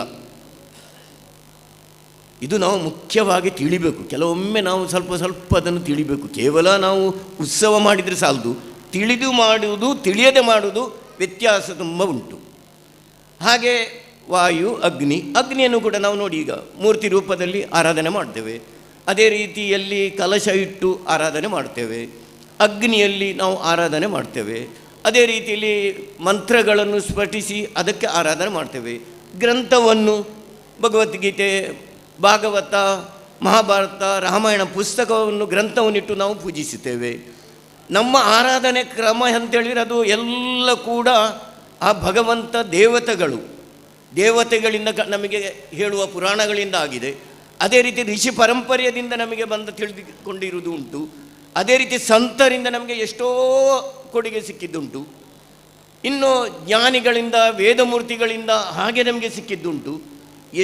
ಇದು ನಾವು ಮುಖ್ಯವಾಗಿ ತಿಳಿಬೇಕು. ಕೆಲವೊಮ್ಮೆ ನಾವು ಸ್ವಲ್ಪ ಅದನ್ನು ತಿಳಿಬೇಕು. ಕೇವಲ ನಾವು ಉತ್ಸವ ಮಾಡಿದರೆ ಸಾಲದು, ತಿಳಿದು ಮಾಡುವುದು ತಿಳಿಯದೆ ಮಾಡುವುದು ವ್ಯತ್ಯಾಸ ತುಂಬ ಉಂಟು. ಹಾಗೆ ವಾಯು, ಅಗ್ನಿಯನ್ನು ಕೂಡ ನಾವು ನೋಡಿ ಈಗ ಮೂರ್ತಿ ರೂಪದಲ್ಲಿ ಆರಾಧನೆ ಮಾಡ್ತೇವೆ. ಅದೇ ರೀತಿಯಲ್ಲಿ ಕಲಶ ಇಟ್ಟು ಆರಾಧನೆ ಮಾಡ್ತೇವೆ. ಅಗ್ನಿಯಲ್ಲಿ ನಾವು ಆರಾಧನೆ ಮಾಡ್ತೇವೆ. ಅದೇ ರೀತಿಯಲ್ಲಿ ಮಂತ್ರಗಳನ್ನು ಸ್ಫಟಿಸಿ ಅದಕ್ಕೆ ಆರಾಧನೆ ಮಾಡ್ತೇವೆ. ಗ್ರಂಥವನ್ನು ಭಗವದ್ಗೀತೆ, ಭಾಗವತ, ಮಹಾಭಾರತ, ರಾಮಾಯಣ ಪುಸ್ತಕವನ್ನು ಗ್ರಂಥವನ್ನಿಟ್ಟು ನಾವು ಪೂಜಿಸುತ್ತೇವೆ. ನಮ್ಮ ಆರಾಧನೆ ಕ್ರಮ ಅಂತೇಳಿದರೆ ಅದು ಎಲ್ಲ ಕೂಡ ಆ ಭಗವಂತ ದೇವತೆಗಳಿಂದ ನಮಗೆ ಹೇಳುವ ಪುರಾಣಗಳಿಂದ ಆಗಿದೆ. ಅದೇ ರೀತಿ ಋಷಿ ಪರಂಪರೆಯಿಂದ ನಮಗೆ ತಿಳಿದುಕೊಂಡಿರುವುದು ಉಂಟು. ಅದೇ ರೀತಿ ಸಂತರಿಂದ ನಮಗೆ ಎಷ್ಟೋ ಕೊಡುಗೆ ಸಿಕ್ಕಿದ್ದುಂಟು. ಇನ್ನು ಜ್ಞಾನಿಗಳಿಂದ, ವೇದಮೂರ್ತಿಗಳಿಂದ ಹಾಗೆ ನಮಗೆ ಸಿಕ್ಕಿದ್ದುಂಟು.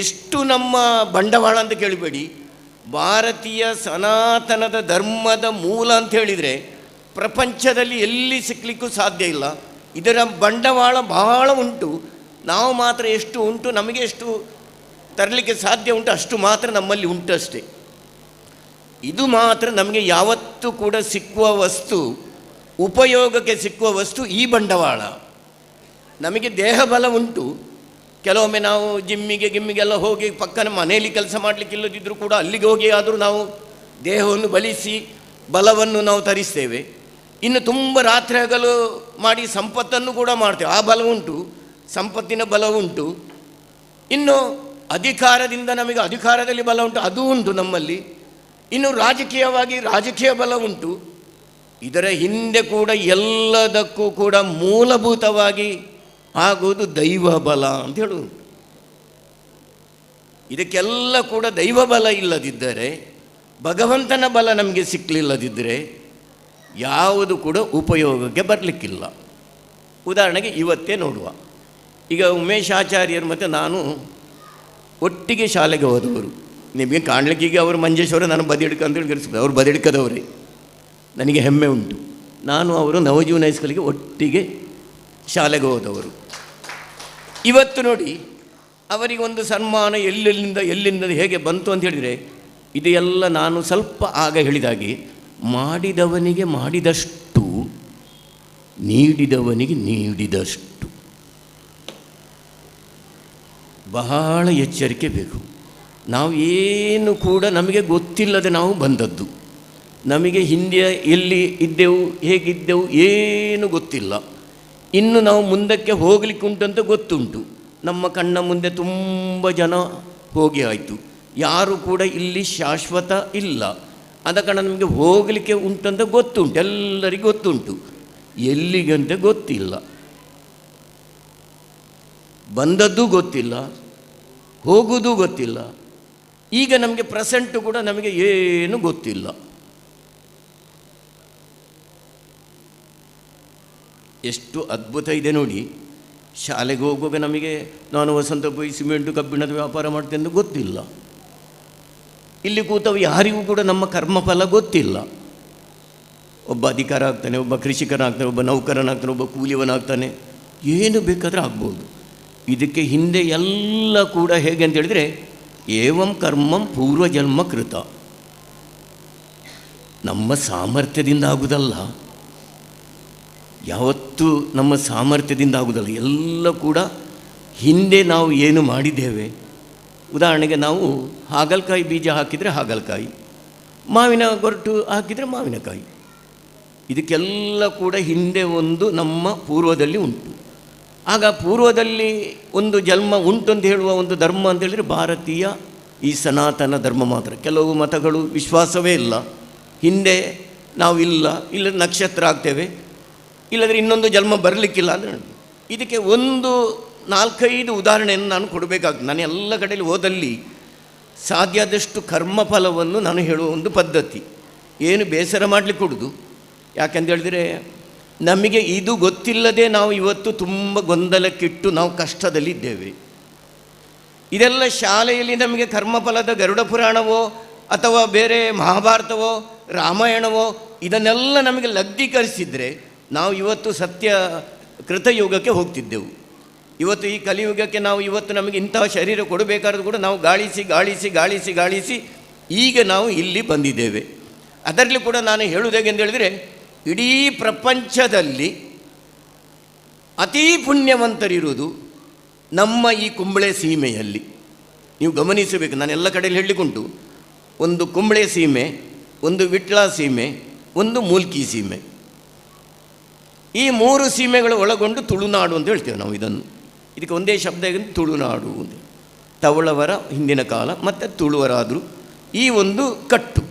ಎಷ್ಟು ನಮ್ಮ ಬಂಡವಾಳ ಅಂತ ಕೇಳಬೇಡಿ. ಭಾರತೀಯ ಸನಾತನದ ಧರ್ಮದ ಮೂಲ ಅಂತ ಹೇಳಿದರೆ ಪ್ರಪಂಚದಲ್ಲಿ ಎಲ್ಲಿ ಸಿಕ್ಕಲಿಕ್ಕೂ ಸಾಧ್ಯ ಇಲ್ಲ. ಇದರ ಬಂಡವಾಳ ಬಹಳ ಉಂಟು. ನಾವು ಮಾತ್ರ ಎಷ್ಟು ಉಂಟು, ನಮಗೆ ಎಷ್ಟು ತರಲಿಕ್ಕೆ ಸಾಧ್ಯ ಉಂಟು ಅಷ್ಟು ಮಾತ್ರ ನಮ್ಮಲ್ಲಿ ಉಂಟು ಅಷ್ಟೇ. ಇದು ಮಾತ್ರ ನಮಗೆ ಯಾವತ್ತೂ ಕೂಡ ಸಿಕ್ಕುವ ವಸ್ತು, ಉಪಯೋಗಕ್ಕೆ ಸಿಕ್ಕುವ ವಸ್ತು ಈ ಬಂಡವಾಳ. ನಮಗೆ ದೇಹ ಬಲ ಉಂಟು. ಕೆಲವೊಮ್ಮೆ ನಾವು ಗಿಮ್ಮಿಗೆಲ್ಲ ಹೋಗಿ ಪಕ್ಕನ ಮನೆಯಲ್ಲಿ ಕೆಲಸ ಮಾಡಲಿಕ್ಕಿಲ್ಲದಿದ್ದರೂ ಕೂಡ ಅಲ್ಲಿಗೆ ಹೋಗಿ ಆದರೂ ನಾವು ದೇಹವನ್ನು ಬಲಿಸಿ ಬಲವನ್ನು ನಾವು ತರಿಸ್ತೇವೆ. ಇನ್ನು ತುಂಬ ರಾತ್ರಿ ಹಗಲು ಮಾಡಿ ಸಂಪತ್ತನ್ನು ಕೂಡ ಮಾಡ್ತೇವೆ. ಆ ಬಲ ಉಂಟು, ಸಂಪತ್ತಿನ ಬಲ ಉಂಟು. ಇನ್ನು ಅಧಿಕಾರದಿಂದ ನಮಗೆ ಅಧಿಕಾರದಲ್ಲಿ ಬಲ ಉಂಟು, ಅದು ಉಂಟು ನಮ್ಮಲ್ಲಿ. ಇನ್ನು ರಾಜಕೀಯ ಬಲ ಉಂಟು. ಇದರ ಹಿಂದೆ ಕೂಡ ಎಲ್ಲದಕ್ಕೂ ಕೂಡ ಮೂಲಭೂತವಾಗಿ ಆಗುವುದು ದೈವ ಬಲ ಅಂತ ಹೇಳುವುದು. ಇದಕ್ಕೆಲ್ಲ ಕೂಡ ದೈವ ಬಲ ಇಲ್ಲದಿದ್ದರೆ, ಭಗವಂತನ ಬಲ ನಮಗೆ ಸಿಕ್ಕಲಿಲ್ಲದಿದ್ದರೆ ಯಾವುದು ಕೂಡ ಉಪಯೋಗಕ್ಕೆ ಬರಲಿಕ್ಕಿಲ್ಲ. ಉದಾಹರಣೆಗೆ ಇವತ್ತೇ ನೋಡುವ, ಈಗ ಉಮೇಶ್ ಆಚಾರ್ಯರು ಮತ್ತು ನಾನು ಒಟ್ಟಿಗೆ ಶಾಲೆಗೆ ಹೋದವರು. ನಿಮಗೆ ಕಾಣಲಿಕ್ಕೆ ಅವರು ಮಂಜೇಶ್ವರ, ನಾನು ಬದಿಡ್ಕ ಅಂತೇಳಿ ಗಿರಿಸ್ಬೋದು. ಅವರು ಬದಿಡ್ಕದವರೇ, ನನಗೆ ಹೆಮ್ಮೆ ಉಂಟು. ನಾನು ಅವರು ನವಜೀವನ ಹೈಸ್ಕೂಲಿಗೆ ಒಟ್ಟಿಗೆ ಶಾಲೆಗೆ ಹೋದವರು. ಇವತ್ತು ನೋಡಿ ಅವರಿಗೆ ಒಂದು ಸನ್ಮಾನ ಎಲ್ಲಿಂದ ಹೇಗೆ ಬಂತು ಅಂತ ಹೇಳಿದರೆ, ಇದು ಎಲ್ಲ ನಾನು ಸ್ವಲ್ಪ ಆಗ ಹೇಳಿದಾಗೆ ಮಾಡಿದವನಿಗೆ ಮಾಡಿದಷ್ಟು, ನೀಡಿದವನಿಗೆ ನೀಡಿದಷ್ಟು. ಬಹಳ ಎಚ್ಚರಿಕೆ ಬೇಕು. ನಾವು ಏನು ಕೂಡ ನಮಗೆ ಗೊತ್ತಿಲ್ಲದೆ ನಾವು ಬಂದದ್ದು. ನಮಗೆ ಹಿಂದೆ ಎಲ್ಲಿ ಇದ್ದೆವು, ಹೇಗಿದ್ದೆವು ಏನು ಗೊತ್ತಿಲ್ಲ. ಇನ್ನು ನಾವು ಮುಂದಕ್ಕೆ ಹೋಗಲಿಕ್ಕೆ ಉಂಟಂತ ಗೊತ್ತುಂಟು. ನಮ್ಮ ಕಣ್ಣ ಮುಂದೆ ತುಂಬ ಜನ ಹೋಗಿ ಆಯಿತು. ಯಾರು ಕೂಡ ಇಲ್ಲಿ ಶಾಶ್ವತ ಇಲ್ಲ. ಆದ ಕಾರಣ ನಮಗೆ ಹೋಗಲಿಕ್ಕೆ ಉಂಟಂತ ಗೊತ್ತುಂಟು, ಎಲ್ಲರಿಗೂ ಗೊತ್ತುಂಟು. ಎಲ್ಲಿಗಂತ ಗೊತ್ತಿಲ್ಲ, ಬಂದದ್ದು ಗೊತ್ತಿಲ್ಲ, ಹೋಗುವುದೂ ಗೊತ್ತಿಲ್ಲ. ಈಗ ನಮಗೆ ಪ್ರೆಸೆಂಟು ಕೂಡ ನಮಗೆ ಏನು ಗೊತ್ತಿಲ್ಲ. ಎಷ್ಟು ಅದ್ಭುತ ಇದೆ ನೋಡಿ. ಶಾಲೆಗೆ ಹೋಗುವಾಗ ನಮಗೆ ನಾನು ವಸಂತ ಪೋಯಿ ಸಿಮೆಂಟು ಕಬ್ಬಿಣದ ವ್ಯಾಪಾರ ಮಾಡ್ತೇನೆ ಅಂತ ಗೊತ್ತಿಲ್ಲ. ಇಲ್ಲಿ ಕೂತವು ಯಾರಿಗೂ ಕೂಡ ನಮ್ಮ ಕರ್ಮಫಲ ಗೊತ್ತಿಲ್ಲ. ಒಬ್ಬ ಅಧಿಕಾರ ಆಗ್ತಾನೆ, ಒಬ್ಬ ಕೃಷಿಕನಾಗ್ತಾನೆ, ಒಬ್ಬ ನೌಕರನಾಗ್ತಾನೆ, ಒಬ್ಬ ಕೂಲಿಯವನಾಗ್ತಾನೆ, ಏನು ಬೇಕಾದರೆ ಆಗ್ಬೋದು. ಇದಕ್ಕೆ ಹಿಂದೆ ಎಲ್ಲ ಕೂಡ ಹೇಗೆ ಅಂತ ಹೇಳಿದರೆ, ಏವಂ ಕರ್ಮಂ ಪೂರ್ವಜನ್ಮ ಕೃತ. ನಮ್ಮ ಸಾಮರ್ಥ್ಯದಿಂದ ಆಗುವುದಲ್ಲ, ಯಾವತ್ತೂ ನಮ್ಮ ಸಾಮರ್ಥ್ಯದಿಂದ ಆಗುವುದಲ್ಲ. ಎಲ್ಲ ಕೂಡ ಹಿಂದೆ ನಾವು ಏನು ಮಾಡಿದ್ದೇವೆ. ಉದಾಹರಣೆಗೆ ನಾವು ಹಾಗಲಕಾಯಿ ಬೀಜ ಹಾಕಿದರೆ ಹಾಗಲಕಾಯಿ, ಮಾವಿನ ಗೊರಟು ಹಾಕಿದರೆ ಮಾವಿನಕಾಯಿ. ಇದಕ್ಕೆಲ್ಲ ಕೂಡ ಹಿಂದೆ ಒಂದು ನಮ್ಮ ಪೂರ್ವದಲ್ಲಿ ಉಂಟು. ಆಗ ಪೂರ್ವದಲ್ಲಿ ಒಂದು ಜನ್ಮ ಉಂಟು ಅಂತ ಹೇಳುವ ಒಂದು ಧರ್ಮ ಅಂತ ಹೇಳಿದರೆ ಭಾರತೀಯ ಈ ಸನಾತನ ಧರ್ಮ ಮಾತ್ರ. ಕೆಲವು ಮತಗಳು ವಿಶ್ವಾಸವೇ ಇಲ್ಲ. ಹಿಂದೆ ನಾವು ಇಲ್ಲ ನಕ್ಷತ್ರ ಆಗ್ತೇವೆ, ಇಲ್ಲದ್ರೆ ಇನ್ನೊಂದು ಜನ್ಮ ಬರಲಿಕ್ಕಿಲ್ಲ ಅಂದರೆ. ಇದಕ್ಕೆ ಒಂದು 4-5 ಉದಾಹರಣೆಯನ್ನು ನಾನು ಕೊಡಬೇಕಾಗ್ತದೆ. ನಾನು ಎಲ್ಲ ಕಡೆಯಲ್ಲಿ ಹೋದಲ್ಲಿ ಸಾಧ್ಯ ಆದಷ್ಟು ಕರ್ಮಫಲವನ್ನು ನಾನು ಹೇಳುವ ಒಂದು ಪದ್ಧತಿ. ಏನು ಬೇಸರ ಮಾಡಲಿಕ್ಕೆ ಕೊಡೋದು. ಯಾಕೆಂತ ಹೇಳಿದರೆ ನಮಗೆ ಇದು ಗೊತ್ತಿಲ್ಲದೆ ನಾವು ಇವತ್ತು ತುಂಬ ಗೊಂದಲಕ್ಕಿಟ್ಟು ನಾವು ಕಷ್ಟದಲ್ಲಿದ್ದೇವೆ. ಇದೆಲ್ಲ ಶಾಲೆಯಲ್ಲಿ ನಮಗೆ ಕರ್ಮಫಲದ ಗರುಡ ಪುರಾಣವೋ ಅಥವಾ ಬೇರೆ ಮಹಾಭಾರತವೋ ರಾಮಾಯಣವೋ ಇದನ್ನೆಲ್ಲ ನಮಗೆ ಲಗ್ಗೀಕರಿಸಿದರೆ ನಾವು ಇವತ್ತು ಸತ್ಯ ಕೃತಯುಗಕ್ಕೆ ಹೋಗ್ತಿದ್ದೆವು. ಇವತ್ತು ಈ ಕಲಿಯುಗಕ್ಕೆ ನಾವು ಇವತ್ತು ನಮಗೆ ಇಂತಹ ಶರೀರ ಕೊಡಬೇಕಾದ್ರೂ ಕೂಡ ನಾವು ಗಾಳಿಸಿ ಗಾಳಿಸಿ ಗಾಳಿಸಿ ಗಾಳಿಸಿ ಈಗ ನಾವು ಇಲ್ಲಿ ಬಂದಿದ್ದೇವೆ. ಅದರಲ್ಲಿ ಕೂಡ ನಾನು ಹೇಳುವುದೇಗೆ ಅಂತ ಹೇಳಿದರೆ, ಇಡೀ ಪ್ರಪಂಚದಲ್ಲಿ ಅತೀ ಪುಣ್ಯವಂತರಿರುವುದು ನಮ್ಮ ಈ ಕುಂಬಳೆ ಸೀಮೆಯಲ್ಲಿ. ನೀವು ಗಮನಿಸಬೇಕು, ನಾನು ಎಲ್ಲ ಕಡೆಯಲ್ಲಿ ಹೇಳಲಿಕ್ಕುಂಟು. ಒಂದು ಕುಂಬಳೆ ಸೀಮೆ, ಒಂದು ವಿಟ್ಲ ಸೀಮೆ, ಒಂದು ಮೂಲ್ಕಿ ಸೀಮೆ. ಈ 3 ಸೀಮೆಗಳು ಒಳಗೊಂಡು ತುಳುನಾಡು ಅಂತ ಹೇಳ್ತೇವೆ ನಾವು. ಇದಕ್ಕೆ ಒಂದೇ ಶಬ್ದ ತುಳುನಾಡು ಅಂತ. ತವಳವರ ಹಿಂದಿನ ಕಾಲ ಮತ್ತು ತುಳುವರಾದರು ಈ ಒಂದು ಕಟ್ಟು.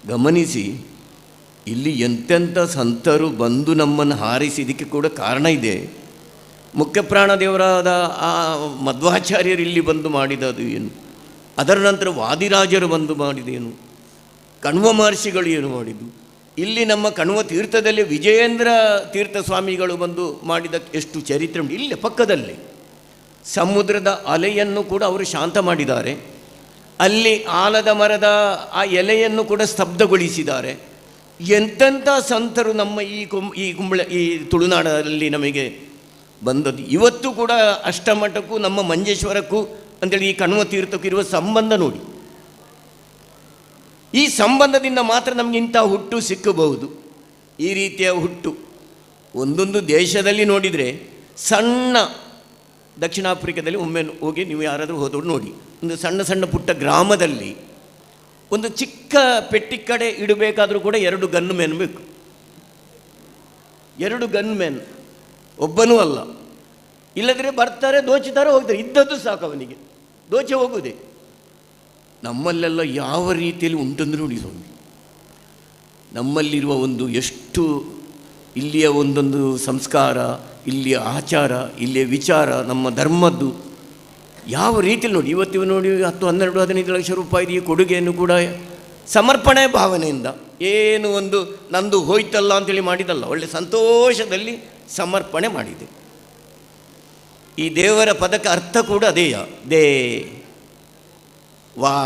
ಗಮನಿಸಿ, ಇಲ್ಲಿ ಎಂತೆಂಥ ಸಂತರು ಬಂದು ನಮ್ಮನ್ನು ಹಾರಿಸಿದ್ದಕ್ಕೆ ಕೂಡ ಕಾರಣ ಇದೆ. ಮುಖ್ಯ ಪ್ರಾಣದೇವರಾದ ಆ ಮಧ್ವಾಚಾರ್ಯರು ಇಲ್ಲಿ ಬಂದು ಮಾಡಿದದು ಏನು, ಅದರ ನಂತರ ವಾದಿರಾಜರು ಬಂದು ಮಾಡಿದೇನು, ಕಣ್ವ ಮಹರ್ಷಿಗಳು ಏನು ಮಾಡಿದ್ದು, ಇಲ್ಲಿ ನಮ್ಮ ಕಣ್ವ ತೀರ್ಥದಲ್ಲಿ ವಿಜಯೇಂದ್ರ ತೀರ್ಥ ಸ್ವಾಮಿಗಳು ಬಂದು ಮಾಡಿದ ಎಷ್ಟು ಚರಿತ್ರೆ ಉಂಟು. ಇಲ್ಲೇ ಪಕ್ಕದಲ್ಲಿ ಸಮುದ್ರದ ಅಲೆಯನ್ನು ಕೂಡ ಅವರು ಶಾಂತ ಮಾಡಿದ್ದಾರೆ. ಅಲ್ಲಿ ಆಲದ ಮರದ ಆ ಎಲೆಯನ್ನು ಕೂಡ ಸ್ತಬ್ಧಗೊಳಿಸಿದ್ದಾರೆ. ಎಂತೆಂಥ ಸಂತರು ನಮ್ಮ ಈ ತುಳುನಾಡಲ್ಲಿ ನಮಗೆ ಬಂದದ್ದು. ಇವತ್ತು ಕೂಡ ಅಷ್ಟಮಠಕ್ಕೂ ನಮ್ಮ ಮಂಜೇಶ್ವರಕ್ಕೂ ಅಂತೇಳಿ ಈ ಕಣ್ವ ತೀರ್ಥಕ್ಕೂ ಇರುವ ಸಂಬಂಧ ನೋಡಿ. ಈ ಸಂಬಂಧದಿಂದ ಮಾತ್ರ ನಮಗೆ ಇಂಥ ಹುಟ್ಟು ಸಿಕ್ಕಬಹುದು. ಈ ರೀತಿಯ ಹುಟ್ಟು ಒಂದೊಂದು ದೇಶದಲ್ಲಿ ನೋಡಿದರೆ, ಸಣ್ಣ ದಕ್ಷಿಣ ಆಫ್ರಿಕಾದಲ್ಲಿ ಒಮ್ಮೆ ಹೋಗಿ ನೀವು ಯಾರಾದರೂ ಹೋದವರು ನೋಡಿ, ಒಂದು ಸಣ್ಣ ಸಣ್ಣ ಪುಟ್ಟ ಗ್ರಾಮದಲ್ಲಿ ಒಂದು ಚಿಕ್ಕ ಪೆಟ್ಟಿ ಕಡೆ ಇಡಬೇಕಾದ್ರೂ ಕೂಡ 2 ಗನ್ ಮೆನ್ ಬೇಕು. 2 ಗನ್ ಮೆನ್, ಒಬ್ಬನೂ ಅಲ್ಲ. ಇಲ್ಲದ್ರೆ ಬರ್ತಾರೆ, ದೋಚುತ್ತಾರೆ, ಹೋಗ್ತಾರೆ. ಇದ್ದದ್ದು ಸಾಕು ಅವನಿಗೆ, ದೋಚೆ ಹೋಗುವುದೇ. ನಮ್ಮಲ್ಲೆಲ್ಲ ಯಾವ ರೀತಿಯಲ್ಲಿ ಉಂಟಂದ್ರೆ ನೋಡಿ ಸ್ವಾಮಿ, ನಮ್ಮಲ್ಲಿರುವ ಒಂದು ಎಷ್ಟು ಇಲ್ಲಿಯ ಒಂದೊಂದು ಸಂಸ್ಕಾರ, ಇಲ್ಲಿಯ ಆಚಾರ, ಇಲ್ಲಿಯ ವಿಚಾರ, ನಮ್ಮ ಧರ್ಮದ್ದು ಯಾವ ರೀತಿಯಲ್ಲಿ ನೋಡಿ. ಇವತ್ತಿವ ನೋಡಿ 10, 12, 15 ಲಕ್ಷ ರೂಪಾಯಿ ಕೊಡುಗೆಯನ್ನು ಕೂಡ ಸಮರ್ಪಣೆ ಭಾವನೆಯಿಂದ, ಏನು ಒಂದು ನಂದು ಹೋಯ್ತಲ್ಲ ಅಂತೇಳಿ ಮಾಡಿದಲ್ಲ, ಒಳ್ಳೆ ಸಂತೋಷದಲ್ಲಿ ಸಮರ್ಪಣೆ ಮಾಡಿದೆ. ಈ ದೇವರ ಪದಕ್ಕೆ ಅರ್ಥ ಕೂಡ ಅದೇಯ, ದೇ ವಾ.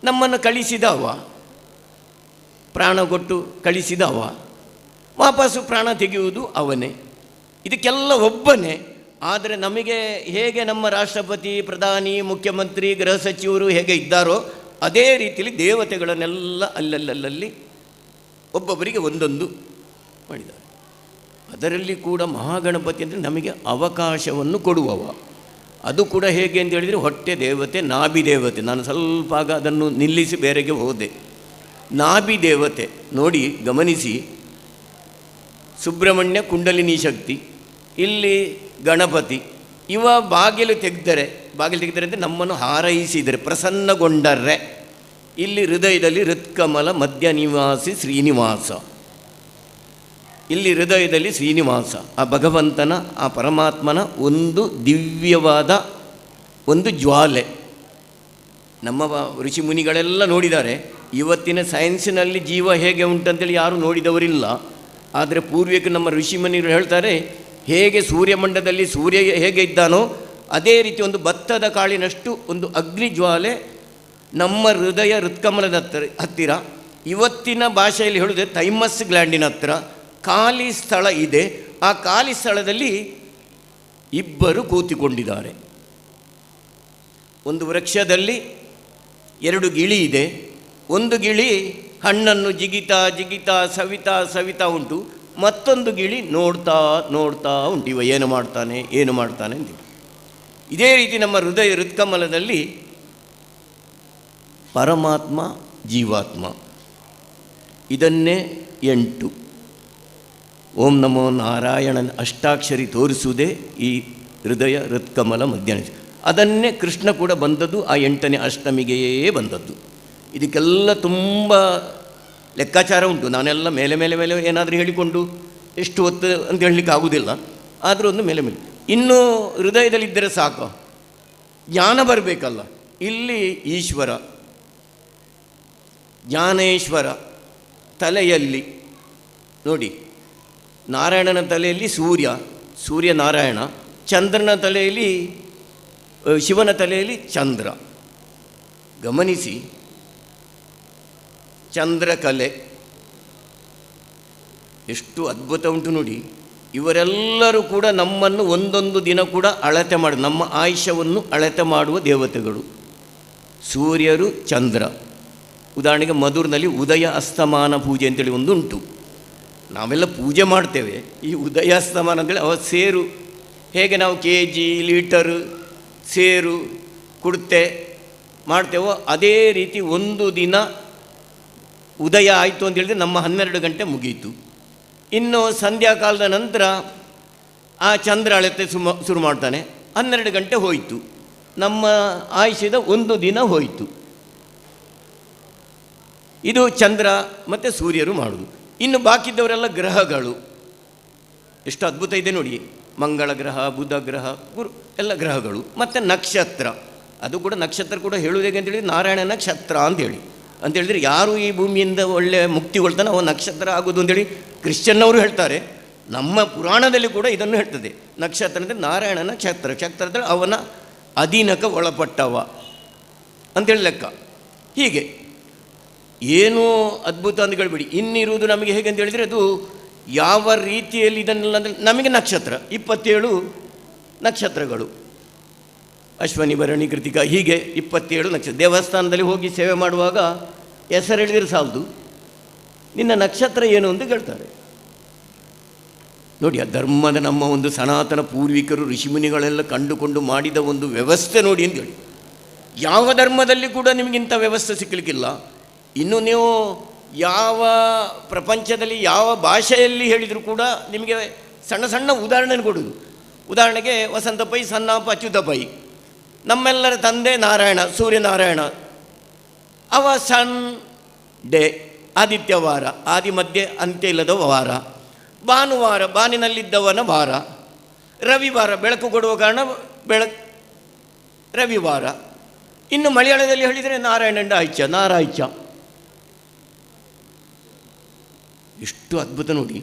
ನಮ್ಮನ್ನು ಕಳಿಸಿದವ, ಪ್ರಾಣ ಕೊಟ್ಟು ಕಳಿಸಿದವ, ವಾಪಸ್ಸು ಪ್ರಾಣ ತೆಗೆಯುವುದು ಅವನೇ. ಇದಕ್ಕೆಲ್ಲ ಒಬ್ಬನೇ. ಆದರೆ ನಮಗೆ ಹೇಗೆ ನಮ್ಮ ರಾಷ್ಟ್ರಪತಿ, ಪ್ರಧಾನಿ, ಮುಖ್ಯಮಂತ್ರಿ, ಗೃಹ ಸಚಿವರು ಹೇಗೆ ಇದ್ದಾರೋ ಅದೇ ರೀತಿಯಲ್ಲಿ ದೇವತೆಗಳನ್ನೆಲ್ಲ ಅಲ್ಲಲ್ಲಿ ಒಬ್ಬೊಬ್ಬರಿಗೆ ಒಂದೊಂದು ಮಾಡಿದ್ದಾರೆ. ಅದರಲ್ಲಿ ಕೂಡ ಮಹಾಗಣಪತಿ ಅಂದರೆ ನಮಗೆ ಅವಕಾಶವನ್ನು ಕೊಡುವವ. ಅದು ಕೂಡ ಹೇಗೆ ಅಂತ ಹೇಳಿದರೆ, ಹೊಟ್ಟೆ ದೇವತೆ, ನಾಭಿ ದೇವತೆ. ನಾನು ಸ್ವಲ್ಪ ಆಗ ಅದನ್ನು ನಿಲ್ಲಿಸಿ ಬೇರೆಗೆ ಹೋದೆ. ನಾಭಿ ದೇವತೆ ನೋಡಿ, ಗಮನಿಸಿ, ಸುಬ್ರಹ್ಮಣ್ಯ ಕುಂಡಲಿನಿ ಶಕ್ತಿ, ಇಲ್ಲಿ ಗಣಪತಿ. ಇವ ಬಾಗಿಲು ತೆಗೆದರೆ ಅಂದರೆ ನಮ್ಮನ್ನು ಹಾರೈಸಿದರೆ, ಪ್ರಸನ್ನಗೊಂಡರೆ, ಇಲ್ಲಿ ಹೃದಯದಲ್ಲಿ ಹೃತ್ಕಮಲ ಮಧ್ಯ ನಿವಾಸಿ ಶ್ರೀನಿವಾಸ. ಇಲ್ಲಿ ಹೃದಯದಲ್ಲಿ ಶ್ರೀನಿವಾಸ, ಆ ಭಗವಂತನ, ಆ ಪರಮಾತ್ಮನ ಒಂದು ದಿವ್ಯವಾದ ಒಂದು ಜ್ವಾಲೆ. ನಮ್ಮ ಋಷಿ ಮುನಿಗಳೆಲ್ಲ ನೋಡಿದ್ದಾರೆ. ಇವತ್ತಿನ ಸೈನ್ಸಿನಲ್ಲಿ ಜೀವ ಹೇಗೆ ಉಂಟಂತೇಳಿ ಯಾರೂ ನೋಡಿದವರಿಲ್ಲ. ಆದರೆ ಪೂರ್ವಿಕ ನಮ್ಮ ಋಷಿ ಮುನಿಗಳು ಹೇಳ್ತಾರೆ, ಹೇಗೆ ಸೂರ್ಯಮಂಡಲದಲ್ಲಿ ಸೂರ್ಯ ಹೇಗೆ ಇದ್ದಾನೋ ಅದೇ ರೀತಿ ಒಂದು ಭತ್ತದ ಕಾಳಿನಷ್ಟು ಒಂದು ಅಗ್ನಿ ಜ್ವಾಲೆ ನಮ್ಮ ಹೃದಯ ಹೃತ್ಕಮಲದ ಹತ್ತಿರ, ಇವತ್ತಿನ ಭಾಷೆಯಲ್ಲಿ ಹೇಳಿದ್ರೆ ಥೈಮಸ್ ಗ್ಲ್ಯಾಂಡಿನ ಹತ್ತಿರ ಖಾಲಿ ಸ್ಥಳ ಇದೆ. ಆ ಖಾಲಿ ಸ್ಥಳದಲ್ಲಿ ಇಬ್ಬರು ಕೂತಿಕೊಂಡಿದ್ದಾರೆ. ಒಂದು ವೃಕ್ಷದಲ್ಲಿ 2 ಗಿಳಿ ಇದೆ. ಒಂದು ಗಿಳಿ ಹಣ್ಣನ್ನು ಜಿಗಿತಾ ಜಿಗಿತಾ ಸವಿತಾ ಉಂಟು. ಮತ್ತೊಂದು ಗಿಳಿ ನೋಡ್ತಾ ಉಂಟು, ಇವ ಏನು ಮಾಡ್ತಾನೆ ಅಂತ. ಇದೇ ರೀತಿ ನಮ್ಮ ಹೃದಯ ಹೃತ್ಕಮಲದಲ್ಲಿ ಪರಮಾತ್ಮ, ಜೀವಾತ್ಮ, ಇದನ್ನೇ 8 ಓಂ ನಮೋ ನಾರಾಯಣನ ಅಷ್ಟಾಕ್ಷರಿ ತೋರಿಸುವುದೇ ಈ ಹೃದಯ ಹೃತ್ಕಮಲ ಮಧ್ಯಾಹ್ನ. ಅದನ್ನೇ ಕೃಷ್ಣ ಕೂಡ ಬಂದದ್ದು ಆ 8ನೇ ಅಷ್ಟಮಿಗೆಯೇ ಬಂದದ್ದು. ಇದಕ್ಕೆಲ್ಲ ತುಂಬ ಲೆಕ್ಕಾಚಾರ ಉಂಟು. ನಾನೆಲ್ಲ ಮೇಲೆ ಏನಾದರೂ ಹೇಳಿಕೊಂಡು ಎಷ್ಟು ಹೊತ್ತು ಅಂತ ಹೇಳಲಿಕ್ಕೆ ಆಗುವುದಿಲ್ಲ. ಆದರೂ ಒಂದು ಮೇಲೆ ಇನ್ನೂ ಹೃದಯದಲ್ಲಿದ್ದರೆ ಸಾಕು, ಜ್ಞಾನ ಬರಬೇಕಲ್ಲ. ಇಲ್ಲಿ ಈಶ್ವರ, ಜ್ಞಾನೇಶ್ವರ ತಲೆಯಲ್ಲಿ ನೋಡಿ, ನಾರಾಯಣನ ತಲೆಯಲ್ಲಿ ಸೂರ್ಯ ನಾರಾಯಣ, ಚಂದ್ರನ ತಲೆಯಲ್ಲಿ ಶಿವನ ತಲೆಯಲ್ಲಿ ಚಂದ್ರ. ಗಮನಿಸಿ, ಚಂದ್ರಕಲೆ ಎಷ್ಟು ಅದ್ಭುತ ಉಂಟು ನೋಡಿ. ಇವರೆಲ್ಲರೂ ಕೂಡ ನಮ್ಮನ್ನು ಒಂದೊಂದು ದಿನ ಕೂಡ ಅಳತೆ ಮಾಡಿ, ನಮ್ಮ ಆಯುಷ್ಯವನ್ನು ಅಳತೆ ಮಾಡುವ ದೇವತೆಗಳು. ಸೂರ್ಯರು, ಚಂದ್ರ. ಉದಾಹರಣೆಗೆ ಮಧುರ್ನಲ್ಲಿ ಉದಯ ಅಸ್ತಮಾನ ಪೂಜೆ ಅಂತೇಳಿ ಒಂದು ಉಂಟು. ನಾವೆಲ್ಲ ಪೂಜೆ ಮಾಡ್ತೇವೆ. ಈ ಉದಯ ಅಸ್ತಮಾನ ಅಂತೇಳಿ ಅವ ಸೇರು, ಹೇಗೆ ನಾವು KG, ಲೀಟರು, ಸೇರು, ಕುಡ್ತೆ ಮಾಡ್ತೇವೋ ಅದೇ ರೀತಿ ಒಂದು ದಿನ ಉದಯ ಆಯಿತು ಅಂತ ಹೇಳಿದ್ರೆ ನಮ್ಮ 12 ಗಂಟೆ ಮುಗೀತು. ಇನ್ನು ಸಂಧ್ಯಾಕಾಲದ ನಂತರ ಆ ಚಂದ್ರ ಅಳತೆ ಶುರು ಮಾಡ್ತಾನೆ. 12 ಗಂಟೆ ಹೋಯಿತು, ನಮ್ಮ ಆಯುಷ್ಯದ ಒಂದು ದಿನ ಹೋಯಿತು. ಇದು ಚಂದ್ರ ಮತ್ತು ಸೂರ್ಯರು ಮಾಡೋದು. ಇನ್ನು ಬಾಕಿದ್ದವರೆಲ್ಲ ಗ್ರಹಗಳು. ಎಷ್ಟು ಅದ್ಭುತ ಇದೆ ನೋಡಿ. ಮಂಗಳ ಗ್ರಹ, ಬುಧ ಗ್ರಹ, ಗುರು ಎಲ್ಲ ಗ್ರಹಗಳು. ಮತ್ತು ನಕ್ಷತ್ರ. ಅದು ಕೂಡ ನಕ್ಷತ್ರ ಕೂಡ ಹೇಳುವುದು ಹೇಗೆ ಅಂತೇಳಿ ನಾರಾಯಣ ನಕ್ಷತ್ರ ಅಂತೇಳಿ. ಅಂತೇಳಿದರೆ ಯಾರು ಈ ಭೂಮಿಯಿಂದ ಒಳ್ಳೆ ಮುಕ್ತಿಗೊಳ್ತಾನೆ ಅವ ನಕ್ಷತ್ರ ಆಗೋದು ಅಂತೇಳಿ ಕ್ರಿಶ್ಚಿಯನ್ನವರು ಹೇಳ್ತಾರೆ. ನಮ್ಮ ಪುರಾಣದಲ್ಲಿ ಕೂಡ ಇದನ್ನು ಹೇಳ್ತದೆ. ನಕ್ಷತ್ರ ಅಂದರೆ ನಾರಾಯಣ ನಕ್ಷತ್ರ. ನಕ್ಷತ್ರ ಅಂದರೆ ಅವನ ಅಧೀನಕ್ಕೆ ಒಳಪಟ್ಟವ ಅಂತೇಳಿ ಲೆಕ್ಕ. ಹೀಗೆ ಏನೂ ಅದ್ಭುತ ಅಂತ ಹೇಳ್ಬಿಡಿ. ಇನ್ನಿರುವುದು ನಮಗೆ ಹೇಗೆ ಅಂತ ಹೇಳಿದರೆ ಅದು ಯಾವ ರೀತಿಯಲ್ಲಿ ಇದನ್ನೆಲ್ಲ ಅಂದರೆ ನಮಗೆ ನಕ್ಷತ್ರ 27 ನಕ್ಷತ್ರಗಳು, ಅಶ್ವನಿ, ಭರಣಿ, ಕೃತಿಕ, ಹೀಗೆ 27 ನಕ್ಷತ್ರ. ದೇವಸ್ಥಾನದಲ್ಲಿ ಹೋಗಿ ಸೇವೆ ಮಾಡುವಾಗ ಹೆಸರು ಹೇಳಿದ್ರೆ ಸಾಲದು, ನಿನ್ನ ನಕ್ಷತ್ರ ಏನು ಅಂತ ಕೇಳ್ತಾರೆ ನೋಡಿ. ಆ ಧರ್ಮದ ನಮ್ಮ ಒಂದು ಸನಾತನ ಪೂರ್ವಿಕರು ಋಷಿಮುನಿಗಳೆಲ್ಲ ಕಂಡುಕೊಂಡು ಮಾಡಿದ ಒಂದು ವ್ಯವಸ್ಥೆ ನೋಡಿ ಅಂತೇಳಿ. ಯಾವ ಧರ್ಮದಲ್ಲಿ ಕೂಡ ನಿಮಗಿಂಥ ವ್ಯವಸ್ಥೆ ಸಿಕ್ಕಲಿಕ್ಕಿಲ್ಲ. ಇನ್ನು ನೀವು ಯಾವ ಪ್ರಪಂಚದಲ್ಲಿ ಯಾವ ಭಾಷೆಯಲ್ಲಿ ಹೇಳಿದರೂ ಕೂಡ ನಿಮಗೆ ಸಣ್ಣ ಸಣ್ಣ ಉದಾಹರಣೆ ಕೊಡೋದು. ಉದಾಹರಣೆಗೆ ವಸಂತ ಪೈ, ಸನ್ನಾಪ, ಅಚ್ಯುತ ಪೈ. ನಮ್ಮೆಲ್ಲರ ತಂದೆ ನಾರಾಯಣ, ಸೂರ್ಯನಾರಾಯಣ. ಅವ ಸನ್ ಡೇ, ಆದಿತ್ಯವಾರ, ಆದಿ ಮಧ್ಯೆ ಅಂತ್ಯ ಇಲ್ಲದ ವಾರ. ಭಾನುವಾರ, ಬಾನಿನಲ್ಲಿದ್ದವನ ವಾರ. ರವಿವಾರ, ಬೆಳಕು ಕೊಡುವ ಕಾರಣ ರವಿವಾರ. ಇನ್ನು ಮಲಯಾಳದಲ್ಲಿ ಹೇಳಿದರೆ ನಾರಾಯಣಂಡ ಆಯ್ಚ, ನಾರಾಯ್ಚ. ಎಷ್ಟು ಅದ್ಭುತ ನೋಡಿ.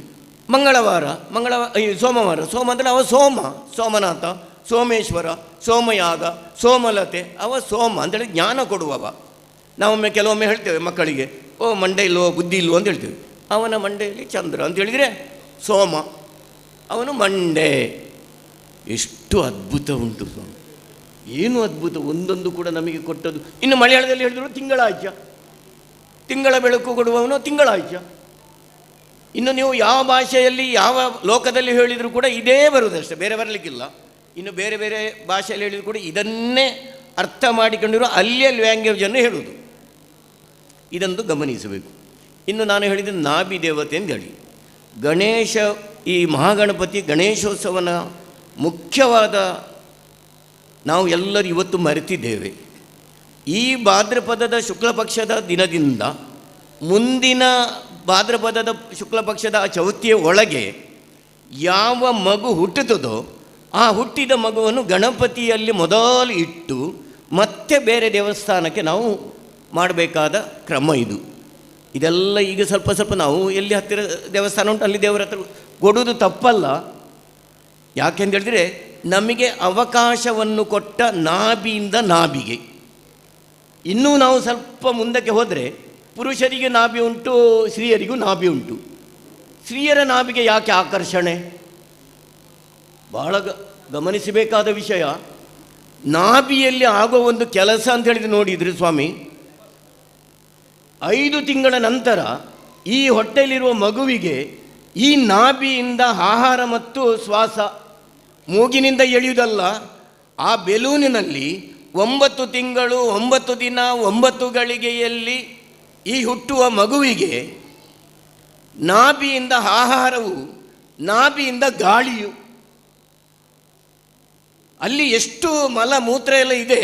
ಮಂಗಳವಾರ, ಸೋಮವಾರ, ಸೋಮ ಅಂದರೆ ಅವ ಸೋಮ, ಸೋಮನಾಥ, ಸೋಮೇಶ್ವರ, ಸೋಮಯಾಗ, ಸೋಮಲತೆ. ಅವ ಸೋಮ ಅಂತೇಳಿ ಜ್ಞಾನ ಕೊಡುವವ. ನಾವೊಮ್ಮೆ ಕೆಲವೊಮ್ಮೆ ಹೇಳ್ತೇವೆ ಮಕ್ಕಳಿಗೆ, ಓ ಮಂಡೆ ಇಲ್ವೋ, ಬುದ್ಧಿ ಇಲ್ವೋ ಅಂತ ಹೇಳ್ತೇವೆ. ಅವನ ಮಂಡೆಯಲ್ಲಿ ಚಂದ್ರ ಅಂತ ಹೇಳಿದರೆ ಸೋಮ, ಅವನು ಮಂಡೆ. ಎಷ್ಟು ಅದ್ಭುತ ಉಂಟು ಸ್ವಾಮಿ, ಏನು ಅದ್ಭುತ ಒಂದೊಂದು ಕೂಡ ನಮಗೆ ಕೊಟ್ಟದ್ದು. ಇನ್ನು ಮಲಯಾಳದಲ್ಲಿ ಹೇಳಿದ್ರು ತಿಂಗಳಾಯ್ಚ, ತಿಂಗಳ ಬೆಳಕು ಕೊಡುವವನು ತಿಂಗಳಾಯ್ಚ. ಇನ್ನು ನೀವು ಯಾವ ಭಾಷೆಯಲ್ಲಿ ಯಾವ ಲೋಕದಲ್ಲಿ ಹೇಳಿದರೂ ಕೂಡ ಇದೇ ಬರುವುದಷ್ಟೇ, ಬೇರೆ ಬರಲಿಕ್ಕಿಲ್ಲ. ಇನ್ನು ಬೇರೆ ಬೇರೆ ಭಾಷೆಯಲ್ಲಿ ಹೇಳಿದ್ರು ಕೂಡ ಇದನ್ನೇ ಅರ್ಥ ಮಾಡಿಕೊಂಡಿರೋ ಅಲ್ಲಿಯ ಲ್ಯಾಂಗ್ವೇಜನ್ನು ಹೇಳುವುದು. ಇದೊಂದು ಗಮನಿಸಬೇಕು. ಇನ್ನು ನಾನು ಹೇಳಿದ ನಾಭಿ ದೇವತೆ ಅಂತ ಹೇಳಿ, ಗಣೇಶ, ಈ ಮಹಾಗಣಪತಿ ಗಣೇಶೋತ್ಸವನ ಮುಖ್ಯವಾದ ನಾವು ಎಲ್ಲರೂ ಇವತ್ತು ಮರೆತಿದ್ದೇವೆ. ಈ ಭಾದ್ರಪದದ ಶುಕ್ಲ ಪಕ್ಷದ ದಿನದಿಂದ ಮುಂದಿನ ಭಾದ್ರಪದದ ಶುಕ್ಲ ಪಕ್ಷದ ಚೌತಿಯ ಒಳಗೆ ಯಾವ ಮಗು ಹುಟ್ಟುತ್ತದೋ ಆ ಹುಟ್ಟಿದ ಮಗುವನ್ನು ಗಣಪತಿಯಲ್ಲಿ ಮೊದಲು ಇಟ್ಟು ಮತ್ತೆ ಬೇರೆ ದೇವಸ್ಥಾನಕ್ಕೆ ನಾವು ಮಾಡಬೇಕಾದ ಕ್ರಮ ಇದು. ಇದೆಲ್ಲ ಈಗ ಸ್ವಲ್ಪ ಸ್ವಲ್ಪ ನಾವು ಎಲ್ಲಿ ಹತ್ತಿರ ದೇವಸ್ಥಾನ ಉಂಟು ಅಲ್ಲಿ ದೇವರ ಹತ್ರ ಕೊಡುವುದು ತಪ್ಪಲ್ಲ. ಯಾಕೆಂತ ಹೇಳಿದ್ರೆ ನಮಗೆ ಅವಕಾಶವನ್ನು ಕೊಟ್ಟ ನಾಭಿಯಿಂದ ನಾಭಿಗೆ. ಇನ್ನೂ ನಾವು ಸ್ವಲ್ಪ ಮುಂದಕ್ಕೆ ಹೋದರೆ ಪುರುಷರಿಗೆ ನಾಭಿ ಉಂಟು, ಸ್ತ್ರೀಯರಿಗೂ ನಾಭಿ ಉಂಟು. ಸ್ತ್ರೀಯರ ನಾಭಿಗೆ ಯಾಕೆ ಆಕರ್ಷಣೆ? ಬಹಳ ಗಮನಿಸಬೇಕಾದ ವಿಷಯ. ನಾಭಿಯಲ್ಲಿ ಆಗೋ ಒಂದು ಕೆಲಸ ಅಂತ ಹೇಳಿದ್ರೆ ನೋಡಿದ್ರಿ ಸ್ವಾಮಿ, 5 ತಿಂಗಳ ನಂತರ ಈ ಹೊಟ್ಟೆಯಲ್ಲಿರುವ ಮಗುವಿಗೆ ಈ ನಾಭಿಯಿಂದ ಆಹಾರ ಮತ್ತು ಶ್ವಾಸ, ಮೂಗಿನಿಂದ ಎಳೆಯುವುದಲ್ಲ, ಆ ಬೆಲೂನಿನಲ್ಲಿ 9 ತಿಂಗಳು 9 ದಿನ 9 ಗಳಿಗೆಯಲ್ಲಿ ಈ ಹುಟ್ಟುವ ಮಗುವಿಗೆ ನಾಭಿಯಿಂದ ಆಹಾರವು, ನಾಭಿಯಿಂದ ಗಾಳಿಯು. ಅಲ್ಲಿ ಎಷ್ಟು ಮಲ ಮೂತ್ರ ಎಲ್ಲ ಇದೆ,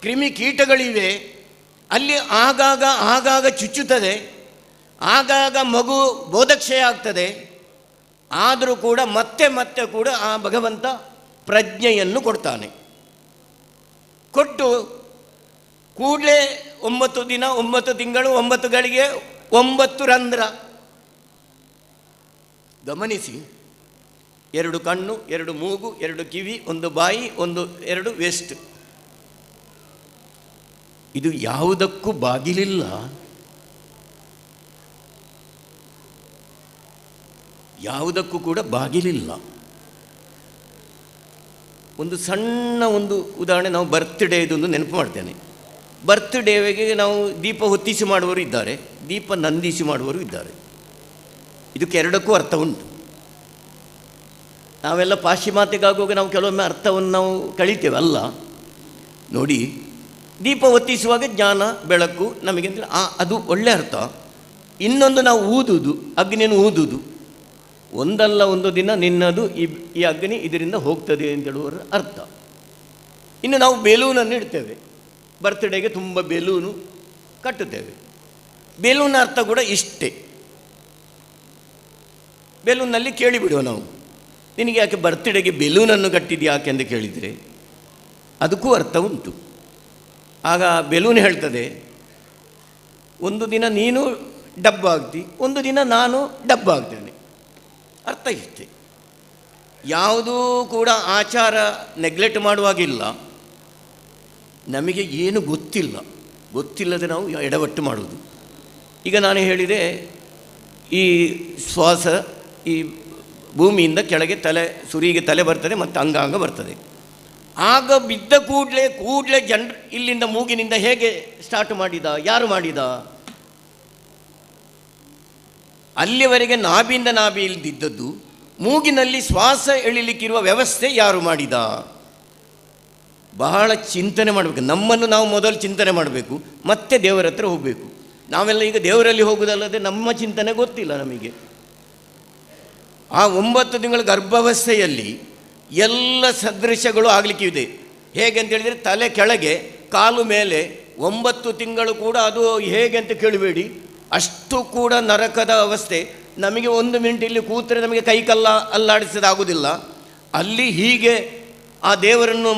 ಕ್ರಿಮಿ ಕೀಟಗಳಿವೆ. ಅಲ್ಲಿ ಆಗಾಗ ಚುಚ್ಚುತ್ತದೆ, ಆಗಾಗ ಮಗು ಬೋಧಕ್ಷಯ ಆಗ್ತದೆ. ಆದರೂ ಕೂಡ ಮತ್ತೆ ಮತ್ತೆ ಕೂಡ ಆ ಭಗವಂತ ಪ್ರಜ್ಞೆಯನ್ನು ಕೊಡ್ತಾನೆ. ಕೊಟ್ಟು ಕೂಡಲೇ 9 ದಿನ 9 ತಿಂಗಳು 9 ಗಳಿಗೆ 9 ರಂಧ್ರ. ಗಮನಿಸಿ, 2 ಕಣ್ಣು, 2 ಮೂಗು, 2 ಕಿವಿ, 1 ಬಾಯಿ, 2 ವೇಸ್ಟ್. ಇದು ಯಾವುದಕ್ಕೂ ಬಾಗಿಲಿಲ್ಲ. ಯಾವುದಕ್ಕೂ ಕೂಡ ಬಾಗಿಲಿಲ್ಲ. ಒಂದು ಸಣ್ಣ ಒಂದು ಉದಾಹರಣೆ, ನಾವು ಬರ್ತ್ಡೇದೊಂದು ನೆನಪು ಮಾಡ್ತೇನೆ. ಬರ್ತ್ಡೇಗೆ ನಾವು ದೀಪ ಹೊತ್ತಿಸಿ ಮಾಡುವವರು ಇದ್ದಾರೆ, ದೀಪ ನಂದಿಸಿ ಮಾಡುವವರು ಇದ್ದಾರೆ. ಇದಕ್ಕೆ ಎರಡಕ್ಕೂ ಅರ್ಥ ಉಂಟು. ನಾವೆಲ್ಲ ಪಾಶ್ಚಿಮಾತ್ಯಗಾಗುವಾಗ ನಾವು ಕೆಲವೊಮ್ಮೆ ಅರ್ಥವನ್ನು ನಾವು ಕಳೀತೇವೆ ಅಲ್ಲ. ನೋಡಿ, ದೀಪ ಹೊತ್ತಿಸುವಾಗ ಜ್ಞಾನ ಬೆಳಕು ನಮಗೆ ಅಂದರೆ ಅದು ಒಳ್ಳೆಯ ಅರ್ಥ. ಇನ್ನೊಂದು ನಾವು ಊದುವುದು, ಅಗ್ನಿಯನ್ನು ಊದುವುದು, ಒಂದಲ್ಲ ಒಂದು ದಿನ ನಿನ್ನದು ಈ ಅಗ್ನಿ ಇದರಿಂದ ಹೋಗ್ತದೆ ಅಂತ ಹೇಳುವರ ಅರ್ಥ. ಇನ್ನು ನಾವು ಬೆಲೂನನ್ನು ಇಡ್ತೇವೆ, ಬರ್ತ್ಡೇಗೆ ತುಂಬ ಬೆಲೂನು ಕಟ್ಟುತ್ತೇವೆ. ಬೆಲೂನ್ ಅರ್ಥ ಕೂಡ ಇಷ್ಟೇ. ಬೆಲೂನಲ್ಲಿ ಕೇಳಿಬಿಡುವ ನಾವು, ನಿನಗೆ ಯಾಕೆ ಬರ್ತ್ಡೇಗೆ ಬೆಲೂನನ್ನು ಕಟ್ಟಿದ್ದು ಯಾಕೆ ಅಂತ ಕೇಳಿದರೆ ಅದಕ್ಕೂ ಅರ್ಥ ಉಂಟು. ಆಗ ಬೆಲೂನ್ ಹೇಳ್ತದೆ, ಒಂದು ದಿನ ನೀನು ಡಬ್ಬ ಆಗ್ತಿ, ಒಂದು ದಿನ ನಾನು ಡಬ್ಬ ಆಗ್ತೇನೆ. ಅರ್ಥ ಇಷ್ಟೇ. ಯಾವುದೂ ಕೂಡ ಆಚಾರ ನೆಗ್ಲೆಕ್ಟ್ ಮಾಡುವಾಗಿಲ್ಲ. ನಮಗೆ ಏನು ಗೊತ್ತಿಲ್ಲದೆ ನಾವು ಎಡವಟ್ಟು ಮಾಡುವುದು. ಈಗ ನಾನು ಹೇಳಿದೆ, ಈ ಶ್ವಾಸ ಈ ಭೂಮಿಯಿಂದ ಕೆಳಗೆ ಸುರಿಗೆ ತಲೆ ಬರ್ತದೆ ಮತ್ತು ಅಂಗಾಂಗ ಬರ್ತದೆ. ಆಗ ಬಿದ್ದ ಕೂಡಲೇ ಜನರು ಇಲ್ಲಿಂದ ಮೂಗಿನಿಂದ ಹೇಗೆ ಸ್ಟಾರ್ಟ್ ಮಾಡಿದ, ಯಾರು ಮಾಡಿದ? ಅಲ್ಲಿವರೆಗೆ ನಾಭಿಯಿಂದ ನಾಭಿ ಇಲ್ದಿದ್ದದ್ದು, ಮೂಗಿನಲ್ಲಿ ಶ್ವಾಸ ಎಳಿಲಿಕ್ಕಿರುವ ವ್ಯವಸ್ಥೆ ಯಾರು ಮಾಡಿದ? ಬಹಳ ಚಿಂತನೆ ಮಾಡಬೇಕು. ನಮ್ಮನ್ನು ನಾವು ಮೊದಲು ಚಿಂತನೆ ಮಾಡಬೇಕು, ಮತ್ತೆ ದೇವರ ಹತ್ರ ಹೋಗಬೇಕು. ನಾವೆಲ್ಲ ಈಗ ದೇವರಲ್ಲಿ ಹೋಗುವುದಲ್ಲದೆ ನಮ್ಮ ಚಿಂತನೆ ಗೊತ್ತಿಲ್ಲ ನಮಗೆ. ಆ 9 ತಿಂಗಳ ಗರ್ಭಾವಸ್ಥೆಯಲ್ಲಿ ಎಲ್ಲ ಸದೃಶ್ಯಗಳು ಆಗಲಿಕ್ಕಿದೆ. ಹೇಗೆ ಅಂತ ಹೇಳಿದರೆ, ತಲೆ ಕೆಳಗೆ ಕಾಲು ಮೇಲೆ 9 ತಿಂಗಳು ಕೂಡ ಅದು ಹೇಗೆ ಅಂತ ಕೇಳಬೇಡಿ, ಅಷ್ಟು ಕೂಡ ನರಕದ ಅವಸ್ಥೆ. ನಮಗೆ 1 ಮಿನಿಟ್ ಇಲ್ಲಿ ಕೂತರೆ ನಮಗೆ ಕೈ ಕಲ್ಲ ಅಲ್ಲಾಡಿಸೋದಾಗುವುದಿಲ್ಲ. ಅಲ್ಲಿ ಹೀಗೆ ಆ ದೇವರನ್ನು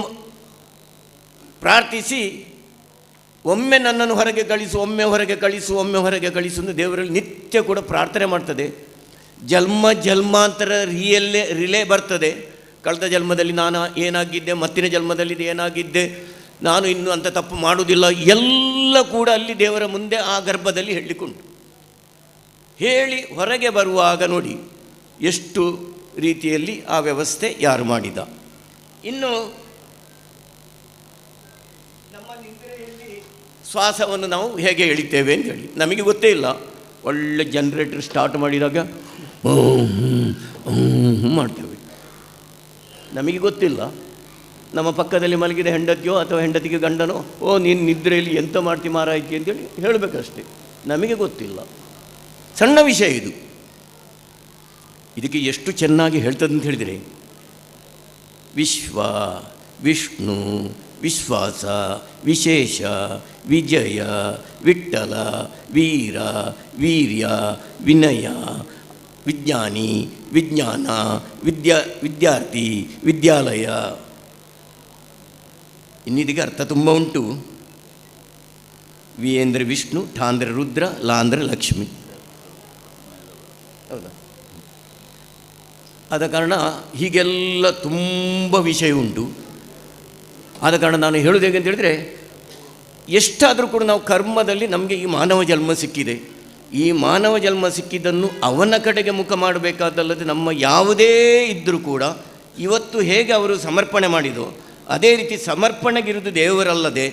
ಪ್ರಾರ್ಥಿಸಿ, ಒಮ್ಮೆ ನನ್ನನ್ನು ಹೊರಗೆ ಕಳಿಸು, ಒಮ್ಮೆ ಹೊರಗೆ ಕಳಿಸು, ಒಮ್ಮೆ ಹೊರಗೆ ಕಳಿಸು ಎಂದು ದೇವರಲ್ಲಿ ನಿತ್ಯ ಕೂಡ ಪ್ರಾರ್ಥನೆ ಮಾಡ್ತದೆ. ಜನ್ಮಾಂತರ ರಿಲೇ ಬರ್ತದೆ. ಕಳೆದ ಜನ್ಮದಲ್ಲಿ ನಾನು ಏನಾಗಿದ್ದೆ, ಮತ್ತಿನ ಜನ್ಮದಲ್ಲಿ ಏನಾಗಿದ್ದೆ, ನಾನು ಇನ್ನು ಅಂಥ ತಪ್ಪು ಮಾಡುವುದಿಲ್ಲ, ಎಲ್ಲ ಕೂಡ ಅಲ್ಲಿ ದೇವರ ಮುಂದೆ ಆ ಗರ್ಭದಲ್ಲಿ ಹೇಳಲಿಕ್ಕುಂಟು. ಹೇಳಿ ಹೊರಗೆ ಬರುವಾಗ ನೋಡಿ ಎಷ್ಟು ರೀತಿಯಲ್ಲಿ ಆ ವ್ಯವಸ್ಥೆ ಯಾರು ಮಾಡಿದ. ಇನ್ನು ನಮ್ಮ ನಿದ್ರೆಯಲ್ಲಿ ಶ್ವಾಸವನ್ನು ನಾವು ಹೇಗೆ ಎಳಿತೇವೆ ಅಂತೇಳಿ ನಮಗೆ ಗೊತ್ತೇ ಇಲ್ಲ. ಒಳ್ಳೆ ಜನರೇಟರ್ ಸ್ಟಾರ್ಟ್ ಮಾಡಿದಾಗ ಮಾಡ್ತೇವೆ, ನಮಗೆ ಗೊತ್ತಿಲ್ಲ. ನಮ್ಮ ಪಕ್ಕದಲ್ಲಿ ಮಲಗಿದ ಹೆಂಡತಿಯೋ ಅಥವಾ ಹೆಂಡತಿಗೆ ಗಂಡನೋ, ನೀನು ನಿದ್ರೆಯಲ್ಲಿ ಎಂತ ಮಾಡ್ತಿ ಮಾರಾಯ್ತಿ ಅಂತೇಳಿ ಹೇಳಬೇಕಷ್ಟೆ, ನಮಗೆ ಗೊತ್ತಿಲ್ಲ. ಸಣ್ಣ ವಿಷಯ ಇದು. ಇದಕ್ಕೆ ಎಷ್ಟು ಚೆನ್ನಾಗಿ ಹೇಳ್ತದೆ ಅಂತ ಹೇಳಿದರೆ, ವಿಶ್ವ, ವಿಷ್ಣು, ವಿಶ್ವಾಸ, ವಿಶೇಷ, ವಿಜಯ, ವಿಠ್ಠಲ, ವೀರ, ವೀರ್ಯ, ವಿನಯ, ವಿಜ್ಞಾನಿ, ವಿಜ್ಞಾನ, ವಿದ್ಯಾರ್ಥಿ, ವಿದ್ಯಾಲಯ. ಇನ್ನಿದಕ್ಕೆ ಅರ್ಥ ತುಂಬ ಉಂಟು. ವಿ ಅಂದರೆ ವಿಷ್ಣು, ಠ ಅಂದರೆ ರುದ್ರ, ಲ ಅಂದರೆ ಲಕ್ಷ್ಮಿ. ಹೌದಾ? ಆದ ಕಾರಣ ಹೀಗೆಲ್ಲ ತುಂಬ ವಿಷಯ ಉಂಟು. ಆದ ಕಾರಣ ನಾನು ಹೇಳೋದು ಹೇಗೆ ಅಂತ ಹೇಳಿದರೆ, ಎಷ್ಟಾದರೂ ಕೂಡ ನಾವು ಕರ್ಮದಲ್ಲಿ ನಮಗೆ ಈ ಮಾನವ ಜನ್ಮ ಸಿಕ್ಕಿದೆ. ಈ ಮಾನವ ಜನ್ಮ ಸಿಕ್ಕಿದ್ದನ್ನು ಅವನ ಕಡೆಗೆ ಮುಖ ಮಾಡಬೇಕಾದಲ್ಲದೆ, ನಮ್ಮ ಯಾವುದೇ ಇದ್ದರೂ ಕೂಡ ಇವತ್ತು ಹೇಗೆ ಅವರು ಸಮರ್ಪಣೆ ಮಾಡಿದೋ ಅದೇ ರೀತಿ ಸಮರ್ಪಣೆಗಿರುವುದು ದೇವರಲ್ಲದೆ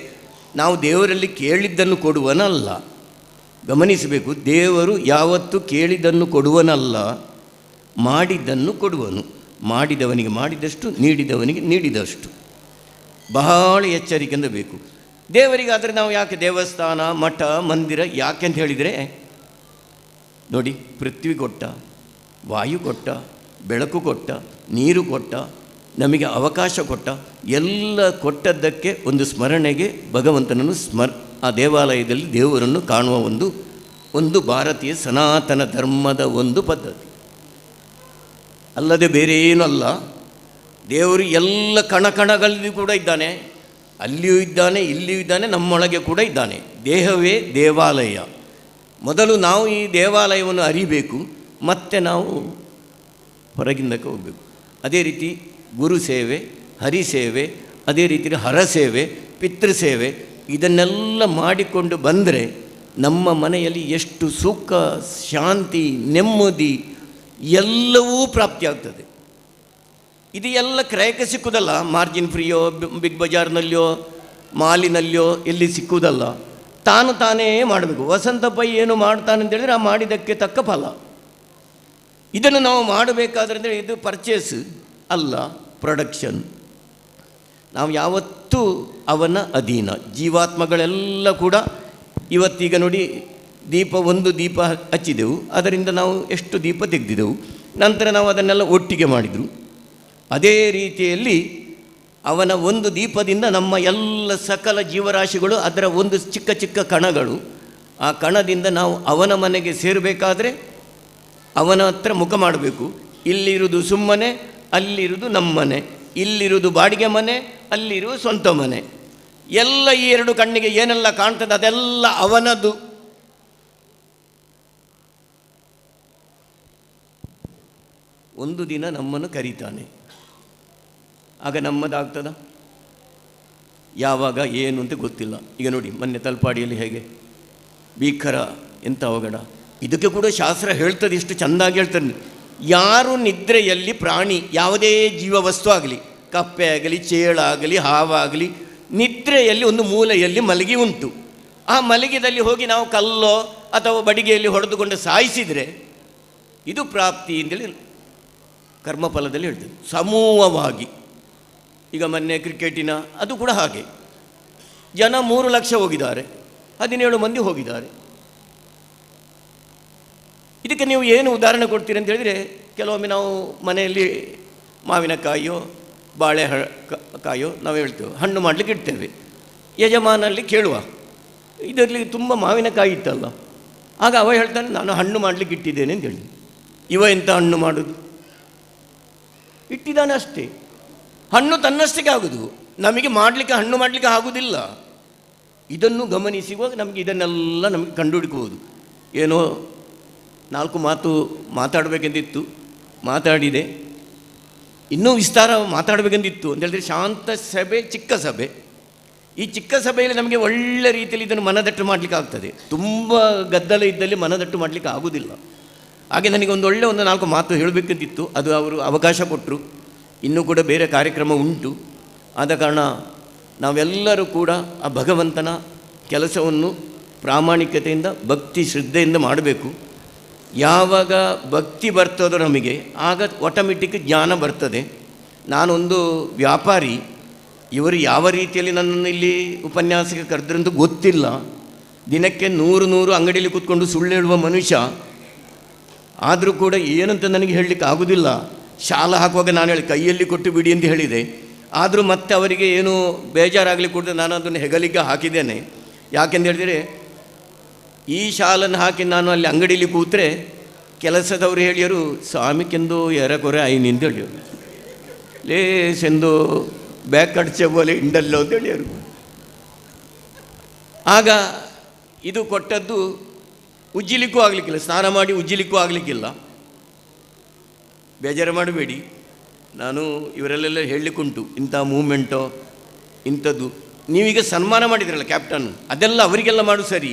ನಾವು ದೇವರಲ್ಲಿ ಕೇಳಿದ್ದನ್ನು ಕೊಡುವನಲ್ಲ. ಗಮನಿಸಬೇಕು, ದೇವರು ಯಾವತ್ತು ಕೇಳಿದ್ದನ್ನು ಕೊಡುವನಲ್ಲ, ಮಾಡಿದ್ದನ್ನು ಕೊಡುವನು. ಮಾಡಿದವನಿಗೆ ಮಾಡಿದಷ್ಟು, ನೀಡಿದವನಿಗೆ ನೀಡಿದಷ್ಟು. ಬಹಳ ಎಚ್ಚರಿಕೆಯಿಂದ ಬೇಕು. ದೇವರಿಗಾದರೆ ನಾವು ಯಾಕೆ ದೇವಸ್ಥಾನ, ಮಠ, ಮಂದಿರ ಯಾಕೆ ಅಂತ ಹೇಳಿದರೆ, ನೋಡಿ, ಪೃಥ್ವಿ ಕೊಟ್ಟ, ವಾಯು ಕೊಟ್ಟ, ಬೆಳಕು ಕೊಟ್ಟ, ನೀರು ಕೊಟ್ಟ, ನಮಗೆ ಅವಕಾಶ ಕೊಟ್ಟ. ಎಲ್ಲ ಕೊಟ್ಟದ್ದಕ್ಕೆ ಒಂದು ಸ್ಮರಣೆಗೆ ಭಗವಂತನನ್ನು ಆ ದೇವಾಲಯದಲ್ಲಿ ದೇವರನ್ನು ಕಾಣುವ ಒಂದು ಭಾರತೀಯ ಸನಾತನ ಧರ್ಮದ ಒಂದು ಪದ್ಧತಿ, ಅಲ್ಲದೆ ಬೇರೆ ಏನೂ ಅಲ್ಲ. ದೇವರು ಎಲ್ಲ ಕಣಕಣಗಳಲ್ಲಿ ಕೂಡ ಇದ್ದಾನೆ, ಅಲ್ಲಿಯೂ ಇದ್ದಾನೆ, ಇಲ್ಲಿಯೂ ಇದ್ದಾನೆ, ನಮ್ಮೊಳಗೆ ಕೂಡ ಇದ್ದಾನೆ. ದೇಹವೇ ದೇವಾಲಯ. ಮೊದಲು ನಾವು ಈ ದೇವಾಲಯವನ್ನು ಅರಿಬೇಕು, ಮತ್ತೆ ನಾವು ಹೊರಗಿಂದಕ್ಕೆ ಹೋಗಬೇಕು. ಅದೇ ರೀತಿ ಗುರು ಸೇವೆ, ಹರಿಸೇವೆ, ಅದೇ ರೀತಿ ಹರಸೇವೆ, ಪಿತೃಸೇವೆ, ಇದನ್ನೆಲ್ಲ ಮಾಡಿಕೊಂಡು ಬಂದರೆ ನಮ್ಮ ಮನೆಯಲ್ಲಿ ಎಷ್ಟು ಸುಖ, ಶಾಂತಿ, ನೆಮ್ಮದಿ, ಎಲ್ಲವೂ ಪ್ರಾಪ್ತಿಯಾಗ್ತದೆ. ಇದು ಎಲ್ಲ ಕ್ರಯಕ್ಕೆ ಸಿಕ್ಕುವುದಲ್ಲ, ಮಾರ್ಜಿನ್ ಫ್ರೀಯೋ ಬಿಗ್ ಬಜಾರ್ನಲ್ಲಿಯೋ ಮಾಲಿನಲ್ಲಿಯೋ ಎಲ್ಲಿ ಸಿಕ್ಕುವುದಲ್ಲ, ತಾನು ತಾನೇ ಮಾಡಬೇಕು. ವಸಂತ ಪೈ ಏನು ಮಾಡ್ತಾನೆ ಅಂತೇಳಿದರೆ ಆ ಮಾಡಿದ್ದಕ್ಕೆ ತಕ್ಕ ಫಲ. ಇದನ್ನು ನಾವು ಮಾಡಬೇಕಾದ್ರೆ ಇದು ಪರ್ಚೇಸ್ ಅಲ್ಲ, ಪ್ರೊಡಕ್ಷನ್. ನಾವು ಯಾವತ್ತೂ ಅವನ ಅಧೀನ. ಜೀವಾತ್ಮಗಳೆಲ್ಲ ಕೂಡ ಇವತ್ತೀಗ ನೋಡಿ, ಒಂದು ದೀಪ ಹಚ್ಚಿದೆವು, ಅದರಿಂದ ನಾವು ಎಷ್ಟು ದೀಪ ತೆಗೆದಿದ್ದೆವು, ನಂತರ ನಾವು ಅದನ್ನೆಲ್ಲ ಒಟ್ಟಿಗೆ ಮಾಡಿದರು. ಅದೇ ರೀತಿಯಲ್ಲಿ ಅವನ ಒಂದು ದೀಪದಿಂದ ನಮ್ಮ ಎಲ್ಲ ಸಕಲ ಜೀವರಾಶಿಗಳು ಅದರ ಒಂದು ಚಿಕ್ಕ ಚಿಕ್ಕ ಕಣಗಳು, ಆ ಕಣದಿಂದ ನಾವು ಅವನ ಮನೆಗೆ ಸೇರಬೇಕಾದ್ರೆ ಅವನ ಹತ್ರ ಮುಖ ಮಾಡಬೇಕು. ಇಲ್ಲಿರುವುದು ಸುಮ್ಮನೆ, ಅಲ್ಲಿರುವುದು ನಮ್ಮನೆ, ಇಲ್ಲಿರುವುದು ಬಾಡಿಗೆ ಮನೆ, ಅಲ್ಲಿರುವ ಸ್ವಂತ ಮನೆ. ಎಲ್ಲ ಈ ಎರಡು ಕಣ್ಣಿಗೆ ಏನೆಲ್ಲ ಕಾಣ್ತದೆ ಅದೆಲ್ಲ ಅವನದು. ಒಂದು ದಿನ ನಮ್ಮನ್ನು ಕರೀತಾನೆ, ಆಗ ನಮ್ಮದಾಗ್ತದ? ಯಾವಾಗ ಏನು ಅಂತ ಗೊತ್ತಿಲ್ಲ. ಈಗ ನೋಡಿ, ಮೊನ್ನೆ ತಲಪಾಡಿಯಲ್ಲಿ ಹೇಗೆ ಭೀಕರ, ಎಂಥ ಅವಘಡ. ಇದಕ್ಕೆ ಕೂಡ ಶಾಸ್ತ್ರ ಹೇಳ್ತದೆ, ಇಷ್ಟು ಚೆಂದಾಗಿ ಹೇಳ್ತಾರೆ. ಯಾರು ನಿದ್ರೆಯಲ್ಲಿ ಪ್ರಾಣಿ, ಯಾವುದೇ ಜೀವ ವಸ್ತು ಆಗಲಿ, ಕಪ್ಪೆ ಆಗಲಿ, ಚೇಳಾಗಲಿ, ಹಾವಾಗಲಿ, ನಿದ್ರೆಯಲ್ಲಿ ಒಂದು ಮೂಲೆಯಲ್ಲಿ ಮಲಗಿ ಉಂಟು. ಆ ಮಲಗಿದಲ್ಲಿ ಹೋಗಿ ನಾವು ಕಲ್ಲೋ ಅಥವಾ ಬಡಿಗೆಯಲ್ಲಿ ಹೊಡೆದುಕೊಂಡು ಸಾಯಿಸಿದರೆ ಇದು ಪ್ರಾಪ್ತಿ ಅಂತೇಳಿ ಕರ್ಮಫಲದಲ್ಲಿ ಹೇಳ್ತದೆ. ಸಮೂಹವಾಗಿ ಈಗ ಮೊನ್ನೆ ಕ್ರಿಕೆಟಿನ ಅದು ಕೂಡ ಹಾಗೆ, ಜನ 3 ಲಕ್ಷ ಹೋಗಿದ್ದಾರೆ, 17 ಮಂದಿ ಹೋಗಿದ್ದಾರೆ. ಇದಕ್ಕೆ ನೀವು ಏನು ಉದಾಹರಣೆ ಕೊಡ್ತೀರಿ ಅಂತ ಹೇಳಿದರೆ, ಕೆಲವೊಮ್ಮೆ ನಾವು ಮನೆಯಲ್ಲಿ ಮಾವಿನಕಾಯಿಯೋ ಬಾಳೆ ಕಾಯೋ ನಾವು ಹೇಳ್ತೇವೆ, ಹಣ್ಣು ಮಾಡಲಿಕ್ಕೆ ಇಡ್ತೇವೆ. ಯಜಮಾನಲ್ಲಿ ಕೇಳುವ, ಇದರಲ್ಲಿ ತುಂಬ ಮಾವಿನಕಾಯಿ ಇತ್ತಲ್ಲ, ಆಗ ಅವ ಹೇಳ್ತಾನೆ ನಾನು ಹಣ್ಣು ಮಾಡಲಿಕ್ಕೆ ಇಟ್ಟಿದ್ದೇನೆ ಅಂತ ಹೇಳಿ. ಇವ ಎಂಥ ಹಣ್ಣು ಮಾಡೋದು, ಇಟ್ಟಿದ್ದಾನೆ ಅಷ್ಟೇ. ಹಣ್ಣು ತನ್ನಷ್ಟಕ್ಕೆ ಆಗೋದು, ನಮಗೆ ಮಾಡಲಿಕ್ಕೆ ಹಣ್ಣು ಮಾಡಲಿಕ್ಕೆ ಆಗೋದಿಲ್ಲ. ಇದನ್ನು ಗಮನಿಸುವಾಗ ನಮಗೆ ಇದನ್ನೆಲ್ಲ ನಮಗೆ ಕಂಡುಹಿಡ್ಕೋಬೋದು. ಏನೋ 4 ಮಾತು ಮಾತಾಡಬೇಕೆಂದಿತ್ತು, ಮಾತಾಡಿದೆ. ಇನ್ನೂ ವಿಸ್ತಾರ ಮಾತಾಡಬೇಕೆಂದಿತ್ತು ಅಂತ ಹೇಳಿದ್ರೆ, ಶಾಂತ ಸಭೆ, ಚಿಕ್ಕ ಸಭೆ. ಈ ಚಿಕ್ಕ ಸಭೆಯಲ್ಲಿ ನಮಗೆ ಒಳ್ಳೆ ರೀತಿಯಲ್ಲಿ ಇದನ್ನು ಮನದಟ್ಟು ಮಾಡಲಿಕ್ಕೆ ಆಗ್ತದೆ. ತುಂಬ ಗದ್ದಲ ಇದ್ದಲ್ಲಿ ಮನದಟ್ಟು ಮಾಡಲಿಕ್ಕೆ ಆಗೋದಿಲ್ಲ. ಹಾಗೆ ನನಗೆ ಒಂದು 4 ಮಾತು ಹೇಳಬೇಕಂತಿತ್ತು, ಅದು ಅವರು ಅವಕಾಶ ಕೊಟ್ಟರು. ಇನ್ನೂ ಕೂಡ ಬೇರೆ ಕಾರ್ಯಕ್ರಮ ಉಂಟು. ಆದ ಕಾರಣ ನಾವೆಲ್ಲರೂ ಕೂಡ ಆ ಭಗವಂತನ ಕೆಲಸವನ್ನು ಪ್ರಾಮಾಣಿಕತೆಯಿಂದ, ಭಕ್ತಿ ಶ್ರದ್ಧೆಯಿಂದ ಮಾಡಬೇಕು. ಯಾವಾಗ ಭಕ್ತಿ ಬರ್ತದೋ ನಮಗೆ, ಆಗ ಆಟೋಮೆಟಿಕ್ ಜ್ಞಾನ ಬರ್ತದೆ. ನಾನೊಂದು ವ್ಯಾಪಾರಿ, ಇವರು ಯಾವ ರೀತಿಯಲ್ಲಿ ನನ್ನನ್ನು ಇಲ್ಲಿ ಉಪನ್ಯಾಸಕ್ಕೆ ಕರೆದ್ರಂತೂ ಗೊತ್ತಿಲ್ಲ. ದಿನಕ್ಕೆ 100 ಅಂಗಡಿಯಲ್ಲಿ ಕೂತ್ಕೊಂಡು ಸುಳ್ಳು ಹೇಳುವ ಮನುಷ್ಯ. ಆದರೂ ಕೂಡ ಏನಂತ ನನಗೆ ಹೇಳಲಿಕ್ಕೆ ಆಗೋದಿಲ್ಲ. ಶಾಲ ಹಾಕುವಾಗ ನಾನು ಹೇಳಿ ಕೈಯಲ್ಲಿ ಕೊಟ್ಟು ಬಿಡಿ ಅಂತ ಹೇಳಿದೆ. ಆದರೂ ಮತ್ತೆ ಅವರಿಗೆ ಏನು ಬೇಜಾರಾಗಲಿ ಕೂಡ ನಾನು ಅದನ್ನು ಹೆಗಲಿಗೆ ಹಾಕಿದ್ದೇನೆ. ಯಾಕೆಂದು ಹೇಳಿದರೆ, ಈ ಶಾಲನ್ನು ಹಾಕಿ ನಾನು ಅಲ್ಲಿ ಅಂಗಡಿಯಲ್ಲಿ ಕೂತ್ರೆ ಕೆಲಸದವರು ಹೇಳಿಯರು, ಸ್ವಾಮಿಕೆಂದು ಎರಕೊರೆ ಐನಿಂದ ಹೇಳಿಯರು, ಲೇಸೆಂದು ಬ್ಯಾಕ್ ಕಡ್ಚೆ ಬೋಲೆ ಇಂಡಲ್ಲೋ ಅಂತ ಹೇಳಿಯರು. ಆಗ ಇದು ಕೊಟ್ಟದ್ದು ಉಜ್ಜಿಲಿಕ್ಕೂ ಆಗಲಿಕ್ಕಿಲ್ಲ, ಸ್ನಾನ ಮಾಡಿ ಉಜ್ಜಿಲಿಕ್ಕೂ ಆಗಲಿಕ್ಕಿಲ್ಲ. ಬೇಜಾರು ಮಾಡಬೇಡಿ, ನಾನು ಇವರಲ್ಲೆಲ್ಲ ಹೇಳಲಿಕ್ಕುಂಟು, ಇಂಥ ಮೂಮೆಂಟೋ ಇಂಥದ್ದು. ನೀವೀಗ ಸನ್ಮಾನ ಮಾಡಿದ್ರಲ್ಲ ಕ್ಯಾಪ್ಟನ್, ಅದೆಲ್ಲ ಅವರಿಗೆಲ್ಲ ಮಾಡು ಸರಿ,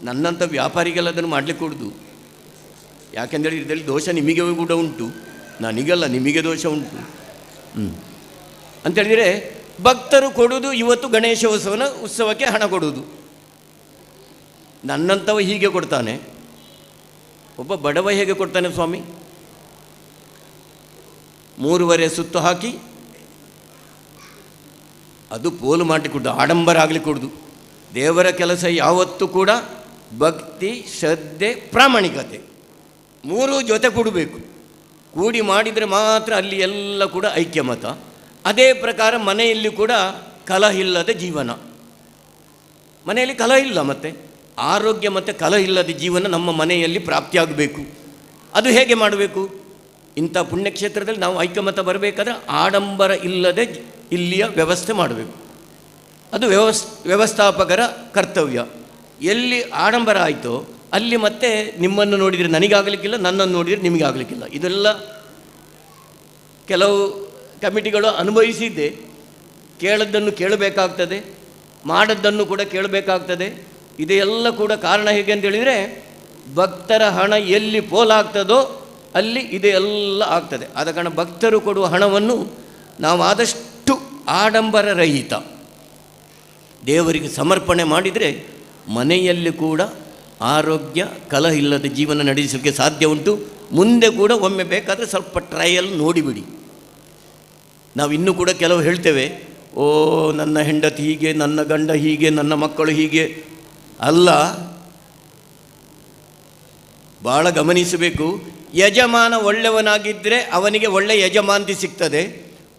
ನನ್ನಂಥ ವ್ಯಾಪಾರಿಗೆಲ್ಲ ಅದನ್ನು ಮಾಡಲಿಕ್ಕೆ ಕೊಡುದು. ಯಾಕೆಂದೇಳಿ ಇದರಲ್ಲಿ ದೋಷ ನಿಮಗೆ ಕೂಡ ಉಂಟು, ನನಗೆಲ್ಲ ನಿಮಗೆ ದೋಷ ಉಂಟು. ಅಂತೇಳಿದರೆ ಭಕ್ತರು ಕೊಡುವುದು ಇವತ್ತು ಗಣೇಶೋತ್ಸವನ ಉತ್ಸವಕ್ಕೆ ಹಣ ಕೊಡುವುದು. ನನ್ನಂಥವ ಹೀಗೆ ಕೊಡ್ತಾನೆ, ಒಬ್ಬ ಬಡವ ಹೇಗೆ ಕೊಡ್ತಾನೆ ಸ್ವಾಮಿ? 3 ಸುತ್ತು ಹಾಕಿ ಅದು ಪೋಲು ಮಾಡಲಿಕ್ಕೆ ಕೊಡುದು, ಆಡಂಬರ ಆಗಲಿಕ್ಕೆ ಕೊಡುದು. ದೇವರ ಕೆಲಸ ಯಾವತ್ತೂ ಕೂಡ ಭಕ್ತಿ, ಶ್ರದ್ಧೆ, ಪ್ರಾಮಾಣಿಕತೆ 3 ಜೊತೆ ಕೊಡಬೇಕು. ಕೂಡಿ ಮಾಡಿದರೆ ಮಾತ್ರ ಅಲ್ಲಿ ಎಲ್ಲ ಕೂಡ ಐಕ್ಯಮತ. ಅದೇ ಪ್ರಕಾರ ಮನೆಯಲ್ಲಿ ಕೂಡ ಕಲಹ ಇಲ್ಲದ ಜೀವನ. ಮನೆಯಲ್ಲಿ ಕಲಹ ಇಲ್ಲ, ಮತ್ತು ಆರೋಗ್ಯ ಮತ್ತು ಕಲಹ ಇಲ್ಲದ ಜೀವನ ನಮ್ಮ ಮನೆಯಲ್ಲಿ ಪ್ರಾಪ್ತಿಯಾಗಬೇಕು. ಅದು ಹೇಗೆ ಮಾಡಬೇಕು? ಇಂಥ ಪುಣ್ಯಕ್ಷೇತ್ರದಲ್ಲಿ ನಾವು ಐಕ್ಯಮತ ಬರಬೇಕಾದ್ರೆ ಆಡಂಬರ ಇಲ್ಲದೆ ಇಲ್ಲಿಯ ವ್ಯವಸ್ಥೆ ಮಾಡಬೇಕು. ಅದು ವ್ಯವಸ್ಥಾಪಕರ ಕರ್ತವ್ಯ. ಎಲ್ಲಿ ಆಡಂಬರ ಆಯಿತೋ ಅಲ್ಲಿ ಮತ್ತೆ ನಿಮ್ಮನ್ನು ನೋಡಿದರೆ ನನಗಾಗಲಿಕ್ಕಿಲ್ಲ, ನನ್ನನ್ನು ನೋಡಿದರೆ ನಿಮಗಾಗಲಿಕ್ಕಿಲ್ಲ. ಇದೆಲ್ಲ ಕೆಲವು ಕಮಿಟಿಗಳು ಅನುಭವಿಸಿದ್ದೆ. ಕೇಳದ್ದನ್ನು ಕೇಳಬೇಕಾಗ್ತದೆ, ಮಾಡದ್ದನ್ನು ಕೂಡ ಕೇಳಬೇಕಾಗ್ತದೆ. ಇದೆಲ್ಲ ಕೂಡ ಕಾರಣ ಹೇಗೆ ಅಂತೇಳಿದರೆ, ಭಕ್ತರ ಹಣ ಎಲ್ಲಿ ಪೋಲಾಗ್ತದೋ ಅಲ್ಲಿ ಇದೆಲ್ಲ ಆಗ್ತದೆ. ಆದ ಕಾರಣ ಭಕ್ತರು ಕೊಡುವ ಹಣವನ್ನು ನಾವು ಆದಷ್ಟು ಆಡಂಬರ ರಹಿತ ದೇವರಿಗೆ ಸಮರ್ಪಣೆ ಮಾಡಿದರೆ ಮನೆಯಲ್ಲಿ ಕೂಡ ಆರೋಗ್ಯ ಕಲಹ ಇಲ್ಲದ ಜೀವನ ನಡೆಸಲಿಕ್ಕೆ ಸಾಧ್ಯ ಉಂಟು. ಮುಂದೆ ಕೂಡ ಒಮ್ಮೆ ಬೇಕಾದರೆ ಸ್ವಲ್ಪ ಟ್ರಯಲ್ ನೋಡಿಬಿಡಿ. ನಾವು ಇನ್ನೂ ಕೂಡ ಕೆಲವು ಹೇಳ್ತೇವೆ, ಓ ನನ್ನ ಹೆಂಡತಿ ಹೀಗೆ, ನನ್ನ ಗಂಡ ಹೀಗೆ, ನನ್ನ ಮಕ್ಕಳು ಹೀಗೆ. ಅಲ್ಲ, ಭಾಳ ಗಮನಿಸಬೇಕು. ಯಜಮಾನ ಒಳ್ಳೆಯವನಾಗಿದ್ದರೆ ಅವನಿಗೆ ಒಳ್ಳೆಯ ಯಜಮಾನತಿ ಸಿಗ್ತದೆ.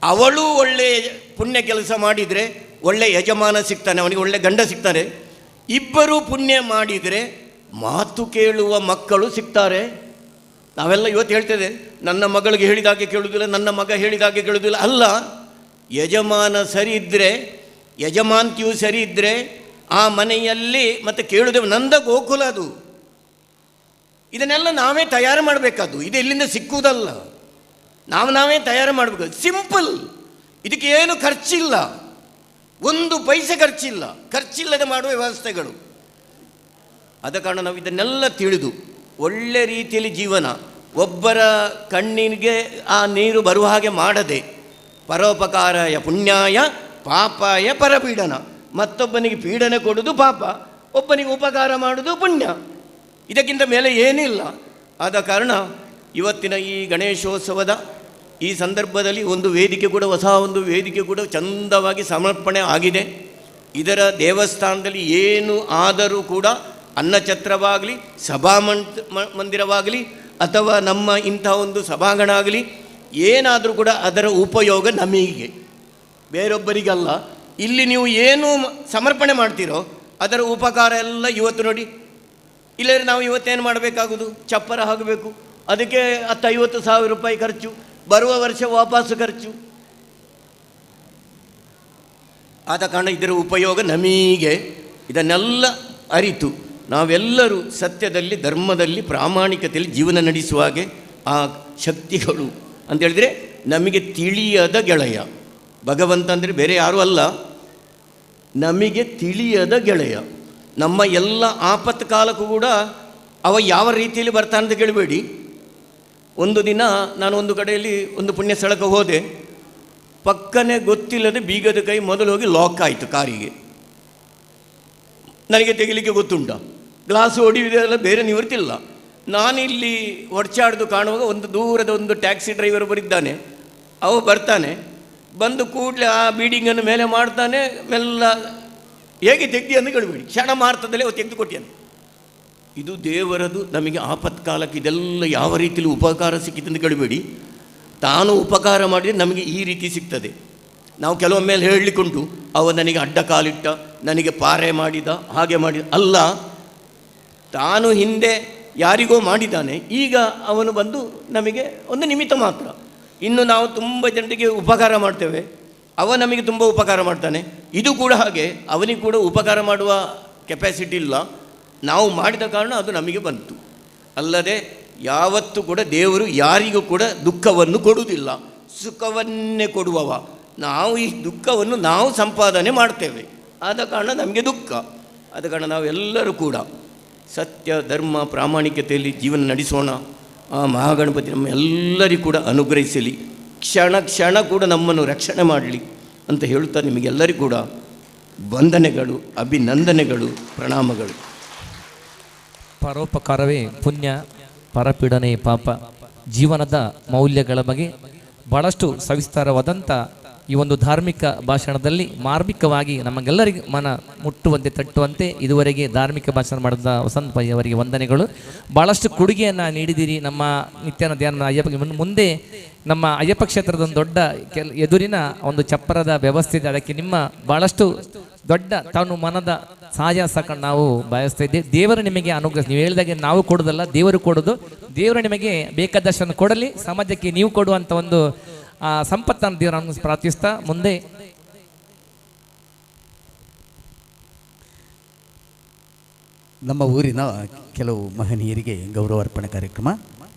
ಅವಳು ಒಳ್ಳೆಯ ಪುಣ್ಯ ಕೆಲಸ ಮಾಡಿದರೆ ಒಳ್ಳೆಯ ಯಜಮಾನ ಸಿಗ್ತಾನೆ, ಅವನಿಗೆ ಒಳ್ಳೆಯ ಗಂಡ ಸಿಗ್ತಾನೆ. ಇಬ್ಬರೂ ಪುಣ್ಯ ಮಾಡಿದರೆ ಮಾತು ಕೇಳುವ ಮಕ್ಕಳು ಸಿಗ್ತಾರೆ. ನಾವೆಲ್ಲ ಇವತ್ತು ಹೇಳ್ತೇವೆ, ನನ್ನ ಮಗಳಿಗೆ ಹೇಳಿದಾಗೆ ಕೇಳುವುದಿಲ್ಲ, ನನ್ನ ಮಗ ಹೇಳಿದಾಗೆ ಕೇಳುವುದಿಲ್ಲ. ಅಲ್ಲ, ಯಜಮಾನ ಸರಿ ಇದ್ದರೆ, ಯಜಮಾಂತಿಯು ಸರಿ ಇದ್ದರೆ ಆ ಮನೆಯಲ್ಲಿ ಮತ್ತೆ ಕೇಳುವುದೇ ನಂದ ಗೋಕುಲ. ಅದು ಇದನ್ನೆಲ್ಲ ನಾವೇ ತಯಾರು ಮಾಡಬೇಕಾದ್ದು. ಇದು ಎಲ್ಲಿಂದ ಸಿಕ್ಕುವುದಲ್ಲ, ನಾವೇ ತಯಾರು ಮಾಡಬೇಕು. ಸಿಂಪಲ್, ಇದಕ್ಕೆ ಏನು ಖರ್ಚಿಲ್ಲ, ಒಂದು ಪೈಸೆ ಖರ್ಚಿಲ್ಲ, ಖರ್ಚಿಲ್ಲದೆ ಮಾಡುವ ವ್ಯವಸ್ಥೆಗಳು. ಆದ ಕಾರಣ ನಾವು ಇದನ್ನೆಲ್ಲ ತಿಳಿದು ಒಳ್ಳೆ ರೀತಿಯಲ್ಲಿ ಜೀವನ, ಒಬ್ಬರ ಕಣ್ಣಿಗೆ ಆ ನೀರು ಬರುವ ಹಾಗೆ ಮಾಡದೆ, ಪರೋಪಕಾರಾಯ ಪುಣ್ಯಾಯ ಪಾಪಾಯ ಪರಪೀಡನ, ಮತ್ತೊಬ್ಬನಿಗೆ ಪೀಡನೆ ಕೊಡುವುದು ಪಾಪ, ಒಬ್ಬನಿಗೆ ಉಪಕಾರ ಮಾಡುವುದು ಪುಣ್ಯ. ಇದಕ್ಕಿಂತ ಮೇಲೆ ಏನಿಲ್ಲ. ಆದ ಕಾರಣ ಇವತ್ತಿನ ಈ ಗಣೇಶೋತ್ಸವದ ಈ ಸಂದರ್ಭದಲ್ಲಿ ಒಂದು ವೇದಿಕೆ ಕೂಡ, ಹೊಸ ಒಂದು ವೇದಿಕೆ ಕೂಡ ಚಂದವಾಗಿ ಸಮರ್ಪಣೆ ಆಗಿದೆ. ಇದರ ದೇವಸ್ಥಾನದಲ್ಲಿ ಏನು ಆದರೂ ಕೂಡ ಅನ್ನಛತ್ರವಾಗಲಿ, ಮಂದಿರವಾಗಲಿ ಅಥವಾ ನಮ್ಮ ಇಂಥ ಒಂದು ಸಭಾಂಗಣ ಆಗಲಿ, ಏನಾದರೂ ಕೂಡ ಅದರ ಉಪಯೋಗ ನಮಗೆ, ಬೇರೊಬ್ಬರಿಗಲ್ಲ. ಇಲ್ಲಿ ನೀವು ಏನು ಸಮರ್ಪಣೆ ಮಾಡ್ತೀರೋ ಅದರ ಉಪಕಾರ ಎಲ್ಲ ಇವತ್ತು ನೋಡಿ. ಇಲ್ಲದ್ರೆ ನಾವು ಇವತ್ತೇನು ಮಾಡಬೇಕಾಗುವುದು? ಚಪ್ಪರ ಆಗಬೇಕು, ಅದಕ್ಕೆ 10-50 ರೂಪಾಯಿ ಖರ್ಚು, ಬರುವ ವರ್ಷ ವಾಪಸ್ಸು ಖರ್ಚು. ಆದ ಕಾರಣ ಇದರ ಉಪಯೋಗ ನಮಗೆ. ಇದನ್ನೆಲ್ಲ ಅರಿತು ನಾವೆಲ್ಲರೂ ಸತ್ಯದಲ್ಲಿ, ಧರ್ಮದಲ್ಲಿ, ಪ್ರಾಮಾಣಿಕತೆಯಲ್ಲಿ ಜೀವನ ನಡೆಸುವ ಹಾಗೆ ಆ ಶಕ್ತಿಗಳು ಅಂತೇಳಿದರೆ ನಮಗೆ ತಿಳಿಯದ ಗೆಳೆಯ ಭಗವಂತ ಅಂದರೆ ಬೇರೆ ಯಾರೂ ಅಲ್ಲ, ನಮಗೆ ತಿಳಿಯದ ಗೆಳೆಯ. ನಮ್ಮ ಎಲ್ಲ ಆಪತ್ತು ಕಾಲಕ್ಕೂ ಕೂಡ ಅವ ಯಾವ ರೀತಿಯಲ್ಲಿ ಬರ್ತಾನೆ ಅಂತ ಕೇಳಬೇಡಿ. ಒಂದು ದಿನ ನಾನು ಒಂದು ಕಡೆಯಲ್ಲಿ ಒಂದು ಪುಣ್ಯ ಸ್ಥಳಕ್ಕೆ ಹೋದೆ. ಪಕ್ಕನೆ ಗೊತ್ತಿಲ್ಲದೆ ಬೀಗದ ಕೈ ಮೊದಲು ಹೋಗಿ ಲಾಕ್ ಆಯಿತು ಕಾರಿಗೆ. ನನಗೆ ತೆಗಿಲಿಕ್ಕೆ ಗೊತ್ತುಂಟ, ಗ್ಲಾಸ್ ಹೊಡೆಯುವುದೆಲ್ಲ ಬೇರೆ ನಿವೃತ್ತಿಲ್ಲ. ನಾನಿಲ್ಲಿ ಹೊಡ್ಚಾಡ್ದು ಕಾಣುವಾಗ ಒಂದು ದೂರದ ಒಂದು ಟ್ಯಾಕ್ಸಿ ಡ್ರೈವರ್ ಬರಿದ್ದಾನೆ. ಅವ ಬರ್ತಾನೆ, ಬಂದು ಕೂಡಲೇ ಆ ಬೀಡಿಂಗನ್ನು ಮೇಲೆ ಮಾಡ್ತಾನೆ. ಮೆಲ್ಲ ಹೇಗೆ ತೆಗ್ದಿ ಅಂತ ಕೇಳಬೇಡಿ, ಕ್ಷಣ ಮಾರ್ತದಲ್ಲೇ ಅವು ತೆಗೆದು ಕೊಟ್ಟಿಯಾನೆ. ಇದು ದೇವರದು. ನಮಗೆ ಆಪತ್ಕಾಲಕ್ಕೆ ಇದೆಲ್ಲ ಯಾವ ರೀತಿಯಲ್ಲಿ ಉಪಕಾರ ಸಿಕ್ಕಿತು ಅಂತ ಕೇಳಬೇಡಿ. ತಾನು ಉಪಕಾರ ಮಾಡಿದರೆ ನಮಗೆ ಈ ರೀತಿ ಸಿಗ್ತದೆ. ನಾವು ಕೆಲವೊಮ್ಮೆ ಹೇಳಲಿಕ್ಕುಂಟು, ಅವ ನನಗೆ ಅಡ್ಡ ಕಾಲಿಟ್ಟ, ನನಗೆ ಪಾರೆ ಮಾಡಿದ, ಹಾಗೆ ಮಾಡಿದ. ಅಲ್ಲ, ತಾನು ಹಿಂದೆ ಯಾರಿಗೋ ಮಾಡಿದ್ದಾನೆ, ಈಗ ಅವನು ಬಂದು ನಮಗೆ ಒಂದು ನಿಮಿತ್ತ ಮಾತ್ರ. ಇನ್ನು ನಾವು ತುಂಬ ಜನರಿಗೆ ಉಪಕಾರ ಮಾಡ್ತೇವೆ, ಅವ ನಮಗೆ ತುಂಬ ಉಪಕಾರ ಮಾಡ್ತಾನೆ. ಇದು ಕೂಡ ಹಾಗೆ, ಅವನಿಗೆ ಕೂಡ ಉಪಕಾರ ಮಾಡುವ ಕೆಪಾಸಿಟಿ ಇಲ್ಲ. ನಾವು ಮಾಡಿದ ಕಾರಣ ಅದು ನಮಗೆ ಬಂತು. ಅಲ್ಲದೆ ಯಾವತ್ತೂ ಕೂಡ ದೇವರು ಯಾರಿಗೂ ಕೂಡ ದುಃಖವನ್ನು ಕೊಡುವುದಿಲ್ಲ, ಸುಖವನ್ನೇ ಕೊಡುವವ. ನಾವು ಈ ದುಃಖವನ್ನು ನಾವು ಸಂಪಾದನೆ ಮಾಡ್ತೇವೆ, ಆದ ಕಾರಣ ನಮಗೆ ದುಃಖ. ಆದ ಕಾರಣ ನಾವೆಲ್ಲರೂ ಕೂಡ ಸತ್ಯ, ಧರ್ಮ, ಪ್ರಾಮಾಣಿಕತೆಯಲ್ಲಿ ಜೀವನ ನಡೆಸೋಣ. ಆ ಮಹಾಗಣಪತಿ ನಮ್ಮ ಎಲ್ಲರಿಗೂ ಕೂಡ ಅನುಗ್ರಹಿಸಲಿ, ಕ್ಷಣ ಕ್ಷಣ ಕೂಡ ನಮ್ಮನ್ನು ರಕ್ಷಣೆ ಮಾಡಲಿ ಅಂತ ಹೇಳುತ್ತಾ ನಿಮಗೆಲ್ಲರಿಗೂ ಕೂಡ ವಂದನೆಗಳು, ಅಭಿನಂದನೆಗಳು, ಪ್ರಣಾಮಗಳು. ಪರೋಪಕಾರವೇ ಪುಣ್ಯ, ಪರಪೀಡನೆ ಪಾಪ. ಜೀವನದ ಮೌಲ್ಯಗಳ ಬಗ್ಗೆ ಬಹಳಷ್ಟು ಸವಿಸ್ತಾರವಾದಂಥ ಈ ಒಂದು ಧಾರ್ಮಿಕ ಭಾಷಣದಲ್ಲಿ ಮಾರ್ಮಿಕವಾಗಿ ನಮಗೆಲ್ಲರಿಗೆ ಮನ ಮುಟ್ಟುವಂತೆ, ತಟ್ಟುವಂತೆ ಇದುವರೆಗೆ ಧಾರ್ಮಿಕ ಭಾಷಣ ಮಾಡಿದ ವಸಂತ ಪೈ ಅವರಿಗೆ ವಂದನೆಗಳು. ಭಾಳಷ್ಟು ಕೊಡುಗೆಯನ್ನು ನೀಡಿದ್ದೀರಿ ನಮ್ಮ ನಿತ್ಯನ ಧ್ಯಾನ ಅಯ್ಯಪ್ಪ. ಮುಂದೆ ನಮ್ಮ ಅಯ್ಯಪ್ಪ ಕ್ಷೇತ್ರದ ಒಂದು ದೊಡ್ಡ ಎದುರಿನ ಒಂದು ಚಪ್ಪರದ ವ್ಯವಸ್ಥೆ ಇದೆ, ಅದಕ್ಕೆ ನಿಮ್ಮ ಭಾಳಷ್ಟು ದೊಡ್ಡ ತಾನು ಮನದ ಸಹಾಯ ಸಾಕೊಂಡು ನಾವು ಬಯಸ್ತಾ ಇದ್ದೇವೆ. ದೇವರು ನಿಮಗೆ ಅನುಗ್ರಹ, ನೀವು ಹೇಳಿದಾಗೆ ನಾವು ಕೊಡೋದಲ್ಲ, ದೇವರು ಕೊಡೋದು. ದೇವರು ನಿಮಗೆ ಬೇಕಾದಷ್ಟನ್ನು ಕೊಡಲಿ, ಸಮಾಜಕ್ಕೆ ನೀವು ಕೊಡುವಂಥ ಒಂದು ಸಂಪತ್ತನ್ನು ದೇವರನ್ನು ಪ್ರಾರ್ಥಿಸ್ತಾ ಮುಂದೆ ನಮ್ಮ ಊರಿನ ಕೆಲವು ಮಹನೀಯರಿಗೆ ಗೌರವಾರ್ಪಣೆ ಕಾರ್ಯಕ್ರಮ.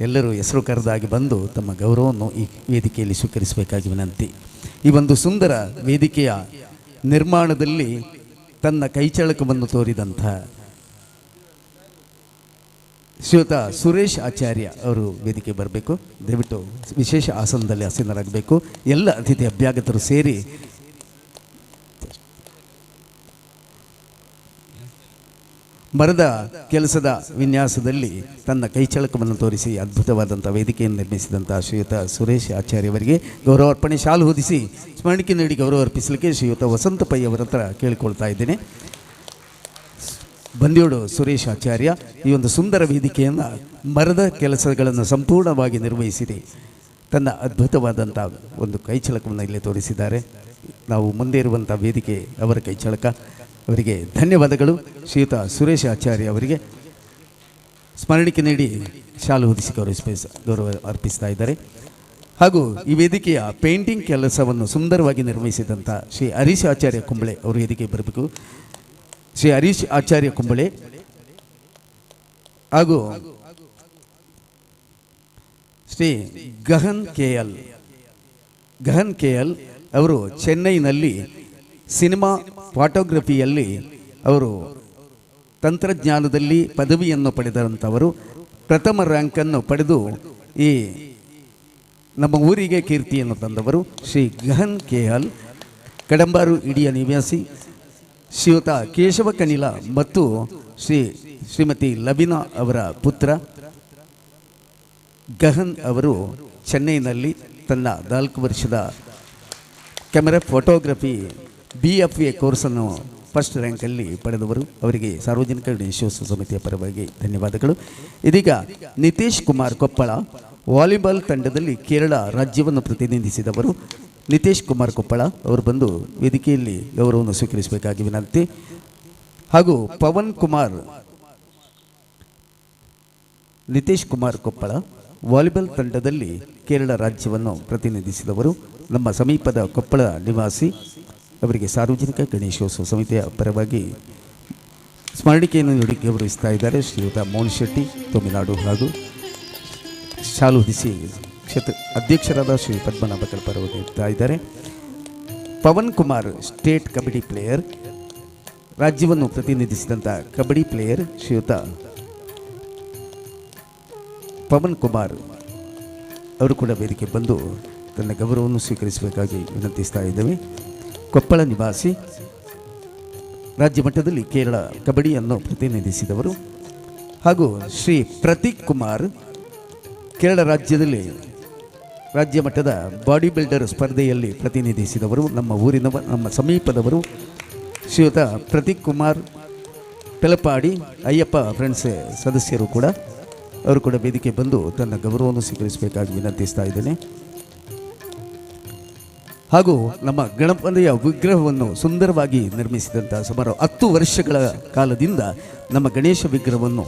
ಎಲ್ಲರೂ ಹೆಸರು ಕರೆದಾಗಿ ಬಂದು ತಮ್ಮ ಗೌರವವನ್ನು ಈ ವೇದಿಕೆಯಲ್ಲಿ ಸ್ವೀಕರಿಸಬೇಕಾಗಿ ವಿನಂತಿ. ಈ ಒಂದು ಸುಂದರ ವೇದಿಕೆಯ ನಿರ್ಮಾಣದಲ್ಲಿ ತನ್ನ ಕೈಚಳಕವನ್ನು ತೋರಿದಂಥ ಶ್ರೀಯುತ ಸುರೇಶ್ ಆಚಾರ್ಯ ಅವರು ವೇದಿಕೆ ಬರಬೇಕು. ದಯವಿಟ್ಟು ವಿಶೇಷ ಆಸನದಲ್ಲಿ ಆಸೀನರಾಗಬೇಕು. ಎಲ್ಲ ಅತಿಥಿ ಅಭ್ಯಾಗತರು ಸೇರಿ ಮರದ ಕೆಲಸದ ವಿನ್ಯಾಸದಲ್ಲಿ ತನ್ನ ಕೈಚಳಕವನ್ನು ತೋರಿಸಿ ಅದ್ಭುತವಾದಂಥ ವೇದಿಕೆಯನ್ನು ನಿರ್ಮಿಸಿದಂಥ ಶ್ರೀಯುತ ಸುರೇಶ್ ಆಚಾರ್ಯವರಿಗೆ ಗೌರವಾರ್ಪಣೆ ಶಾಲು ಹೊದಿಸಿ ಸ್ಮರಣಿಕೆ ನೀಡಿ ಗೌರವ ಅರ್ಪಿಸಲಿಕ್ಕೆ ಶ್ರೀಯುತ ವಸಂತ ಪೈ ಅವರ ಹತ್ರ ಕೇಳಿಕೊಳ್ತಾ ಇದ್ದೇನೆ. ಬಂದಿಯೋಡು ಸುರೇಶ್ ಆಚಾರ್ಯ ಈ ಒಂದು ಸುಂದರ ವೇದಿಕೆಯನ್ನು ಮರದ ಕೆಲಸಗಳನ್ನು ಸಂಪೂರ್ಣವಾಗಿ ನಿರ್ವಹಿಸಿದೆ ತನ್ನ ಅದ್ಭುತವಾದಂಥ ಒಂದು ಕೈಚಳಕವನ್ನು ಇಲ್ಲಿ ತೋರಿಸಿದ್ದಾರೆ. ನಾವು ಮುಂದೆ ಇರುವಂಥ ವೇದಿಕೆ ಅವರ ಕೈಚಳಕ. ಅವರಿಗೆ ಧನ್ಯವಾದಗಳು. ಶ್ರೀಯುತ ಸುರೇಶ್ ಆಚಾರ್ಯ ಅವರಿಗೆ ಸ್ಮರಣಿಕೆ ನೀಡಿ ಶಾಲು ಹೊದಿಸಿ ಗೌರವ ಅರ್ಪಿಸ್ತಾ ಇದ್ದಾರೆ. ಹಾಗೂ ಈ ವೇದಿಕೆಯ ಪೇಂಟಿಂಗ್ ಕೆಲಸವನ್ನು ಸುಂದರವಾಗಿ ನಿರ್ವಹಿಸಿದಂಥ ಶ್ರೀ ಹರೀಶ್ ಆಚಾರ್ಯ ಕುಂಬಳೆ ಅವರು ವೇದಿಕೆ ಬರಬೇಕು. ಶ್ರೀ ಹರೀಶ್ ಆಚಾರ್ಯ ಕುಂಬಳೆ ಹಾಗೂ ಶ್ರೀ ಗಹನ್ ಕೆ ಎಲ್ ಅವರು ಚೆನ್ನೈನಲ್ಲಿ ಸಿನಿಮಾ ಫೋಟೋಗ್ರಫಿಯಲ್ಲಿ ಅವರು ತಂತ್ರಜ್ಞಾನದಲ್ಲಿ ಪದವಿಯನ್ನು ಪಡೆದಂಥವರು. ಪ್ರಥಮ ರ್ಯಾಂಕನ್ನು ಪಡೆದು ಈ ನಮ್ಮ ಊರಿಗೆ ಕೀರ್ತಿಯನ್ನು ತಂದವರು ಶ್ರೀ ಗಹನ್ ಕೆ ಎಲ್. ಕಡಂಬಾರು ಇಡಿಯ ನಿವಾಸಿ ಶ್ರೀಯುತ ಕೇಶವ ಕನಿಲ ಮತ್ತು ಶ್ರೀಮತಿ ಲಬಿನಾ ಅವರ ಪುತ್ರ ಗಹನ್ ಅವರು ಚೆನ್ನೈನಲ್ಲಿ ತನ್ನ 4 ವರ್ಷದ ಕ್ಯಾಮೆರಾ ಫೋಟೋಗ್ರಫಿ BFA ಕೋರ್ಸನ್ನು ಫಸ್ಟ್ ರ್ಯಾಂಕಲ್ಲಿ ಪಡೆದವರು. ಅವರಿಗೆ ಸಾರ್ವಜನಿಕ ಗಣೇಶೋತ್ಸವ ಸಮಿತಿಯ ಪರವಾಗಿ ಧನ್ಯವಾದಗಳು. ಇದೀಗ ನಿತೇಶ್ ಕುಮಾರ್ ಕೊಪ್ಪಳ ವಾಲಿಬಾಲ್ ತಂಡದಲ್ಲಿ ಕೇರಳ ರಾಜ್ಯವನ್ನು ಪ್ರತಿನಿಧಿಸಿದವರು. ನಿತೇಶ್ ಕುಮಾರ್ ಕೊಪ್ಪಳ ಅವರು ಬಂದು ವೇದಿಕೆಯಲ್ಲಿ ಗೌರವವನ್ನು ಸ್ವೀಕರಿಸಬೇಕಾಗಿ ವಿನಂತಿ. ಹಾಗೂ ನಿತೇಶ್ ಕುಮಾರ್ ಕೊಪ್ಪಳ ವಾಲಿಬಾಲ್ ತಂಡದಲ್ಲಿ ಕೇರಳ ರಾಜ್ಯವನ್ನು ಪ್ರತಿನಿಧಿಸಿದವರು. ನಮ್ಮ ಸಮೀಪದ ಕೊಪ್ಪಳ ನಿವಾಸಿ. ಅವರಿಗೆ ಸಾರ್ವಜನಿಕ ಗಣೇಶೋತ್ಸವ ಸಮಿತಿಯ ಪರವಾಗಿ ಸ್ಮರಣಿಕೆಯನ್ನು ನೀಡಿ ಗೌರವಿಸ್ತಾ ಇದ್ದಾರೆ ಶ್ರೀಯುತ ಮೋಹನ್ ಶೆಟ್ಟಿ ತಮಿಳುನಾಡು. ಹಾಗೂ ಶಾಲು ಹೊದಿಸಿ ಕ್ಷೇತ್ರ ಅಧ್ಯಕ್ಷರಾದ ಶ್ರೀ ಪದ್ಮನಾಭ ಕಲ್ಪರವರು ಇರ್ತಾ ಇದ್ದಾರೆ. ಪವನ್ ಕುಮಾರ್ ಸ್ಟೇಟ್ ಕಬಡ್ಡಿ ಪ್ಲೇಯರ್, ರಾಜ್ಯವನ್ನು ಪ್ರತಿನಿಧಿಸಿದಂಥ ಕಬಡ್ಡಿ ಪ್ಲೇಯರ್ ಶ್ರೀಯುತ ಪವನ್ ಕುಮಾರ್ ಅವರು ಕೂಡ ವೇದಿಕೆ ಬಂದು ತನ್ನ ಗೌರವವನ್ನು ಸ್ವೀಕರಿಸಬೇಕಾಗಿ ವಿನಂತಿಸ್ತಾ ಇದ್ದೇವೆ. ಕೊಪ್ಪಳ ನಿವಾಸಿ, ರಾಜ್ಯ ಮಟ್ಟದಲ್ಲಿ ಕೇರಳ ಕಬಡ್ಡಿಯನ್ನು ಪ್ರತಿನಿಧಿಸಿದವರು. ಹಾಗೂ ಶ್ರೀ ಪ್ರತೀಕ್ ಕುಮಾರ್ ಕೇರಳ ರಾಜ್ಯದಲ್ಲಿ ರಾಜ್ಯ ಮಟ್ಟದ ಬಾಡಿ ಬಿಲ್ಡರ್ ಸ್ಪರ್ಧೆಯಲ್ಲಿ ಪ್ರತಿನಿಧಿಸಿದವರು. ನಮ್ಮ ಸಮೀಪದವರು ಶ್ರೀಯುತ ಪ್ರತೀಕ್ ಕುಮಾರ್ ಪೆಲಪಾಡಿ ಅಯ್ಯಪ್ಪ ಫ್ರೆಂಡ್ಸ್ ಸದಸ್ಯರು ಕೂಡ. ಅವರು ಕೂಡ ವೇದಿಕೆ ಬಂದು ತನ್ನ ಗೌರವವನ್ನು ಸ್ವೀಕರಿಸಬೇಕಾಗಿ ವಿನಂತಿಸ್ತಾ ಇದ್ದೇನೆ. ಹಾಗೂ ನಮ್ಮ ಗಣಪತಿಯ ವಿಗ್ರಹವನ್ನು ಸುಂದರವಾಗಿ ನಿರ್ಮಿಸಿದಂಥ ಸುಮಾರು 10 ವರ್ಷಗಳ ಕಾಲದಿಂದ ನಮ್ಮ ಗಣೇಶ ವಿಗ್ರಹವನ್ನು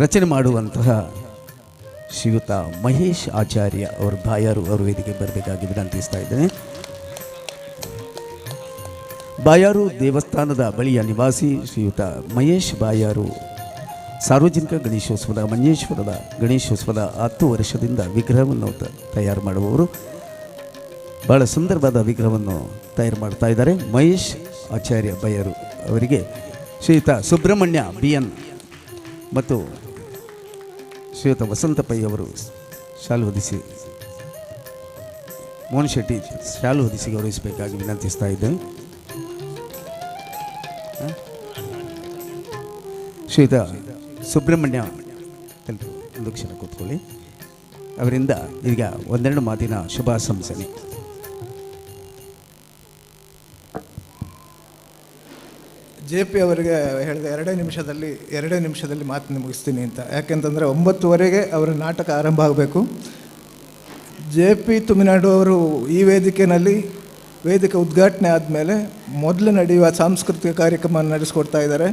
ರಚನೆ ಮಾಡುವಂತಹ ಶ್ರೀಯುತ ಮಹೇಶ್ ಆಚಾರ್ಯ ಅವರು ಬಾಯಾರು ಅವರು ವೇದಿಕೆ ಬರಬೇಕಾಗಿ ವಿನಂತಿಸ್ತಾ ಇದ್ದೇನೆ. ಬಾಯಾರು ದೇವಸ್ಥಾನದ ಬಳಿಯ ನಿವಾಸಿ ಶ್ರೀಯುತ ಮಹೇಶ್ ಬಾಯಾರು ಸಾರ್ವಜನಿಕ ಗಣೇಶೋತ್ಸವದ ಮಂಜೇಶ್ವರದ ಗಣೇಶೋತ್ಸವದ 10 ವರ್ಷದಿಂದ ವಿಗ್ರಹವನ್ನು ತಯಾರು ಮಾಡುವವರು. ಬಹಳ ಸುಂದರವಾದ ವಿಗ್ರಹವನ್ನು ತಯಾರು ಮಾಡ್ತಾ ಇದ್ದಾರೆ. ಮಹೇಶ್ ಆಚಾರ್ಯ ಬಯ್ಯರು ಅವರಿಗೆ ಶ್ರೀಯುತ ಸುಬ್ರಹ್ಮಣ್ಯ BN ಮತ್ತು ಶ್ರೀಯುತ ವಸಂತ ಪೈ ಅವರು ಶಾಲು ಹೊದಿಸಿ, ಮೋಹನ್ ಶೆಟ್ಟಿ ಶಾಲು ಹೊದಿಸಿ ಗೌರವಿಸಬೇಕಾಗಿ ವಿನಂತಿಸ್ತಾ ಇದ್ದೇನೆ. ಶ್ರೀಯುತ ಸುಬ್ರಹ್ಮಣ್ಯ ಒಂದು ಕ್ಷಣ ಕೂತ್ಕೊಳ್ಳಿ. ಅವರಿಂದ ಈಗ ಒಂದೆರಡು ಮಾತಿನ ಶುಭಾಶಂಸನೆ. JP ಅವರಿಗೆ ಹೇಳಿದ 2 ನಿಮಿಷದಲ್ಲಿ ಮಾತನ್ನು ಮುಗಿಸ್ತೀನಿ ಅಂತ. ಯಾಕೆಂತಂದರೆ 9:15 ಅವರ ನಾಟಕ ಆರಂಭ ಆಗಬೇಕು. JP ತುಮಿನಾಡು ಅವರು ಈ ವೇದಿಕೆ ಉದ್ಘಾಟನೆ ಆದಮೇಲೆ ಮೊದಲು ನಡೆಯುವ ಸಾಂಸ್ಕೃತಿಕ ಕಾರ್ಯಕ್ರಮವನ್ನು ನಡೆಸ್ಕೊಡ್ತಾ ಇದ್ದಾರೆ.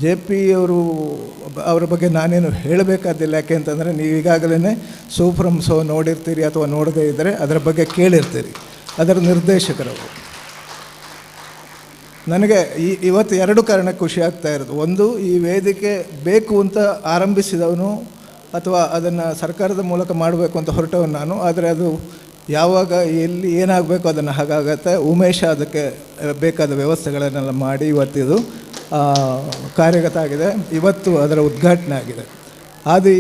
JP ಅವರ ಬಗ್ಗೆ ನಾನೇನು ಹೇಳಬೇಕಾದಿಲ್ಲ. ಯಾಕೆ ಅಂತಂದರೆ ನೀವು ಈಗಾಗಲೇ ಸೋ ಫ್ರಮ್ ಸೋ ನೋಡಿರ್ತೀರಿ ಅಥವಾ ನೋಡದೇ ಇದ್ದರೆ ಅದರ ಬಗ್ಗೆ ಕೇಳಿರ್ತೀರಿ. ಅದರ ನಿರ್ದೇಶಕರವರು. ನನಗೆ ಇವತ್ತು 2 ಕಾರಣ ಖುಷಿ ಆಗ್ತಾ ಇರೋದು. ಒಂದು, ಈ ವೇದಿಕೆ ಬೇಕು ಅಂತ ಆರಂಭಿಸಿದವನು ಅಥವಾ ಅದನ್ನು ಸರ್ಕಾರದ ಮೂಲಕ ಮಾಡಬೇಕು ಅಂತ ಹೊರಟವನು ನಾನು. ಆದರೆ ಅದು ಯಾವಾಗ ಎಲ್ಲಿ ಏನಾಗಬೇಕು ಅದನ್ನು ಹಾಗಾಗತ್ತೆ. ಉಮೇಶ ಅದಕ್ಕೆ ಬೇಕಾದ ವ್ಯವಸ್ಥೆಗಳನ್ನೆಲ್ಲ ಮಾಡಿ ಇವತ್ತಿದು ಕಾರ್ಯಗತ ಆಗಿದೆ. ಇವತ್ತು ಅದರ ಉದ್ಘಾಟನೆ ಆಗಿದೆ. ಆದಿ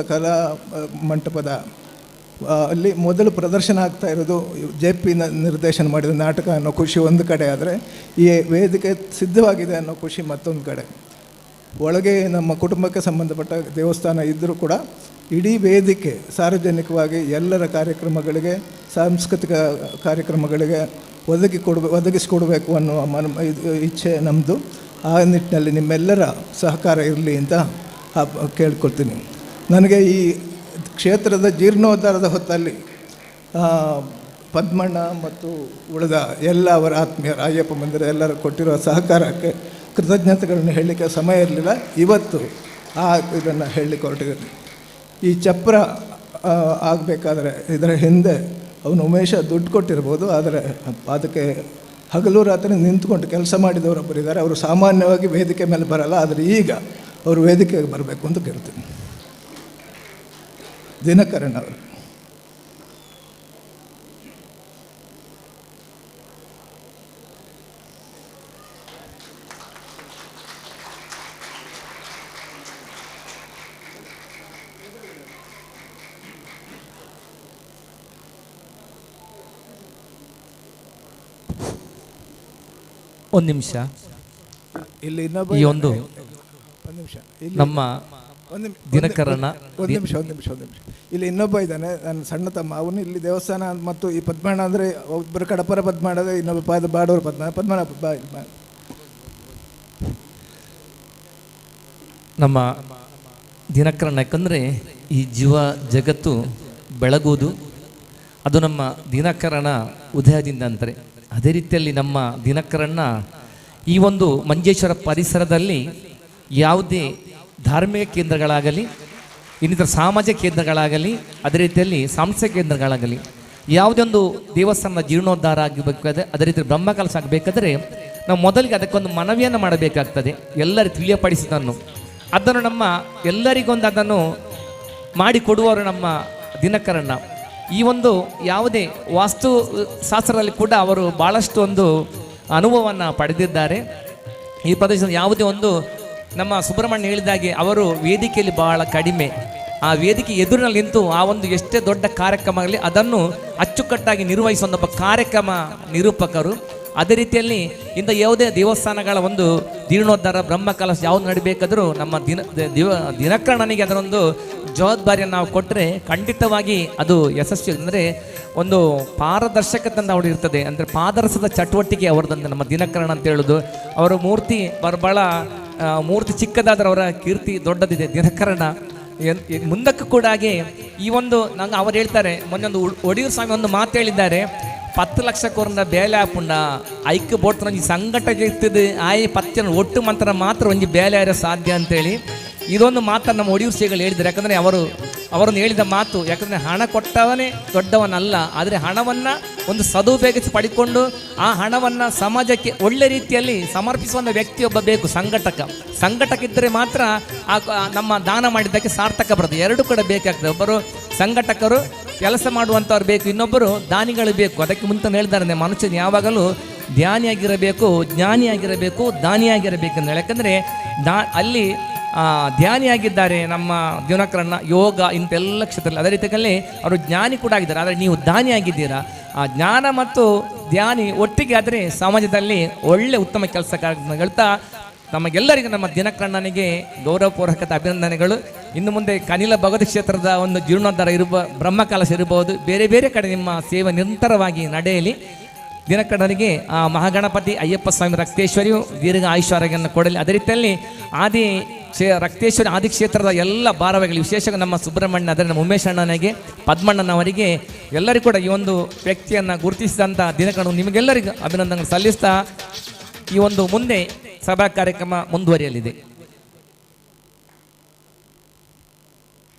ಕಲಾ ಮಂಟಪದ ಅಲ್ಲಿ ಮೊದಲು ಪ್ರದರ್ಶನ ಆಗ್ತಾ ಇರೋದು JP ನಿರ್ದೇಶನ ಮಾಡಿದ ನಾಟಕ ಅನ್ನೋ ಖುಷಿ ಒಂದು ಕಡೆ ಆದರೆ, ಈ ವೇದಿಕೆ ಸಿದ್ಧವಾಗಿದೆ ಅನ್ನೋ ಖುಷಿ ಮತ್ತೊಂದು ಕಡೆ. ಒಳಗೆ ನಮ್ಮ ಕುಟುಂಬಕ್ಕೆ ಸಂಬಂಧಪಟ್ಟ ದೇವಸ್ಥಾನ ಇದ್ದರೂ ಕೂಡ ಇಡೀ ವೇದಿಕೆ ಸಾರ್ವಜನಿಕವಾಗಿ ಎಲ್ಲರ ಕಾರ್ಯಕ್ರಮಗಳಿಗೆ, ಸಾಂಸ್ಕೃತಿಕ ಕಾರ್ಯಕ್ರಮಗಳಿಗೆ ಒದಗಿಸಿಕೊಡಬೇಕು ಅನ್ನೋ ಇಚ್ಛೆ ನಮ್ಮದು. ಆ ನಿಟ್ಟಿನಲ್ಲಿ ನಿಮ್ಮೆಲ್ಲರ ಸಹಕಾರ ಇರಲಿ ಅಂತ ಕೇಳ್ಕೊಳ್ತೀನಿ. ನನಗೆ ಈ ಕ್ಷೇತ್ರದ ಜೀರ್ಣೋದ್ಧಾರದ ಹೊತ್ತಲ್ಲಿ ಪದ್ಮಣ್ಣ ಮತ್ತು ಉಳಿದ ಎಲ್ಲ ಅವರ ಆತ್ಮೀಯರು, ಅಯ್ಯಪ್ಪ ಮಂದಿರ ಎಲ್ಲರೂ ಕೊಟ್ಟಿರೋ ಸಹಕಾರಕ್ಕೆ ಕೃತಜ್ಞತೆಗಳನ್ನು ಹೇಳಲಿಕ್ಕೆ ಸಮಯ ಇರಲಿಲ್ಲ. ಇವತ್ತು ಇದನ್ನು ಹೇಳಲಿಕ್ಕೆ ಹೊರಟಿದ್ದೀನಿ. ಈ ಚಪ್ರ ಆಗಬೇಕಾದ್ರೆ ಇದರ ಹಿಂದೆ ಅವನು ಉಮೇಶ ದುಡ್ಡು ಕೊಟ್ಟಿರ್ಬೋದು, ಆದರೆ ಅದಕ್ಕೆ ಹಗಲು ರಾತ್ರಿ ನಿಂತ್ಕೊಂಡು ಕೆಲಸ ಮಾಡಿದವರೊಬ್ಬರಿದ್ದಾರೆ. ಅವರು ಸಾಮಾನ್ಯವಾಗಿ ವೇದಿಕೆ ಮೇಲೆ ಬರಲ್ಲ, ಆದರೆ ಈಗ ಅವರು ವೇದಿಕೆಗೆ ಬರಬೇಕು ಅಂತ ಕೇಳ್ತೀನಿ. ದಿನಕರನ್ ಅವರು. ಒಂದು ನಿಮಿಷ, ಇಲ್ಲಿ ಈ ಒಂದು ನಮ್ಮ ದಿನಕರನ ಒಂದು ನಿಮಿಷ ಇಲ್ಲಿ ಇನ್ನೊಬ್ಬ ಇದ್ದಾನೆ, ನನ್ನ ಸಣ್ಣ ತಮ್ಮ. ಅವನು ಇಲ್ಲಿ ದೇವಸ್ಥಾನ ಮತ್ತು ಈ ಪದ್ಮಣ್ಣ ಅಂದರೆ ಒಬ್ಬರು ಕಡಪರ ಪದ್ಮಣ್ಣ, ಇನ್ನೊಬ್ಬ ಬಾಡೋರು ಪದ್ಮಣ್ಣ ನಮ್ಮ ದಿನಕರನ. ಯಾಕಂದರೆ ಈ ಜೀವ ಜಗತ್ತು ಬೆಳಗುವುದು ಅದು ನಮ್ಮ ದಿನಕರನ ಉದಯದಿಂದ ಅಂತಾರೆ. ಅದೇ ರೀತಿಯಲ್ಲಿ ನಮ್ಮ ದಿನಕರನ್ನ ಈ ಒಂದು ಮಂಜೇಶ್ವರ ಪರಿಸರದಲ್ಲಿ ಯಾವುದೇ ಧಾರ್ಮಿಕ ಕೇಂದ್ರಗಳಾಗಲಿ, ಇನ್ನಿತರ ಸಾಮಾಜಿಕ ಕೇಂದ್ರಗಳಾಗಲಿ, ಅದೇ ರೀತಿಯಲ್ಲಿ ಸಾಂಸ್ಕೃತಿಕ ಕೇಂದ್ರಗಳಾಗಲಿ, ಯಾವುದೇ ಒಂದು ದೇವಸ್ಥಾನದ ಜೀರ್ಣೋದ್ಧಾರ ಆಗಬೇಕಾದ್ರೆ, ಅದೇ ರೀತಿ ಬ್ರಹ್ಮಕಲಶ ಆಗಬೇಕಾದ್ರೆ ನಾವು ಮೊದಲಿಗೆ ಅದಕ್ಕೊಂದು ಮನವಿಯನ್ನು ಮಾಡಬೇಕಾಗ್ತದೆ. ಎಲ್ಲರಿಗೂ ತಿಳಿಯಪಡಿಸಿದನ್ನು ಅದನ್ನು ನಮ್ಮ ಎಲ್ಲರಿಗೊಂದು ಅದನ್ನು ಮಾಡಿಕೊಡುವವರು ನಮ್ಮ ದಿನಕರನ್ನ. ಈ ಒಂದು ಯಾವುದೇ ವಾಸ್ತು ಶಾಸ್ತ್ರದಲ್ಲಿ ಕೂಡ ಅವರು ಭಾಳಷ್ಟು ಒಂದು ಅನುಭವವನ್ನು ಪಡೆದಿದ್ದಾರೆ. ಈ ಪ್ರದೇಶದ ಯಾವುದೇ ಒಂದು ನಮ್ಮ ಸುಬ್ರಹ್ಮಣ್ಯ ಹೇಳಿದಾಗೆ ಅವರು ವೇದಿಕೆಯಲ್ಲಿ ಬಹಳ ಕಡಿಮೆ, ಆ ವೇದಿಕೆ ಎದುರಿನಲ್ಲಿ ನಿಂತು ಆ ಒಂದು ಎಷ್ಟೇ ದೊಡ್ಡ ಕಾರ್ಯಕ್ರಮ ಆಗಲಿ ಅದನ್ನು ಅಚ್ಚುಕಟ್ಟಾಗಿ ನಿರ್ವಹಿಸುವ ಒಬ್ಬ ಕಾರ್ಯಕ್ರಮ ನಿರೂಪಕರು. ಅದೇ ರೀತಿಯಲ್ಲಿ ಇಂಥ ಯಾವುದೇ ದೇವಸ್ಥಾನಗಳ ಒಂದು ಜೀರ್ಣೋದ್ಧಾರ ಬ್ರಹ್ಮಕಲಶ ಯಾವುದು ನಡಿಬೇಕಾದರೂ ನಮ್ಮ ದಿನಕರನಿಗೆ ಅದರೊಂದು ಜವಾಬ್ದಾರಿಯನ್ನು ನಾವು ಕೊಟ್ಟರೆ ಖಂಡಿತವಾಗಿ ಅದು ಯಶಸ್ವಿ. ಅಂದರೆ ಒಂದು ಪಾರದರ್ಶಕತೆ ಅವ್ರು ಇರ್ತದೆ, ಅಂದರೆ ಪಾದರಸದ ಚಟುವಟಿಕೆ ಅವ್ರದ್ದು ನಮ್ಮ ದಿನಕರಣ ಅಂತ ಹೇಳೋದು. ಅವರ ಮೂರ್ತಿ ಭಾಳ ಮೂರ್ತಿ ಚಿಕ್ಕದಾದ್ರೆ ಅವರ ಕೀರ್ತಿ ದೊಡ್ಡದಿದೆ. ದಿನಕರಣ ಮುಂದಕ್ಕೂ ಕೂಡ ಹಾಗೆ ಈ ಒಂದು ನಂಗೆ ಅವ್ರು ಹೇಳ್ತಾರೆ, ಮೊನ್ನೊಂದು ಒಡಿಯೂರು ಸ್ವಾಮಿ ಒಂದು ಮಾತು ಹೇಳಿದ್ದಾರೆ, 10 ಲಕ್ಷಕ್ಕೊಂದ ಬೇಲೆ ಹಾಪುಂಡ ಐಕ್ಯ ಬೋಡ್ತಾನೆ ಒಂಜಿ ಸಂಘಟನೆ ಇರ್ತದೆ, ಆಯ್ 10 ಒಟ್ಟು ಮಂತ್ರ ಮಾತ್ರ ಒಂಜಿ ಬೇಲೆ ಆರ ಸಾಧ್ಯ ಅಂತೇಳಿ ಇದೊಂದು ಮಾತನ್ನು ನಮ್ಮ ಒಡಿಯೂರು ಶ್ರೀಗಳು ಹೇಳಿದ್ದಾರೆ. ಯಾಕಂದರೆ ಅವರನ್ನು ಹೇಳಿದ ಮಾತು, ಯಾಕಂದರೆ ಹಣ ಕೊಟ್ಟವನೇ ದೊಡ್ಡವನಲ್ಲ, ಆದರೆ ಹಣವನ್ನು ಒಂದು ಸದುಪಯೋಗಿಸಿ ಪಡಿಕೊಂಡು ಆ ಹಣವನ್ನು ಸಮಾಜಕ್ಕೆ ಒಳ್ಳೆ ರೀತಿಯಲ್ಲಿ ಸಮರ್ಪಿಸುವ ವ್ಯಕ್ತಿಯೊಬ್ಬ ಬೇಕು. ಸಂಘಟಕ ಇದ್ದರೆ ಮಾತ್ರ ನಮ್ಮ ದಾನ ಮಾಡಿದ್ದಕ್ಕೆ ಸಾರ್ಥಕ ಬರುತ್ತೆ. ಎರಡು ಕೂಡ ಬೇಕಾಗ್ತದೆ. ಒಬ್ಬರು ಸಂಘಟಕರು ಕೆಲಸ ಮಾಡುವಂಥವ್ರು ಬೇಕು, ಇನ್ನೊಬ್ಬರು ದಾನಿಗಳು ಬೇಕು. ಅದಕ್ಕೆ ಮುಂದೆ ಹೇಳಿದ್ದಾರೆ, ಮನುಷ್ಯನ ಯಾವಾಗಲೂ ಧ್ಯಾನಿಯಾಗಿರಬೇಕು, ಜ್ಞಾನಿಯಾಗಿರಬೇಕು, ದಾನಿಯಾಗಿರಬೇಕು ಅಂತ ಹೇಳಿ. ಯಾಕಂದರೆ ಅಲ್ಲಿ ಧ್ಯಾನಿಯಾಗಿದ್ದಾರೆ ನಮ್ಮ ದಿನಕರನ್ನ, ಯೋಗ ಇಂತೆಲ್ಲ ಕ್ಷೇತ್ರದಲ್ಲಿ. ಅದೇ ರೀತಿಯಲ್ಲಿ ಅವರು ಜ್ಞಾನಿ ಕೂಡ ಆಗಿದ್ದಾರೆ. ಆದರೆ ನೀವು ದಾನಿಯಾಗಿದ್ದೀರಾ. ಆ ಜ್ಞಾನ ಮತ್ತು ಧ್ಯಾನಿ ಒಟ್ಟಿಗೆ ಆದರೆ ಸಮಾಜದಲ್ಲಿ ಒಳ್ಳೆ ಉತ್ತಮ ಕೆಲಸ ಹೇಳ್ತಾ ನಮಗೆಲ್ಲರಿಗೂ ನಮ್ಮ ದಿನಕರಣ್ಣನಿಗೆ ಗೌರವಪೂರ್ವಕದ ಅಭಿನಂದನೆಗಳು. ಇನ್ನು ಮುಂದೆ ಕನಿಲ ಭಗವತಿ ಕ್ಷೇತ್ರದ ಒಂದು ಜೀರ್ಣೋದ್ಧಾರ ಬ್ರಹ್ಮಕಲಶ ಇರಬಹುದು, ಬೇರೆ ಬೇರೆ ಕಡೆ ನಿಮ್ಮ ಸೇವೆ ನಿರಂತರವಾಗಿ ನಡೆಯಲಿ. ದಿನಕರನಿಗೆ ಆ ಮಹಾಗಣಪತಿ ಅಯ್ಯಪ್ಪ ಸ್ವಾಮಿ ರಕ್ತೇಶ್ವರಿಯು ದೀರ್ಘ ಆಯುಷ್ಯ ಕೊಡಲಿ. ಅದೇ ರೀತಿಯಲ್ಲಿ ರಕ್ತೇಶ್ವರಿ ಆದಿಕ್ಷೇತ್ರದ ಎಲ್ಲ ಭಾರವಾಗಲಿ, ವಿಶೇಷವಾಗಿ ನಮ್ಮ ಸುಬ್ರಹ್ಮಣ್ಯ, ಅದರ ನಮ್ಮ ಉಮೇಶ್ ಅಣ್ಣನಿಗೆ, ಪದ್ಮಣ್ಣನವರಿಗೆ ಎಲ್ಲರಿಗೂ ಕೂಡ ಈ ಒಂದು ವ್ಯಕ್ತಿಯನ್ನು ಗುರುತಿಸಿದಂಥ ದಿನಕರಣ ನಿಮಗೆಲ್ಲರಿಗೂ ಅಭಿನಂದನೆ ಸಲ್ಲಿಸ್ತಾ ಈ ಒಂದು ಮುಂದೆ ಸಭಾ ಕಾರ್ಯಕ್ರಮ ಮುಂದುವರಿಯಲಿದೆ.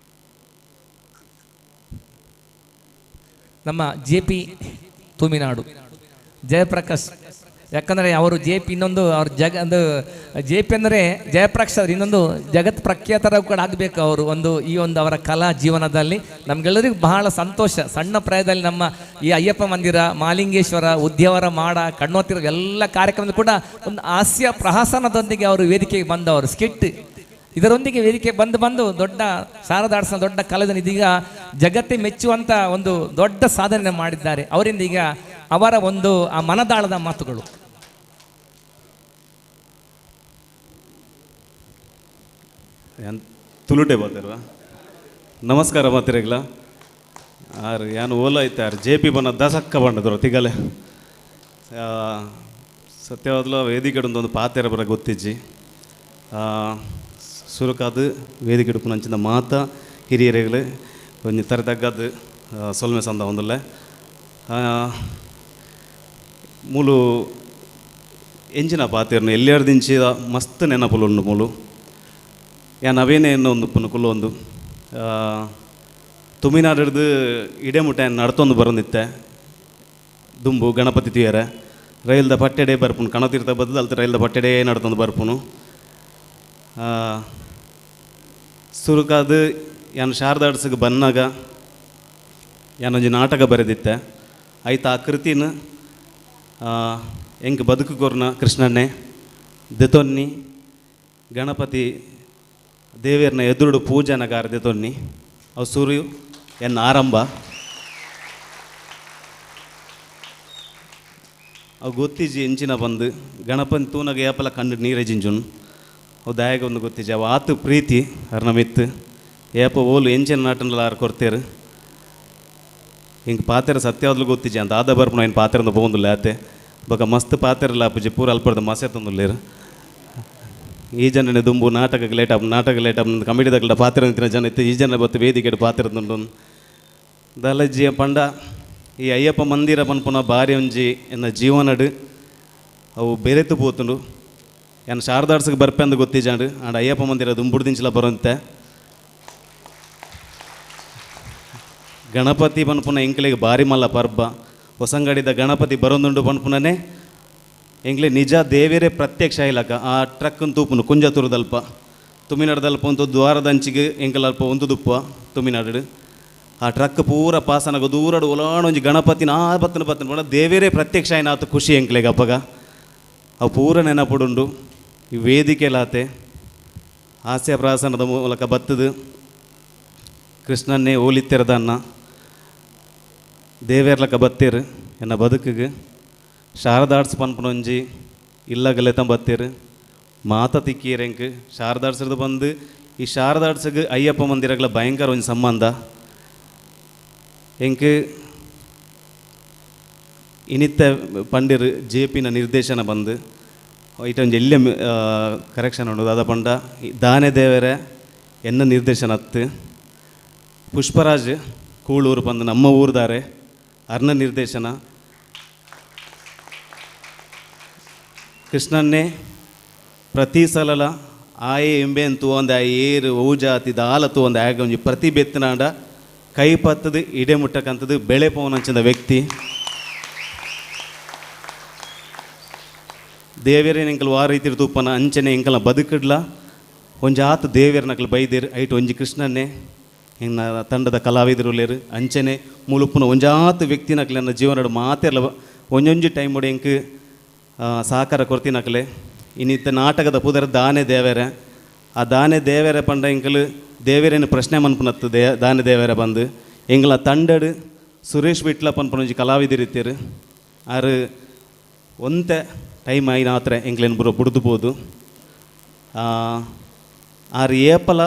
ನಮ್ಮ JP ತುಮಿನಾಡು ಜಯಪ್ರಕಾಶ್, ಯಾಕಂದರೆ ಅವರು JP ಇನ್ನೊಂದು ಅವ್ರ JP ಅಂದರೆ ಜಯಪ್ರಕಾಶ್ ಅವರು ಇನ್ನೊಂದು ಜಗತ್ ಪ್ರಖ್ಯಾತರ ಕೂಡ ಆಗಬೇಕು ಅವರು ಈ ಒಂದು ಅವರ ಕಲಾ ಜೀವನದಲ್ಲಿ. ನಮಗೆಲ್ಲರಿಗೂ ಬಹಳ ಸಂತೋಷ. ಸಣ್ಣ ಪ್ರಾಯದಲ್ಲಿ ನಮ್ಮ ಈ ಅಯ್ಯಪ್ಪ ಮಂದಿರ, ಮಾಲಿಂಗೇಶ್ವರ, ಉದ್ಯಾವರ ಮಾಡ, ಕಣ್ಣೋತಿರ ಎಲ್ಲ ಕಾರ್ಯಕ್ರಮದ ಕೂಡ ಒಂದು ಹಾಸ್ಯ ಪ್ರಹಸನದೊಂದಿಗೆ ಅವರು ವೇದಿಕೆಗೆ ಬಂದವರು. ಸ್ಕಿಟ್ ಇದರೊಂದಿಗೆ ವೇದಿಕೆ ಬಂದು ದೊಡ್ಡ ಶಾರದಾಡ್ಸ್ನ ದೊಡ್ಡ ಕಲಾವಿದನು ಇದೀಗ ಜಗತ್ತೇ ಮೆಚ್ಚುವಂತ ಒಂದು ದೊಡ್ಡ ಸಾಧನೆ ಮಾಡಿದ್ದಾರೆ. ಅವರಿಂದ ಈಗ ಅವರ ಒಂದು ಆ ಮನದಾಳದ ಮಾತುಗಳು. ತುಳುಟೆ ಬರ್ತಾರವಾ? ನಮಸ್ಕಾರ ಮಾತಿರಗ್ಲ ಆರು ಯಾನು ಓಲ ಐತಾರು JP ಬಣ್ಣ ದಸಕ್ಕ ಬಣ್ಣದ್ರು ತಿಗಲೆ ಸತ್ಯವಾದ್ಲು ವೇದಿಕೆ ಒಂದು ಪಾತೆರ ಬರ ಗೊತ್ತಿಜ್ಜಿ ಸುರುಕಾದು ವೇದಿಕೆ ಇಡುಪು ನಂಚಿನ ಮಾತ ಹಿರಿಯರೆಗಳು ಒಂದು ತರ ತಗ್ಗದು ಸೊಲ್ಮೆ ಸಂದ ಒಂದಲ್ಲ ಮೂಲು ಎಂಜಿನ ಪಾತೆರ್ನು ಎಲ್ಲೆರ್ದಿಂಚಿ ಮಸ್ತ್ ನೆನಪುಲು ಉಂಡು ಮೂಲು ಯಾನ್ ಅವೇನೇ ಒಂದು ಕುಲ್ಲು ಒಂದು ತುಮಿನಾಡಿಡ್ದು ಇಡೇ ಮುಟ್ಟ ನಡ್ತೊಂದು ಬರೋದಿತ್ತೆ ದುಂಬು ಗಣಪತಿ ತುಯ್ಯರ ರೈಲ್ದ ಪಟ್ಟೆಡೆ ಬರ್ಪುನು ಕಣತೀರ್ಥ ಬದಲು ಅಲ್ತ ರೈಲ್ದ ಪಟ್ಟೆಡೆ ನಡ್ತೊಂದು ಬರ್ಪುನು ಸುರುಕಾದು ಯಾನು ಶಾರದಾಡ್ಸಿಗೆ ಬಂದಾಗ ಯಾನೊಂಜಿ ನಾಟಕ ಬರೆದಿತ್ತೆ ಆಯ್ತು ಆ ಕೃತಿನ ಹೆಂಗೆ ಬದುಕು ಕೊರ್ನ ಕೃಷ್ಣನ್ನೇ ದೆತೊನ್ನಿ ಗಣಪತಿ ದೇವೇರ್ನ ಎದುರುಡು ಪೂಜನಗಾರ ದೆತೊನ್ನಿ ಅವು ಸೂರ್ಯು ಎನ್ನ ಆರಂಭ ಅವು ಗೊತ್ತಿಜ್ಜಿ ಎಂಚಿನ ಬಂದು ಗಣಪತಿ ತೂನಾಗ ಏಪಲ ಕಂಡು ನೀರೇ ಜಿಂಜುನು ಅವು ದಾಯಾಗ ಒಂದು ಗೊತ್ತಿಜ್ಜಿ ಅವು ಆತು ಪ್ರೀತಿ ಅರ್ನ ಮಿತ್ತು ಏಪ ಓಲು ಎಂಚಿನ ನಾಟನಲ್ಲ ಆರು ಕೊಡ್ತೇರು ಹಿಂಗೆ ಪಾತೆರ ಸತ್ಯಾವ್ಲು ಗೊತ್ತಿಜ್ಜಿ ಅಂತ ಆದ ಬರ್ಪು ಏನು ಪಾತೆರಂದು ಬೋಂದಿಲ್ಲ ಆತೆ ಬೊಕ ಮಸ್ತ್ ಪಾತೆರಲ್ಲ ಅಪ್ಪುಜಿ ಪೂರ ಅಲ್ಪಡ್ದು ಮಸೆ ತಂದುಲ್ಲೇರು ಈ ಜನನೇ ದುಂಬು ನಾಟಕಕ್ಕೆ ಲೇಟ್ ಆಪ್ ಕಮಿಟಿದಾಗ ಪಾತ್ರ ನಿಂತಿನ ಜನ ಇತ್ತು ಈ ಜನ ಬತ್ತು ವೇದಿಕೆ ಪಾತ್ರದುಂಡು ದಲಜ್ಜಿಯ ಪಂಡ ಈ ಅಯ್ಯಪ್ಪ ಮಂದಿರ ಪನ್ಪುನ ಬಾರಿ ಒಂಜಿ ಎನ್ನ ಜೀವನಡು ಅವು ಬೆರೆತು ಪೋತುಂಡು ಏನು ಶಾರದಾಡ್ಸಿಗೆ ಬರ್ಪೆ ಅಂದು ಗೊತ್ತಿಜಾಂಡು ಆಂಡ ಅಯ್ಯಪ್ಪ ಮಂದಿರ ದುಂಬುಡು ದಿಂಚಲ ಬರೋಂತೆ ಗಣಪತಿ ಪನ್ಪುನ ಎಂಕ್ಲೆಗೆ ಬಾರಿ ಮಲ್ಲ ಪರ್ಬ ಹೊಸಂಗಡಿದ ಗಣಪತಿ ಬರೋದುಂಡು ಪನ್ಪುನನೇ ಎಂಗ್ಲೆ ನಿಜ ದೇವೇರೇ ಪ್ರತ್ಯಕ್ಷ ಇಲ್ಲಕ ಆ ಟ್ರಕ್ಕನ್ನು ತೂಪುನು ಕುಂಜತೂರದಲ್ಪ ತುಮಿನಾಡದಲ್ಪ ಒಂದು ದ್ವಾರದಂಚಿಗೆ ಎಂಕಲಲ್ಪ ಒಂದು ದುಪ್ಪ ತುಮಿನಾಡು ಆ ಟ್ರಕ್ ಪೂರ ಪಾಸನಗ ದೂರಡು ಒಲಾಣೊಂಜಿ ಗಣಪತಿನ ಬತ್ತನ ಬಡ ದೇವೇರೇ ಪ್ರತ್ಯಕ್ಷ ಆಯ್ನಾತು ಖುಷಿ ಎಂಕ್ಲೆಗೆ ಅಪ್ಪಗ ಅವು ಪೂರ ನೆನಪುಡುಂಡು ಈ ವೇದಿಕೆಲಾತೆ ಹಾಸ್ಯ ಪ್ರಾಸನದ ಮೂಲಕ ಬತ್ತದು ಕೃಷ್ಣನ್ನೇ ಓಲಿತ್ತೆರದನ್ನ ದೇವೇರ್ಲಕ ಬತ್ತೇರು ಎನ್ನ ಬದುಕಿಗೆ ಶಾರದಾಡ್ಸ್ ಪನ್ಪುನೊಂಜಿ ಇಲ್ಲಗಲೆ ಬತ್ತೇರು ಮಾತ ತಿಕ್ಕೀರೆಂಕ್ ಶಾರದಾಡ್ಸ್ರದ್ದು ಬಂದು ಈ ಶಾರದಾಡ್ಸಿಗೆ ಅಯ್ಯಪ್ಪ ಮಂದಿರಗಳ ಭಯಂಕರ ಒಂದು ಸಂಬಂಧ ಎಂಕ್ ಇನಿತ್ತ ಪಂಡಿರ್ JPನ ನಿರ್ದೇಶನ ಬಂದು ಇಟೊಂದು ಎಲ್ಲೇ ಕರೆಕ್ಷನ್ ಉಂಡು ಅದ ಪಂಡ ದಾನೆ ದೇವರ ಎನ್ನ ನಿರ್ದೇಶನ ಹತ್ತು ಪುಷ್ಪರಾಜ್ ಕೂಳೂರು ಬಂದು ನಮ್ಮ ಊರ್ದಾರೆ ಅರ್ನ ನಿರ್ದೇಶನ ಕೃಷ್ಣನ್ನೇ ಪ್ರತಿ ಸಲಲ ಆಯೆ ಎಂಬೆಂತು ಒಂದು ಏರು ಔಜಾತಿ ದಾಲತು ಒಂದು ಆಗ ಒಂಜಿ ಪ್ರತಿ ಬೆತ್ತನಾಡ ಕೈ ಪತ್ತದು ಇಡೆ ಮುಟ್ಟಕ್ಕಂಥದ್ದು ಬೆಳೆ ಪವನಂಚಿದ ವ್ಯಕ್ತಿ ದೇವೇರೇನು ಎಂಕಲ್ ವಾರ ರೀತಿ ತೂಪನ ಅಂಚನೆ ಎಂಕಲ ಬದುಕಿಡ್ಲ ಒಂಜಿ ಆತು ದೇವೇರ್ನಕಲ್ ಬೈದೇರು ಐಟು ಒಂಜಿ ಕೃಷ್ಣನ್ನೇ ಇನ್ನು ತಂಡದ ಕಲಾವಿದರು ಅಂಚನೆ ಮುಳುಪುನ ಒಂಜಾತು ವ್ಯಕ್ತಿನಕಲೆ ನನ್ನ ಜೀವನ ಮಾತೆಲ್ಲ ಒಂಜೊಂಜಿ ಟೈಮ್ ಹೊಡೆ ಎಂಕ್ ಸಹಕಾರ ಕೊಡ್ತೀನಕಲೆ ಇನ್ನಿತ್ತ ನಾಟಕದ ಪುದರ ದಾನೆ ದೇವೇರ ಆ ದಾನೆ ದೇವೇರ ಪಂಡ ಎಂಕಲು ದೇವೇರೇನು ಪ್ರಶ್ನೆ ಮನ್ಪುನತ್ತು ದಾನೆ ದೇವೇರ ಬಂದು ಎಂಗಳ ತಂಡಡು ಸುರೇಶ್ ಬಿಟ್ಲ ಪನ್ಪುನೊಂಜಿ ಕಲಾವಿದರಿತ್ತೀರು ಆರು ಒಂತೆ ಟೈಮ್ ಆಯ್ನ ಆತ್ರೆ ಎಂಗ್ಲೇನು ಬುಡ್ದುಬೋದು ಆರು ಏಪಲ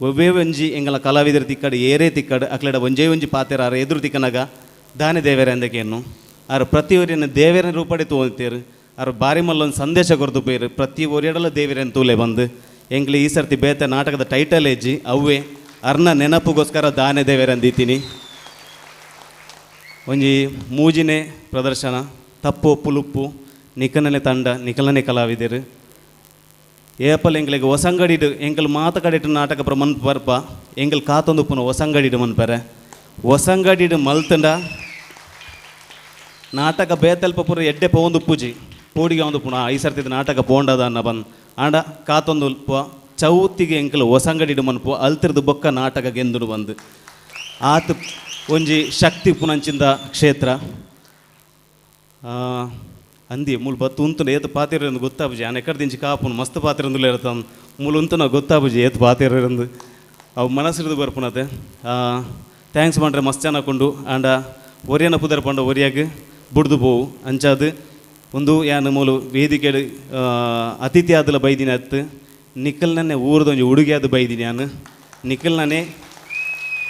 ಒವ್ವೇ ಒಂಜಿ ಎಂಗಳ ಕಲಾವಿದರ ತಿಕ್ಕಡು ಏರೇ ತಿಕ್ಕಡು ಅಕ್ಲಡ ಒಂಜೇ ಒಂಜಿ ಪಾತೆರ ಆರು ಎದುರು ತಿಕ್ಕನಾಗ ದಾನೆ ದೇವೇರ ಅಂದಕೇನು ಆರು ಪ್ರತಿಯೊರಿಯನ್ನು ದೇವೇರನ ರೂಪಡೆ ತೋಳ್ತೀರು ಆರು ಬಾರಿ ಮಲ್ಲೊಂದು ಸಂದೇಶ ಕೊರ್ದು ಬೇರು ಪ್ರತಿ ಒರಿಯಡಲ ದೇವೇರನ್ನು ತೂಲೆ ಬಂದು ಎಂಗ್ಲಿ ಈ ಸರ್ತಿ ಬೇತೆ ನಾಟಕದ ಟೈಟಲ್ ಹೆಜ್ಜಿ ಅವೇ ಅರ್ನ ನೆನಪುಗೋಸ್ಕರ ದಾನೆ ದೇವೇರ ಅಂದಿತೀನಿ ಒಂಜಿ ಮೂಜಿನೇ ಪ್ರದರ್ಶನ ತಪ್ಪು ಒಪ್ಪುಲುಪ್ಪು ನಿಖಲನೆ ತಂಡ ನಿಖಲನೆ ಕಲಾವಿದರು ಏಪಲ್ ಎಂಗ್ಲಿಗೆ ಹೊಸಂಗಡಿಡು ಎಂಕಲ್ ಮಾತ ಕಡಿಟ್ಟು ನಾಟಕ ಪ್ರ ಮನ್ ಬರ್ಪ ಎಂಗಲ್ ಕಾತೊಂದು ಪುನಃ ಹೊಸಂಗಡಿಡು ಮನ್ಪರೆ ಹೊಸಂಗಡಿಡು ಮಲ್ತಂಡ ನಾಟಕ ಬೇತಲ್ಪ ಪುರ ಎಡ್ಡೆ ಪೋಂದು ಪೂಜಿ ಪೋಡಿಗೆ ಒಂದು ಪುನಃ ಈ ಸರ್ತಿದ ನಾಟಕ ಪೋಂಡದ ಅನ್ನ ಬಂದು ಆಂಡ ಕಾತೊಂದು ಪುವ ಚೌತಿಗೆ ಎಂಕಲ್ ಹೊಸಂಗಡಿಡು ಮನ್ಪು ಅಲ್ತಿರ್ದು ಬೊಕ್ಕ ನಾಟಕ ಗೆಂದುಡು ಬಂದು ಆತು ಒಂಜಿ ಶಕ್ತಿ ಪುನಂಚಿಂದ ಕ್ಷೇತ್ರ ಅಂದಿ ಮೂಲು ಬತ್ತು ಉಂತು ಏತು ಪಾತಿರಂದು ಗೊತ್ತಾಬುಜಿ ಆನೆ ಎಕ್ಕಡ್ದಿಂಚಿ ಕಾಪುನು ಮಸ್ತ್ ಪಾತಿರಂದುಲ್ಲ ಇರ್ತಾನೆ ಮೂಲು ಉಂತು ನಾವು ಗೊತ್ತಾಬುಜಿ ಏತು ಪಾತಿರಂದು ಅವು ಮನಸ್ಸಿರಿದು ಬರ್ಪುನತೆ ಥ್ಯಾಂಕ್ಸ್ ಮಾಡ್ರೆ ಮಸ್ತ್ ಚೆನ್ನಾಕೊಂಡು ಆಂಡ ಒರಿಯನ ಪುದರ್ ಪಂಡ ಒರಿಯಾಗ ಬುಡ್ದು ಬೋವು ಅಂಚಾದು ಒಂದು ಯಾನು ಮೂಲು ವೇದಿಕೆ ಅತಿಥಿ ಆದಲ ಬೈದಿನಿ ಅತ್ತು ನಿಖಲ್ನೇ ಊರದೊಂದು ಹುಡುಗಿಯಾದ ಬೈದಿನಿ ನಾನು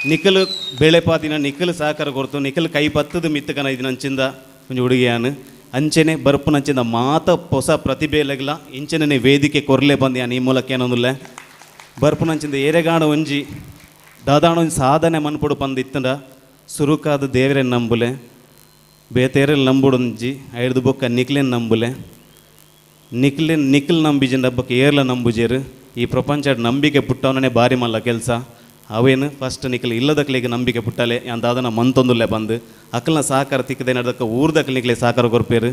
ನಿಖಲ್ ಬೆಳೆ ಪಾತಿನ ನಿಖಲ್ ಸಹಕಾರ ಕೊಡ್ತು ನಿಖಲ್ ಕೈ ಪತ್ತದ ಮಿತ್ತಕನ ಇದು ಅಂಚಿಂದ ಒಂದು ಹುಡುಗಿಯಾನು ಅಂಚೆನೆ ಬರ್ಪುನಂಚಿಂದ ಮಾತ ಹೊಸ ಪ್ರತಿಭೆಲಾಗಿಲ್ಲ ಇಂಚೆನೇ ವೇದಿಕೆ ಕೊರಲೆ ಬಂದು ಯಾನು ಈ ಮೂಲಕ ಏನೊಂದಿಲ್ಲ ಬರ್ಪುನಂಚಿಂದ ಏರೆಗಾಣ ಒಂಜಿ ದಾದಾಣ ಒಂದು ಸಾಧನೆ ಮನ್ಪುಡು ಪಂದಿತ್ತಂಡ ಸುರುಕಾದ ದೇವರೇ ನಂಬುಲೆ ಬೇತೇರಲ್ಲಿ ನಂಬುಡೊಂಜಿ ಐದು ಬೊಕ್ಕ ನಿಕ್ಲೇನು ನಂಬುಲೆ ನಿಖಲ್ ನಂಬಿಜಿಂದ ಹಬ್ಬಕ್ಕೆ ಏರ್ಲ ನಂಬುಜೇರು ಈ ಪ್ರಪಂಚ ನಂಬಿಕೆ ಪುಟ್ಟವನೇ ಭಾರಿ ಮಲ್ಲ ಕೆಲಸ ಅವೇನು ಫಸ್ಟ್ ನಿಖಲ್ ಇಲ್ಲದಕ್ಲಿಗೆ ನಂಬಿಕೆ ಪುಟ್ಟಲೆ ಅಂತಾದನ ಮಂತೊಂದುಲ್ಲೆ ಬಂದು ಅಕ್ಕಲ್ನ ಸಹಕಾರ ತಿಕ್ಕದೆ ನಡೆದಕ್ಕೆ ಊರ್ದಕ್ಕೆ ನಿಕ್ಲೆ ಸಹಕಾರ ಕೊರ್ಪೇರು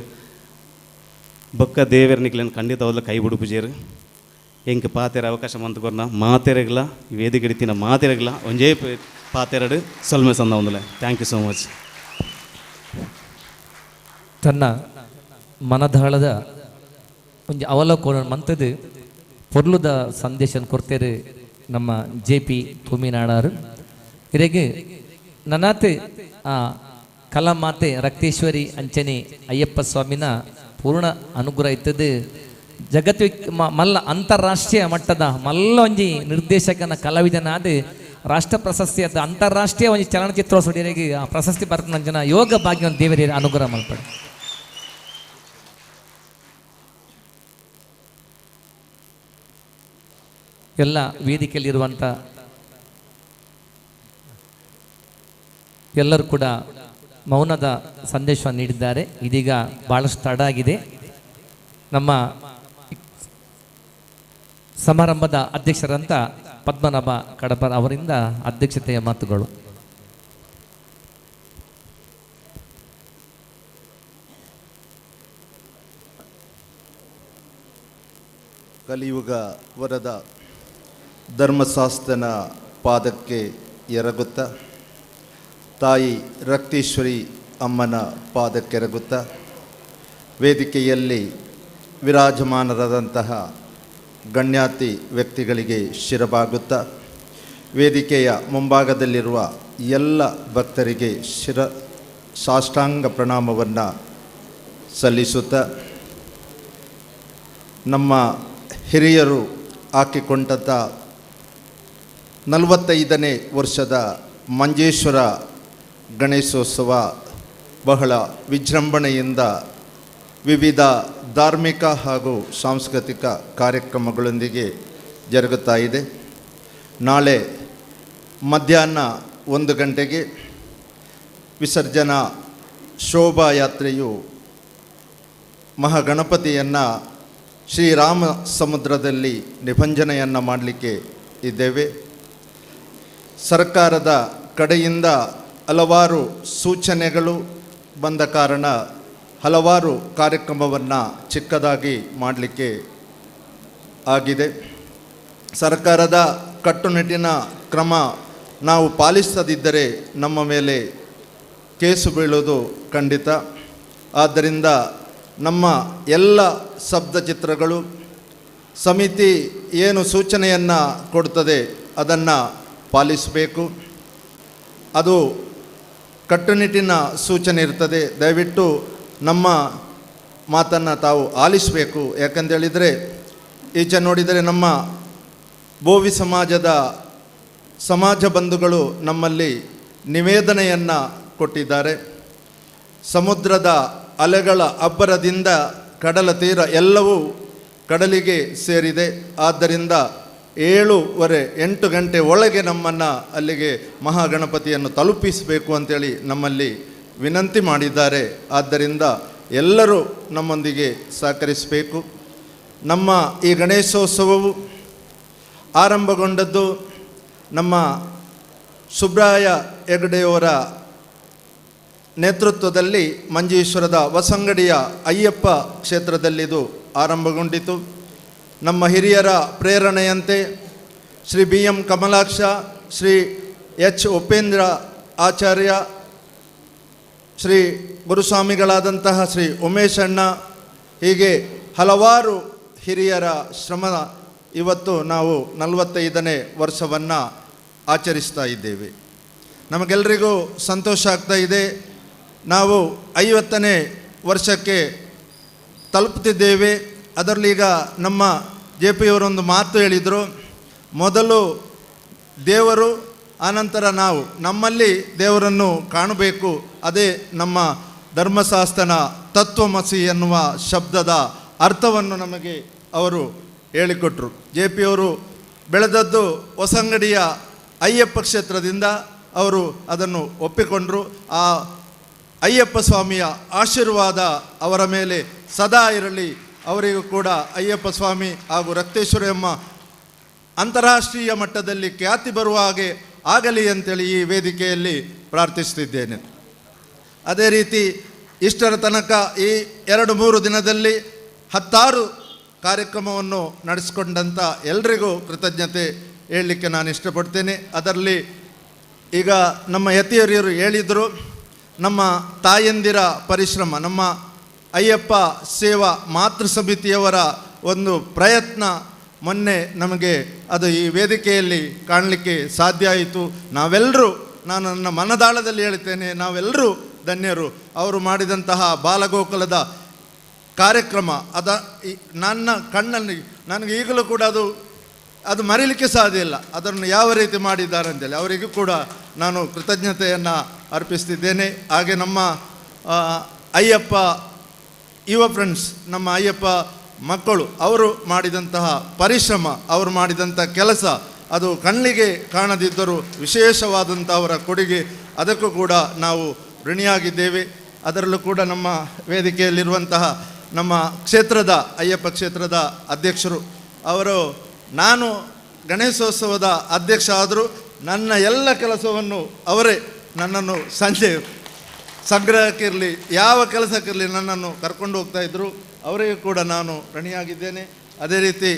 ಬೊಕ್ಕ ದೇವರ ನಿಕ್ಲೇನು ಖಂಡಿತ ಹೋದ್ಲ ಕೈ ಬಿಡುಪುಜೇರು ಹೆಂಗೆ ಪಾತೆರ ಅವಕಾಶ ಮಂತ್ಕೊರ್ನ ಮಾತೆರೆಗ್ಲ ವೇದಿಕೆ ರೀತಿನ ಮಾತೆರೆಗ್ಲ ಒಂಜೇ ಪಾತೆರಡು ಸೊಲ್ಮೆ ಸಂದ ಒಂದಲೆ ಥ್ಯಾಂಕ್ ಯು ಸೋ ಮಚ್. ತನ್ನ ಮನದಾಳದ ಒಂದು ಅವಲೋಕನ ಮಂತದು ಪೊರ್ಲುದ ಸಂದೇಶ ಕೊಡ್ತೇರು ನಮ್ಮ JP ತುಮಿನಾಡಾರು ಇರೆಗೆ ನನಾತೆ ಆ ಕಲಾಮಾತೆ ರಕ್ತೇಶ್ವರಿ ಅಂಚನೆ ಅಯ್ಯಪ್ಪ ಸ್ವಾಮಿನ ಪೂರ್ಣ ಅನುಗ್ರಹ ಇತ್ತದು ಜಗತ್ತು ಮಲ್ಲ ಅಂತಾರಾಷ್ಟ್ರೀಯ ಮಟ್ಟದ ಮಲ್ಲ ಒಂಜಿ ನಿರ್ದೇಶಕನ ಕಲಾವಿದನಾದ ರಾಷ್ಟ್ರ ಪ್ರಶಸ್ತಿ ಅದು ಅಂತಾರಾಷ್ಟ್ರೀಯ ಒಂಜಿ ಚಲನಚಿತ್ರೋತ್ಸವರಿಗೆ ಆ ಪ್ರಶಸ್ತಿ ಬರ್ತ ಜನ ಯೋಗ ಭಾಗ್ಯ ಒಂದು ದೇವರ ಅನುಗ್ರಹ ಮಲ್ಪಡೆ ಎಲ್ಲ ವೇದಿಕೆಯಲ್ಲಿರುವಂಥ ಎಲ್ಲರೂ ಕೂಡ ಮೌನದ ಸಂದೇಶವನ್ನು ನೀಡಿದ್ದಾರೆ. ಇದೀಗ ಬಹಳಷ್ಟು ತಡ ಆಗಿದೆ. ನಮ್ಮ ಸಮಾರಂಭದ ಅಧ್ಯಕ್ಷರಂತ ಪದ್ಮನಾಭ ಕಡಪರ್ ಅವರಿಂದ ಅಧ್ಯಕ್ಷತೆಯ ಮಾತುಗಳು. ಕಲಿಯುಗ ವರದ ಧರ್ಮಶಾಸ್ತ್ರನ ಪಾದಕ್ಕೆ ಎರಗುತ್ತ ತಾಯಿ ರಕ್ತೇಶ್ವರಿ ಅಮ್ಮನ ಪಾದಕ್ಕೆ ಎರಗುತ್ತ ವೇದಿಕೆಯಲ್ಲಿ ವಿರಾಜಮಾನರಾದಂತಹ ಗಣ್ಯಾತಿ ವ್ಯಕ್ತಿಗಳಿಗೆ ಶಿರಬಾಗುತ್ತಾ ವೇದಿಕೆಯ ಮುಂಭಾಗದಲ್ಲಿರುವ ಎಲ್ಲ ಭಕ್ತರಿಗೆ ಸಾಷ್ಟಾಂಗ ಪ್ರಣಾಮವನ್ನು ಸಲ್ಲಿಸುತ್ತಾ ನಮ್ಮ ಹಿರಿಯರು ಹಾಕಿಕೊಂಡಂಥ 45ನೇ ವರ್ಷದ ಮಂಜೇಶ್ವರ ಗಣೇಶೋತ್ಸವ ಬಹಳ ವಿಜೃಂಭಣೆಯಿಂದ ವಿವಿಧ ಧಾರ್ಮಿಕ ಹಾಗೂ ಸಾಂಸ್ಕೃತಿಕ ಕಾರ್ಯಕ್ರಮಗಳೊಂದಿಗೆ ಜರುಗುತ್ತಾ ಇದೆ. ನಾಳೆ ಮಧ್ಯಾಹ್ನ 1 ಗಂಟೆಗೆ ವಿಸರ್ಜನಾ ಶೋಭಾಯಾತ್ರೆಯು ಮಹಾಗಣಪತಿಯನ್ನು ಶ್ರೀರಾಮ ಸಮುದ್ರದಲ್ಲಿ ನಿಬಂಜನೆಯನ್ನು ಮಾಡಲಿಕ್ಕೆ ಇದ್ದೇವೆ. ಸರ್ಕಾರದ ಕಡೆಯಿಂದ ಹಲವಾರು ಸೂಚನೆಗಳು ಬಂದ ಕಾರಣ ಹಲವಾರು ಕಾರ್ಯಕ್ರಮವನ್ನು ಚಿಕ್ಕದಾಗಿ ಮಾಡಲಿಕ್ಕೆ ಆಗಿದೆ. ಸರ್ಕಾರದ ಕಟ್ಟುನಿಟ್ಟಿನ ಕ್ರಮ ನಾವು ಪಾಲಿಸದಿದ್ದರೆ ನಮ್ಮ ಮೇಲೆ ಕೇಸು ಬೀಳುವುದು ಖಂಡಿತ. ಆದ್ದರಿಂದ ನಮ್ಮ ಎಲ್ಲ ಶಬ್ದಚಿತ್ರಗಳು ಸಮಿತಿ ಏನು ಸೂಚನೆಯನ್ನು ಕೊಡ್ತದೆ ಅದನ್ನು ಪಾಲಿಸಬೇಕು. ಅದು ಕಟ್ಟುನಿಟ್ಟಿನ ಸೂಚನೆ ಇರ್ತದೆ. ದಯವಿಟ್ಟು ನಮ್ಮ ಮಾತನ್ನು ತಾವು ಆಲಿಸಬೇಕು. ಯಾಕಂತೇಳಿದರೆ ಈಚೆ ನೋಡಿದರೆ ನಮ್ಮ ಬೋವಿ ಸಮಾಜದ ಸಮಾಜ ಬಂಧುಗಳು ನಮ್ಮಲ್ಲಿ ನಿವೇದನೆಯನ್ನು ಕೊಟ್ಟಿದ್ದಾರೆ. ಸಮುದ್ರದ ಅಲೆಗಳ ಅಬ್ಬರದಿಂದ ಕಡಲ ತೀರ ಎಲ್ಲವೂ ಕಡಲಿಗೆ ಸೇರಿದೆ. ಆದ್ದರಿಂದ 7:30 ಗಂಟೆ ಒಳಗೆ ನಮ್ಮನ್ನು ಅಲ್ಲಿಗೆ ಮಹಾಗಣಪತಿಯನ್ನು ತಲುಪಿಸಬೇಕು ಅಂತೇಳಿ ನಮ್ಮಲ್ಲಿ ವಿನಂತಿ ಮಾಡಿದ್ದಾರೆ. ಆದ್ದರಿಂದ ಎಲ್ಲರೂ ನಮ್ಮೊಂದಿಗೆ ಸಹಕರಿಸಬೇಕು. ನಮ್ಮ ಈ ಗಣೇಶೋತ್ಸವವು ಆರಂಭಗೊಂಡದ್ದು ನಮ್ಮ ಸುಬ್ರಾಯ ಹೆಗಡೆಯವರ ನೇತೃತ್ವದಲ್ಲಿ ಮಂಜೇಶ್ವರದ ಹೊಸಂಗಡಿಯ ಅಯ್ಯಪ್ಪ ಕ್ಷೇತ್ರದಲ್ಲಿದು ಆರಂಭಗೊಂಡಿತು. ನಮ್ಮ ಹಿರಿಯರ ಪ್ರೇರಣೆಯಂತೆ ಶ್ರೀ BM ಕಮಲಾಕ್ಷ, ಶ್ರೀ H ಉಪೇಂದ್ರ ಆಚಾರ್ಯ, ಶ್ರೀ ಗುರುಸ್ವಾಮಿಗಳಾದಂತಹ ಶ್ರೀ ಉಮೇಶಣ್ಣ, ಹೀಗೆ ಹಲವಾರು ಹಿರಿಯರ ಶ್ರಮ ಇವತ್ತು ನಾವು 45ನೇ ವರ್ಷವನ್ನು ಆಚರಿಸ್ತಾ ಇದ್ದೇವೆ. ನಮಗೆಲ್ಲರಿಗೂ ಸಂತೋಷ ಆಗ್ತಾ ಇದೆ. ನಾವು 50ನೇ ವರ್ಷಕ್ಕೆ ತಲುಪುತ್ತಿದ್ದೇವೆ. ಅದರಲ್ಲಿ ಈಗ ನಮ್ಮ JP ಅವರೊಂದು ಮಾತು ಹೇಳಿದರು, ಮೊದಲು ದೇವರು, ಆನಂತರ ನಾವು, ನಮ್ಮಲ್ಲಿ ದೇವರನ್ನು ಕಾಣಬೇಕು. ಅದೇ ನಮ್ಮ ಧರ್ಮಶಾಸ್ತ್ರನ ತತ್ವಮಸಿ ಎನ್ನುವ ಶಬ್ದದ ಅರ್ಥವನ್ನು ನಮಗೆ ಅವರು ಹೇಳಿಕೊಟ್ರು. JP ಅವರು ಬೆಳೆದದ್ದು ಹೊಸಂಗಡಿಯ ಅಯ್ಯಪ್ಪ ಕ್ಷೇತ್ರದಿಂದ. ಅವರು ಅದನ್ನು ಒಪ್ಪಿಕೊಂಡರು. ಆ ಅಯ್ಯಪ್ಪ ಸ್ವಾಮಿಯ ಆಶೀರ್ವಾದ ಅವರ ಮೇಲೆ ಸದಾ ಇರಲಿ. ಅವರಿಗೂ ಕೂಡ ಅಯ್ಯಪ್ಪ ಸ್ವಾಮಿ ಹಾಗೂ ರಕ್ತೇಶ್ವರಿ ಅಮ್ಮ ಅಂತಾರಾಷ್ಟ್ರೀಯ ಮಟ್ಟದಲ್ಲಿ ಖ್ಯಾತಿ ಬರುವ ಹಾಗೆ ಆಗಲಿ ಅಂತೇಳಿ ಈ ವೇದಿಕೆಯಲ್ಲಿ ಪ್ರಾರ್ಥಿಸುತ್ತಿದ್ದೇನೆ. ಅದೇ ರೀತಿ ಇಷ್ಟರ ತನಕ ಈ 2-3 ದಿನದಲ್ಲಿ 10 ಕಾರ್ಯಕ್ರಮವನ್ನು ನಡೆಸಿಕೊಂಡಂಥ ಎಲ್ರಿಗೂ ಕೃತಜ್ಞತೆ ಹೇಳಲಿಕ್ಕೆ ನಾನು ಇಷ್ಟಪಡ್ತೇನೆ. ಅದರಲ್ಲಿ ಈಗ ನಮ್ಮ ಯತಿಯರಿಯರು ಹೇಳಿದರು, ನಮ್ಮ ತಾಯಂದಿರ ಪರಿಶ್ರಮ, ನಮ್ಮ ಅಯ್ಯಪ್ಪ ಸೇವಾ ಮಾತೃ ಸಮಿತಿಯವರ ಒಂದು ಪ್ರಯತ್ನ ಮೊನ್ನೆ ನಮಗೆ ಅದು ಈ ವೇದಿಕೆಯಲ್ಲಿ ಕಾಣಲಿಕ್ಕೆ ಸಾಧ್ಯ ಆಯಿತು. ನಾವೆಲ್ಲರೂ, ನಾನು ನನ್ನ ಮನದಾಳದಲ್ಲಿ ಹೇಳ್ತೇನೆ, ನಾವೆಲ್ಲರೂ ಧನ್ಯರು. ಅವರು ಮಾಡಿದಂತಹ ಬಾಲಗೋಕುಲದ ಕಾರ್ಯಕ್ರಮ ನನ್ನ ಕಣ್ಣಲ್ಲಿ ನನಗೆ ಈಗಲೂ ಕೂಡ ಅದು ಮರೀಲಿಕ್ಕೆ ಸಾಧ್ಯ ಇಲ್ಲ. ಅದನ್ನು ಯಾವ ರೀತಿ ಮಾಡಿದ್ದಾರೆ ಅಂತೇಳಿ ಅವರಿಗೂ ಕೂಡ ನಾನು ಕೃತಜ್ಞತೆಯನ್ನು ಅರ್ಪಿಸ್ತಿದ್ದೇನೆ. ಹಾಗೆ ನಮ್ಮ ಅಯ್ಯಪ್ಪ ಯುವ ಫ್ರೆಂಡ್ಸ್, ನಮ್ಮ ಅಯ್ಯಪ್ಪ ಮಕ್ಕಳು, ಅವರು ಮಾಡಿದಂತಹ ಪರಿಶ್ರಮ, ಅವರು ಮಾಡಿದಂಥ ಕೆಲಸ ಅದು ಕಣ್ಣಿಗೆ ಕಾಣದಿದ್ದರೂ ವಿಶೇಷವಾದಂಥ ಅವರ ಕೊಡುಗೆ, ಅದಕ್ಕೂ ಕೂಡ ನಾವು ಋಣಿಯಾಗಿದ್ದೇವೆ. ಅದರಲ್ಲೂ ಕೂಡ ನಮ್ಮ ವೇದಿಕೆಯಲ್ಲಿರುವಂತಹ ನಮ್ಮ ಕ್ಷೇತ್ರದ ಅಯ್ಯಪ್ಪ ಕ್ಷೇತ್ರದ ಅಧ್ಯಕ್ಷರು ಅವರು, ನಾನು ಗಣೇಶೋತ್ಸವದ ಅಧ್ಯಕ್ಷ ಆದರೂ ನನ್ನ ಎಲ್ಲ ಕೆಲಸವನ್ನು ಅವರೇ ನನ್ನನ್ನು ಸಂಜೆ ಸಂಗ್ರಹಕ್ಕಿರಲಿ ಯಾವ ಕೆಲಸಕ್ಕಿರಲಿ ನನ್ನನ್ನು ಕರ್ಕೊಂಡು ಹೋಗ್ತಾಯಿದ್ರು. ಅವರಿಗೂ ಕೂಡ ನಾನು ಋಣಿಯಾಗಿದ್ದೇನೆ. ಅದೇ ರೀತಿ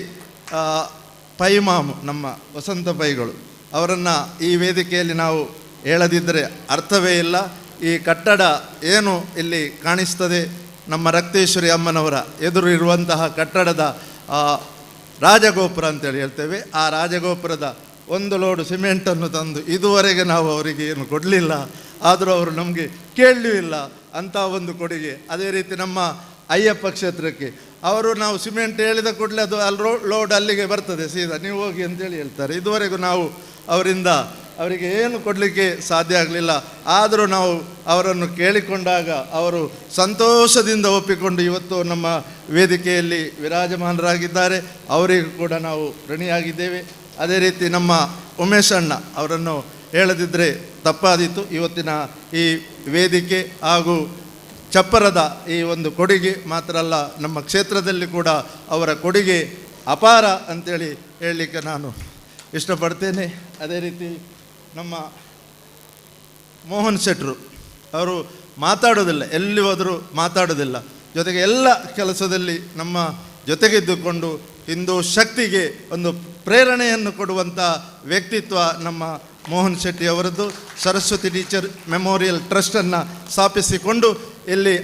ಪೈಮಾಮ್, ನಮ್ಮ ವಸಂತ ಪೈಗಳು, ಅವರನ್ನು ಈ ವೇದಿಕೆಯಲ್ಲಿ ನಾವು ಹೇಳದಿದ್ದರೆ ಅರ್ಥವೇ ಇಲ್ಲ. ಈ ಕಟ್ಟಡ ಏನು ಇಲ್ಲಿ ಕಾಣಿಸ್ತದೆ, ನಮ್ಮ ರಕ್ತೇಶ್ವರಿ ಅಮ್ಮನವರ ಎದುರು ಇರುವಂತಹ ಕಟ್ಟಡದ ರಾಜಗೋಪುರ ಅಂತೇಳಿ ಹೇಳ್ತೇವೆ. ಆ ರಾಜಗೋಪುರದ 1 ಲೋಡ್ ಸಿಮೆಂಟನ್ನು ತಂದು ಇದುವರೆಗೆ ನಾವು ಅವರಿಗೆ ಏನು ಕೊಡಲಿಲ್ಲ, ಆದರೂ ಅವರು ನಮಗೆ ಕೇಳಲೂ ಇಲ್ಲ ಅಂಥ ಒಂದು ಕೊಡುಗೆ. ಅದೇ ರೀತಿ ನಮ್ಮ ಅಯ್ಯಪ್ಪ ಕ್ಷೇತ್ರಕ್ಕೆ ಅವರು, ನಾವು ಸಿಮೆಂಟ್ ಹೇಳಿದ ಕೂಡಲೇ ಅದು ಲೋಡ್ ಅಲ್ಲಿಗೆ ಬರ್ತದೆ ಸೀದಾ, ನೀವು ಹೋಗಿ ಅಂತೇಳಿ ಹೇಳ್ತಾರೆ. ಇದುವರೆಗೂ ನಾವು ಅವರಿಗೆ ಏನು ಕೊಡಲಿಕ್ಕೆ ಸಾಧ್ಯ ಆಗಲಿಲ್ಲ. ಆದರೂ ನಾವು ಅವರನ್ನು ಕೇಳಿಕೊಂಡಾಗ ಅವರು ಸಂತೋಷದಿಂದ ಒಪ್ಪಿಕೊಂಡು ಇವತ್ತು ನಮ್ಮ ವೇದಿಕೆಯಲ್ಲಿ ವಿರಾಜಮಾನರಾಗಿದ್ದಾರೆ. ಅವರಿಗೂ ಕೂಡ ನಾವು ಋಣಿಯಾಗಿದ್ದೇವೆ. ಅದೇ ರೀತಿ ನಮ್ಮ ಉಮೇಶ್ ಅಣ್ಣ ಅವರನ್ನು ಹೇಳದಿದ್ದರೆ ತಪ್ಪಾದೀತು. ಇವತ್ತಿನ ಈ ವೇದಿಕೆ ಹಾಗೂ ಚಪ್ಪರದ ಈ ಒಂದು ಕೊಡುಗೆ ಮಾತ್ರ ಅಲ್ಲ, ನಮ್ಮ ಕ್ಷೇತ್ರದಲ್ಲಿ ಕೂಡ ಅವರ ಕೊಡುಗೆ ಅಪಾರ ಅಂತೇಳಿ ಹೇಳಲಿಕ್ಕೆ ನಾನು ಇಷ್ಟಪಡ್ತೇನೆ. ಅದೇ ರೀತಿ ನಮ್ಮ ಮೋಹನ್ ಶೆಟ್ಟರು ಅವರು ಮಾತಾಡೋದಿಲ್ಲ, ಎಲ್ಲಿ ಹೋದರೂ ಮಾತಾಡೋದಿಲ್ಲ, ಜೊತೆಗೆ ಎಲ್ಲ ಕೆಲಸದಲ್ಲಿ ನಮ್ಮ ಜೊತೆಗಿದ್ದುಕೊಂಡು ಹಿಂದೂ ಶಕ್ತಿಗೆ ಒಂದು ಪ್ರೇರಣೆಯನ್ನು ಕೊಡುವಂಥ ವ್ಯಕ್ತಿತ್ವ ನಮ್ಮ ಮೋಹನ್ ಶೆಟ್ಟಿ ಅವರದ್ದು. ಸರಸ್ವತಿ ಟೀಚರ್ ಮೆಮೋರಿಯಲ್ ಟ್ರಸ್ಟನ್ನು ಸ್ಥಾಪಿಸಿಕೊಂಡು ಇಲ್ಲಿ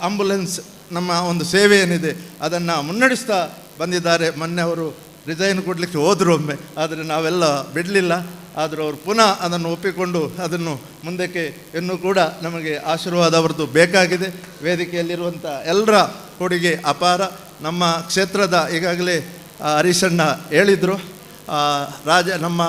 ಆಂಬುಲೆನ್ಸ್ ನಮ್ಮ ಒಂದು ಸೇವೆ ಏನಿದೆ ಅದನ್ನು ಮುನ್ನಡೆಸ್ತಾ ಬಂದಿದ್ದಾರೆ. ಮೊನ್ನೆ ಅವರು ರಿಸೈನ್ ಕೊಡಲಿಕ್ಕೆ ಹೋದರು ಒಮ್ಮೆ, ಆದರೆ ನಾವೆಲ್ಲ ಬಿಡಲಿಲ್ಲ. ಆದರೂ ಅವರು ಪುನಃ ಅದನ್ನು ಒಪ್ಪಿಕೊಂಡು ಅದನ್ನು ಮುಂದಕ್ಕೆ ಇನ್ನೂ ಕೂಡ ನಮಗೆ ಆಶೀರ್ವಾದ ಅವರದ್ದು ಬೇಕಾಗಿದೆ. ವೇದಿಕೆಯಲ್ಲಿರುವಂಥ ಎಲ್ಲರ ಕೊಡುಗೆ ಅಪಾರ. ನಮ್ಮ ಕ್ಷೇತ್ರದ ಈಗಾಗಲೇ ಹರೀಶಣ್ಣ ಹೇಳಿದರು, ನಮ್ಮ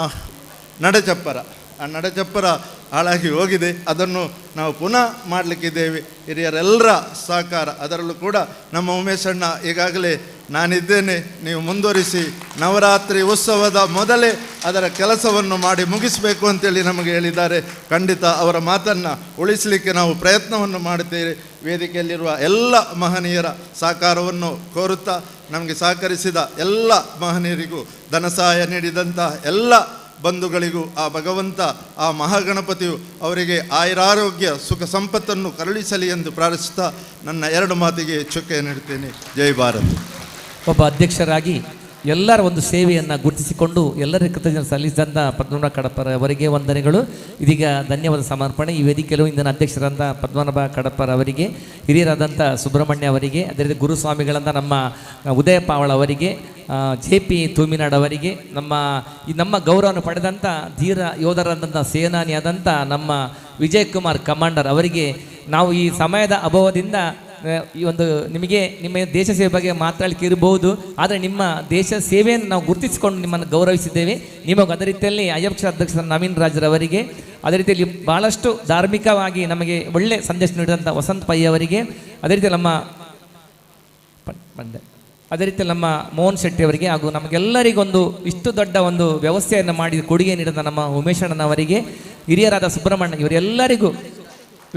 ನಡಚಪ್ಪರ, ಆ ನಡಚಪ್ಪರ ಹಾಳಾಗಿ ಹೋಗಿದೆ, ಅದನ್ನು ನಾವು ಪುನಃ ಮಾಡಲಿಕ್ಕಿದ್ದೇವೆ. ಹಿರಿಯರೆಲ್ಲರ ಸಹಕಾರ, ಅದರಲ್ಲೂ ಕೂಡ ನಮ್ಮ ಉಮೇಶಣ್ಣ ಈಗಾಗಲೇ ನಾನಿದ್ದೇನೆ, ನೀವು ಮುಂದುವರಿಸಿ, ನವರಾತ್ರಿ ಉತ್ಸವದ ಮೊದಲೇ ಅದರ ಕೆಲಸವನ್ನು ಮಾಡಿ ಮುಗಿಸಬೇಕು ಅಂತೇಳಿ ನಮಗೆ ಹೇಳಿದ್ದಾರೆ. ಖಂಡಿತ ಅವರ ಮಾತನ್ನು ಉಳಿಸಲಿಕ್ಕೆ ನಾವು ಪ್ರಯತ್ನವನ್ನು ಮಾಡುತ್ತೇವೆ. ವೇದಿಕೆಯಲ್ಲಿರುವ ಎಲ್ಲ ಮಹನೀಯರ ಸಹಕಾರವನ್ನು ಕೋರುತ್ತಾ, ನಮಗೆ ಸಹಕರಿಸಿದ ಎಲ್ಲ ಮಹನೀಯರಿಗೂ, ಧನ ಸಹಾಯ ನೀಡಿದಂಥ ಎಲ್ಲ ಬಂಧುಗಳಿಗೂ ಆ ಭಗವಂತ, ಆ ಮಹಾಗಣಪತಿಯು ಅವರಿಗೆ ಆಯುರಾರೋಗ್ಯ ಸುಖ ಸಂಪತ್ತನ್ನು ಕರುಣಿಸಲಿ ಎಂದು ಪ್ರಾರ್ಥಿಸುತ್ತಾ ನನ್ನ 2 ಮಾತಿಗೆ ಚುಕ್ಕೆ ನೀಡುತ್ತೇನೆ. ಜೈ ಭಾರತ್. ಒಬ್ಬ ಅಧ್ಯಕ್ಷರಾಗಿ ಎಲ್ಲರ ಒಂದು ಸೇವೆಯನ್ನು ಗುರುತಿಸಿಕೊಂಡು ಎಲ್ಲರ ಕೃತಜ್ಞತೆ ಸಲ್ಲಿಸಿದಂಥ ಪದ್ಮನಾಭ ಕಡಪರ ಅವರಿಗೆ ವಂದನೆಗಳು. ಇದೀಗ ಧನ್ಯವಾದ ಸಮರ್ಪಣೆ ಈ ವೇದಿಕೆಯಲ್ಲೂ ಇಂದಿನ ಅಧ್ಯಕ್ಷರಾದ ಪದ್ಮನಾಭ ಕಡಪರ ಅವರಿಗೆ, ಹಿರಿಯರಾದಂಥ ಸುಬ್ರಹ್ಮಣ್ಯ ಅವರಿಗೆ, ಅದೇ ರೀತಿ ಗುರುಸ್ವಾಮಿಗಳಂತ ನಮ್ಮ ಉದಯ ಪಾವಳ ಅವರಿಗೆ, JP ತೂಮಿನಾಡ್ ಅವರಿಗೆ, ನಮ್ಮ ಗೌರವವನ್ನು ಪಡೆದಂಥ ಧೀರ ಯೋಧರಾದಂಥ ಸೇನಾನಿಯಾದಂಥ ನಮ್ಮ ವಿಜಯ್ ಕುಮಾರ್ ಕಮಾಂಡರ್ ಅವರಿಗೆ ನಾವು ಈ ಸಮಯದ ಅಭಾವದಿಂದ ಈ ಒಂದು ನಿಮಗೆ ನಿಮ್ಮ ದೇಶ ಸೇವೆ ಬಗ್ಗೆ ಮಾತಾಡಲಿಕ್ಕೆ ಇರಬಹುದು, ಆದರೆ ನಿಮ್ಮ ದೇಶ ಸೇವೆಯನ್ನು ನಾವು ಗುರುತಿಸಿಕೊಂಡು ನಿಮ್ಮನ್ನು ಗೌರವಿಸಿದ್ದೇವೆ. ನಿಮಗೆ ಅದೇ ರೀತಿಯಲ್ಲಿ ಅಯ್ಯಪ್ಪ ಅಧ್ಯಕ್ಷ ನವೀನ್ ರಾಜ್ರವರಿಗೆ, ಅದೇ ರೀತಿಯಲ್ಲಿ ಭಾಳಷ್ಟು ಧಾರ್ಮಿಕವಾಗಿ ನಮಗೆ ಒಳ್ಳೆ ಸಂದೇಶ ನೀಡಿದಂಥ ವಸಂತ್ ಪೈ ಅವರಿಗೆ, ಅದೇ ರೀತಿ ನಮ್ಮ ಮೋಹನ್ ಶೆಟ್ಟಿ ಅವರಿಗೆ, ಹಾಗೂ ನಮಗೆಲ್ಲರಿಗೊಂದು ಇಷ್ಟು ದೊಡ್ಡ ಒಂದು ವ್ಯವಸ್ಥೆಯನ್ನು ಮಾಡಿ ಕೊಡುಗೆ ನೀಡಿದ ನಮ್ಮ ಉಮೇಶ್ ಅಣ್ಣನವರಿಗೆ, ಹಿರಿಯರಾದ ಸುಬ್ರಹ್ಮಣ್ಯ ಇವರೆಲ್ಲರಿಗೂ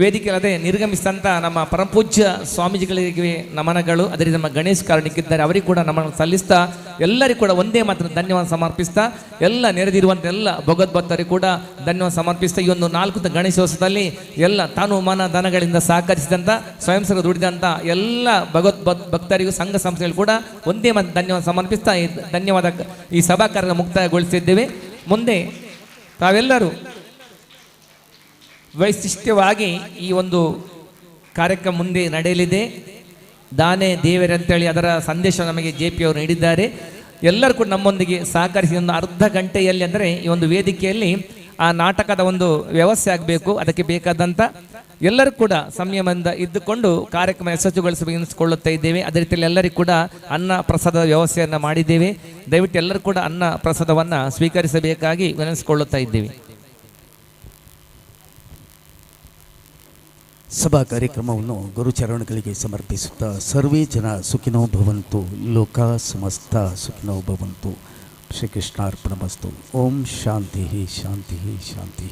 ವೇದಿಕೆ ನಿರ್ಗಮಿಸಿದಂಥ ನಮ್ಮ ಪರಮಪೂಜ್ಯ ಸ್ವಾಮೀಜಿಗಳಿಗೆ ನಮನಗಳು. ಅದೇ ರೀತಿ ನಮ್ಮ ಗಣೇಶ್ ಕಾರಣಿಕಿದ್ದಾರೆ, ಅವರಿಗೆ ಕೂಡ ನಮನ ಸಲ್ಲಿಸ್ತಾ ಎಲ್ಲರಿಗೂ ಕೂಡ ಒಂದೇ ಮಾತ್ರ ಧನ್ಯವಾದ ಸಮರ್ಪಿಸ್ತಾ, ಎಲ್ಲ ನೆರೆದಿರುವಂಥ ಎಲ್ಲ ಭಗವದ್ಭಕ್ತರಿಗೆ ಕೂಡ ಧನ್ಯವಾದ ಸಮರ್ಪಿಸ್ತಾ, ಈ ಒಂದು 4 ಗಣೇಶೋತ್ಸವದಲ್ಲಿ ಎಲ್ಲ ತಾನು ಮನ ಧನಗಳಿಂದ ಸಹಕರಿಸಿದಂಥ ಸ್ವಯಂ ಸೇವಕ ದುಡಿದಂಥ ಎಲ್ಲ ಭಕ್ತರಿಗೂ ಸಂಘ ಸಂಸ್ಥೆಗಳು ಕೂಡ ಒಂದೇ ಮಾತ್ರ ಧನ್ಯವಾದ ಸಮರ್ಪಿಸ್ತಾ ಈ ಸಭಾ ಕಾರ್ಯಕ್ರಮ ಮುಕ್ತಾಯಗೊಳಿಸಿದ್ದೇವೆ. ಮುಂದೆ ತಾವೆಲ್ಲರೂ ವೈಶಿಷ್ಟ್ಯವಾಗಿ ಈ ಒಂದು ಕಾರ್ಯಕ್ರಮ ಮುಂದೆ ನಡೆಯಲಿದೆ. ದಾನೆ ದೇವರೇ ಅಂತೇಳಿ ಅದರ ಸಂದೇಶ ನಮಗೆ JP ಅವರು ನೀಡಿದ್ದಾರೆ. ಎಲ್ಲರೂ ಕೂಡ ನಮ್ಮೊಂದಿಗೆ ಸಹಕರಿಸಿ ಒಂದು ಅರ್ಧ ಗಂಟೆಯಲ್ಲಿ, ಅಂದರೆ ಈ ಒಂದು ವೇದಿಕೆಯಲ್ಲಿ ಆ ನಾಟಕದ ಒಂದು ವ್ಯವಸ್ಥೆ ಆಗಬೇಕು. ಅದಕ್ಕೆ ಬೇಕಾದಂಥ ಎಲ್ಲರೂ ಕೂಡ ಸಂಯಮದಿಂದ ಇದ್ದುಕೊಂಡು ಕಾರ್ಯಕ್ರಮ ಯಶಸ್ವಿಗೊಳಿಸಿಕೊಳ್ಳುತ್ತಾ ಇದ್ದೇವೆ. ಅದೇ ರೀತಿಯಲ್ಲಿ ಎಲ್ಲರಿಗೂ ಕೂಡ ಅನ್ನ ಪ್ರಸಾದದ ವ್ಯವಸ್ಥೆಯನ್ನು ಮಾಡಿದ್ದೇವೆ. ದಯವಿಟ್ಟು ಎಲ್ಲರೂ ಕೂಡ ಅನ್ನ ಪ್ರಸಾದವನ್ನು ಸ್ವೀಕರಿಸಬೇಕಾಗಿ ವಿನಂತಿಸಿಕೊಳ್ಳುತ್ತಾ ಇದ್ದೇವೆ. ಸಭಾ ಕಾರ್ಯಕ್ರಮವನ್ನು ಗುರುಚರಣಗಳಿಗೆ ಸಮರ್ಪಿಸುತ್ತಾ ಸರ್ವೇ ಜನ ಸುಖಿನೋ ಭವಂತು, ಲೋಕ ಸಮಸ್ತ ಸುಖಿನೋ ಭವಂತು. ಶ್ರೀಕೃಷ್ಣಾರ್ಪಣಮಸ್ತು. ಓಂ ಶಾಂತಿ ಶಾಂತಿ ಶಾಂತಿ.